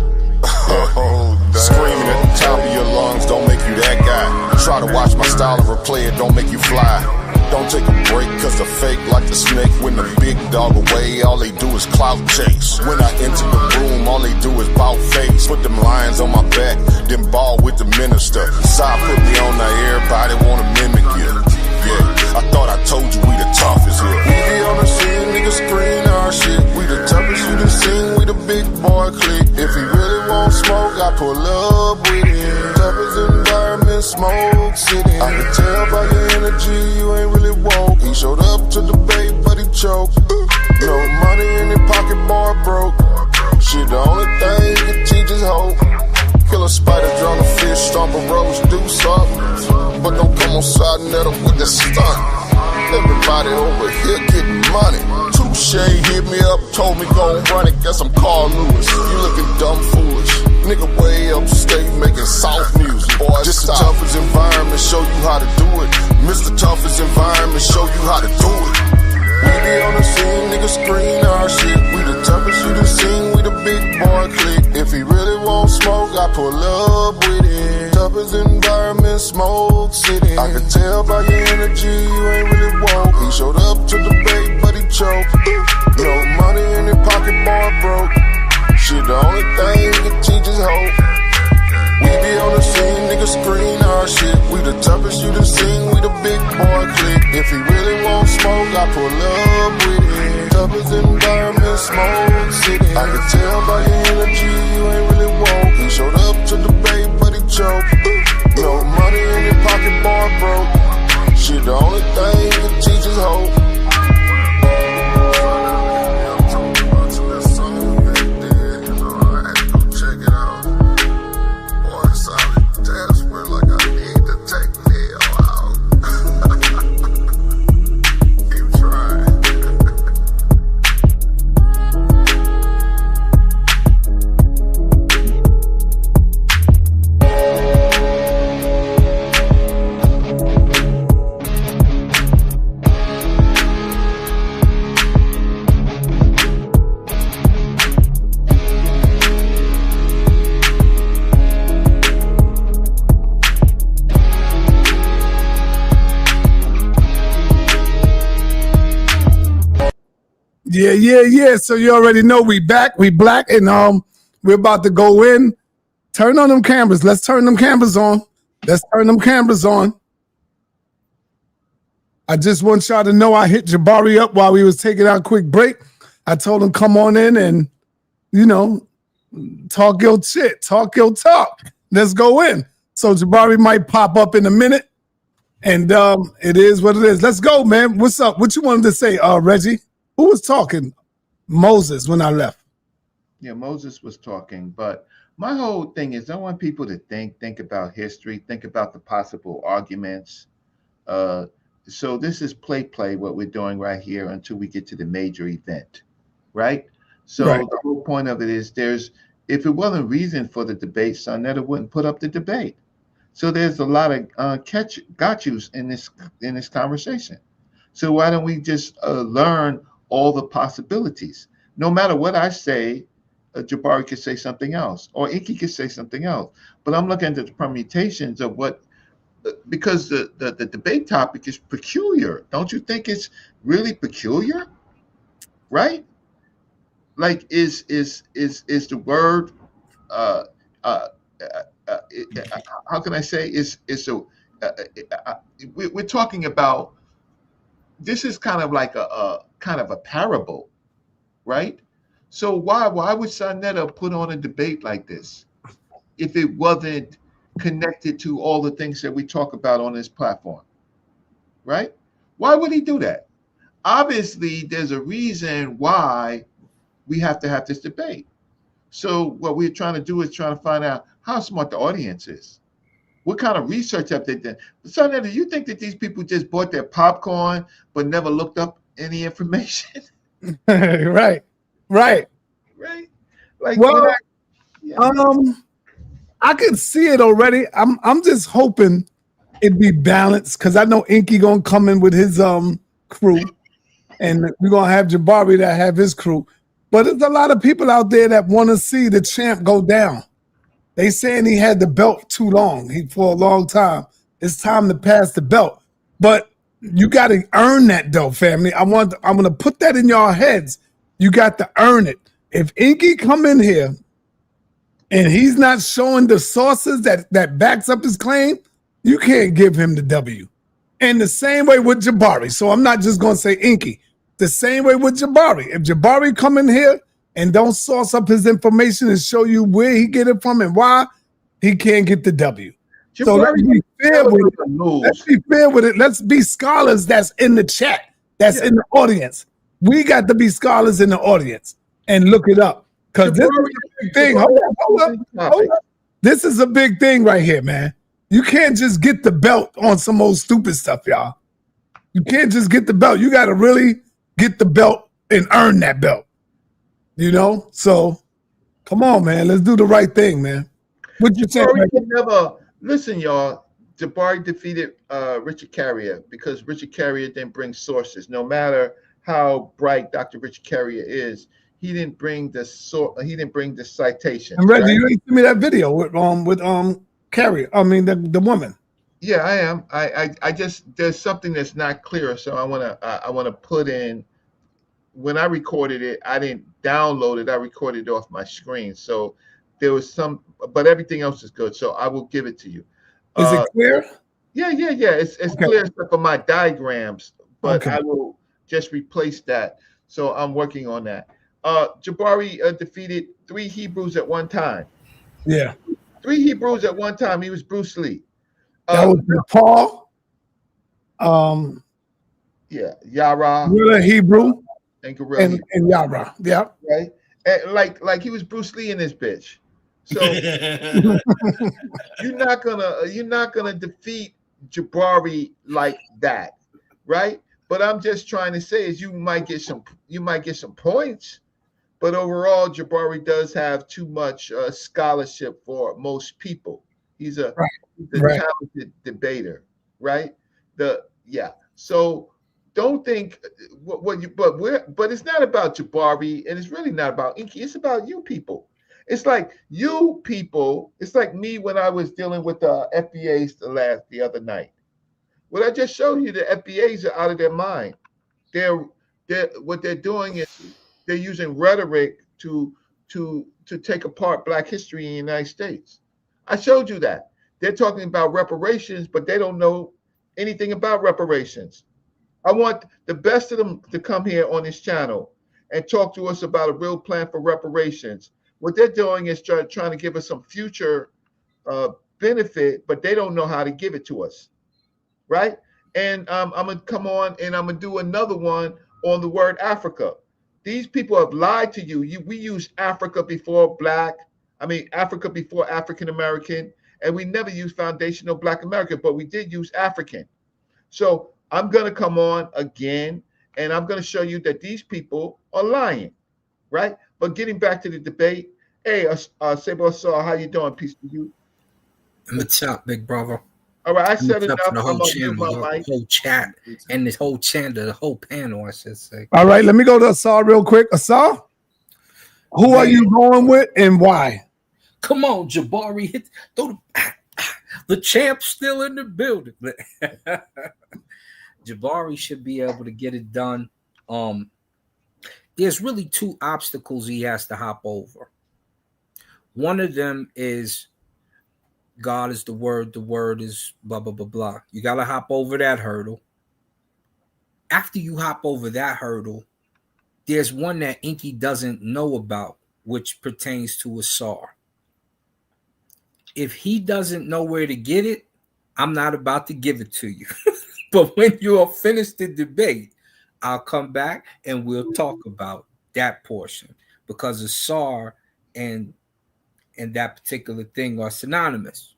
Screaming at the top of your lungs don't make you that guy. Try to watch my style and replay it, don't make you fly. Don't take a break, cause the fake like the snake. When the big dog away, all they do is clout chase. When I enter the room, all they do is bout face. Put them lions on my back, then ball with the minister. Side put me on now, everybody wanna mimic you. Yeah, I thought I told you we the toughest here. We be on the scene, niggas screen our shit. We the toughest you done seen, we the big boy clique. If he really want smoke, I pull up with him. Toughest environment, smoke city. I can tell by your energy, you ain't really woke. He showed up to debate, but he choked. No money in his pocket, boy broke. Shit, the only thing he can teach is hope. Kill a spider, drown a fish, stomp a rose, do something. But don't come on sa.neter with the stunt. Everybody over here getting money. Touche hit me up, told me gon' run it. Guess I'm Carl Lewis. You looking dumb foolish. Nigga way upstate making soft music. Boy, this the toughest environment, show you how to do it. Mr. Toughest environment, show you how to do it. We be on the scene, niggas screen our shit. We the toughest you done seen, we the big boy clique. If he really want smoke, I pull up with him. Toughest environment, smoke city. I can tell by your energy, you ain't really woke. He showed up to debate, but he choked. No money in his pocket, boy broke. Shit, the only thing he can teach is hope. We be on the scene, niggas screen our shit. We the toughest you done seen, we the big boy clique. If he really want smoke, I pull up with him. Toughest environment, smoke city. I can tell by your energy, you ain't really woke. He showed up to debate, but he choked. No money in his pocket, boy broke. Shit, the only thing he can teach is hope. Yeah. So you already know we back, we black, and we're about to go in. Turn on them cameras. Let's turn them cameras on. I just want y'all to know I hit Jabari up while we was taking our quick break. I told him come on in and, talk your shit, talk your talk. Let's go in. So Jabari might pop up in a minute, and it is what it is. Let's go, man. What's up? What you wanted to say, Reggie? Who was talking? Moses when I left. Yeah, Moses was talking, but my whole thing is I want people to think about history, think about the possible arguments. So this is play what we're doing right here until we get to the major event, right? So the whole point of it is if it wasn't reason for the debate, sa.neter wouldn't put up the debate. So there's a lot of got-yous in this conversation. So why don't we just learn all the possibilities? No matter what I say, Jabari could say something else, or Enqi could say something else. But I'm looking at the permutations of what, because the debate topic is peculiar. Don't you think it's really peculiar? Right? Like is the word how can I say we're talking about, this is kind of like a parable, right? So why would sa.neter put on a debate like this if it wasn't connected to all the things that we talk about on this platform, right? Why would he do that? Obviously, there's a reason why we have to have this debate. So what we're trying to do is trying to find out how smart the audience is. What kind of research have they done? sa.neter, do you think that these people just bought their popcorn but never looked up any information? Right. Right? Like, well, I can see it already. I'm just hoping it be balanced because I know Enqi gonna come in with his crew, and we're gonna have Jabari that have his crew. But there's a lot of people out there that want to see the champ go down. They saying he had the belt too long. For a long time. It's time to pass the belt. But you got to earn that though, family. I'm gonna put that in y'all heads. You got to earn it. If Enqi come in here and he's not showing the sources that backs up his claim, you can't give him the W. And the same way with Jabari. So I'm not just gonna say Enqi. The same way with Jabari. If Jabari come in here and don't source up his information and show you where he get it from and why, he can't get the W. Jabari, so let's be fair with it. Let's be fair with it. Let's be scholars that's in the chat, that's in the audience. We got to be scholars in the audience and look it up. Because this is a big thing. Hold up. This is a big thing right here, man. You can't just get the belt on some old stupid stuff, y'all. You can't just get the belt. You got to really get the belt and earn that belt. So come on, man. Let's do the right thing, man. What you saying? Listen, y'all. Jabari defeated Richard Carrier because Richard Carrier didn't bring sources. No matter how bright Dr. Richard Carrier is, he didn't bring the citation. And Reggie, you ain't seen me that video with Carrier. I mean the woman. Yeah, I am. I just, there's something that's not clear, so I wanna put in. When I recorded it, I didn't download it. I recorded it off my screen. So there was some, but everything else is good. So I will give it to you. Is it clear? Yeah. It's okay. Clear except for my diagrams, but okay. I will just replace that. So I'm working on that. Jabari defeated 3 Hebrews at one time. Yeah. 3 Hebrews at one time. He was Bruce Lee. That was Paul. Yeah, Yara. Gorilla Hebrew. And Gorilla and Yara. Yeah. Right. And like he was Bruce Lee in this bitch. So you're not gonna defeat Jabari like that, right? But I'm just trying to say is you might get some points, but overall Jabari does have too much scholarship for most people. He's a talented debater, right? So don't think but it's not about Jabari, and it's really not about Enqi. It's about you people. It's like you people. It's like me when I was dealing with the FBAs the other night. What I just showed you, the FBAs are out of their mind. They're what they're doing is they're using rhetoric to take apart Black history in the United States. I showed you that. They're talking about reparations, but they don't know anything about reparations. I want the best of them to come here on this channel and talk to us about a real plan for reparations. What they're doing is trying to give us some future benefit, but they don't know how to give it to us, right? And I'm gonna come on and I'm gonna do another one on the word Africa. These people have lied to you. We used Africa before Africa before African American, and we never used foundational Black American, but we did use African. So I'm gonna come on again, and I'm gonna show you that these people are lying, right? But getting back to the debate, hey, Sabo Saw, how you doing? Peace to you. What's up, big brother? All right, I said enough. The whole channel, the whole chat, and this whole channel, the whole panel, I should say. All right, let me go to Asar real quick. Asar, who are you going with and why? Come on, Jabari, hit the champ's still in the building. Jabari should be able to get it done. There's really two obstacles he has to hop over. One of them is God is the word is blah, blah, blah, blah. You got to hop over that hurdle. After you hop over that hurdle, there's one that Enqi doesn't know about, which pertains to Asar. If he doesn't know where to get it, I'm not about to give it to you. But when you're finished the debate, I'll come back and we'll talk about that portion, because Asar and that particular thing are synonymous.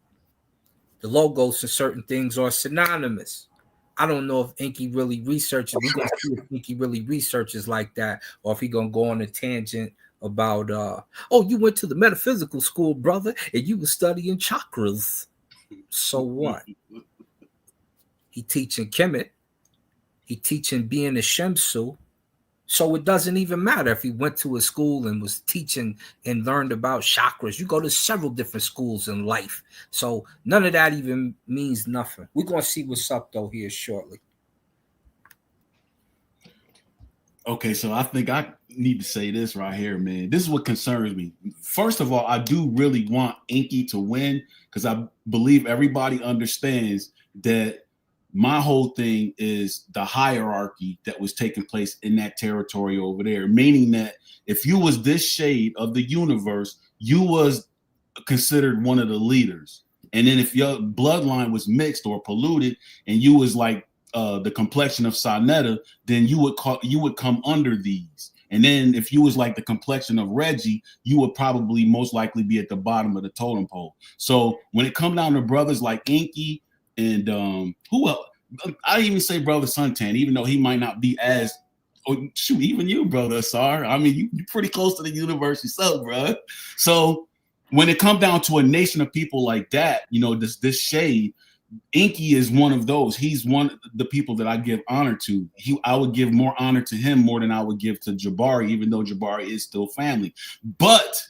The logos for certain things are synonymous. I don't know if Enqi really researches. We're going to see if Enqi really researches like that, or if he's going to go on a tangent about, you went to the metaphysical school, brother, and you were studying chakras. So what? He teaching Kemet. He teaching being a Shemsu. So it doesn't even matter if he went to a school and was teaching and learned about chakras. You go to several different schools in life. So none of that even means nothing. We're going to see what's up, though, here shortly. Okay, so I think I need to say this right here, man. This is what concerns me. First of all, I do really want Enqi to win, because I believe everybody understands that my whole thing is the hierarchy that was taking place in that territory over there, meaning that if you was this shade of the universe, you was considered one of the leaders. And then if your bloodline was mixed or polluted and you was like the complexion of sa.neter, then you would come under these. And then if you was like the complexion of Reggie, you would probably most likely be at the bottom of the totem pole. So when it comes down to brothers like Enqi, and who else? I even say brother Suntan, even though he might not be as, even you, brother Asar. I mean, you're pretty close to the universe yourself, bro. So when it comes down to a nation of people like that, this shade, Enqi is one of those. He's one of the people that I give honor to. I would give more honor to him more than I would give to Jabari, even though Jabari is still family. But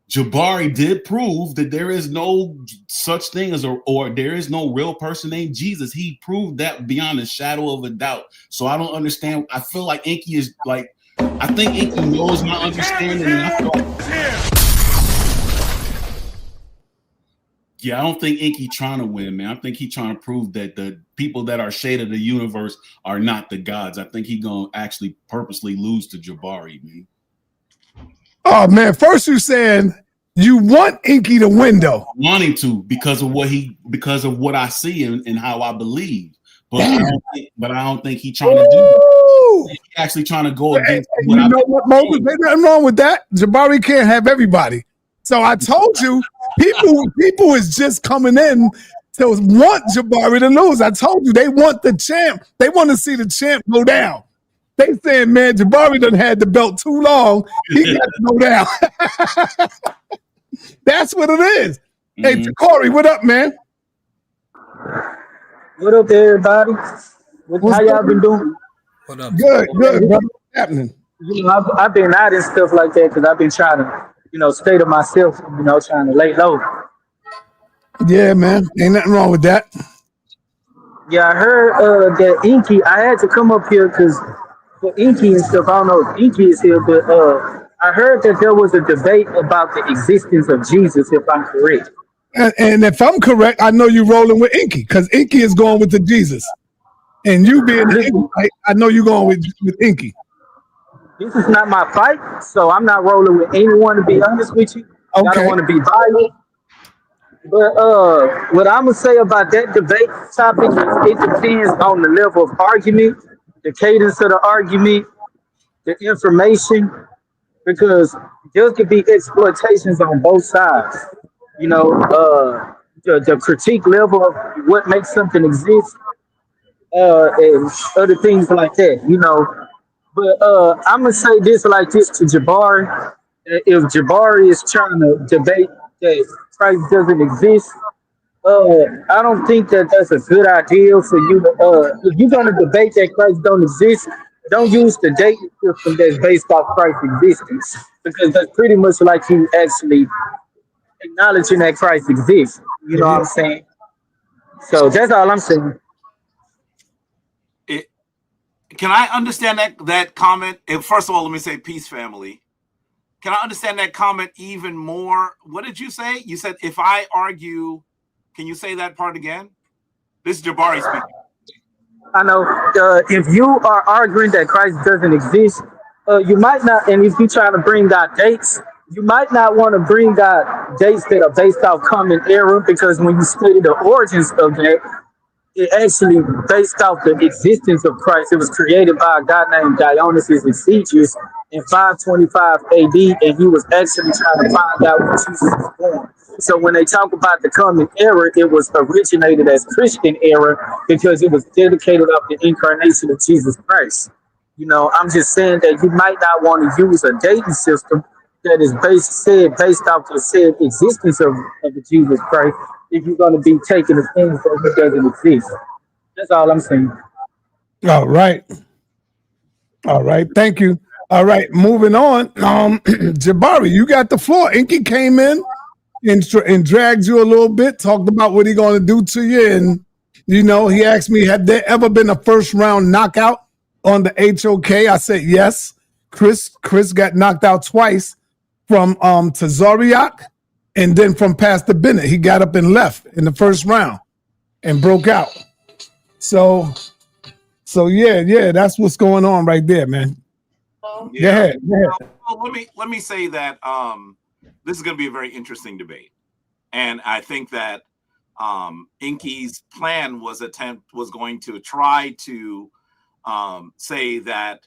Jabari did prove that there is no such thing as or there is no real person named Jesus. He proved that beyond a shadow of a doubt. So I don't understand. I feel like Enqi is like, I think Enqi knows my understanding. And I feel I don't think Enqi trying to win, man. I think he trying to prove that the people that are shade of the universe are not the gods. I think he gonna actually purposely lose to Jabari, man. Oh man, first you saying you want Enqi to win though. Wanting to because of what I see and how I believe. But I don't think he's trying to do that. He's actually trying to go against what you know what, Moses? There's nothing wrong with that. Jabari can't have everybody. So I told you, people is just coming in to want Jabari to lose. I told you they want the champ. They want to see the champ go down. They saying, man, Jabari done had the belt too long. He got to go down. That's what it is. Mm-hmm. Hey, Corey, what up, man? What up, everybody? How y'all been doing? What up? Good. What's happening? I've been out and stuff like that because I've been trying to, stay to myself, trying to lay low. Yeah, man. Ain't nothing wrong with that. Yeah, I heard that Enqi, I had to come up here because for Enqi and stuff. I don't know if Enqi is here, but I heard that there was a debate about the existence of Jesus, if I'm correct. And if I'm correct, I know you're rolling with Enqi because Enqi is going with the Jesus. And you being the Enqi, I know you're going with Enqi. This is not my fight, so I'm not rolling with anyone, to be honest with you. I don't want to be violent. But what I'm gonna say about that debate topic is it depends on the level of argument, the cadence of the argument, the information, because there could be exploitations on both sides. You know, the critique level of what makes something exist, and other things like that. You know, but I'm gonna say this like this to Jabari. If Jabari is trying to debate that Christ doesn't exist, I don't think that that's a good idea for you to. If you're gonna debate that Christ don't exist, don't use the dating system that's based off Christ's existence, because that's pretty much like you actually acknowledging that Christ exists. You know what I'm saying? So that's all I'm saying. Can I understand that comment? And first of all, let me say peace, family. Can I understand that comment even more? What did you say? You said if I argue, can you say that part again? This is Jabari speaking. I know if you are arguing that Christ doesn't exist, you might not, and if you're trying to bring out dates, you might not want to bring out dates that are based off common era, because when you study the origins of that, it actually based off the existence of Christ. It was created by a guy named Dionysius Exiguus in 525 AD, and he was actually trying to find out when Jesus was born. So when they talk about the common era, it was originated as Christian era because it was dedicated off the incarnation of Jesus Christ. You know, I'm just saying that you might not want to use a dating system that is based off the said existence of the Jesus Christ if you're going to be taking the things that he doesn't exist. That's all I'm saying. All right. All right. Thank you. All right. Moving on. Jabari, you got the floor. Enqi came in and dragged you a little bit, talked about what he going to do to you. And, you know, he asked me, have there ever been a first round knockout on the HOK? I said, yes. Chris got knocked out twice from Tazariak and then from Pastor Bennett. He got up and left in the first round and broke out. So yeah, that's what's going on right there, man. Yeah. Go ahead. Well, let me say that this is going to be a very interesting debate, and I think that Enqi's plan was going to try to say that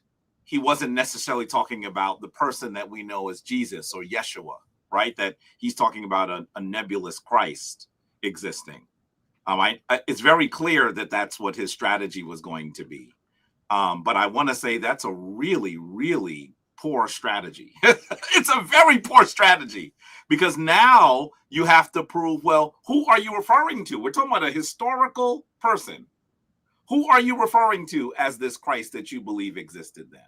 he wasn't necessarily talking about the person that we know as Jesus or Yeshua, right? That he's talking about a nebulous Christ existing. It's very clear that that's what his strategy was going to be. But I want to say that's a really, really poor strategy. It's a very poor strategy, because now you have to prove, well, who are you referring to? We're talking about a historical person. Who are you referring to as this Christ that you believe existed then?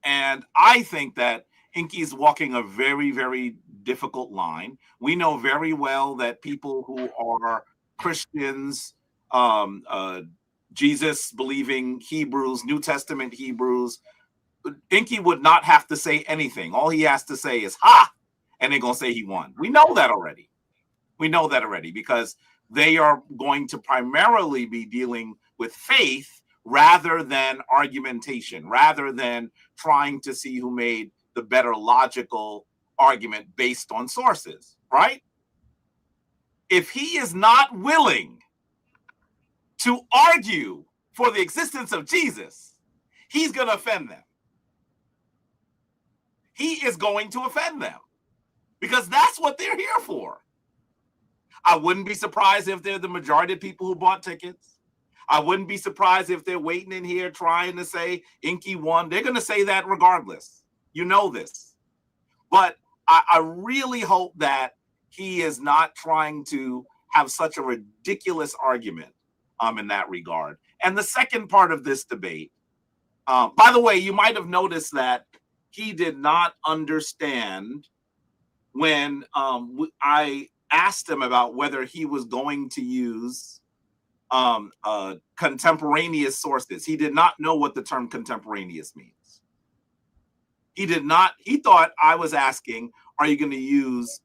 And I think that Enqi is walking a very, very difficult line. We know very well that people who are Christians, Jesus believing Hebrews, New Testament Hebrews, Enqi would not have to say anything. All he has to say is "ha," and they're gonna say he won. We know that already. We know that already, because they are going to primarily be dealing with faith rather than argumentation, rather than trying to see who made the better logical argument based on sources, right? If he is not willing to argue for the existence of Jesus, he's going to offend them. He is going to offend them, because that's what they're here for. I wouldn't be surprised if they're the majority of people who bought tickets. I wouldn't be surprised if they're waiting in here trying to say Enqi won. They're going to say that regardless. You know this. But I really hope that he is not trying to have such a ridiculous argument in that regard. And the second part of this debate, by the way, you might have noticed that he did not understand when I asked him about whether he was going to use contemporaneous sources. He did not know what the term contemporaneous means. He did not. He thought I was asking, are you going to use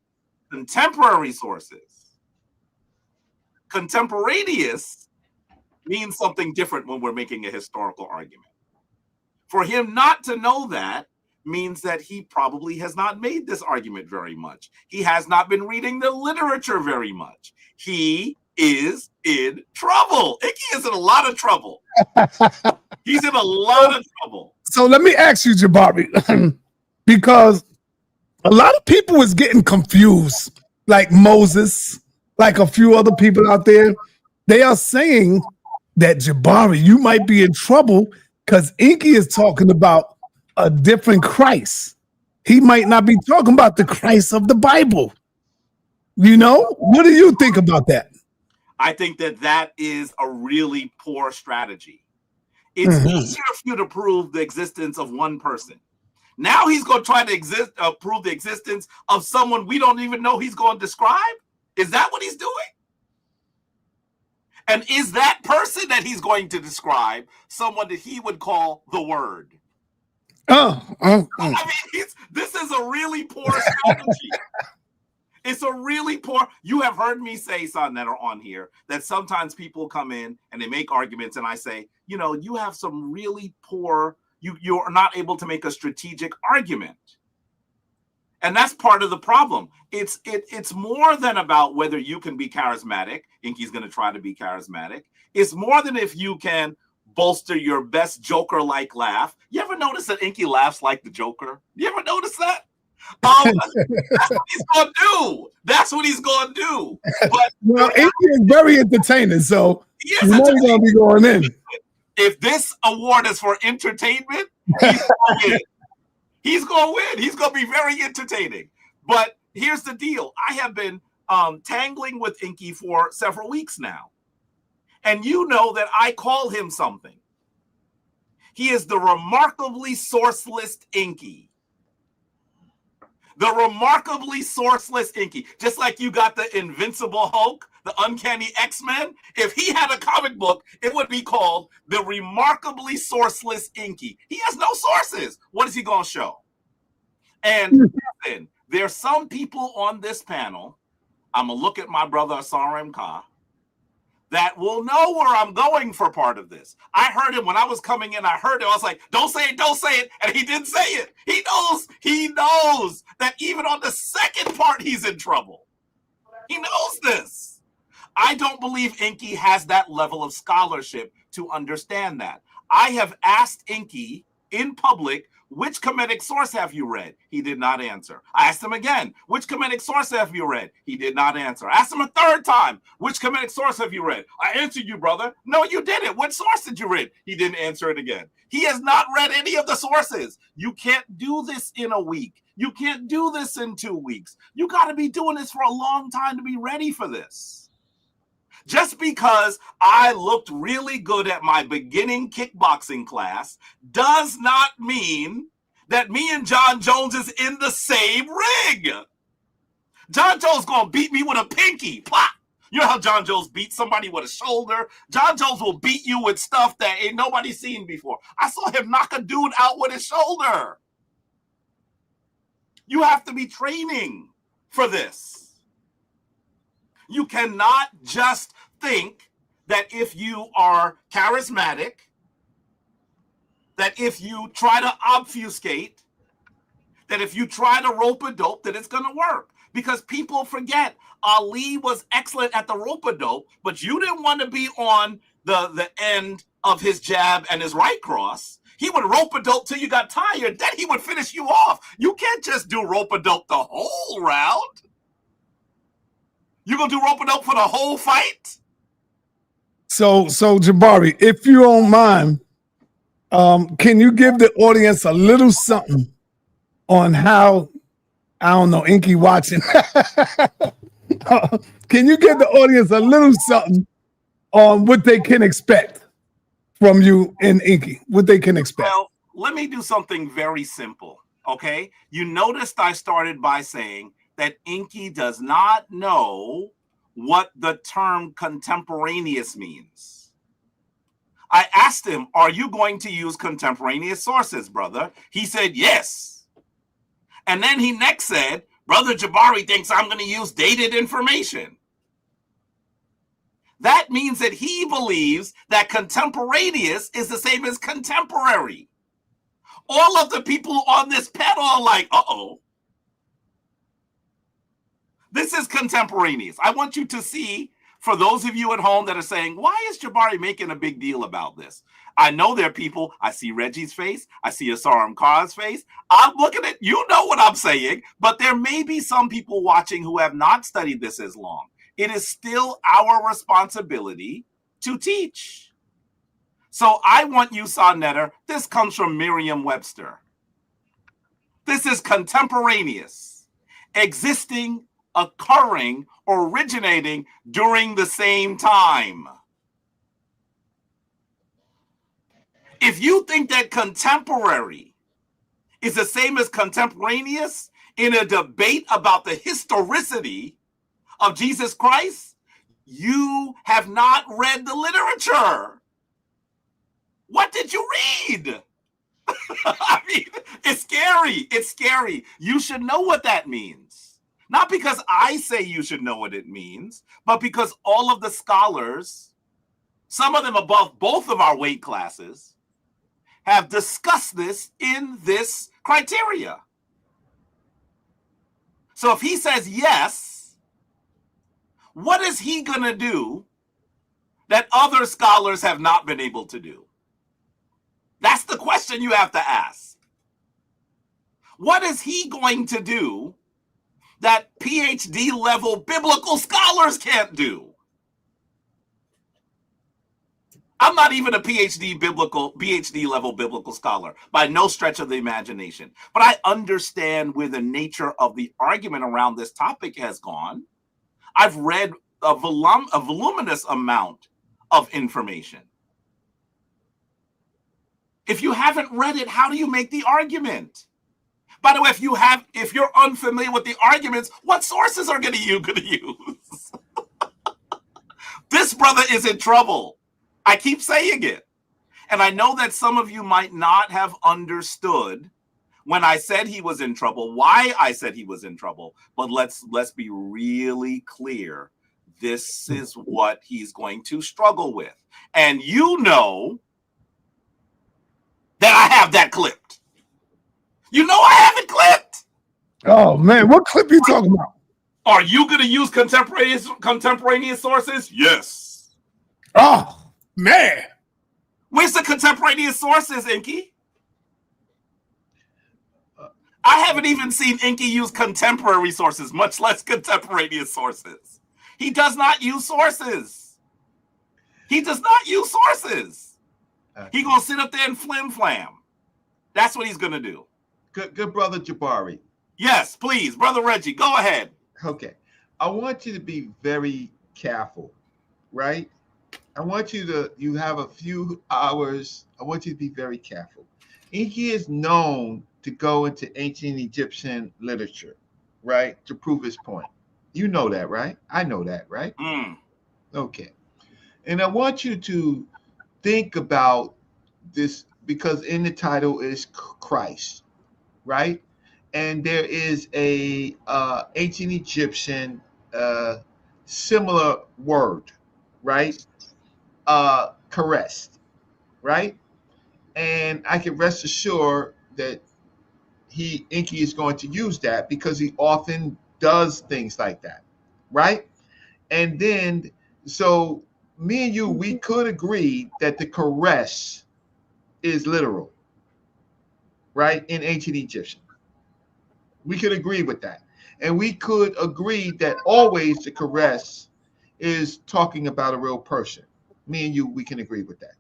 contemporary sources? Contemporaneous means something different when we're making a historical argument. For him not to know that means that he probably has not made this argument very much. He has not been reading the literature very much. He is in trouble. Enqi is in a lot of trouble. He's in a lot of trouble. So let me ask you, Jabari, because a lot of people is getting confused, like Moses, like a few other people out there. They are saying that, Jabari, you might be in trouble because Enqi is talking about a different Christ. He might not be talking about the Christ of the Bible. You know, what do you think about that? I think that that is a really poor strategy. It's easier for you to prove the existence of one person. Now he's going to try to prove the existence of someone we don't even know he's going to describe. Is that what he's doing? And is that person that he's going to describe someone that he would call the Word? I mean, this is a really poor strategy. It's a really poor. You have heard me say, sa.neter, on here that sometimes people come in and they make arguments, and I say, you know, you have some really poor. You're not able to make a strategic argument, and that's part of the problem. It's more than about whether you can be charismatic. Enqi's going to try to be charismatic. It's more than if you can bolster your best Joker-like laugh. You ever notice that Enqi laughs like the Joker? You ever notice that? That's what he's gonna do. That's what he's gonna do. But well, Enqi is very entertaining, so you know he's gonna be going in. If this award is for entertainment, he's gonna win. He's gonna win. He's gonna be very entertaining. But here's the deal: I have been tangling with Enqi for several weeks now, and you know that I call him something. He is the remarkably sourceless Enqi. The remarkably sourceless Enqi. Just like you got the Invincible Hulk, the Uncanny X-Men. If he had a comic book, it would be called The Remarkably Sourceless Enqi. He has no sources. What is he going to show? And listen, there's some people on this panel, I'm going to look at my brother Asar Ka, that will know where I'm going for part of this. I heard him when I was coming in. I heard him. I was like, don't say it. And he didn't say it. He knows that even on the second part, he's in trouble. He knows this. I don't believe Enqi has that level of scholarship to understand that. I have asked Enqi in public, which Kemetic source have you read? He did not answer. I asked him again, which Kemetic source have you read? He did not answer. I asked him a third time, which Kemetic source have you read? I answered you, brother. No, you didn't. What source did you read? He didn't answer it again. He has not read any of the sources. You can't do this in a week. You can't do this in 2 weeks. You got to be doing this for a long time to be ready for this. Just because I looked really good at my beginning kickboxing class does not mean that me and John Jones is in the same ring. John Jones gonna beat me with a pinky. Plop. You know how John Jones beats somebody with a shoulder? John Jones will beat you with stuff that ain't nobody seen before. I saw him knock a dude out with his shoulder. You have to be training for this. You cannot just think that if you are charismatic, that if you try to obfuscate, that if you try to rope-a-dope, that it's going to work. Because people forget Ali was excellent at the rope-a-dope, but you didn't want to be on the end of his jab and his right cross. He would rope-a-dope till you got tired. Then he would finish you off. You can't just do rope-a-dope the whole round. You gonna do rope-a-dope for the whole fight? So Jabari, if you don't mind, can you give the audience a little something on how, I don't know, Enqi watching. Can you give the audience a little something on what they can expect from you in Enqi? What they can expect? Well, let me do something very simple, okay? You noticed I started by saying that Enqi does not know what the term contemporaneous means. I asked him, are you going to use contemporaneous sources, brother? He said, yes. And then he next said, Brother Jabari thinks I'm going to use dated information. That means that he believes that contemporaneous is the same as contemporary. All of the people on this panel are like, uh-oh. This is contemporaneous. I want you to see, for those of you at home that are saying, why is Jabari making a big deal about this? I know there are people, I see Reggie's face, I see Asaram Khan's face. I'm looking at, you know what I'm saying, but there may be some people watching who have not studied this as long. It is still our responsibility to teach. So I want you, sa.neter, this comes from Merriam-Webster. This is contemporaneous, existing, occurring, or originating during the same time. If you think that contemporary is the same as contemporaneous in a debate about the historicity of Jesus Christ, you have not read the literature. What did you read? I mean, it's scary. It's scary. You should know what that means. Not because I say you should know what it means, but because all of the scholars, some of them above both of our weight classes, have discussed this in this criteria. So if he says yes, what is he going to do that other scholars have not been able to do? That's the question you have to ask. What is he going to do that PhD level biblical scholars can't do? I'm not even a PhD level biblical scholar by no stretch of the imagination, but I understand where the nature of the argument around this topic has gone. I've read a voluminous amount of information. If you haven't read it, how do you make the argument? By the way, if you're unfamiliar with the arguments, what sources are you going to use? This brother is in trouble. I keep saying it. And I know that some of you might not have understood when I said he was in trouble, why I said he was in trouble. But let's be really clear. This is what he's going to struggle with. And you know that I have that clipped. You know I have it clipped. Oh, man. What clip you talking about? Are you going to use contemporaneous sources? Yes. Oh, man. Where's the contemporaneous sources, Enqi? I haven't even seen Enqi use contemporary sources, much less contemporaneous sources. He does not use sources. He does not use sources. He gonna sit up there and flim-flam. That's what he's gonna do. Good brother Jabari. Yes, please, brother Reggie, go ahead. Okay, I want you to be very careful, right? I want you have a few hours. I want you to be very careful. Enqi is known to go into ancient Egyptian literature, right, to prove his point. You know that, right? I know that, right? Okay. And I want you to think about this because in the title is Christ, right? And there is a ancient Egyptian similar word, right? Caressed, right? And I can rest assured that Enqi is going to use that because he often does things like that, right? And then, so me and you, we could agree that the caress is literal, right? In ancient Egyptian. We could agree with that. And we could agree that always the caress is talking about a real person. Me and you, we can agree with that.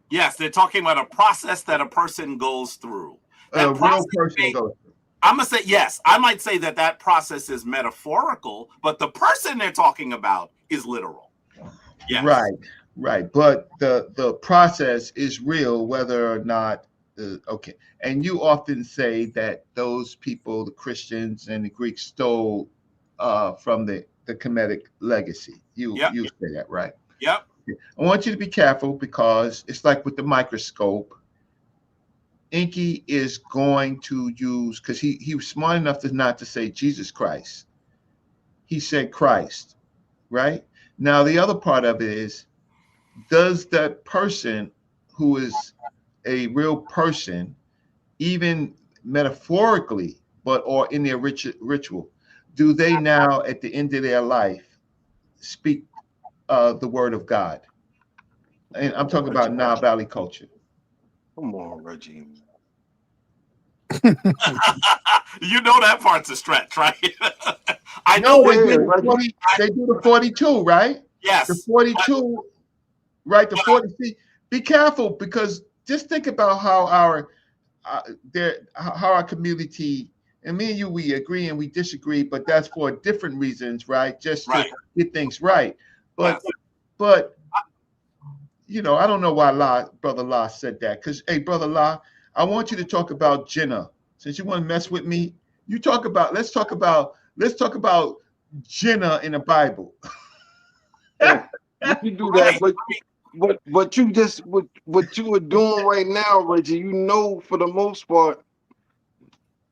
Yes, they're talking about a process that a person goes through. A real person goes through. I'm going to say, yes, I might say that process is metaphorical, but the person they're talking about is literal. Yes. Right. But the process is real, whether or not, okay. And you often say that those people, the Christians and the Greeks, stole from the the Kemetic legacy. You say that, right? Yep. I want you to be careful because it's like with the microscope. Enqi is going to use, because he was smart enough to not to say Jesus Christ. He said Christ, right? Now the other part of it is, does that person who is a real person, even metaphorically, or in their ritual, do they now at the end of their life speak the word of God? And I'm talking about Nile Valley culture. Come on, Reggie. You know that part's a stretch, right? I know know they do the 42, right? Yes. The 42, right? The 40. See, be careful, because just think about how our community, and me and you, we agree and we disagree, but that's for different reasons, right? Just to get things right. But you know, I don't know why Brother La said that. Because, hey, Brother La, I want you to talk about Jinnah. Since you want to mess with me, let's talk about Jinnah in the Bible. You can do that, but you just what you are doing right now, Reggie. You know, for the most part,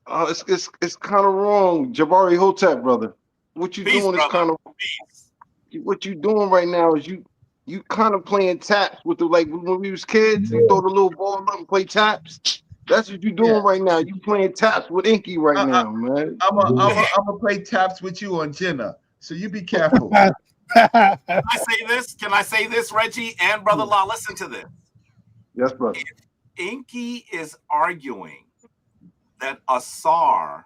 it's kind of wrong. Jabari Hotep, brother. What you doing is kind of. What you doing right now is you kind of playing taps with the, like when we was kids, you throw the little ball up and play taps. That's what you doing right now. You playing taps with Enqi right now, man. I'm gonna play taps with you on Jinnah, so you be careful. Can I say this? Can I say this, Reggie and Brother Law? Listen to this. Yes, brother. If Enqi is arguing that Asar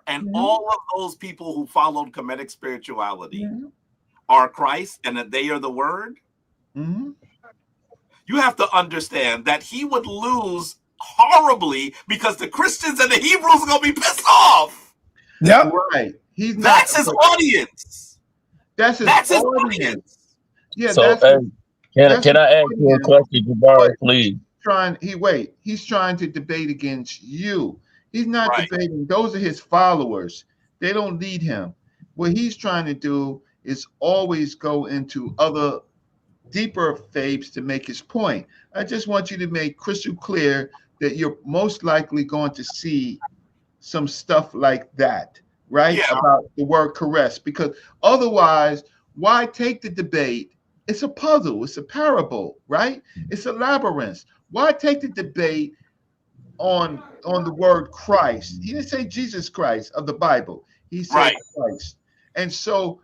and all of those people who followed Kemetic spirituality are Christ and that they are the Word, you have to understand that he would lose horribly, because the Christians and the Hebrews are going to be pissed off. Yep. Right. That's his audience. That's his audience. Yeah. So, can I ask you a question, Jabari, please? He's trying to debate against you. He's not debating. Those are his followers. They don't lead him. What he's trying to do is always go into other deeper faiths to make his point. I just want you to make crystal clear that you're most likely going to see some stuff like that, right? Yeah. About the word caress, because otherwise, why take the debate? It's a puzzle. It's a parable, right? It's a labyrinth. Why take the debate on the word Christ? He didn't say Jesus Christ of the Bible. He said Christ. And so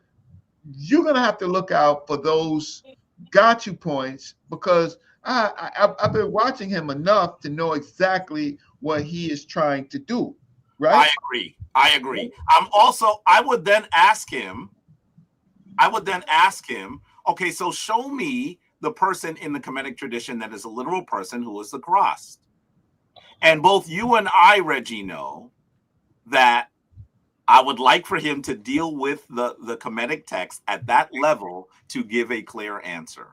you're going to have to look out for those got you points, because I've been watching him enough to know exactly what he is trying to do, right? I agree. I would then ask him, okay, so show me the person in the Kemetic tradition that is a literal person who is the cross. And both you and I, Reggie, know that I would like for him to deal with the Kemetic text at that level to give a clear answer.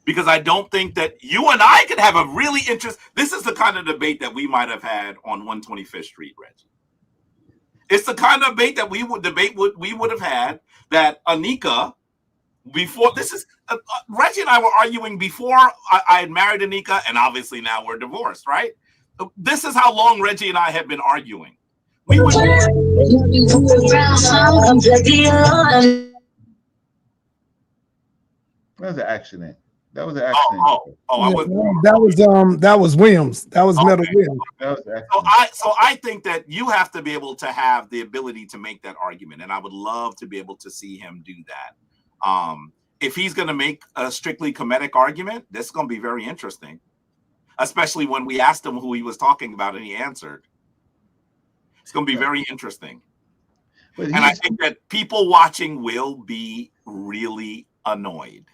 Because I don't think that you and I could have a really this is the kind of debate that we might have had on 125th Street, Reggie. It's the kind of debate that we would have had that Anika, before this is Reggie and I were arguing before I had married Anika, and obviously now we're divorced, right? This is how long Reggie and I have been arguing. We would. That was an accident. That was an accident. That was Williams. That was Metal Williams. So I think that you have to be able to have the ability to make that argument, and I would love to be able to see him do that. If he's going to make a strictly Kemetic argument, this is going to be very interesting, especially when we asked him who he was talking about and he answered. It's going to be very interesting. And I think that people watching will be really annoyed.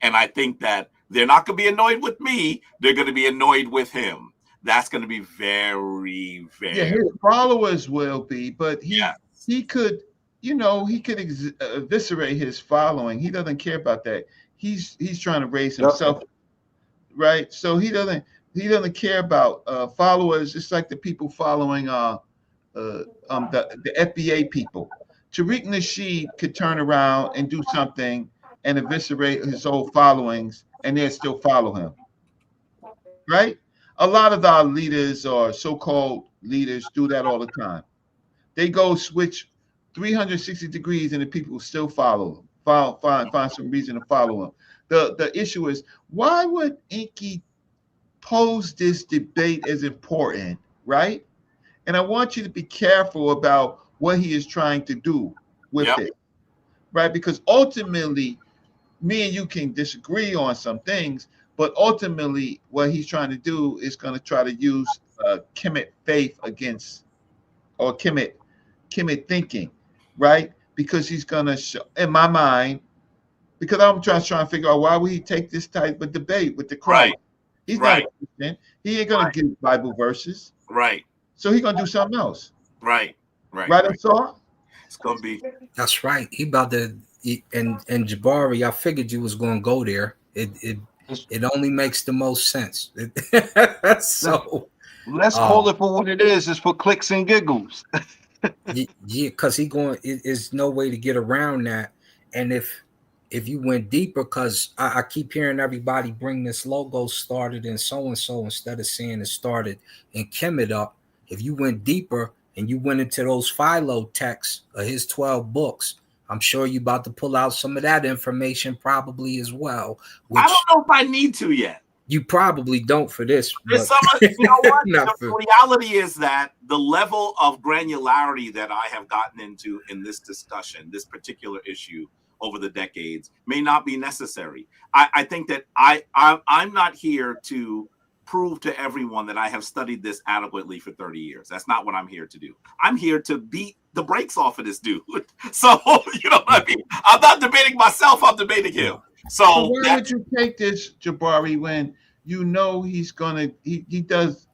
And I think that they're not going to be annoyed with me. They're going to be annoyed with him. That's going to be very, very. Yeah, his followers will be, but he could, he could eviscerate his following. He doesn't care about that. He's trying to raise himself, right? So he doesn't care about followers. It's like the people following the FBA people. Tariq Nasheed could turn around and do something and eviscerate his old followings, and they'll still follow him, right? A lot of our leaders or so-called leaders do that all the time. They go switch 360 degrees, and the people will still follow them. Find some reason to follow them. The issue is, why would Enqi pose this debate as important, right? And I want you to be careful about what he is trying to do with it, right? Because ultimately, me and you can disagree on some things, but ultimately, what he's trying to do is going to try to use Kemet faith against, or Kemet thinking, right? Because he's going to show, in my mind, because I'm trying to figure out why would he take this type of debate with the crowd. He's not a Christian. He ain't going to give Bible verses. Right. So he's going to do something else. Right. Right, Saw? It's going to be. That's right. He about to, and Jabari, I figured you was going to go there. It only makes the most sense. So let's call it for what it is. It's for clicks and giggles. Yeah, because there's no way to get around that. And if you went deeper, because I keep hearing everybody bring this logo started in so-and-so instead of saying it started in Kemet up. If you went deeper and you went into those Philo texts of his 12 books, I'm sure you about to pull out some of that information probably as well. I don't know if I need to yet. You probably don't for this. There's some, you know what? The reality is that the level of granularity that I have gotten into in this discussion, this particular issue over the decades, may not be necessary. I think that I'm not here to prove to everyone that I have studied this adequately for 30 years. That's not what I'm here to do. I'm here to beat the brakes off of this dude. So, you know what I mean? I'm not debating myself, I'm debating him. So why would you take this, Jabari, when you know he does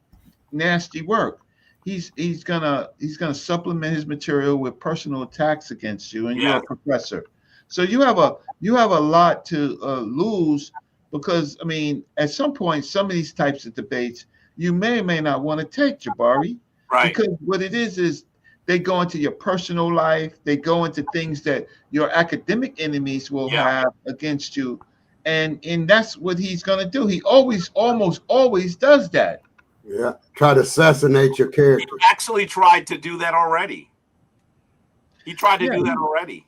nasty work? He's gonna supplement his material with personal attacks against you, and you're a professor. So you have a lot to lose, because I mean, at some point, some of these types of debates you may or may not want to take, Jabari, right? Because what it is they go into your personal life, they go into things that your academic enemies will have against you, and that's what he's gonna do. He almost always does that. Yeah, try to assassinate your character. He actually tried to do that already. He tried to do that already.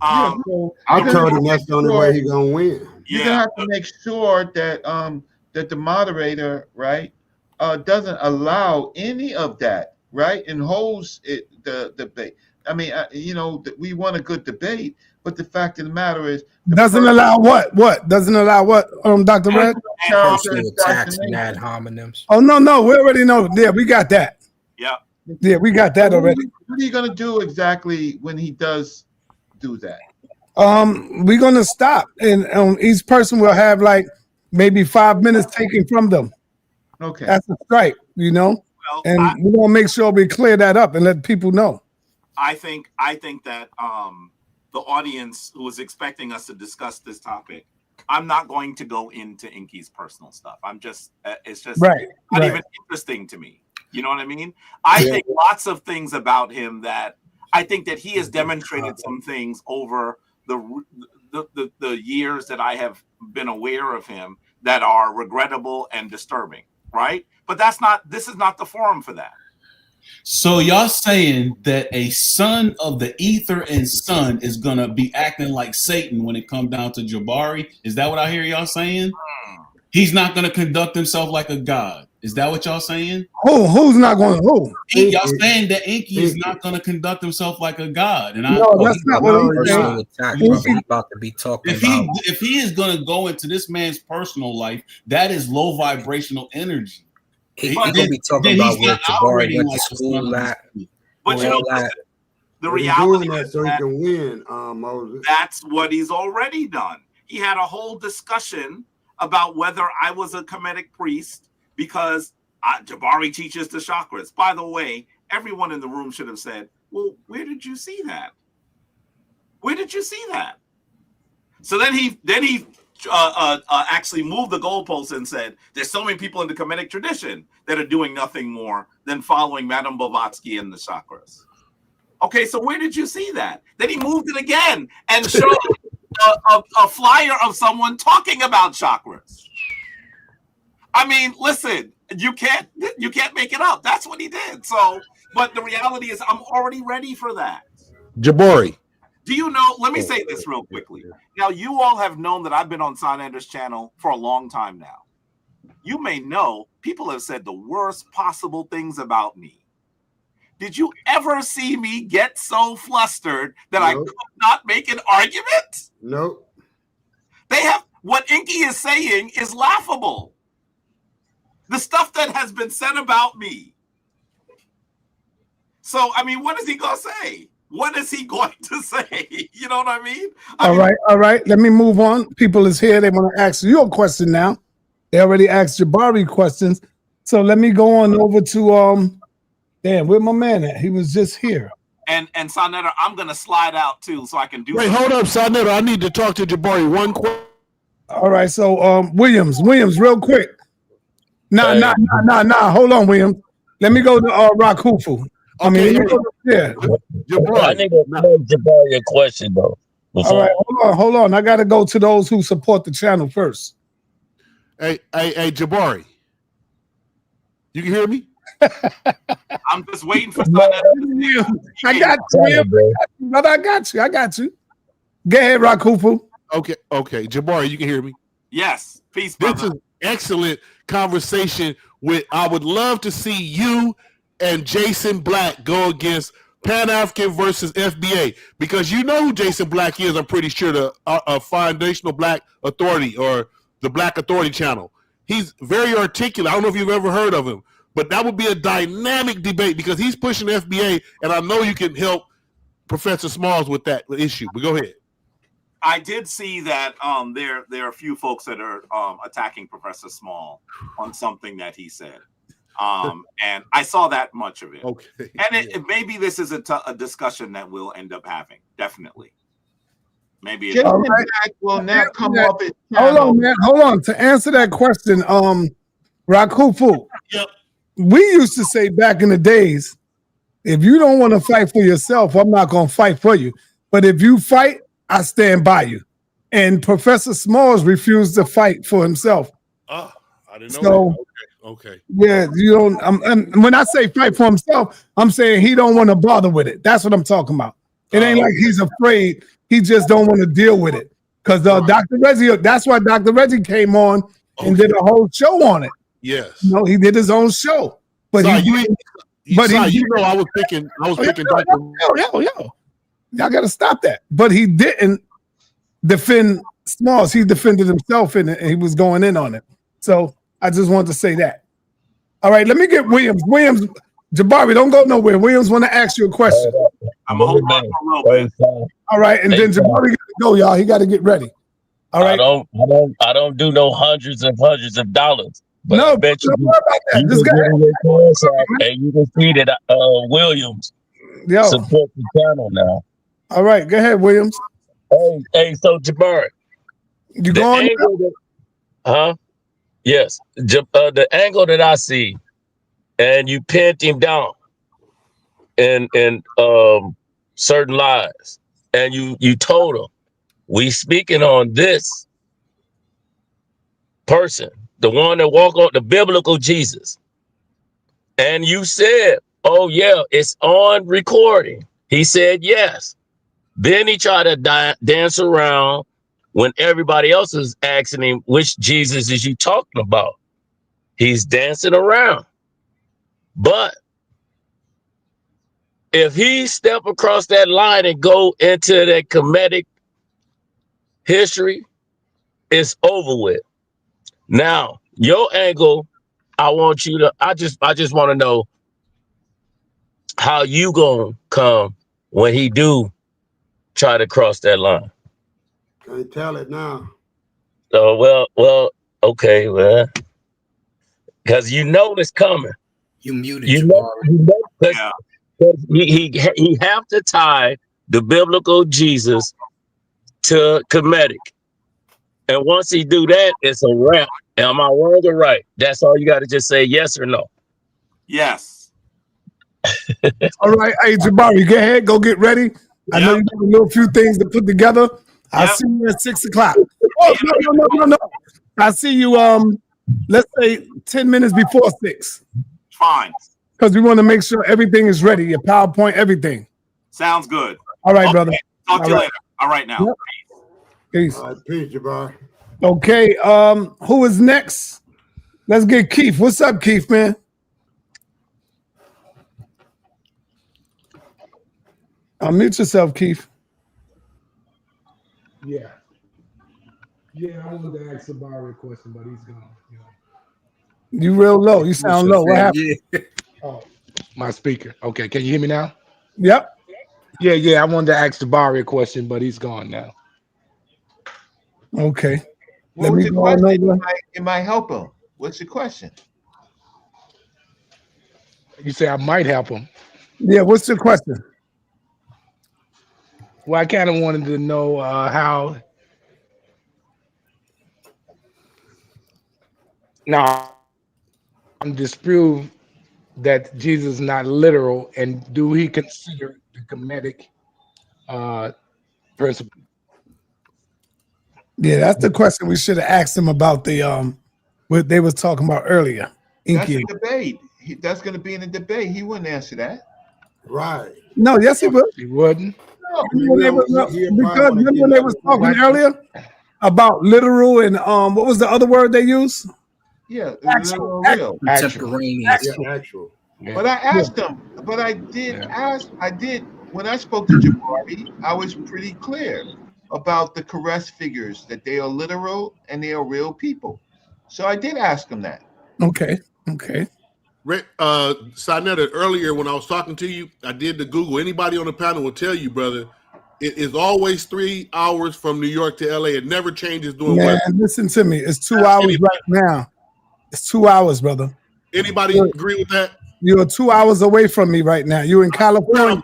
So I told him that's the only way he's gonna win. You're gonna have to make sure that that the moderator, right, doesn't allow any of that, right, and holds the debate. I mean, you know, we want a good debate, but the fact of the matter is, doesn't allow what? What doesn't allow what? Dr. Red? Personal attacks and ad hominems. Oh no, we already know. Yeah, we got that. Yeah, we got that already. What are you gonna do exactly when he does do that? We're gonna stop, and each person will have like maybe 5 minutes taken from them. Okay, that's a strike, you know. Well, and we want to make sure we clear that up and let people know. I think that the audience who is expecting us to discuss this topic, I'm not going to go into Enqi's personal stuff. I'm just, it's just not even interesting to me. You know what I mean? I think lots of things about him that I think that he has demonstrated some things over the years that I have been aware of him that are regrettable and disturbing, right? But this is not the forum for that. So y'all saying that a son of the ether and sun is gonna be acting like Satan when it comes down to Jabari? Is that what I hear y'all saying? He's not gonna conduct himself like a god. Is that what y'all saying? Who's not going to who? Y'all saying that Enqi is not going to conduct himself like a god, and no, that's not what he's saying. About to be talking if he is going to go into this man's personal life, that is low vibrational energy. He's going to be talking about where Jabari went to school at. But you know, the reality is so he can win, Moses. That's what he's already done. He had a whole discussion about whether I was a Kemetic priest because Jabari teaches the chakras. By the way, everyone in the room should have said, well, where did you see that? Where did you see that? So then he actually moved the goalposts and said there's so many people in the Kemetic tradition that are doing nothing more than following Madame Blavatsky and the chakras. Okay, so where did you see that? Then he moved it again and showed a flyer of someone talking about chakras. I mean, listen, you can't make it up. That's what he did. So, but the reality is, I'm already ready for that. Jabari. Do you know? Let me say this real quickly. Now, you all have known that I've been on sa.neter's channel for a long time now. You may know people have said the worst possible things about me. Did you ever see me get so flustered that I could not make an argument? Nope. They have what Enqi is saying is laughable. The stuff that has been said about me. So, I mean, what is he going to say? What is he going to say? You know what I mean? All right. Let me move on. People is here. They want to ask you a question now. They already asked Jabari questions. So let me go on over to damn, where my man at? He was just here. And sa.neter, I'm gonna slide out too, so I can do. Wait, hold up, sa.neter. I need to talk to Jabari. One question. All right, so Williams, real quick. Nah. Hold on, Williams. Let me go to Rakufu. I mean, yeah. I need to ask Jabari a question though. All right, hold on. I got to go to those who support the channel first. Hey, Jabari. You can hear me? I'm just waiting for sa.neter. I got you. I got you. Go ahead, Rakufu. Okay. Jabari, you can hear me? Yes. Peace, brother. This is excellent conversation. I would love to see you and Jason Black go against Pan-African versus FBA, because you know who Jason Black is. I'm pretty sure the Foundational Black Authority or the Black Authority channel. He's very articulate. I don't know if you've ever heard of him. But that would be a dynamic debate because he's pushing the FBA, and I know you can help Professor Smalls with that issue. But go ahead. I did see that there are a few folks that are attacking Professor Small on something that he said, and I saw that much of it. Okay. And maybe this is a discussion that we'll end up having. Definitely. Maybe Jason Black will now come up. Hold on, man. Hold on. To answer that question, Rakufu. Yep. We used to say back in the days, if you don't want to fight for yourself, I'm not going to fight for you. But if you fight, I stand by you. And Professor Smalls refused to fight for himself. Oh, I didn't know that. Okay. Yeah, you don't. When I say fight for himself, I'm saying he don't want to bother with it. That's what I'm talking about. It ain't like he's afraid. He just don't want to deal with it. Because Dr. Reggie, that's why Dr. Reggie came on and did a whole show on it. Yes. You know, he did his own show. But I was picking Yo. Y'all gotta stop that. But he didn't defend Smalls. He defended himself in it and he was going in on it. So I just wanted to say that. All right, let me get Williams. Jabari, don't go nowhere. Williams want to ask you a question. I'm gonna hold on for a little bit. All right, and then Jabari got to go, y'all. He got to get ready. All right. I don't do no hundreds of dollars. But no, I bet you about that. This guy, and you can see that Williams support the channel now. All right, go ahead, Williams. Hey, so Jabari, you going? Yes, the angle that I see, and you pinned him down in certain lies, and you told him we speaking on this person, the one that walk on the biblical Jesus. And you said, oh yeah, it's on recording. He said, yes. Then he tried to dance around when everybody else is asking him, which Jesus is you talking about? He's dancing around. But if he step across that line and go into that Kemetic history, it's over with. Now, your angle, I just want to know how you gonna come when he do try to cross that line. Can't tell it now. So okay, because you know it's coming. You muted. You know he have to tie the biblical Jesus to Kemetic. And once he do that, it's a wrap. Am I wrong or right? That's all you got to just say yes or no. Yes. All right. Hey, Jabari, go ahead. Go get ready. I know you got a little few things to put together. I'll see you at 6 o'clock. Oh, no. I see you, let's say 10 minutes before 6. Fine. Because we want to make sure everything is ready, your PowerPoint, everything. Sounds good. All right, brother. Talk to you All right. later. All right now. Yep. Peace. All right, peace, Jabari. Okay, who is next? Let's get Keith. What's up, Keith, man? Unmute yourself, Keith. Yeah. Yeah, I wanted to ask Jabari a question, but he's gone. You real low. You sound low. What happened? Oh, my speaker. Okay, can you hear me now? Yep. Yeah. I wanted to ask Jabari a question, but he's gone now. Okay. What was your question? It might help him. What's your question? You say I might help him. Yeah, what's your question? Well, I kind of wanted to know how. Now, I'm disprove that Jesus is not literal, and do he consider the Kemetic principle? Yeah, that's the question we should have asked him about the what they was talking about earlier. That's Enqi. a debate. That's going to be in a debate. He wouldn't answer that. Right. No, yes, he would. He wouldn't. No. Because remember when they was talking earlier about literal and what was the other word they used? Yeah, Actual. real. Contemporaneous. But I asked him. But I did when I spoke to Jabari, I was pretty clear about the caress figures, that they are literal and they are real people. So I did ask him that. Okay. Sa.neter, earlier when I was talking to you, I did the Google. Anybody on the panel will tell you, brother, it is always 3 hours from New York to LA. It never changes doing Man, weather. listen to me. It's 2 hours right now. It's 2 hours, brother. Anybody agree with that? You're 2 hours away from me right now. You in California.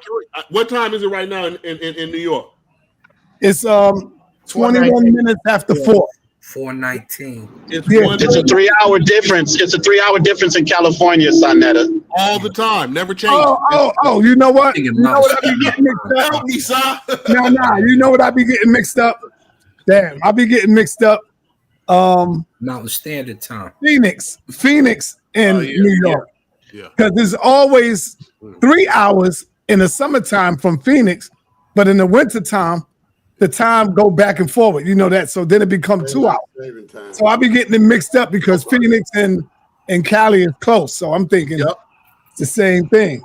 What time is it right now in New York? It's 21 minutes after 4. 4:19. It's a 3 hour difference. It's a 3 hour difference in California, Sa.neter. All the time, never changes. Oh, you know what? You know what I be getting mixed up? Help me, Sa. Nah, you know what I be getting mixed up? Damn, I be getting mixed up. Mountain Standard Time. Phoenix in New York. Yeah. Because there's always 3 hours in the summertime from Phoenix, but in the wintertime, the time go back and forward. You know that. So then it becomes 2 hours. So I be getting it mixed up because Phoenix and Cali is close. So I'm thinking it's the same thing.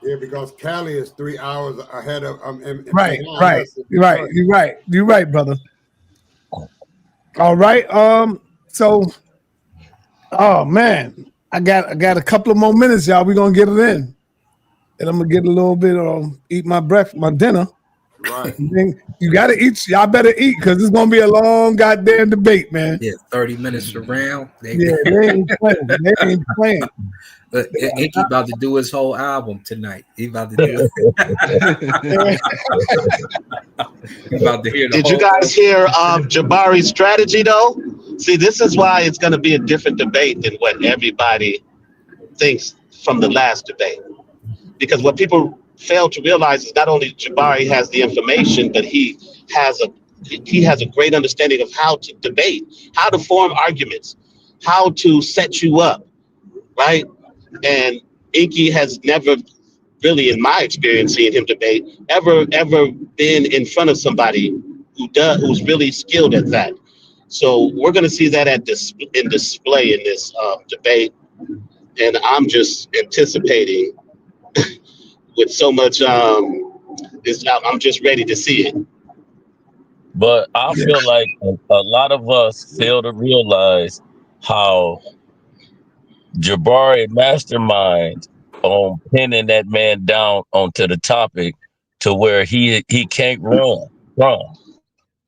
Yeah, because Cali is 3 hours ahead of Right. You're right, brother. All right. So, oh man, I got a couple of more minutes, y'all. We're gonna get it in. And I'm gonna get a little bit eat my dinner. Right. And then you gotta eat. Y'all better eat because it's gonna be a long goddamn debate, man. Yeah, 30 minutes around. They ain't playing. They ain't playing. But Enqi about to do his whole album tonight. He about to do He about to hear the Did you guys hear Jabari's strategy though? See, this is why it's going to be a different debate than what everybody thinks from the last debate. Because what people fail to realize is not only Jabari has the information, but he has a great understanding of how to debate, how to form arguments, how to set you up, right? And Enqi has never really, in my experience, seeing him debate, ever been in front of somebody who's really skilled at that. So we're going to see that in display in this debate, and I'm just anticipating with so much. I'm just ready to see it. But I feel like a lot of us fail to realize how Jabari mastermind on pinning that man down onto the topic to where he can't run from.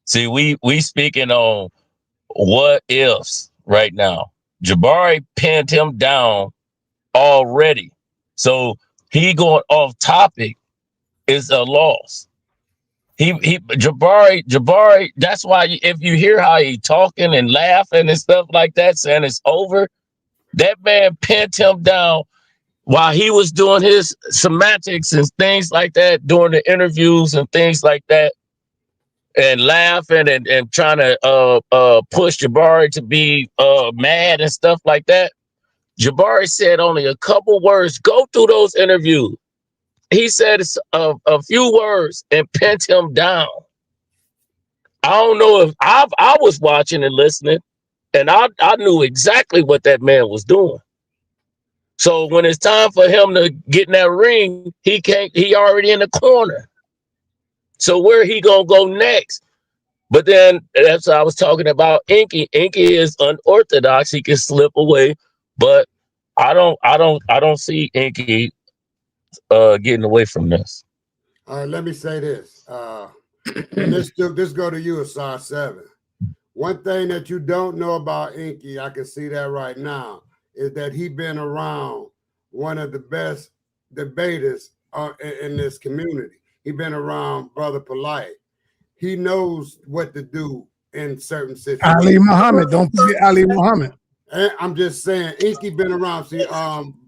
See, we speaking on what ifs right now. Jabari pinned him down already. So he going off topic is a loss. Jabari. That's why if you hear how he talking and laughing and stuff like that, saying it's over, that man pinned him down while he was doing his semantics and things like that, during the interviews and things like that, and laughing and trying to push Jabari to be mad and stuff like that. Jabari said only a couple words. Go through those interviews. He said a few words and pinned him down. I don't know if I was watching and listening, and I knew exactly what that man was doing. So when it's time for him to get in that ring, he already in the corner. So where he gonna go next? But then that's what I was talking about. Enqi is unorthodox. He can slip away, but I don't see Enqi getting away from this. All right, let me say this. And this go to you, Asar 7. One thing that you don't know about Enqi, I can see that right now, is that he been around one of the best debaters in this community. He been around Brother Polite. He knows what to do in certain situations. Ali Muhammad, don't forget Ali Muhammad. I'm just saying, Enqi been around. See,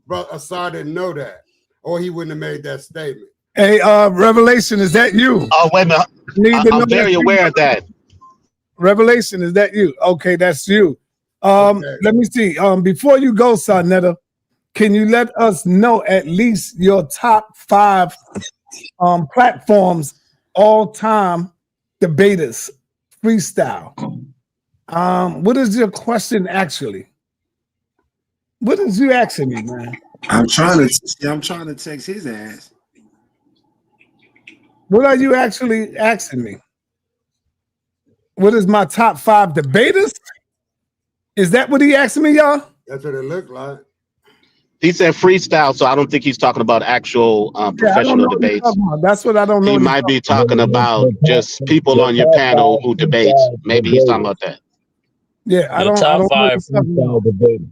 Brother Asar didn't know that, or he wouldn't have made that statement. Hey, Revelation, is that you? Oh, wait a minute. I'm very aware of that. Revelation, is that you? Okay, that's you. Let me see. Before you go, sa.neter, can you let us know at least your top 5 platforms all-time debaters freestyle? What is your question actually? What is you asking me, man? I'm trying to text his ass. What are you actually asking me? What is my top 5 debaters? Is that what he asking me, y'all? That's what it looked like. He said freestyle, so I don't think he's talking about actual professional debates. That's what I don't know. He might be talking about just people on your panel who debates. Maybe he's talking about that. Yeah, I don't top know 5 freestyle debaters.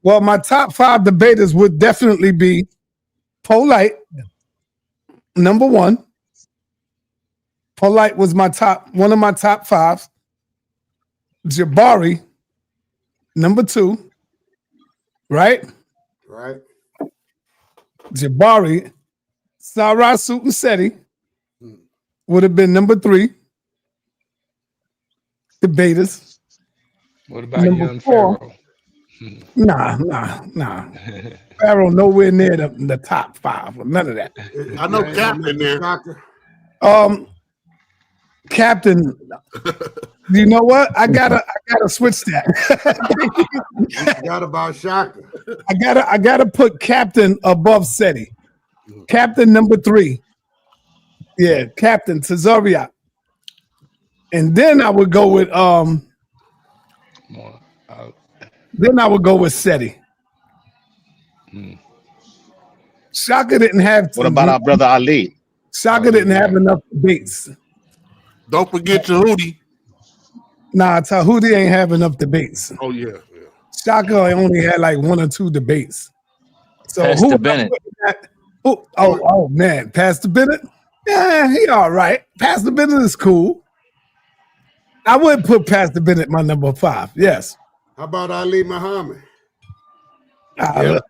Well, my top 5 debaters would definitely be Polite, number 1. Polite was one of my top 5. Jabari, number 2. Right? Right. Jabari, Sarah Sutton would have been number 3. Debaters. What about number young 4? Pharaoh? Nah. Pharaoh nowhere near the top 5 or none of that. I know Captain there. Captain, you know what? I gotta switch that. You forgot about Shaka. I gotta put Captain above Seti. Captain number 3. Yeah, Captain Tazariak. And then I would go with Seti. Shaka didn't have. What about our brother Ali? Shaka didn't have enough debates. Don't forget Tahuti. Nah, Tahuti ain't have enough debates. Oh yeah. Shaka only had like 1 or 2 debates. So Pastor Bennett. Oh man, Pastor Bennett. Yeah, he all right. Pastor Bennett is cool. I would put Pastor Bennett my number 5. Yes. How about Ali Muhammad?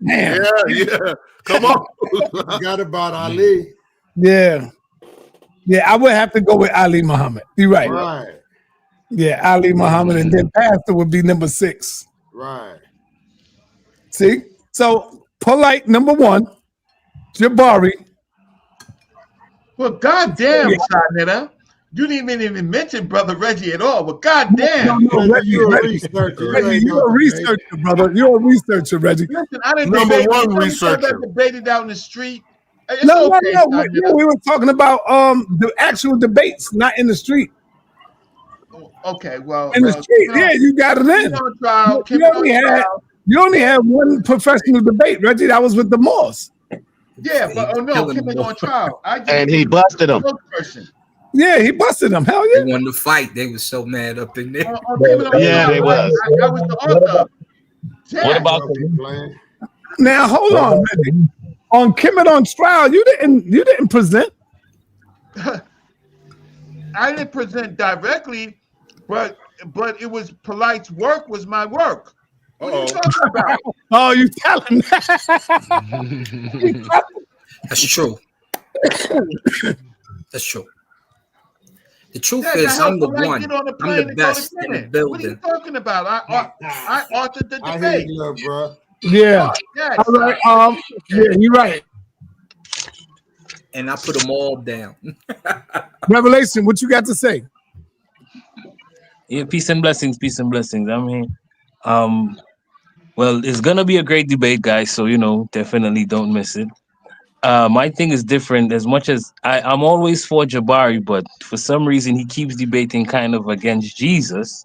Man. Yeah. Come on. Forgot about Ali. Yeah, I would have to go with Ali Muhammad. You're right. Right. Yeah, Ali Muhammad, and then Pastor would be number 6. Right. See? So Polite, number 1. Jabari. Well, goddamn, sa.neter. You didn't even mention Brother Reggie at all. Well, goddamn. No, Reggie, you're a researcher, brother. You're a researcher, Reggie. Listen, I didn't Number debate, 1 researcher. Debated out in the street. It's No. okay, We were talking about the actual debates, not in the street. Okay, well, In the street, yeah, you got it in. You only had 1 professional debate, Reggie. That was with the Moors. Yeah, but Kim on trial. And he busted him. Yeah, he busted him. Hell yeah. They wanted to fight. They were so mad up in there. Yeah, they was. I was the author. What about Now hold on, Reggie. On Kim on trial, you didn't present. I didn't present directly, but it was Polite's work was my work. What are you talking about? Oh, you telling? That's true. That's true. The truth Yeah, is, help I'm the Polite one. get on the I'm plane the and go to best in the Senate. What are you building. talking about? I authored the I hear debate. you, little bro. Yeah. Yes. All right. Yeah, you're right. And I put them all down. Revelation, what you got to say? Yeah, peace and blessings, peace and blessings. I mean, well, it's gonna be a great debate, guys. So definitely don't miss it. My thing is different. As much as I'm always for Jabari, but for some reason he keeps debating kind of against Jesus.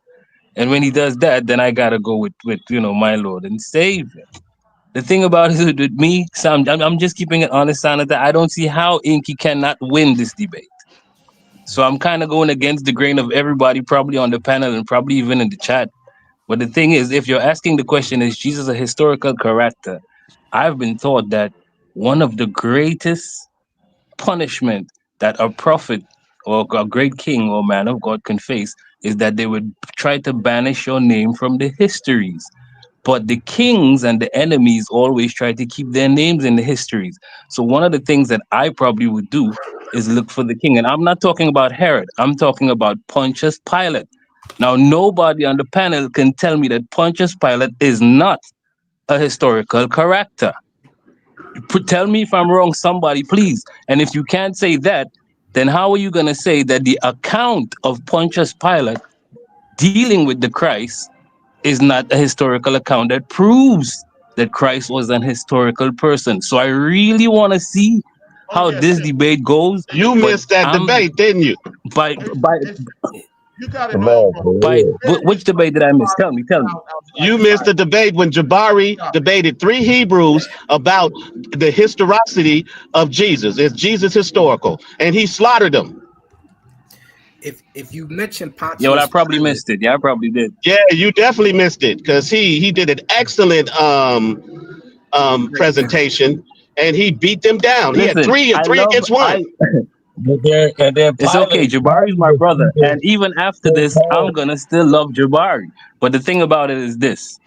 And when he does that, then I gotta go with my Lord and Savior. The thing about it with me, Sam, I'm just keeping it honest, Sa.neter. I don't see how Enqi cannot win this debate. So I'm kind of going against the grain of everybody, probably on the panel and probably even in the chat. But the thing is, if you're asking the question, is Jesus a historical character? I've been taught that one of the greatest punishment that a prophet or a great king or man of God can face is that they would try to banish your name from the histories. But the kings and the enemies always try to keep their names in the histories. So one of the things that I probably would do is look for the king. And I'm not talking about Herod. I'm talking about Pontius Pilate. Now, nobody on the panel can tell me that Pontius Pilate is not a historical character. Tell me if I'm wrong, somebody, please. And if you can't say that, then how are you going to say that the account of Pontius Pilate dealing with the Christ is not a historical account that proves that Christ was an historical person? So I really want to see how this debate goes. You But missed that debate, didn't you? You got it all wrong. Which debate did I miss? Tell me. You missed the debate when Jabari debated 3 Hebrews about the historicity of Jesus. Is Jesus historical? And he slaughtered them. If you mention Pontius, yeah, well, I probably missed it. Yeah, I probably did. Yeah, you definitely missed it because he did an excellent presentation and he beat them down. He had Listen, three against one. It's okay. Jabari's my brother, and even after this, I'm gonna still love Jabari. But the thing about it is this: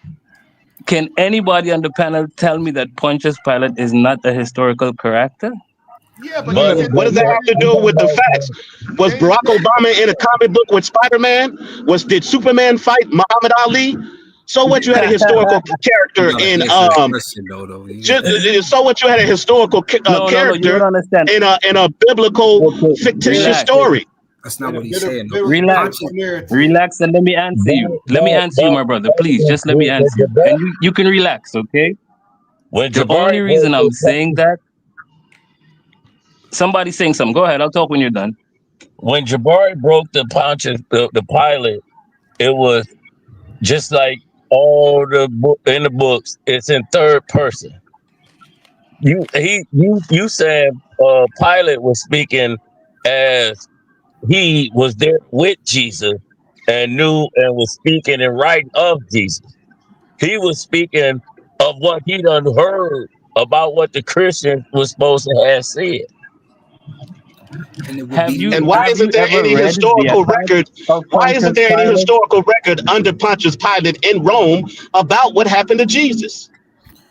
can anybody on the panel tell me that Pontius Pilate is not a historical character? Yeah, but what does that have to do with the facts? Was Barack Obama in a comic book with Spider-Man? Did Superman fight Muhammad Ali? So what? You had a historical character in so what? You had a historical character in a biblical fictitious story. That's not what he's saying. Relax, and let me answer you. Let me answer you, my brother. Please, just let me answer you, and you can relax, okay? The only reason I'm saying that. Somebody's saying something. Go ahead. I'll talk when you're done. When Jabari broke the Pontius, the Pilate, it was just like all in the books. It's in third person. You said Pilate was speaking as he was there with Jesus and knew and was speaking and writing of Jesus. He was speaking of what he done heard about what the Christians was supposed to have said. And why isn't there any historical record? Why isn't there any historical record under Pontius Pilate in Rome about what happened to Jesus?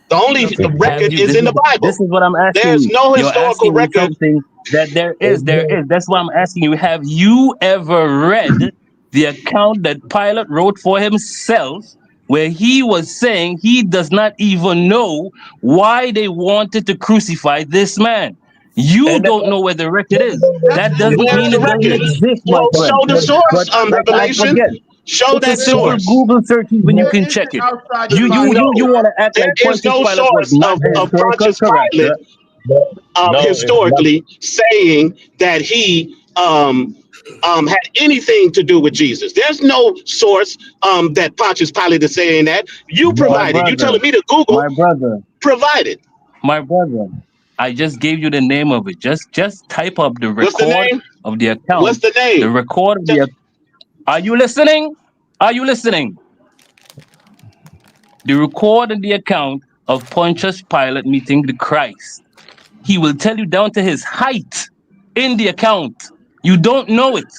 The only record is in the Bible. This is what I'm asking. There's no historical record. Something that there is. That's why I'm asking you. Have you ever read the account that Pilate wrote for himself, where he was saying he does not even know why they wanted to crucify this man? You don't know where the record is. That doesn't mean it doesn't exist, my friend. Show the source, Revelation. Show that source. Google search when you can check it. You want to act like Pontius Pilate was not of Pontius Pilate historically saying that he had anything to do with Jesus. There's no source that Pontius Pilate is saying that. You provided. You telling me to Google? My brother provided. My brother. I just gave you the name of it. Just type up the record of the account. What's the name? The record of the. Are you listening? Are you listening? The record of the account of Pontius Pilate meeting the Christ. He will tell you down to his height in the account. You don't know it.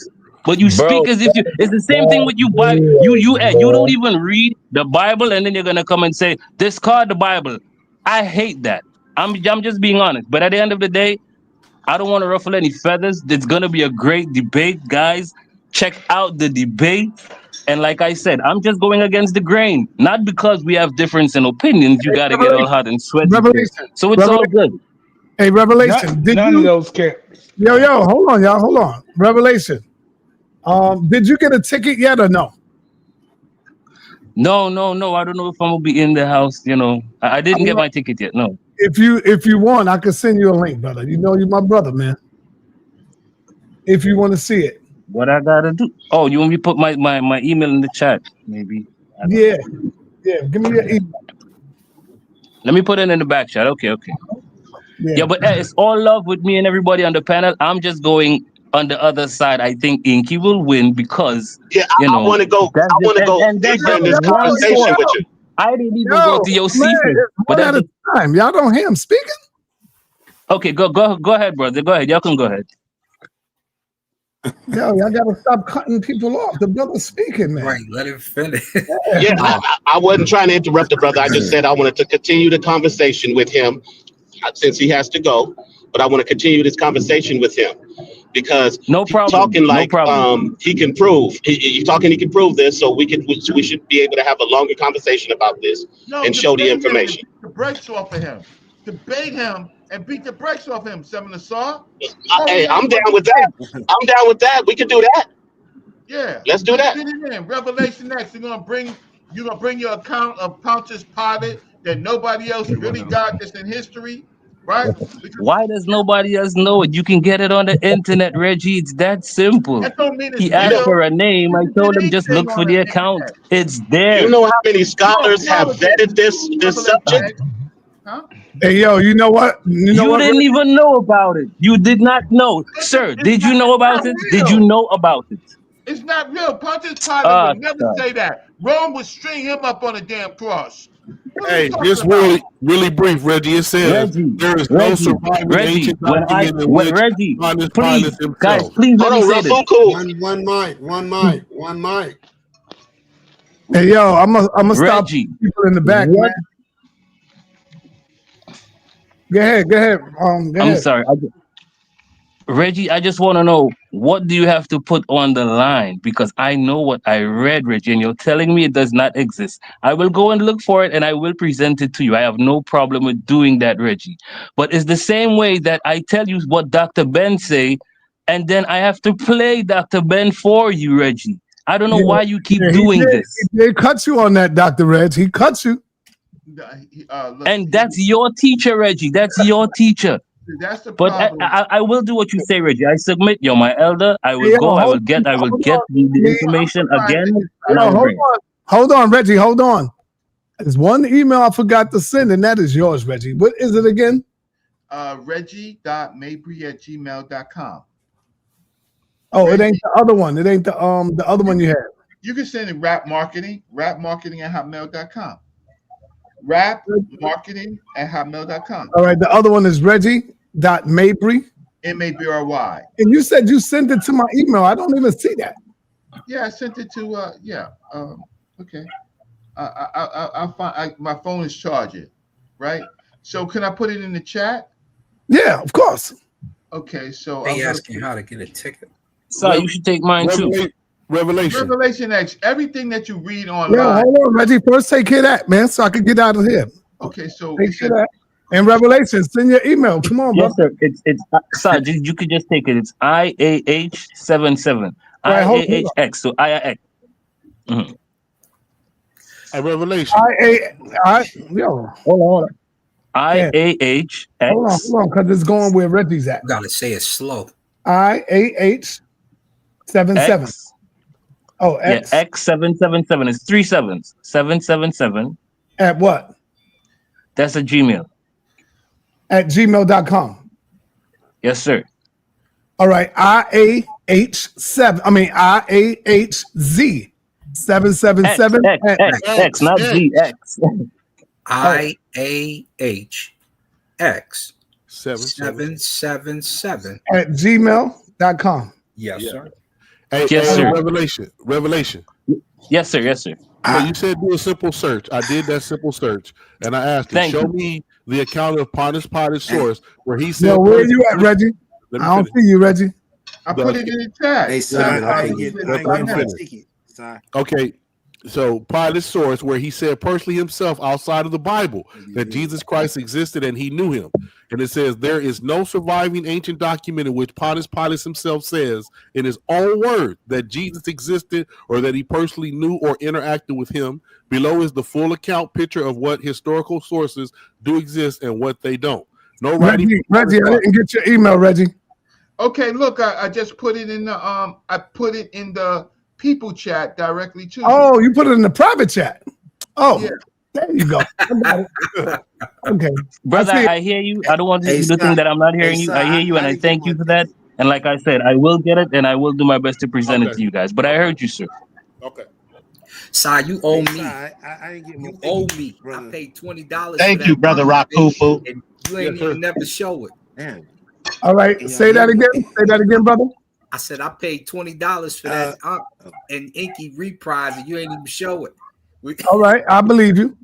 But you speak as if you. It's the same thing with you. You don't even read the Bible, and then you're gonna come and say discard the Bible. I hate that. I'm just being honest. But at the end of the day, I don't want to ruffle any feathers. It's gonna be a great debate, guys. Check out the debate. And like I said, I'm just going against the grain, not because we have difference in opinions. You got to get all hot and sweaty. So it's all good. Hey, Revelation. None of those characters. Yo, hold on, y'all. Hold on. Revelation. Did you get a ticket yet or no? No. I don't know if I'm gonna be in the house. You know, I didn't get my ticket yet. No. If you want, I can send you a link, brother. You know you're my brother, man. If you want to see it. What I gotta do? Oh, you want me to put my email in the chat? Maybe. Yeah. Give me your email. Let me put it in the back chat. Okay. Yeah, but it's all love with me and everybody on the panel. I'm just going on the other side. I think Enqi will win because I want to go. I want to go deeper in this conversation with you. I didn't even go to your seafood. But at a time, y'all don't hear him speaking. Okay, go ahead, brother. Go ahead. Y'all can go ahead. Yo, y'all gotta stop cutting people off. The brother's speaking, man. Right, let him finish. I wasn't trying to interrupt the brother. I just said I wanted to continue the conversation with him since he has to go. But I want to continue this conversation with him because no problem. Talking like he can prove. He's talking. He can prove this, so we should be able to have a longer conversation about this and show the information. Beat the brakes off of him. Debate him and beat the brakes off him. sa.neter. Hey, I'm down with that. I'm down with that. We can do that. Yeah, let's do that. Get it in. Revelation next. You're gonna bring your account of Pontius Pilate that nobody else really got this in history, right? Why does nobody else know it? You can get it on the internet, Reggie. It's that simple. That don't mean he asked for a name. I told him just look for the account. It's there. You know how many scholars have vetted this subject? Huh? Hey, yo, you know what? You didn't even know about it. You did not know. Sir, did you know about it? Did you know about it? It's not real. Pontius Pilate would never say that. Rome would string him up on a damn cross. Hey, just really brief, Reggie. It says there is no surviving ancient document in which Pontius Pilate himself. Guys, please let me say this. One mic. Hey, yo, I'm gonna stop people in the back, man. Go ahead. Go ahead. I'm sorry. Reggie, I just want to know, what do you have to put on the line? Because I know what I read, Reggie, and you're telling me it does not exist. I will go and look for it, and I will present it to you. I have no problem with doing that, Reggie. But it's the same way that I tell you what Dr. Ben say, and then I have to play Dr. Ben for you, Reggie. I don't know why you keep doing this. They cut you on that, Dr. Reg. He cut you. And that's your teacher, Reggie. That's your teacher. That's the problem. But I will do what you say, Reggie. I submit. You're my elder. I will go. I will get the information again. Hold on, Reggie. Hold on. There's one email I forgot to send, and that is yours, Reggie. What is it again? Reggie.mabry@gmail.com. Oh, Reggie. It ain't the other one. It ain't the other one you had. You can send it rap marketing @hotmail.com. rapmarketing@hotmail.com. All right, the other one is Reggie.Mabry. Mabry. And you said you sent it to my email. I don't even see that. Yeah, I sent it to okay. I'll find my phone is charging, right? So can I put it in the chat? Yeah, of course. Okay, so they asking how to get a ticket. So you should take mine too. Revelation X, everything that you read online. Yeah, hold on, Reggie. First take care of that, man, so I can get out of here. Okay, so take care of that. And Revelation, send your email. Come on, yes, bro. Yes, sir. It's you could just take it. It's IAH77. Right, IAHX. So IAX. Mm-hmm. Revelation. Hold on. IAHX. Hold on, because it's going where Reggie's at. Gotta say it slow. IAH77. Oh, X. Yeah, X777 is 3 7s. 777. At what? That's a Gmail. At gmail.com. Yes, sir. All right. IAHZ 777. X, not Z. X. IAHX 777 at gmail.com. Yes, sir. Yes, sir. Revelation. Yes, sir. Yes, sir. So you said do a simple search. I did that simple search, and I asked him, Thank show you. me the account of Pontius Pilate's source where he said. Yo, where are you at, Reggie? I don't see you, Reggie. I put it in the chat. Hey, son, I ain't get my ticket. Okay, so Pilate's source where he said personally himself outside of the Bible that Jesus Christ existed and he knew him. And it says there is no surviving ancient document in which Pontius Pilate himself says in his own word that Jesus existed or that he personally knew or interacted with him. Below is the full account picture of what historical sources do exist and what they don't. No writing. Reggie, I didn't get your email, Reggie. Okay, look, I just put it in the I put it in the people chat directly to you. Oh, you put it in the private chat. Oh, yeah. There you go. I got it. Okay. Brother, I hear you. I don't want you to think that I'm not hearing you. I hear you, and I thank you for that. And like I said, I will get it, and I will do my best to present it to you guys. But I heard you, sir. Okay. Sai, you owe me. I ain't getting you owe me. I paid $20. Thank you, brother Rakufu. And you ain't even never show it. Man. All right. Say that again. Say that again, brother. I said I paid $20 for that and Enqi reprise, and you ain't even show it. All right, I believe you.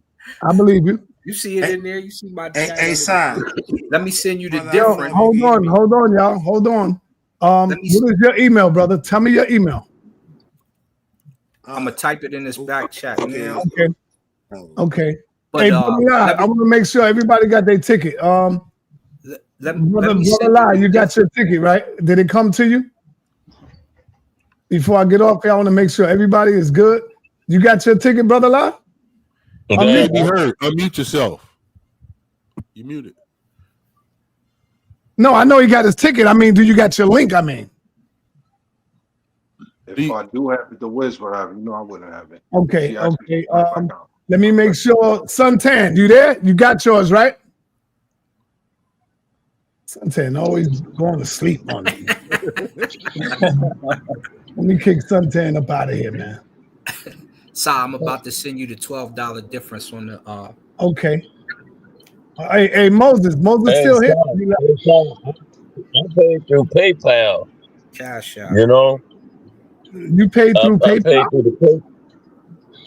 I believe you. You see it in there. You see my. Hey, son. Let me send you the Yo, different. hold on, y'all. Hold on. What is your email, brother? Tell me your email. I'm gonna type it in this back chat now. Okay. Okay. But, hey, I want to make sure everybody got their ticket. Brother Lie, you got your ticket, right? Did it come to you? Before I get off here, I want to make sure everybody is good. You got your ticket, Brother Lie? Unmute, be heard. Unmute yourself. You muted. No, I know he got his ticket. I mean, do you got your link? I mean, if I do have it, the Wiz would have it. You know, I wouldn't have it. Okay, okay. Let me make sure. Suntan, you there? You got yours, right? Suntan always going to sleep on me. Let me kick Suntan up out of here, man. Sai, I'm about to send you the $12 difference on the. Okay. Hey, Moses still here? I paid through PayPal. Cash out. You know. You paid through PayPal? Paid through the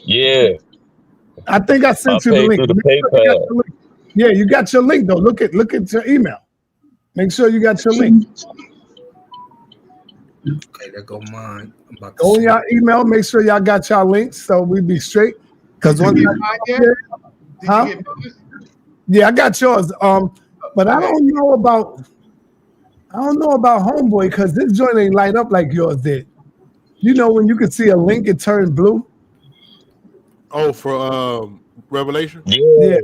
yeah. I think I sent you the link. Through the PayPal. Yeah, you got your link though. Look at your email. Make sure you got your link. Okay, there go mine. I'm about to go on y'all email. Make sure y'all got y'all links so we be straight. Because yeah, I got yours. But I don't know about Homeboy because this joint ain't light up like yours did. You know when you can see a link, it turned blue. Oh, for Revelation? Yeah,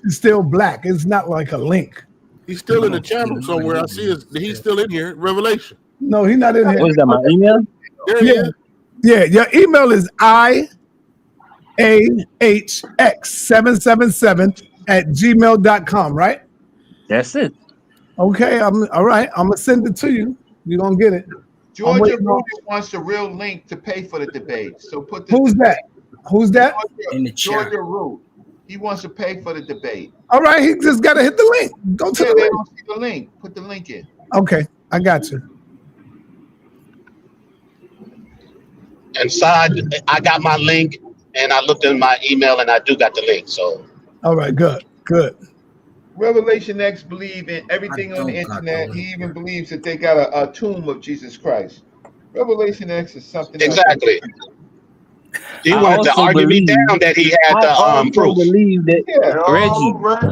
it's still black. It's not like a link. He's still in the channel somewhere. I see he's still in here. Revelation. No, he's not in here. What is that, my email? Yeah. Your email is IAHX777@gmail.com, right? That's it. Okay, all right. I'm gonna send it to you. You're gonna get it. Georgia Root wants the real link to pay for the debate. So put the Who's that? Who's that? In the chat. Georgia Root. He wants to pay for the debate. All right, he just gotta hit the link. Go to the they link. don't see the link. Put the link in. Okay, I got you. Inside, I got my link, and I looked in my email, and I do got the link. So, all right, good. Revelation X believe in everything on the internet. He even believes that they got a tomb of Jesus Christ. Revelation X is something exactly. He wanted to argue me down that he had the proof. Believe that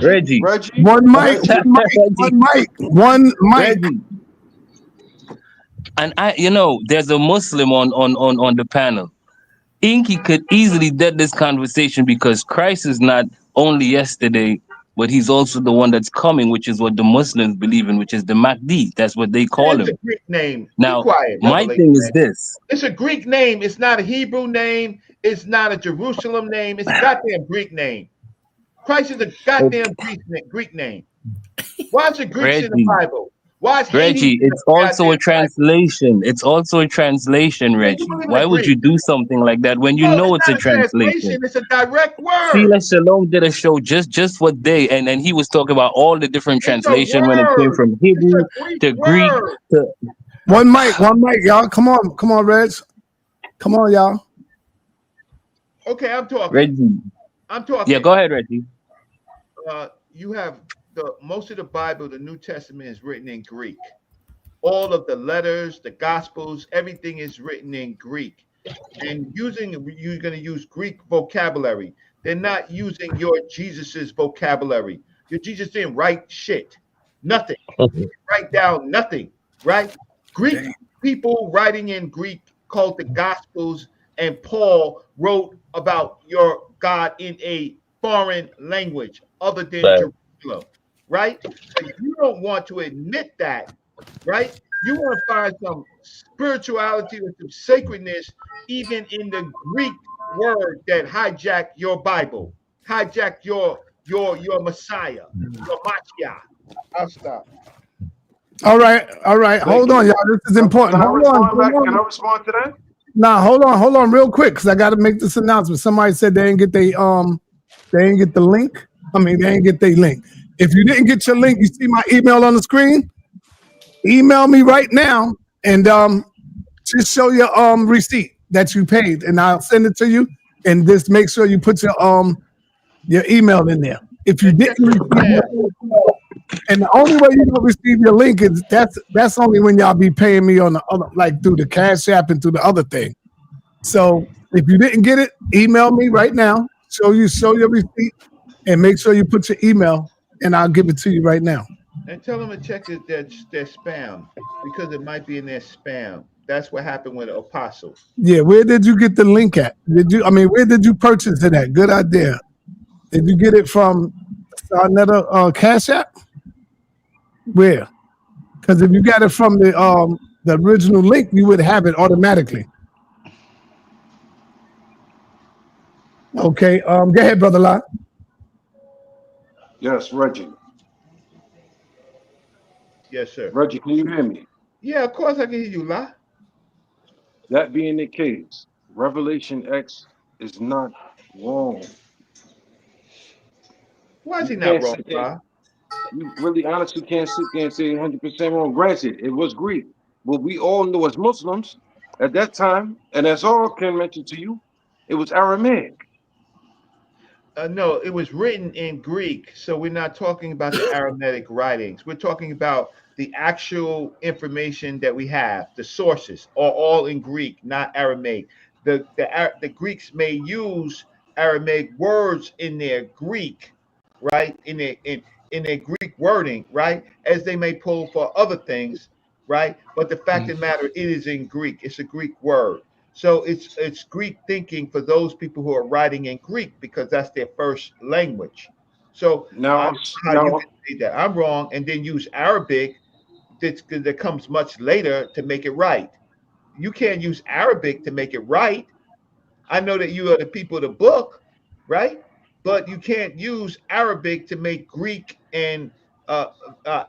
Reggie. One mic. And there's a Muslim on the panel. Enqi could easily dead this conversation because Christ is not only yesterday, but he's also the one that's coming, which is what the Muslims believe in, which is the Mahdi. That's what they call him. It's a Greek name. Now, quiet, my thing is this. It's a Greek name. It's not a Hebrew name. It's not a Jerusalem name. It's a goddamn Greek name. Christ is a goddamn Greek name. Why is it Greeks in the Bible? Why is Reggie, it's also a translation. It's also a translation, Reggie. Why would you do something like that when you know it's a translation? It's a direct word. Sila Shalom did a show just for day, and he was talking about all the different translation when it came from Hebrew to Greek to One mic, y'all. Come on, Reg. Come on, y'all. Okay, I'm talking. Reggie. I'm talking. Yeah, go ahead, Reggie. You have most of the Bible, the New Testament is written in Greek. All of the letters, the Gospels, everything is written in Greek. And you're going to use Greek vocabulary. They're not using your Jesus's vocabulary. Your Jesus didn't write shit, nothing. Write down nothing, right? Greek people writing in Greek called the Gospels, and Paul wrote about your God in a foreign language other than Jerusalem, right? But you don't want to admit that, right? You want to find some spirituality or some sacredness even in the Greek word that hijacked your Bible, hijacked your Messiah, your Mashiach. I'll stop. All right. Hold on, y'all. This is important. Can I respond to that? Nah, hold on real quick, because I gotta make this announcement. Somebody said they didn't get the link. I mean, they didn't get their link. If you didn't get your link, you see my email on the screen. Email me right now and just show your receipt that you paid, and I'll send it to you. And just make sure you put your email in there. If you didn't receive and the only way you don't receive your link is that's only when y'all be paying me on the other, like through the Cash App and through the other thing. So if you didn't get it, email me right now. Show your receipt, and make sure you put your email, and I'll give it to you right now. And tell them to check their spam, because it might be in their spam. That's what happened with the Apostle. Yeah, where did you get the link at? Where did you purchase it at? Good idea. Did you get it from sa.neter Cash App? Where? Because if you got it from the original link, you would have it automatically. Okay, go ahead, Brother Lot. Yes, Reggie. Yes, sir. Reggie, can you hear me? Yeah, of course I can hear you, La. That being the case, Revelation X is not wrong. Why is he not wrong, La? You really honestly can't sit there and say 100% wrong. Granted, it was Greek, but we all know as Muslims at that time, and as all can mention to you, it was Aramaic. No, it was written in Greek, so we're not talking about the Aramaic writings. We're talking about the actual information that we have. The sources are all in Greek, not Aramaic. The Greeks may use Aramaic words in their Greek, right? In their Greek wording, right? As they may pull for other things, right? But the fact of the matter, it is in Greek. It's a Greek word. So it's Greek thinking for those people who are writing in Greek, because that's their first language. So now you can say that I'm wrong and then use Arabic that comes much later to make it right. You can't use Arabic to make it right. I know that you are the people of the book, right? But you can't use Arabic to make Greek and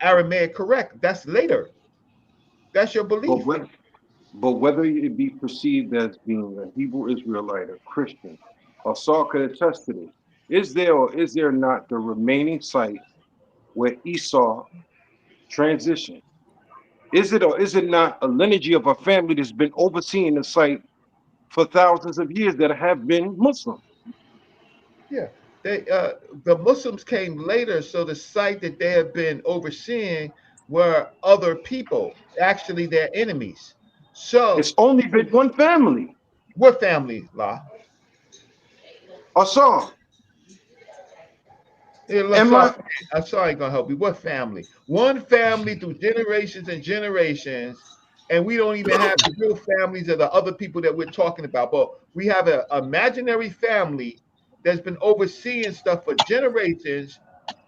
Aramaic correct. That's later. That's your belief. But whether it be perceived as being a Hebrew Israelite, a Christian, or Saul could attest to this, is there or is there not the remaining site where Esau transitioned? Is it or is it not a lineage of a family that's been overseeing the site for thousands of years that have been Muslim? Yeah, the Muslims came later, so the site that they have been overseeing were other people, actually their enemies. So it's only been one family. What family, La? Asar. Yeah, Asar ain't gonna help you. What family? One family through generations and generations, and we don't even have the real families of the other people that we're talking about. But we have an imaginary family that's been overseeing stuff for generations,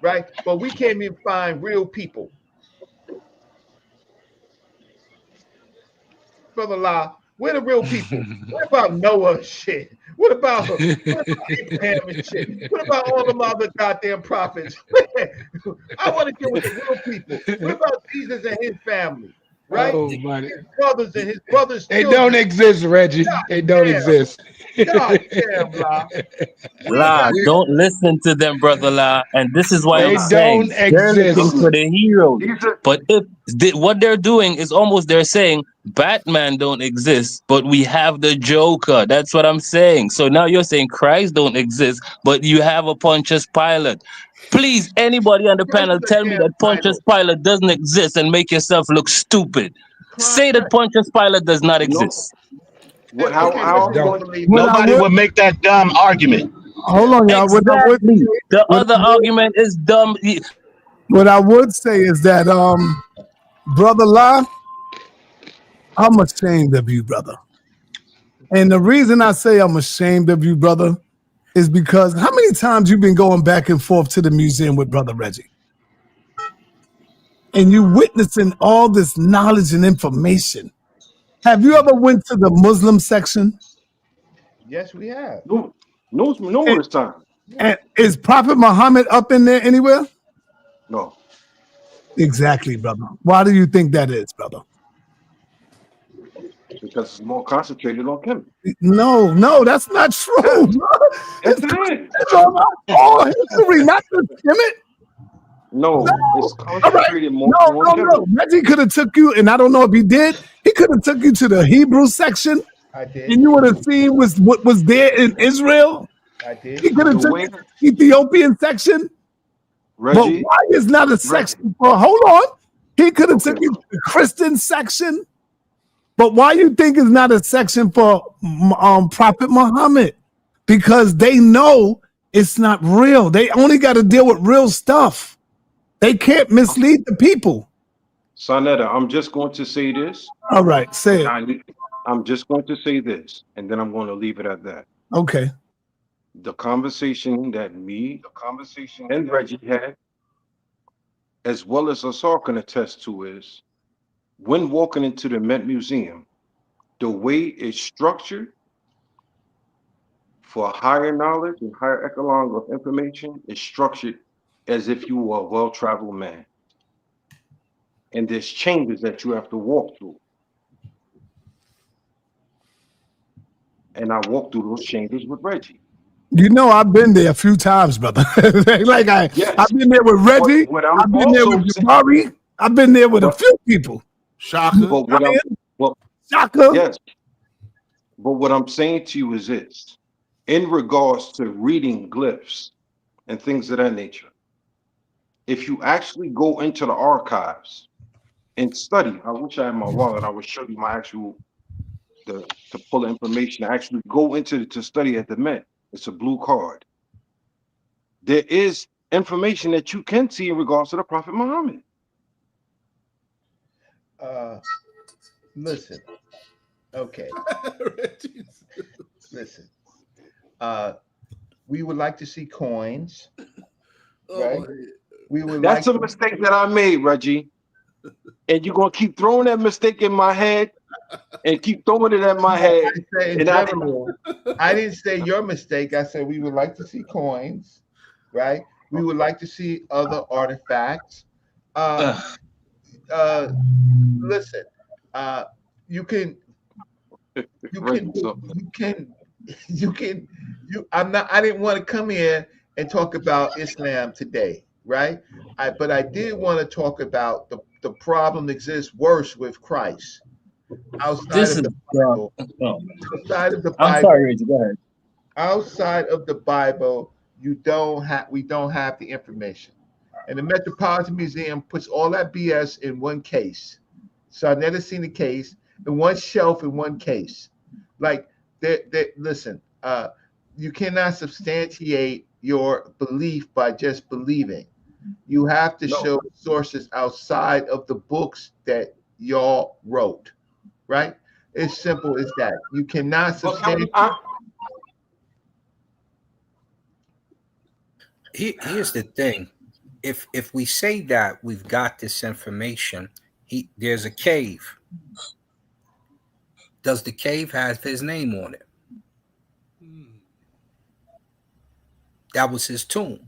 right? But we can't even find real people. Brother La, we're the real people. What about Noah shit? What about Abraham and shit? What about all them other goddamn prophets? I want to get with the real people. What about Jesus and his family? Right? Oh, his brothers and his brothers. They don't exist, Reggie. They don't exist. God damn, La. La, don't listen to them, brother La. And this is why They I'm saying don't they're looking exist. for the heroes. These are But if what they're doing is almost they're saying Batman don't exist, but we have the Joker. That's what I'm saying. So now you're saying Christ don't exist, but you have a Pontius Pilate. Please, anybody on the Christ panel, is a tell me damn that Pontius title. Pilate doesn't exist and make yourself look stupid. Say that Christ. Pontius Pilate does not no. exist. What? Okay, How let's are say you you going? believe What it. I Nobody would would make that dumb argument. hold on, y'all. Exactly. The other argument is dumb. What I would say is that brother La, I'm ashamed of you, brother. And the reason I say I'm ashamed of you, brother, is because how many times you've been going back and forth to the museum with Brother Reggie? And you witnessing all this knowledge and information. Have you ever went to the Muslim section? Yes, we have. No, numerous times. And is Prophet Muhammad up in there anywhere? No, Exactly, brother. Why do you think that is, brother? because it's more concentrated on chemistry. No, that's not true. Yes, It's it is. all history, not just Kemet. No, it's All right. concentrated more on No. chemistry. Reggie could have took you, and I don't know if he did. He could have took you to the Hebrew section, I did. and you would have seen what was there in Israel. I did. He could have The took way you to the Ethiopian section. But Reggie, why is not a Reggie, section for? Hold on. He could have okay, took you to the Christian section. But why you think it's not a section for Prophet Muhammad? Because they know it's not real. They only got to deal with real stuff. They can't mislead the people. sa.neter, I'm just going to say this. All right, say it. I'm just going to say this, and then I'm going to leave it at that. Okay. The conversation that me and Reggie had, as well as Asar can attest to, is when walking into the Met Museum, the way it's structured for higher knowledge and higher echelon of information is structured as if you were a well-traveled man. And there's chambers that you have to walk through. And I walked through those chambers with Reggie. You know, I've been there a few times, brother. I've been there with Reggie. What I'm I've been there also with saying, Jabari. I've been there with a few people. Shaka. but what I'm, well, Shaka. yes, but what I'm saying to you is this: in regards to reading glyphs and things of that nature, if you actually go into the archives and study, I wish I had my wallet. I would show you my actual to pull the information. I actually go into to study at the Met. It's a blue card. There is information that you can see in regards to the Prophet Muhammad. Listen. Okay. Listen. We would like to see coins. Right? We would That's like a mistake that I made, Reggie. And you're gonna keep throwing that mistake in my head and keep throwing it at my head. I didn't say your mistake. I said we would like to see coins, right? We would like to see other artifacts. Listen, you can. I didn't want to come in and talk about Islam today, right? But I did want to talk about the problem exists worse with Christ. Outside of the Bible. Outside of the Bible. I'm sorry, Reggie, go ahead. Outside of the Bible, we don't have the information. And the Metropolitan Museum puts all that BS in one case. So I've never seen a case in one shelf in one case. Like, listen, you cannot substantiate your belief by just believing. You have to show sources outside of the books that y'all wrote, right? It's simple as that. You cannot substantiate. Here's the thing. If we say that we've got this information, there's a cave. Does the cave have his name on it? That was his tomb.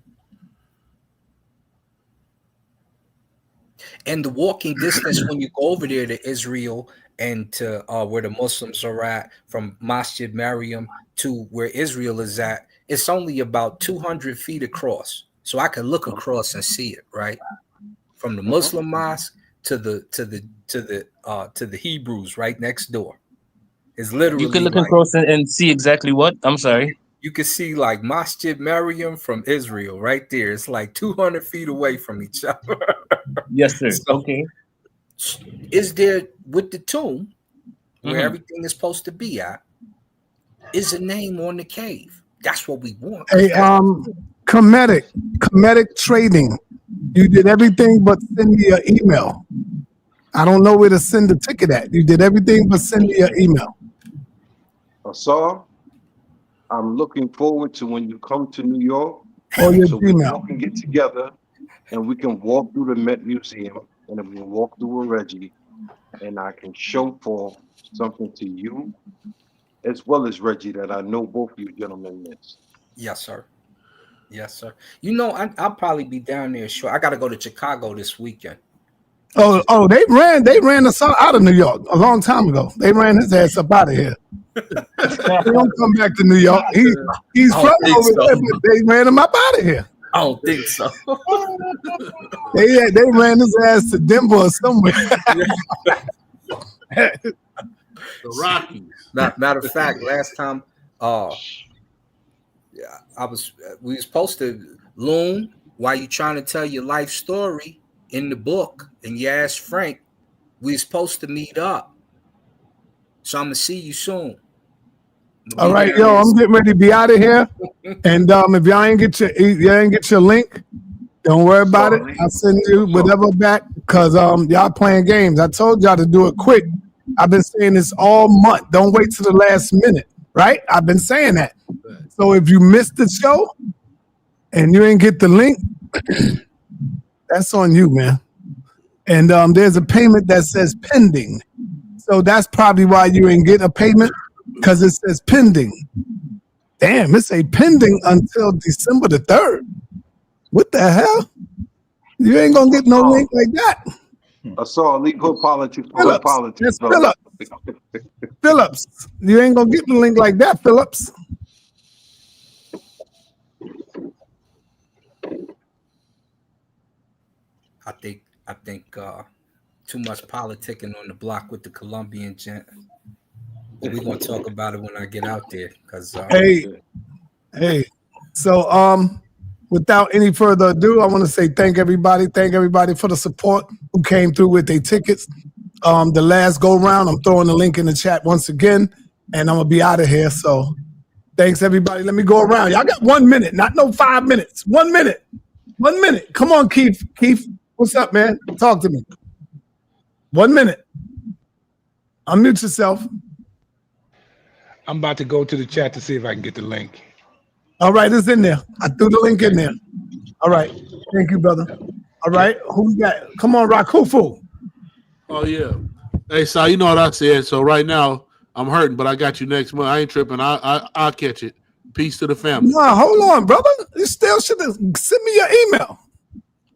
And the walking distance when you go over there to Israel and to where the Muslims are at, from Masjid Mariam to where Israel is at, it's only about 200 feet across. So I can look across and see it, right? From the Muslim mosque to the Hebrews right next door. It's literally You can look like, across and see exactly what? I'm sorry. you can see like Masjid Mariam from Israel right there. It's like 200 feet away from each other. Yes, sir. So, Okay. is there, with the tomb where Mhm. everything is supposed to be at, is a name on the cave? That's what we want. Hey, Comedic Trading. You did everything but send me an email. I don't know where to send the ticket at. You did everything but send me an email. Asar, I'm looking forward to when you come to New York, Or your so we Gmail. all can get together and we can walk through the Met Museum and then we can walk through with Reggie, and I can show for something to you as well as Reggie that I know both of you gentlemen miss. Yes, sir. Yes, sir. You know, I'll probably be down there. Sure. I got to go to Chicago this weekend. Oh, they ran us out of New York a long time ago. They ran his ass up out of here. He don't come back to New York. He's from over there, but they ran him up out of here. I don't think so. They ran his ass to Denver or somewhere. The Rockies. Matter of fact, last time, we was supposed to, Loon, while you trying to tell your life story in the book, and you asked Frank, we was supposed to meet up. So I'm gonna see you soon. All right, yo, I'm getting ready to be out of here. And if y'all ain't get your link, don't worry about it. I'll send you whatever back, because y'all playing games. I told y'all to do it quick. I've been saying this all month. Don't wait till the last minute, right? I've been saying that. So if you missed the show and you ain't get the link, that's on you, man. And there's a payment that says pending. So that's probably why you ain't get a payment, because it says pending. Damn, it say pending until December the 3rd. What the hell? You ain't gonna get no link like that. I saw legal politics. That's Phillips. Phillips. You ain't gonna get the link like that, Phillips. I think too much politicking on the block with the Colombian gent. But we're gonna talk about it when I get out there. Cause Hey. So without any further ado, I want to say thank everybody for the support who came through with their tickets. The last go round, I'm throwing the link in the chat once again, and I'm gonna be out of here. So thanks everybody. Let me go around. Y'all got 1 minute, not no 5 minutes. 1 minute. 1 minute. Come on, Keith. Keith, what's up, man? Talk to me. 1 minute. Unmute yourself. I'm about to go to the chat to see if I can get the link. All right, it's in there. I threw the link in there. All right. Thank you, brother. All right. Who we got? Come on, Rakufu. Oh, yeah. Hey, Sal, you know what I said. So right now, I'm hurting, but I got you next month. I ain't tripping. I'll catch it. Peace to the family. No, hold on, brother. You still should have sent me your email.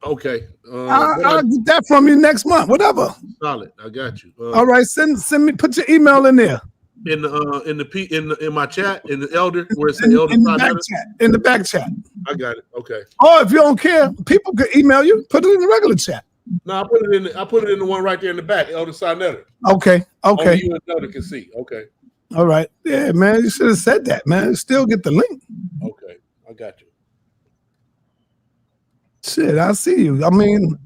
Okay. I'll get that from you next month. Whatever. Solid. I got you. All right. Send me. Put your email in there. In my chat, in the elder, where it says elder. In the back chat. I got it. Okay. Oh, if you don't care, people could email you. Put it in the regular chat. No, I put it in the one right there in the back, elder sa.neter. Okay. Only you and elder can see. Okay. All right. Yeah, man. You should have said that, man. Still get the link. Okay. I got you. Shit, I see you. I mean,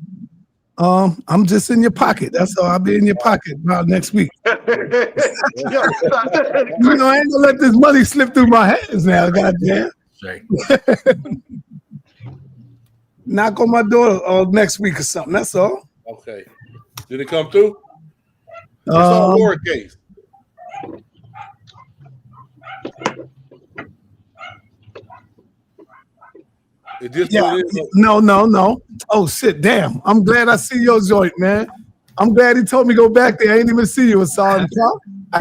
I'm just in your pocket. That's all. I'll be in your pocket about next week. I ain't gonna let this money slip through my hands now. Goddamn. Knock on my door next week or something. That's all. Okay. Did it come through? It's all lowercase. No. Oh shit, damn. I'm glad I see your joint, man. I'm glad he told me go back there. I ain't even see you. I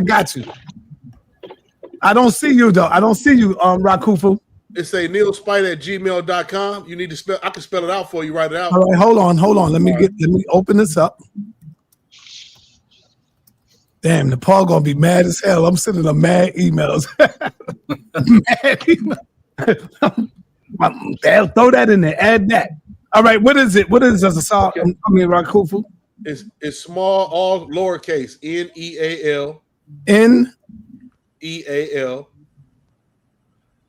got you. I don't see you though. I don't see you, Rakufu. It's a neilspite@gmail.com. You need to spell. I can spell it out for you. Write it out. All right, hold on. Let me open this up. Damn, Nepal gonna be mad as hell. I'm sending them mad emails. Mad emails. They'll throw that in there. Add that. All right, what is it? What is this? I mean, Rakufu. It's small, all lowercase. Neal. Neal.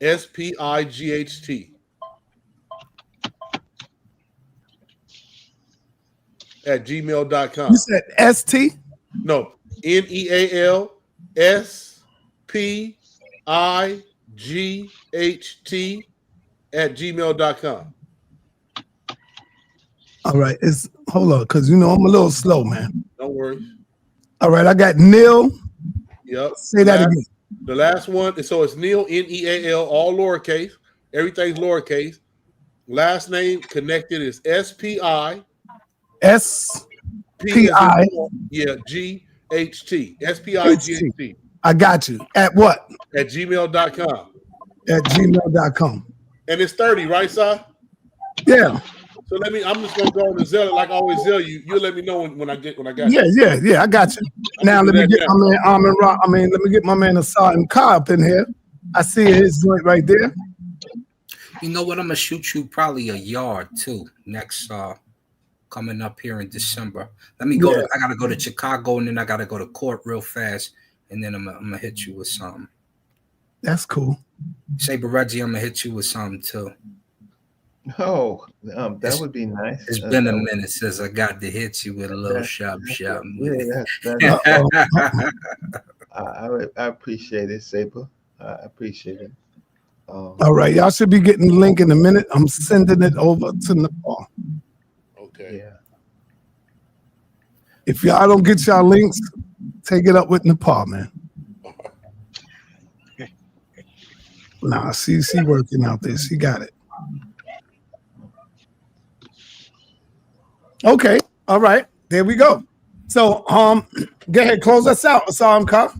SPIGHT. At gmail.com. You said ST? No, NEAL SPIGHT at gmail.com. All right, hold on, because I'm a little slow, man. Don't worry. All right, I got Neil. Yep. Say that again. The last one, so it's Neil, NEAL, all lowercase. Everything's lowercase. Last name connected is SPI. SPI. Yeah, GHT. SPIGHT. I got you. At what? At gmail.com. At gmail.com. And it's 30, right, Si? Yeah. So I'm just gonna go on the Zell like I always tell you. You'll let me know when I got you. Yeah, I got you. Now let me get my man Armin Rock. Let me get my man sa.neter up in here. I see his joint right there. You know what? I'm gonna shoot you probably a yard too next coming up here in December. Let me go. I gotta go to Chicago and then I gotta go to court real fast, and then I'm gonna hit you with something. That's cool. Saber Reggie, I'm gonna hit you with something too. Oh, that would be nice. It's been a minute since I got to hit you with a little shop. Yeah, I appreciate it, Saber. I appreciate it. All right, y'all should be getting the link in a minute. I'm sending it over to Nepal. Okay. Yeah. If y'all don't get y'all links, take it up with Nepal, man. Nah, she working out there. She got it. Okay. All right. There we go. So, go ahead. Close us out. sa.neter.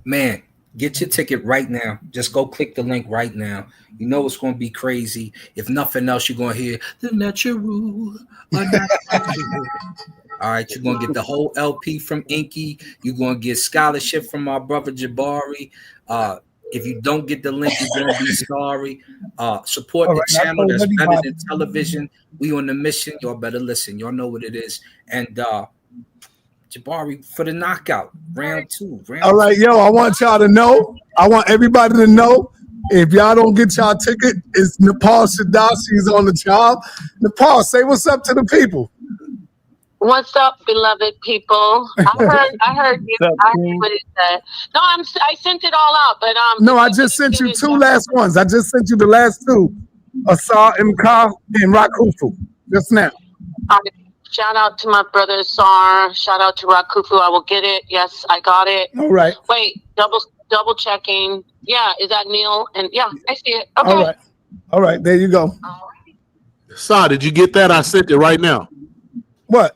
Man, get your ticket right now. Just go click the link right now. You know it's going to be crazy. If nothing else, you're going to hear the natural. All right. You're going to get the whole LP from Enqi. You're going to get scholarship from our brother Jabari. If you don't get the link, you're going to be sorry. Support the channel that's better than television. We on the mission. Y'all better listen. Y'all know what it is. And Jabari for the knockout. Round 2. All right, yo, I want y'all to know. I want everybody to know. If y'all don't get y'all ticket, it's Nepal Shadashi is on the job. Nepal, say what's up to the people. What's up, beloved people? I heard you. I heard what it said. No, I sent it all out, but no, I just sent you 2 last ones. I just sent you the last 2, sa.neter and Rakufu, just now. Shout out to my brother Sar. Shout out to Rakufu. I will get it. Yes, I got it. All right. Wait, double checking. Yeah, is that Neil? And yeah, I see it. Okay. All right. There you go. Sa, did you get that? I sent it right now. What?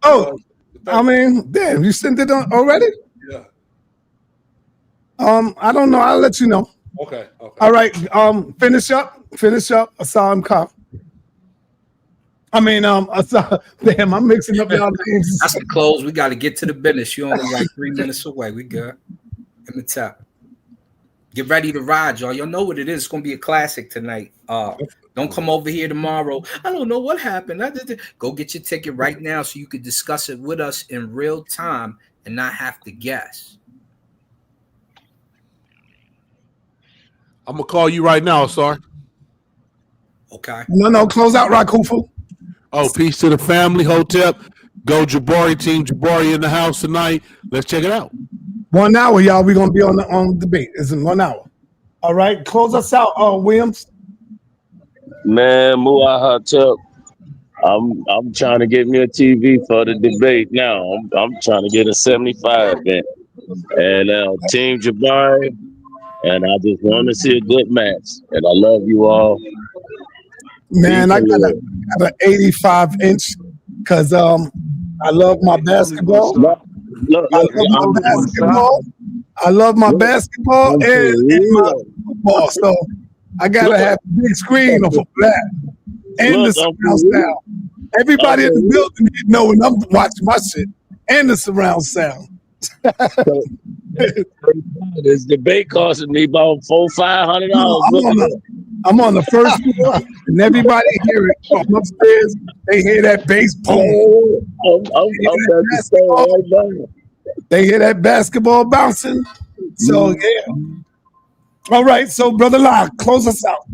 Oh, damn, you sent it already? Yeah. I don't know. I'll let you know. Okay. All right. Finish up. sa.neter. Damn, I'm mixing up y'all names. That's the close. We got to get to the business. You're only like 3 minutes away. We good. In the top. Get ready to ride, y'all. Y'all know what it is. It's going to be a classic tonight. Don't come over here tomorrow. I don't know what happened. Go get your ticket right now so you can discuss it with us in real time and not have to guess. I'm going to call you right now, sir. Okay. No, close out Rakufu. Oh, peace to the family. Hotep. Go Jabari, Team Jabari in the house tonight. Let's check it out. 1 hour, y'all. We're going to be on the debate. It's in 1 hour. All right. Close us out, Williams. Man, Hotep. I'm trying to get me a TV for the debate now. I'm trying to get a 75 in. And Team Jabari. And I just want to see a good match. And I love you all. Man, I got an 85-inch because I love my basketball. I love my basketball and my football. So I gotta have a big screen for that and the surround sound. Everybody in the building know when I'm watching my shit and the surround sound. So, this debate costing me about $400-500. No, I'm on the first floor, and everybody hear it from upstairs. They hear that bass boom. They hear that basketball bouncing. So yeah. All right, so Brother Locke, close us out.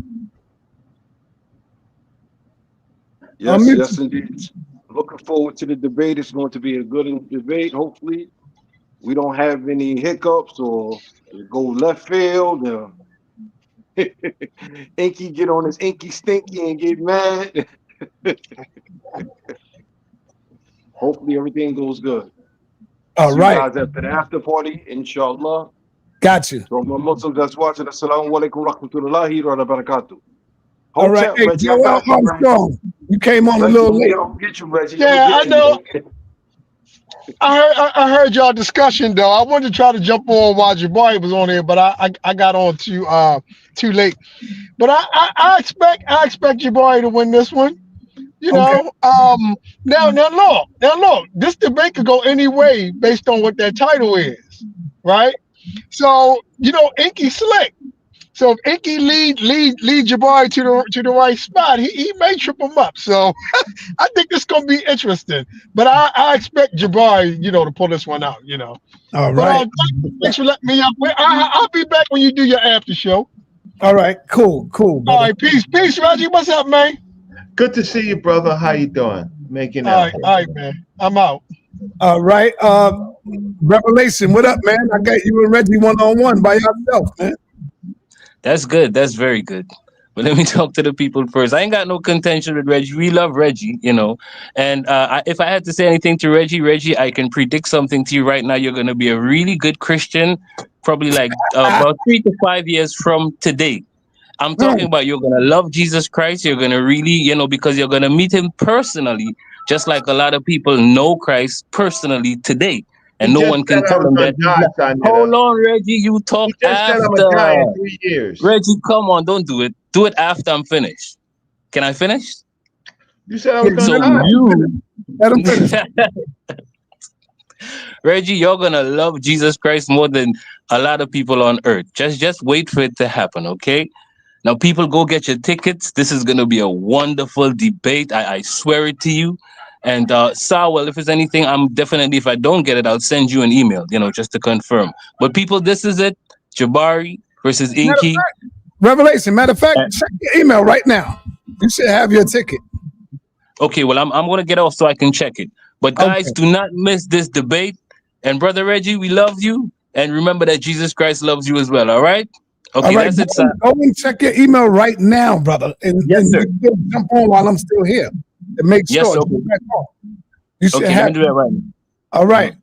Yes, yes, indeed. Looking forward to the debate. It's going to be a good debate. Hopefully, we don't have any hiccups or go left field. Enqi get on his Enqi stinky and get mad. Hopefully, everything goes good. All See right. you guys at the after party, inshallah. Got you. So, my Muslims that's watching, assalamu alaikum rahmatullahi wa barakatuh. All right. Hotep, Hey, Reggie, I Joel got you, Reggie. Armstrong, you came on a Reggie, little late. I'm gonna get you, Reggie. Yeah, I know. I heard y'all discussion though. I wanted to try to jump on while Jabari was on here, but I got on too late. But I expect Jabari to win this one. You know, now look, this debate could go any way based on what that title is, right? So Enqi slick. So if Enqi lead Jabari to the right spot, he may trip him up. So I think this is gonna be interesting. But I expect Jabari, to pull this one out. All But right. thanks for letting me up. I'll be back when you do your after show. All right, cool, brother. All right, peace, Reggie. What's up, man? Good to see you, brother. How you doing? Making All right, man. I'm out. All right. Revelation, what up, man? I got you and Reggie one-on-one by yourself, man. That's good. That's very good. But let me talk to the people first. I ain't got no contention with Reggie. We love Reggie, And if I had to say anything to Reggie, I can predict something to you right now. You're going to be a really good Christian, probably like about 3 to 5 years from today. I'm talking about you're going to love Jesus Christ. You're going to really, because you're going to meet him personally, just like a lot of people know Christ personally today. And no one can tell them that. Hold on, Reggie, you talk after. I'm gonna die in 3 years. Reggie, come on, don't do it. Do it after I'm finished. Can I finish? You said I was gonna die. Let him finish. Reggie, you're gonna love Jesus Christ more than a lot of people on earth. Just wait for it to happen, okay? Now, people, go get your tickets. This is gonna be a wonderful debate. I swear it to you. And well, if there's anything, I'm definitely, if I don't get it, I'll send you an email, just to confirm. But people, this is it. Jabari versus Enqi. Revelation. Matter of fact, check your email right now. You should have your ticket. Okay, well, I'm gonna get off so I can check it. But guys, do not miss this debate. And Brother Reggie, we love you. And remember that Jesus Christ loves you as well, all right? Okay, all right, that's it, sir. Go and check your email right now, brother. And, yes, sir. Jump on while I'm still here. And make sure. Yes, okay. You should okay, have. let me do that right now. All right.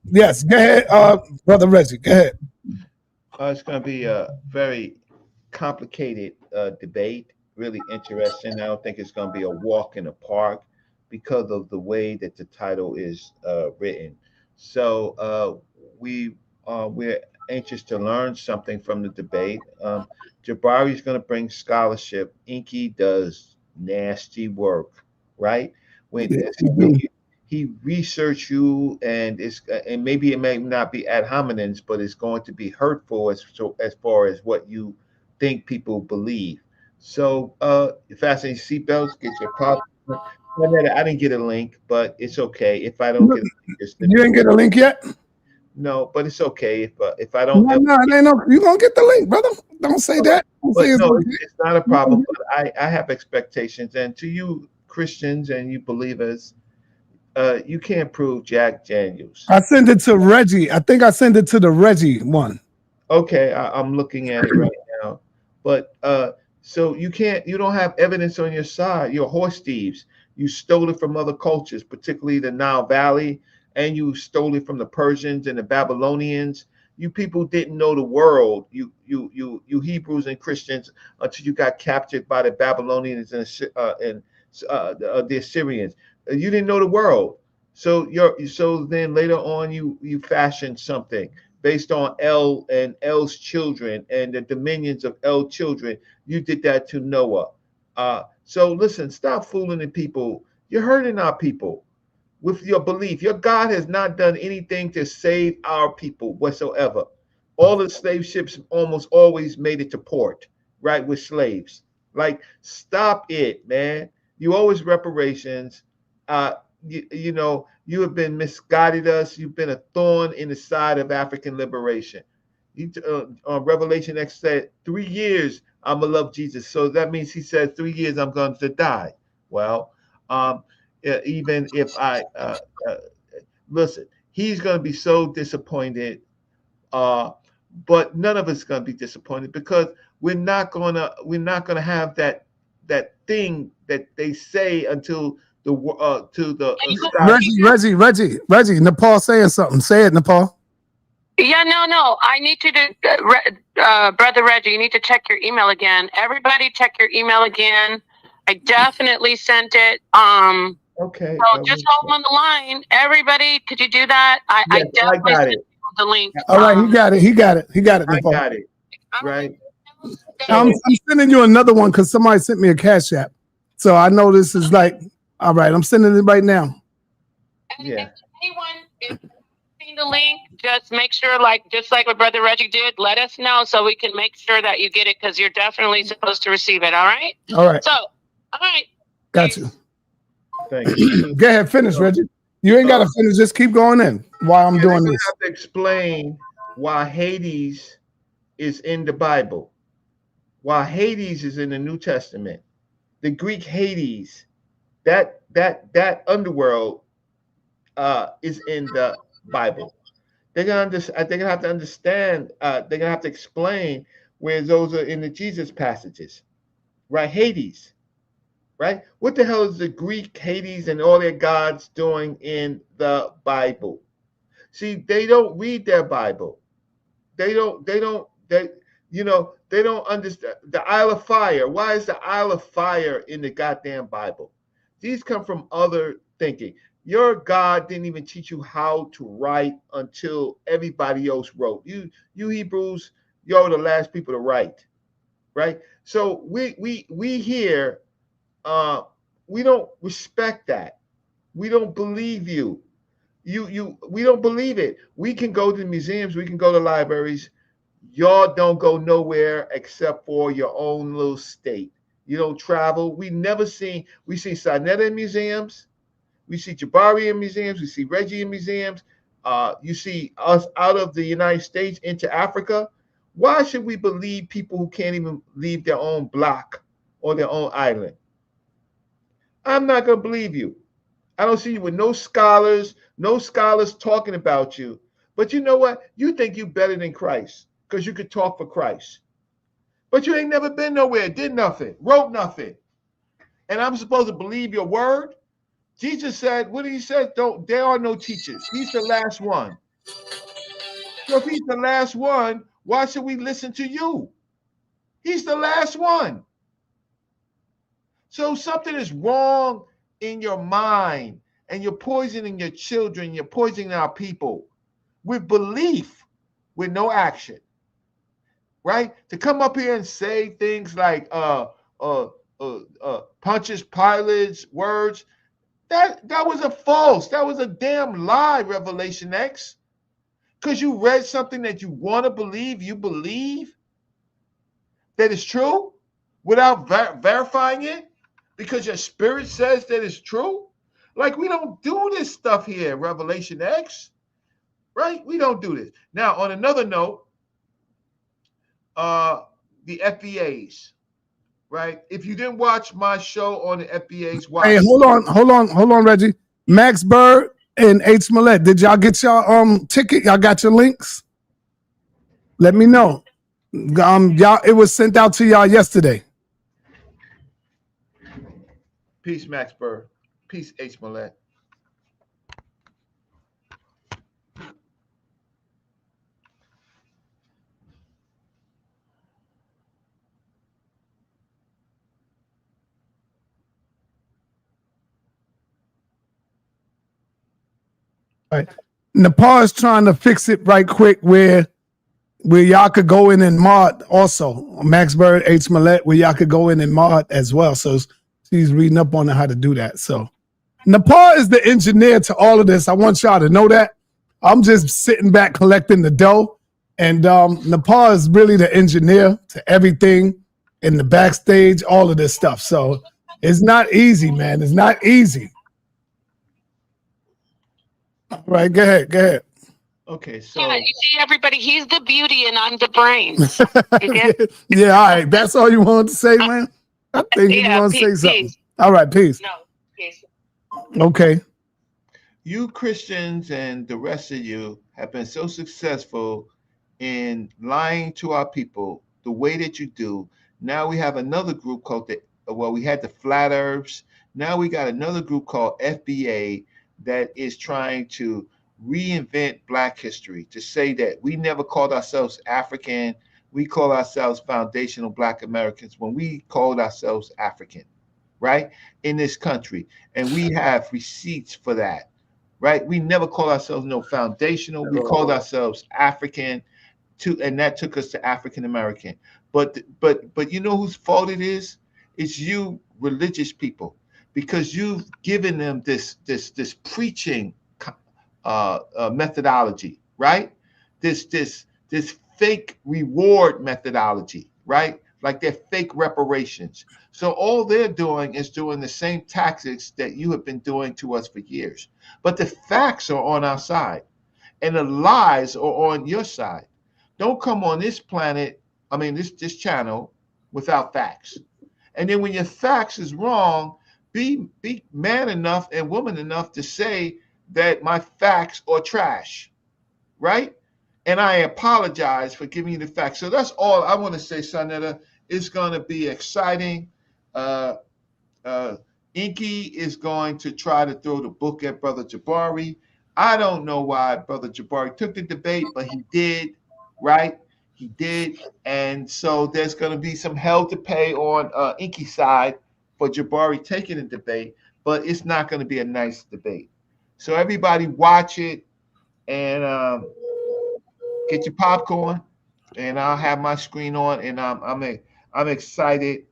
Yes, go ahead, Brother Reggie. Go ahead. It's going to be a very complicated debate, really interesting. I don't think it's going to be a walk in the park because of the way that the title is written. So we're anxious to learn something from the debate. Jabari is going to bring scholarship. Enqi does nasty work, right? When he research you, and maybe it may not be ad hominem, but it's going to be hurtful as far as what you think people believe. So fasten your seatbelts, get your popcorn. I didn't get a link, but it's okay if I don't get a link. You didn't get a link yet? No, but it's okay if I don't. No, it ain't no. You gonna get the link, brother? Don't say that. Don't say it's not a problem. But I have expectations, and to you Christians and you believers, you can't prove Jack Daniels. I sent it to Reggie. I think I sent it to the Reggie one. Okay, I'm looking at it right now. But so you don't have evidence on your side. You're horse thieves. You stole it from other cultures, particularly the Nile Valley, and you stole it from the Persians and the Babylonians. You people didn't know the world. You Hebrews and Christians until you got captured by the Babylonians and the Assyrians. You didn't know the world. So then later on you fashioned something based on El and El's children and the dominions of El's children. You did that to Noah. So listen, stop fooling the people. You're hurting our people. with your belief. Your God has not done anything to save our people whatsoever. All the slave ships almost always made it to port, right, with slaves. Like, stop it, man. You owe us reparations. You know, you have been misguided us. You've been a thorn in the side of African liberation. Revelation X said, 3 years I'm gonna love Jesus. So that means he said 3 years I'm going to die. Well, even if I listen, he's going to be so disappointed. But none of us going to be disappointed because we're not going to have that thing that they say until the Reggie, Nepal saying something. Say it, Nepal. Yeah, no. I need you to, Brother Reggie, you need to check your email again. Everybody check your email again. I definitely sent it. Okay. So just hold on the line. Everybody, could you do that? I definitely got sent it. the link. All right, he got it. Nepal. I got it. Right. I'm sending you another one because somebody sent me a Cash App. So I know this is like, all right, I'm sending it right now. Yeah. Anyone, if you've seen the link, just make sure, just like what Brother Reggie did, let us know so we can make sure that you get it because you're definitely supposed to receive it. All right. All right. So, all right. Got you. Thank you. Go ahead, finish, Reggie. You ain't got to finish. Just keep going in while I'm doing this. I have to explain why Hades is in the Bible. Why Hades is in the New Testament. The Greek Hades, that underworld is in the Bible. They're gonna have to understand. They're gonna have to explain where those are in the Jesus passages, right? Hades, right? What the hell is the Greek Hades and all their gods doing in the Bible? See, they don't read their Bible. They don't understand the Isle of Fire. Why is the Isle of Fire in the goddamn Bible? These come from other thinking. Your God didn't even teach you how to write until everybody else wrote. You Hebrews, you're the last people to write, right? So we here, we don't respect that. We don't believe you. We don't believe it. We can go to the museums, we can go to libraries. Y'all don't go nowhere except for your own little state. You don't travel. We see sa.neter in museums. We see Jabari in museums. We see Reggie in museums. You see us out of the United States into Africa. Why should we believe people who can't even leave their own block or their own island? I'm not going to believe you. I don't see you with no scholars talking about you. But you know what? You think you better than Christ because you could talk for Christ. But you ain't never been nowhere, did nothing, wrote nothing. And I'm supposed to believe your word? Jesus said, what did he say? There are no teachers. He's the last one. So if he's the last one, why should we listen to you? He's the last one. So something is wrong in your mind, and you're poisoning your children, you're poisoning our people with belief, with no action. Right? To come up here and say things like Pontius Pilate's words, that was a damn lie, Revelation X. Because you read something that you want to believe, you believe that it's true without verifying it because your spirit says that it's true. Like, we don't do this stuff here, Revelation X. Right? We don't do this. Now, on another note, the FBAs, right? If you didn't watch my show on the FBAs, watch. Hey, hold on, Reggie. Max Bird and H. Millette, did y'all get your ticket? Y'all got your links? Let me know. Y'all, it was sent out to y'all yesterday. Peace, Max Bird. Peace, H. Millette. Right. Nepal is trying to fix it right quick where y'all could go in and mod also. Max Bird, H. Millette, where y'all could go in and mod as well. So she's reading up on how to do that. So Nepal is the engineer to all of this. I want y'all to know that. I'm just sitting back collecting the dough. And Nepal is really the engineer to everything in the backstage, all of this stuff. So it's not easy, man. It's not easy. All right, go ahead. Okay, so yeah, you see, everybody, he's the beauty and I'm the brains. Okay? Yeah, all right. That's all you wanted to say, man? I think you want to say something. Peace. All right, peace. No, peace. Okay. You Christians and the rest of you have been so successful in lying to our people the way that you do. Now we have another group called we had the Flat Earths. Now we got another group called FBA that is trying to reinvent Black history, to say that we never called ourselves African. We call ourselves foundational Black Americans when we called ourselves African, right, in this country. And we have receipts for that, right? We never called ourselves no foundational. We called ourselves African, and that took us to African American. But you know whose fault it is? It's you religious people, because you've given them this preaching methodology, right? This fake reward methodology, right? Like they're fake reparations. So all they're doing is doing the same tactics that you have been doing to us for years. But the facts are on our side, and the lies are on your side. Don't come on this planet, this channel, without facts. And then when your facts is wrong, be man enough and woman enough to say that my facts are trash, right? And I apologize for giving you the facts. So that's all I want to say, sa.neter. It's going to be exciting. Enqi is going to try to throw the book at Brother Jabari. I don't know why Brother Jabari took the debate, but he did, right? He did. And so there's going to be some hell to pay on Enqi's side for Jabari taking the debate, but it's not going to be a nice debate. So everybody watch it and get your popcorn, and I'll have my screen on, and I'm excited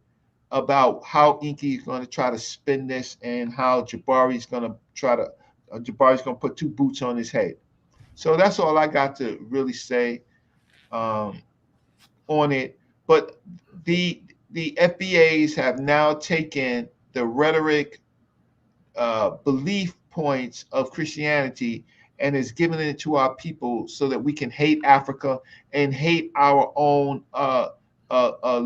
about how Enqi is going to try to spin this, and how Jabari's going to put two boots on his head. So that's all I got to really say on it. But the FBAs have now taken the rhetoric, belief points of Christianity, and is giving it to our people so that we can hate Africa and hate our own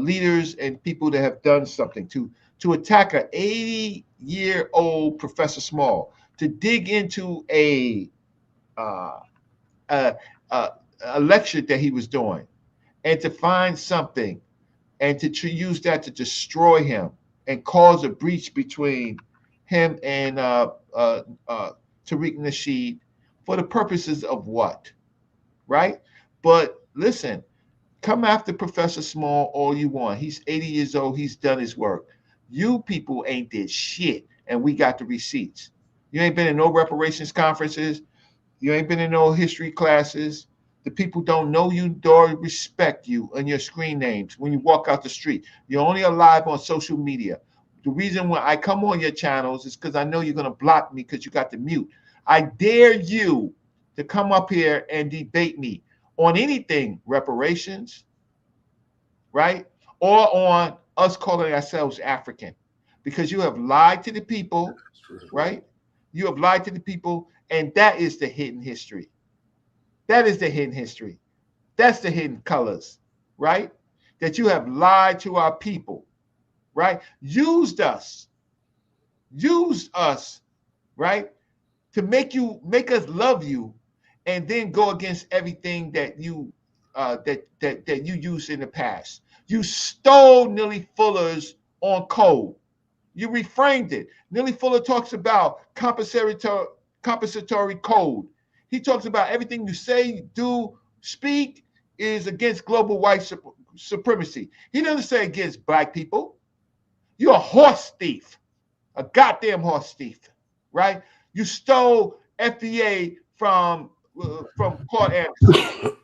leaders and people that have done something. To attack an 80-year-old Professor Small, to dig into a lecture that he was doing, and to find something, and to use that to destroy him and cause a breach between him and Tariq Nasheed, for the purposes of what, right? But listen, come after Professor Small all you want. He's 80 years old. He's done his work. You people ain't did shit, and we got the receipts. You ain't been in no reparations conferences. You ain't been in no history classes. The people don't know you nor respect you and your screen names when you walk out the street. You're only alive on social media. The reason why I come on your channels is because I know you're going to block me because you got the mute. I dare you to come up here and debate me on anything, reparations, right? Or on us calling ourselves African, because you have lied to the people, right? You have lied to the people, and that is the hidden history. That is the hidden history. That's the hidden colors, right? That you have lied to our people, right? Used us, right? To make us love you, and then go against everything that you that you used in the past. You stole Neely Fuller's on code. You reframed it. Neely Fuller talks about compensatory code. He talks about everything you say, do, speak is against global white supremacy. He doesn't say against black people. You're a horse thief, a goddamn horse thief, right? You stole FBA from Claude Anderson.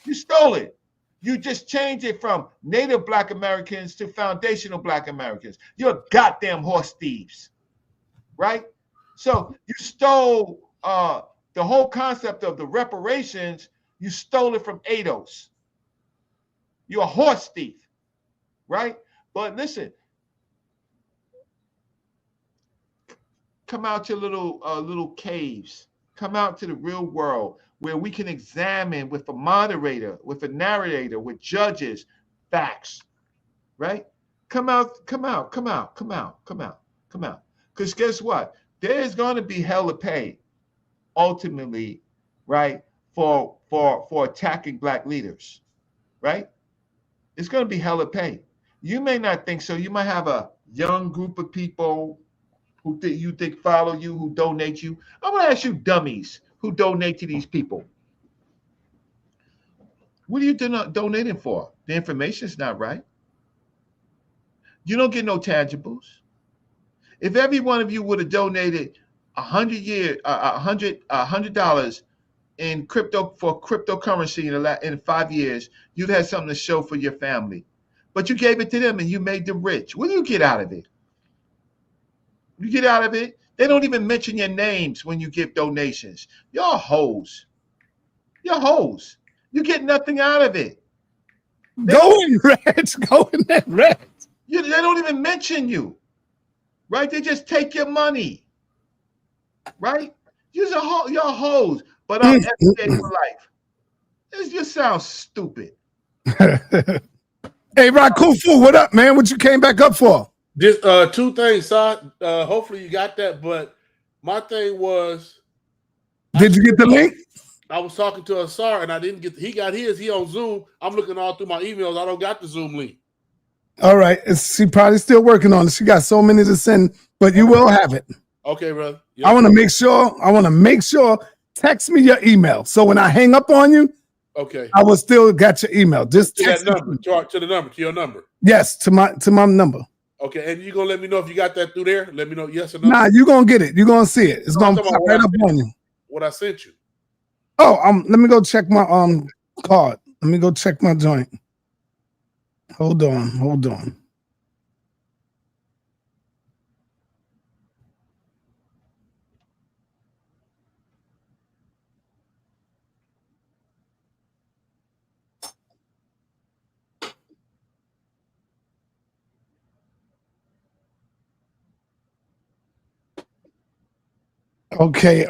You stole it. You just changed it from Native Black Americans to foundational Black Americans. You're goddamn horse thieves. right? So you stole the whole concept of the reparations. You stole it from Ados. You're a horse thief, right? But listen, come out your little caves. Come out to the real world where we can examine with a moderator, with a narrator, with judges, facts, right? Come out. Because guess what? There's going to be hell to pay, ultimately, right? For attacking black leaders, right? It's going to be hell to pay. You may not think so. You might have a young group of people who you think follow you, who donate you. I'm going to ask you dummies who donate to these people. What are you donating for? The information's not right. You don't get no tangibles. If every one of you would have donated $100 in crypto for cryptocurrency in 5 years, you'd have something to show for your family. But you gave it to them and you made them rich. What do you get out of it? You get out of it? They don't even mention your names when you give donations. You're hoes. You're hoes. You get nothing out of it. Go in, Reg. Go in there, Reg. They don't even mention you, right? They just take your money, right? You're hoes, but I'm FBA for life. This just sounds stupid. Hey, Rakufu, what up, man? What you came back up for? Just two things, son. Hopefully you got that. But my thing was, did you get the link? I was talking to Asar and I didn't get. He got his. He on Zoom. I'm looking all through my emails. I don't got the Zoom link. All right, she probably still working on it. She got so many to send, but you will have it. Okay, brother. Yep. I want to make sure. Text me your email, so when I hang up on you, okay, I will still got your email. Just text that number to your number. Yes, to my number. Okay, and you gonna let me know if you got that through there? Let me know yes or no. Nah, you gonna get it. You gonna see it. It's gonna pop right up on you. What I sent you. Oh, let me go check my card. Let me go check my joint. Hold on. Okay,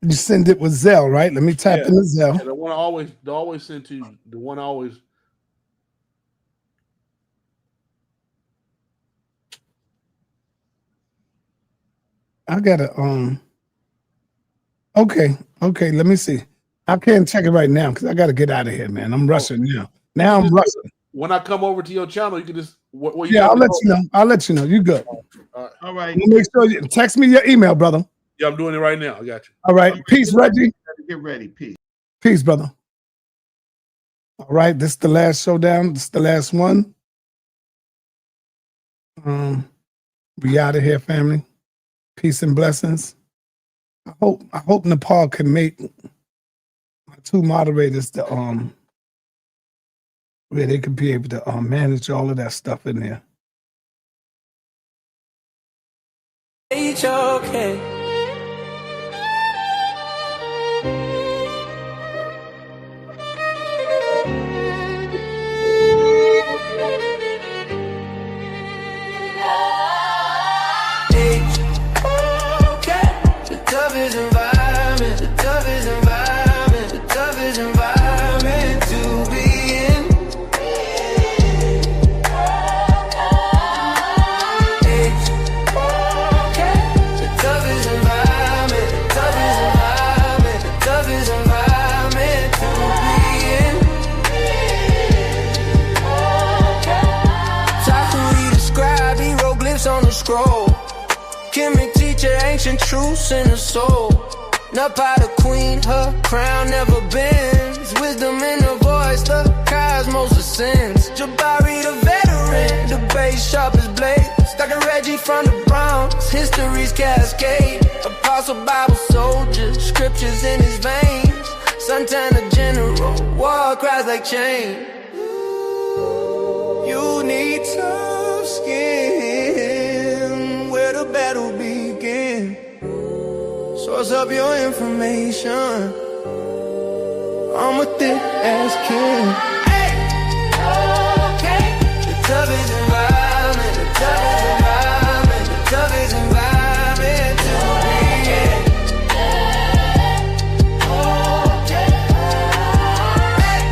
you send it with Zelle, right? Let me tap in the Zelle. Yeah, the one I always send to you. The one I always. I gotta Okay, let me see. I can't check it right now because I gotta get out of here, man. I'm rushing now. Now I'm rushing. When I come over to your channel, you can just I'll let you know. I'll let you know. You good. All right. Make sure you text me your email, brother. Yeah, I'm doing it right now. I got you. All right. Peace, Reggie. Get ready. Peace. Peace, brother. All right. This is the last showdown. This is the last one. We out of here, family. Peace and blessings. I hope Nepal can make my two moderators where they could be able to manage all of that stuff in there. It's okay. The toughest environment to be in. Scroll. Chemic teacher, ancient truths in the soul. Napa the queen, her crown never bends. Wisdom in her voice, the cosmos ascends. Jabari the veteran, the bass sharp as blades. Dr. Reggie from the Bronx, history's cascade. Apostle Bible soldier, scriptures in his veins. Santana general, war cries like chain. You need tough skin. Source up your information. I'm a thick ass kid. Hey, okay. The toughest environment, the toughest environment, the toughest environment to be in. Okay. Hey,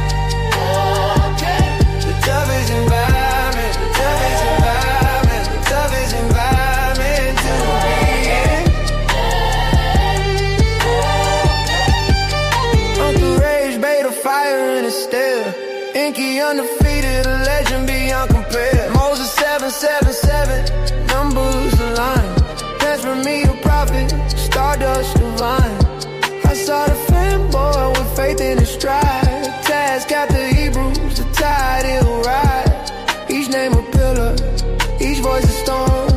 okay. The toughest environment, the toughest environment, the toughest environment to be in. Uncle Rage made a fire in his stare. Enqi undefeated, a legend beyond compare. Moses 777, numbers align. Pass from me a prophet, stardust divine. I saw the fanboy with faith in his stride. Task after Hebrews, the tide it will ride. Each name a pillar, each voice a storm.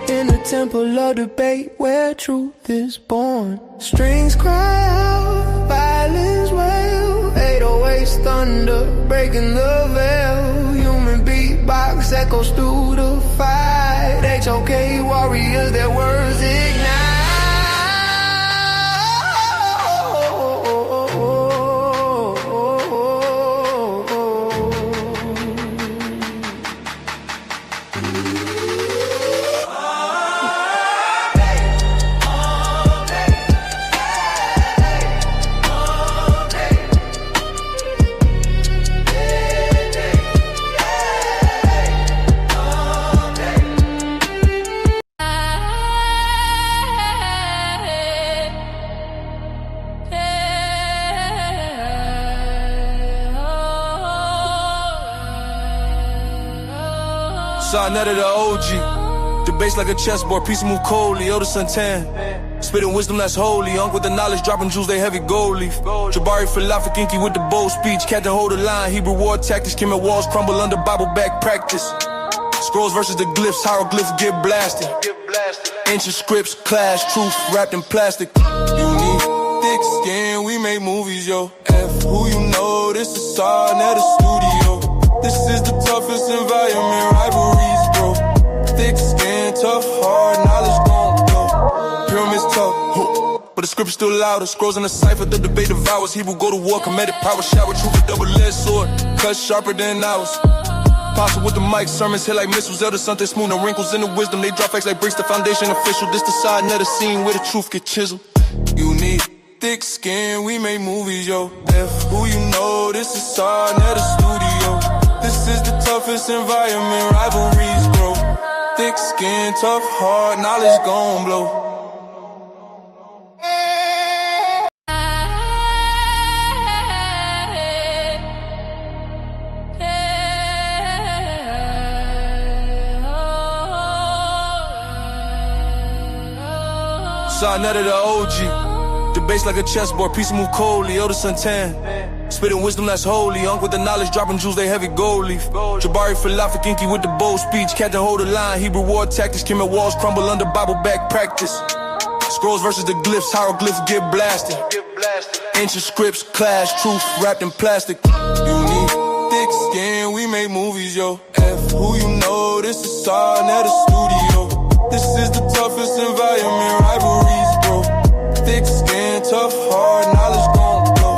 In the temple of debate where truth is born. Strings cry out, violence wail. 808's thunder, breaking the veil. Human beatbox echoes through the fight. HOK warriors, their words ignite. Sa.neter the OG. Debates like a chessboard, piece move coldly, Elder Suntan. Spitting wisdom that's holy, Enqi with the knowledge, dropping jewels, they heavy gold leaf. Jabari philosophic, Enqi with the bold speech. Captain hold the line, Hebrew war tactics, came at walls crumble under Bible back practice. Scrolls versus the glyphs, hieroglyphs get blasted. Ancient scripts clash, truth wrapped in plastic. You need thick skin, we make movies, yo. F who you know, this is sa.neter studio. This is the toughest environment, rivalries, bro. Thick skin, tough heart, knowledge gon' blow. Pyramids tough, but the script's still louder. Scrolls in the cipher, the debate devours. Hebrew go to war, comedic power, shower, truth, a double-edged sword. Cut sharper than ours. Apostle with the mic, sermons hit like missiles. Elder something smooth, no wrinkles in the wisdom. They drop facts like bricks, the foundation official. This the sa.neter scene where the truth get chiseled. You need thick skin, we make movies, yo. F who you know, this is sa.neter studio. This is the toughest environment, rivalries grow. Thick skin, tough heart, knowledge gon' blow. Sa.neter the OG. Debates like a chessboard, piece move coldly, Elder Suntan. Spitting wisdom that's holy, Enqi with the knowledge, dropping jewels, they heavy gold leaf. Jabari philosophic, Enqi with the bold speech. Captain hold the line, Hebrew war tactics, came at walls crumble under Bible back practice. Scrolls versus the glyphs, hieroglyphs get blasted. Ancient scripts clash, truth wrapped in plastic. You need thick skin, we make movies, yo. F who you know, this is sa.neter studio. This is the toughest environment, rivalries, bro. Thick skin, tough heart, knowledge gon' blow.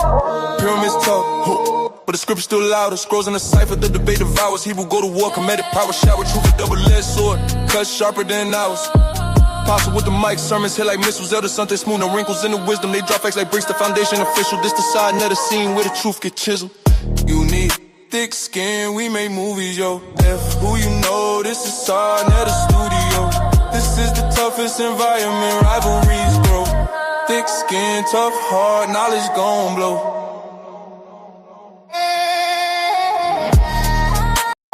Pyramids tough, but the script's still louder. Scrolls in the cipher, the debate devours. Hebrew go to war, comedic power, shower, truth, a double-edged sword. Cut sharper than ours. Apostle with the mic, sermons hit like missiles. Elder something smooth, no wrinkles in the wisdom. They drop facts like bricks, the foundation official. This the sa.neter scene where the truth get chiseled. You need thick skin, we make movies, yo. F who you know, this is sa.neter studio. This is the toughest environment, rivalries grow. Thick skin, tough heart, knowledge gon' blow.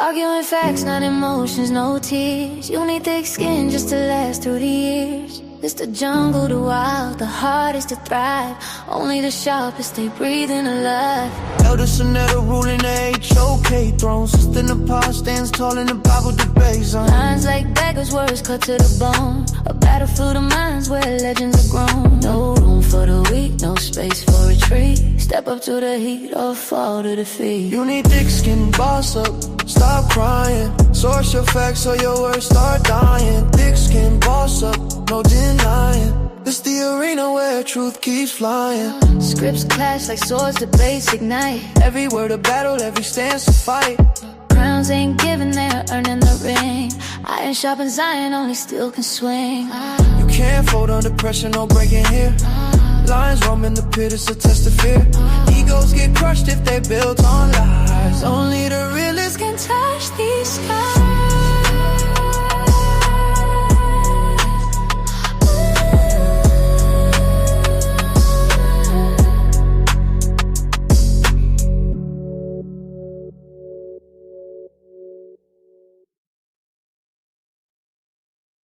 Arguing facts, not emotions, no tears. You need thick skin just to last through the years. It's the jungle, the wild, the hardest to thrive. Only the sharpest stay breathing alive. Elder sa.neter ruling the HOK throne. Sister in the pod stands tall in the Bible debate zone. Lines like beggars, words cut to the bone. A battlefield of minds where legends are grown. No room for the weak, no space for retreat. Step up to the heat or fall to defeat. You need thick skin, boss up, stop crying. Source your facts so your words start dying. Thick skin, boss up, no denying. It's the arena where truth keeps flying. Scripts clash like swords, debates ignite. Every word a battle, every stance a fight. Crowns ain't given, they're earning the ring. Iron sharpens iron, only steel can swing. You can't fold under pressure, no breaking here. Lions roam in the pit, it's a test of fear. Egos get crushed if they built on lies. Only the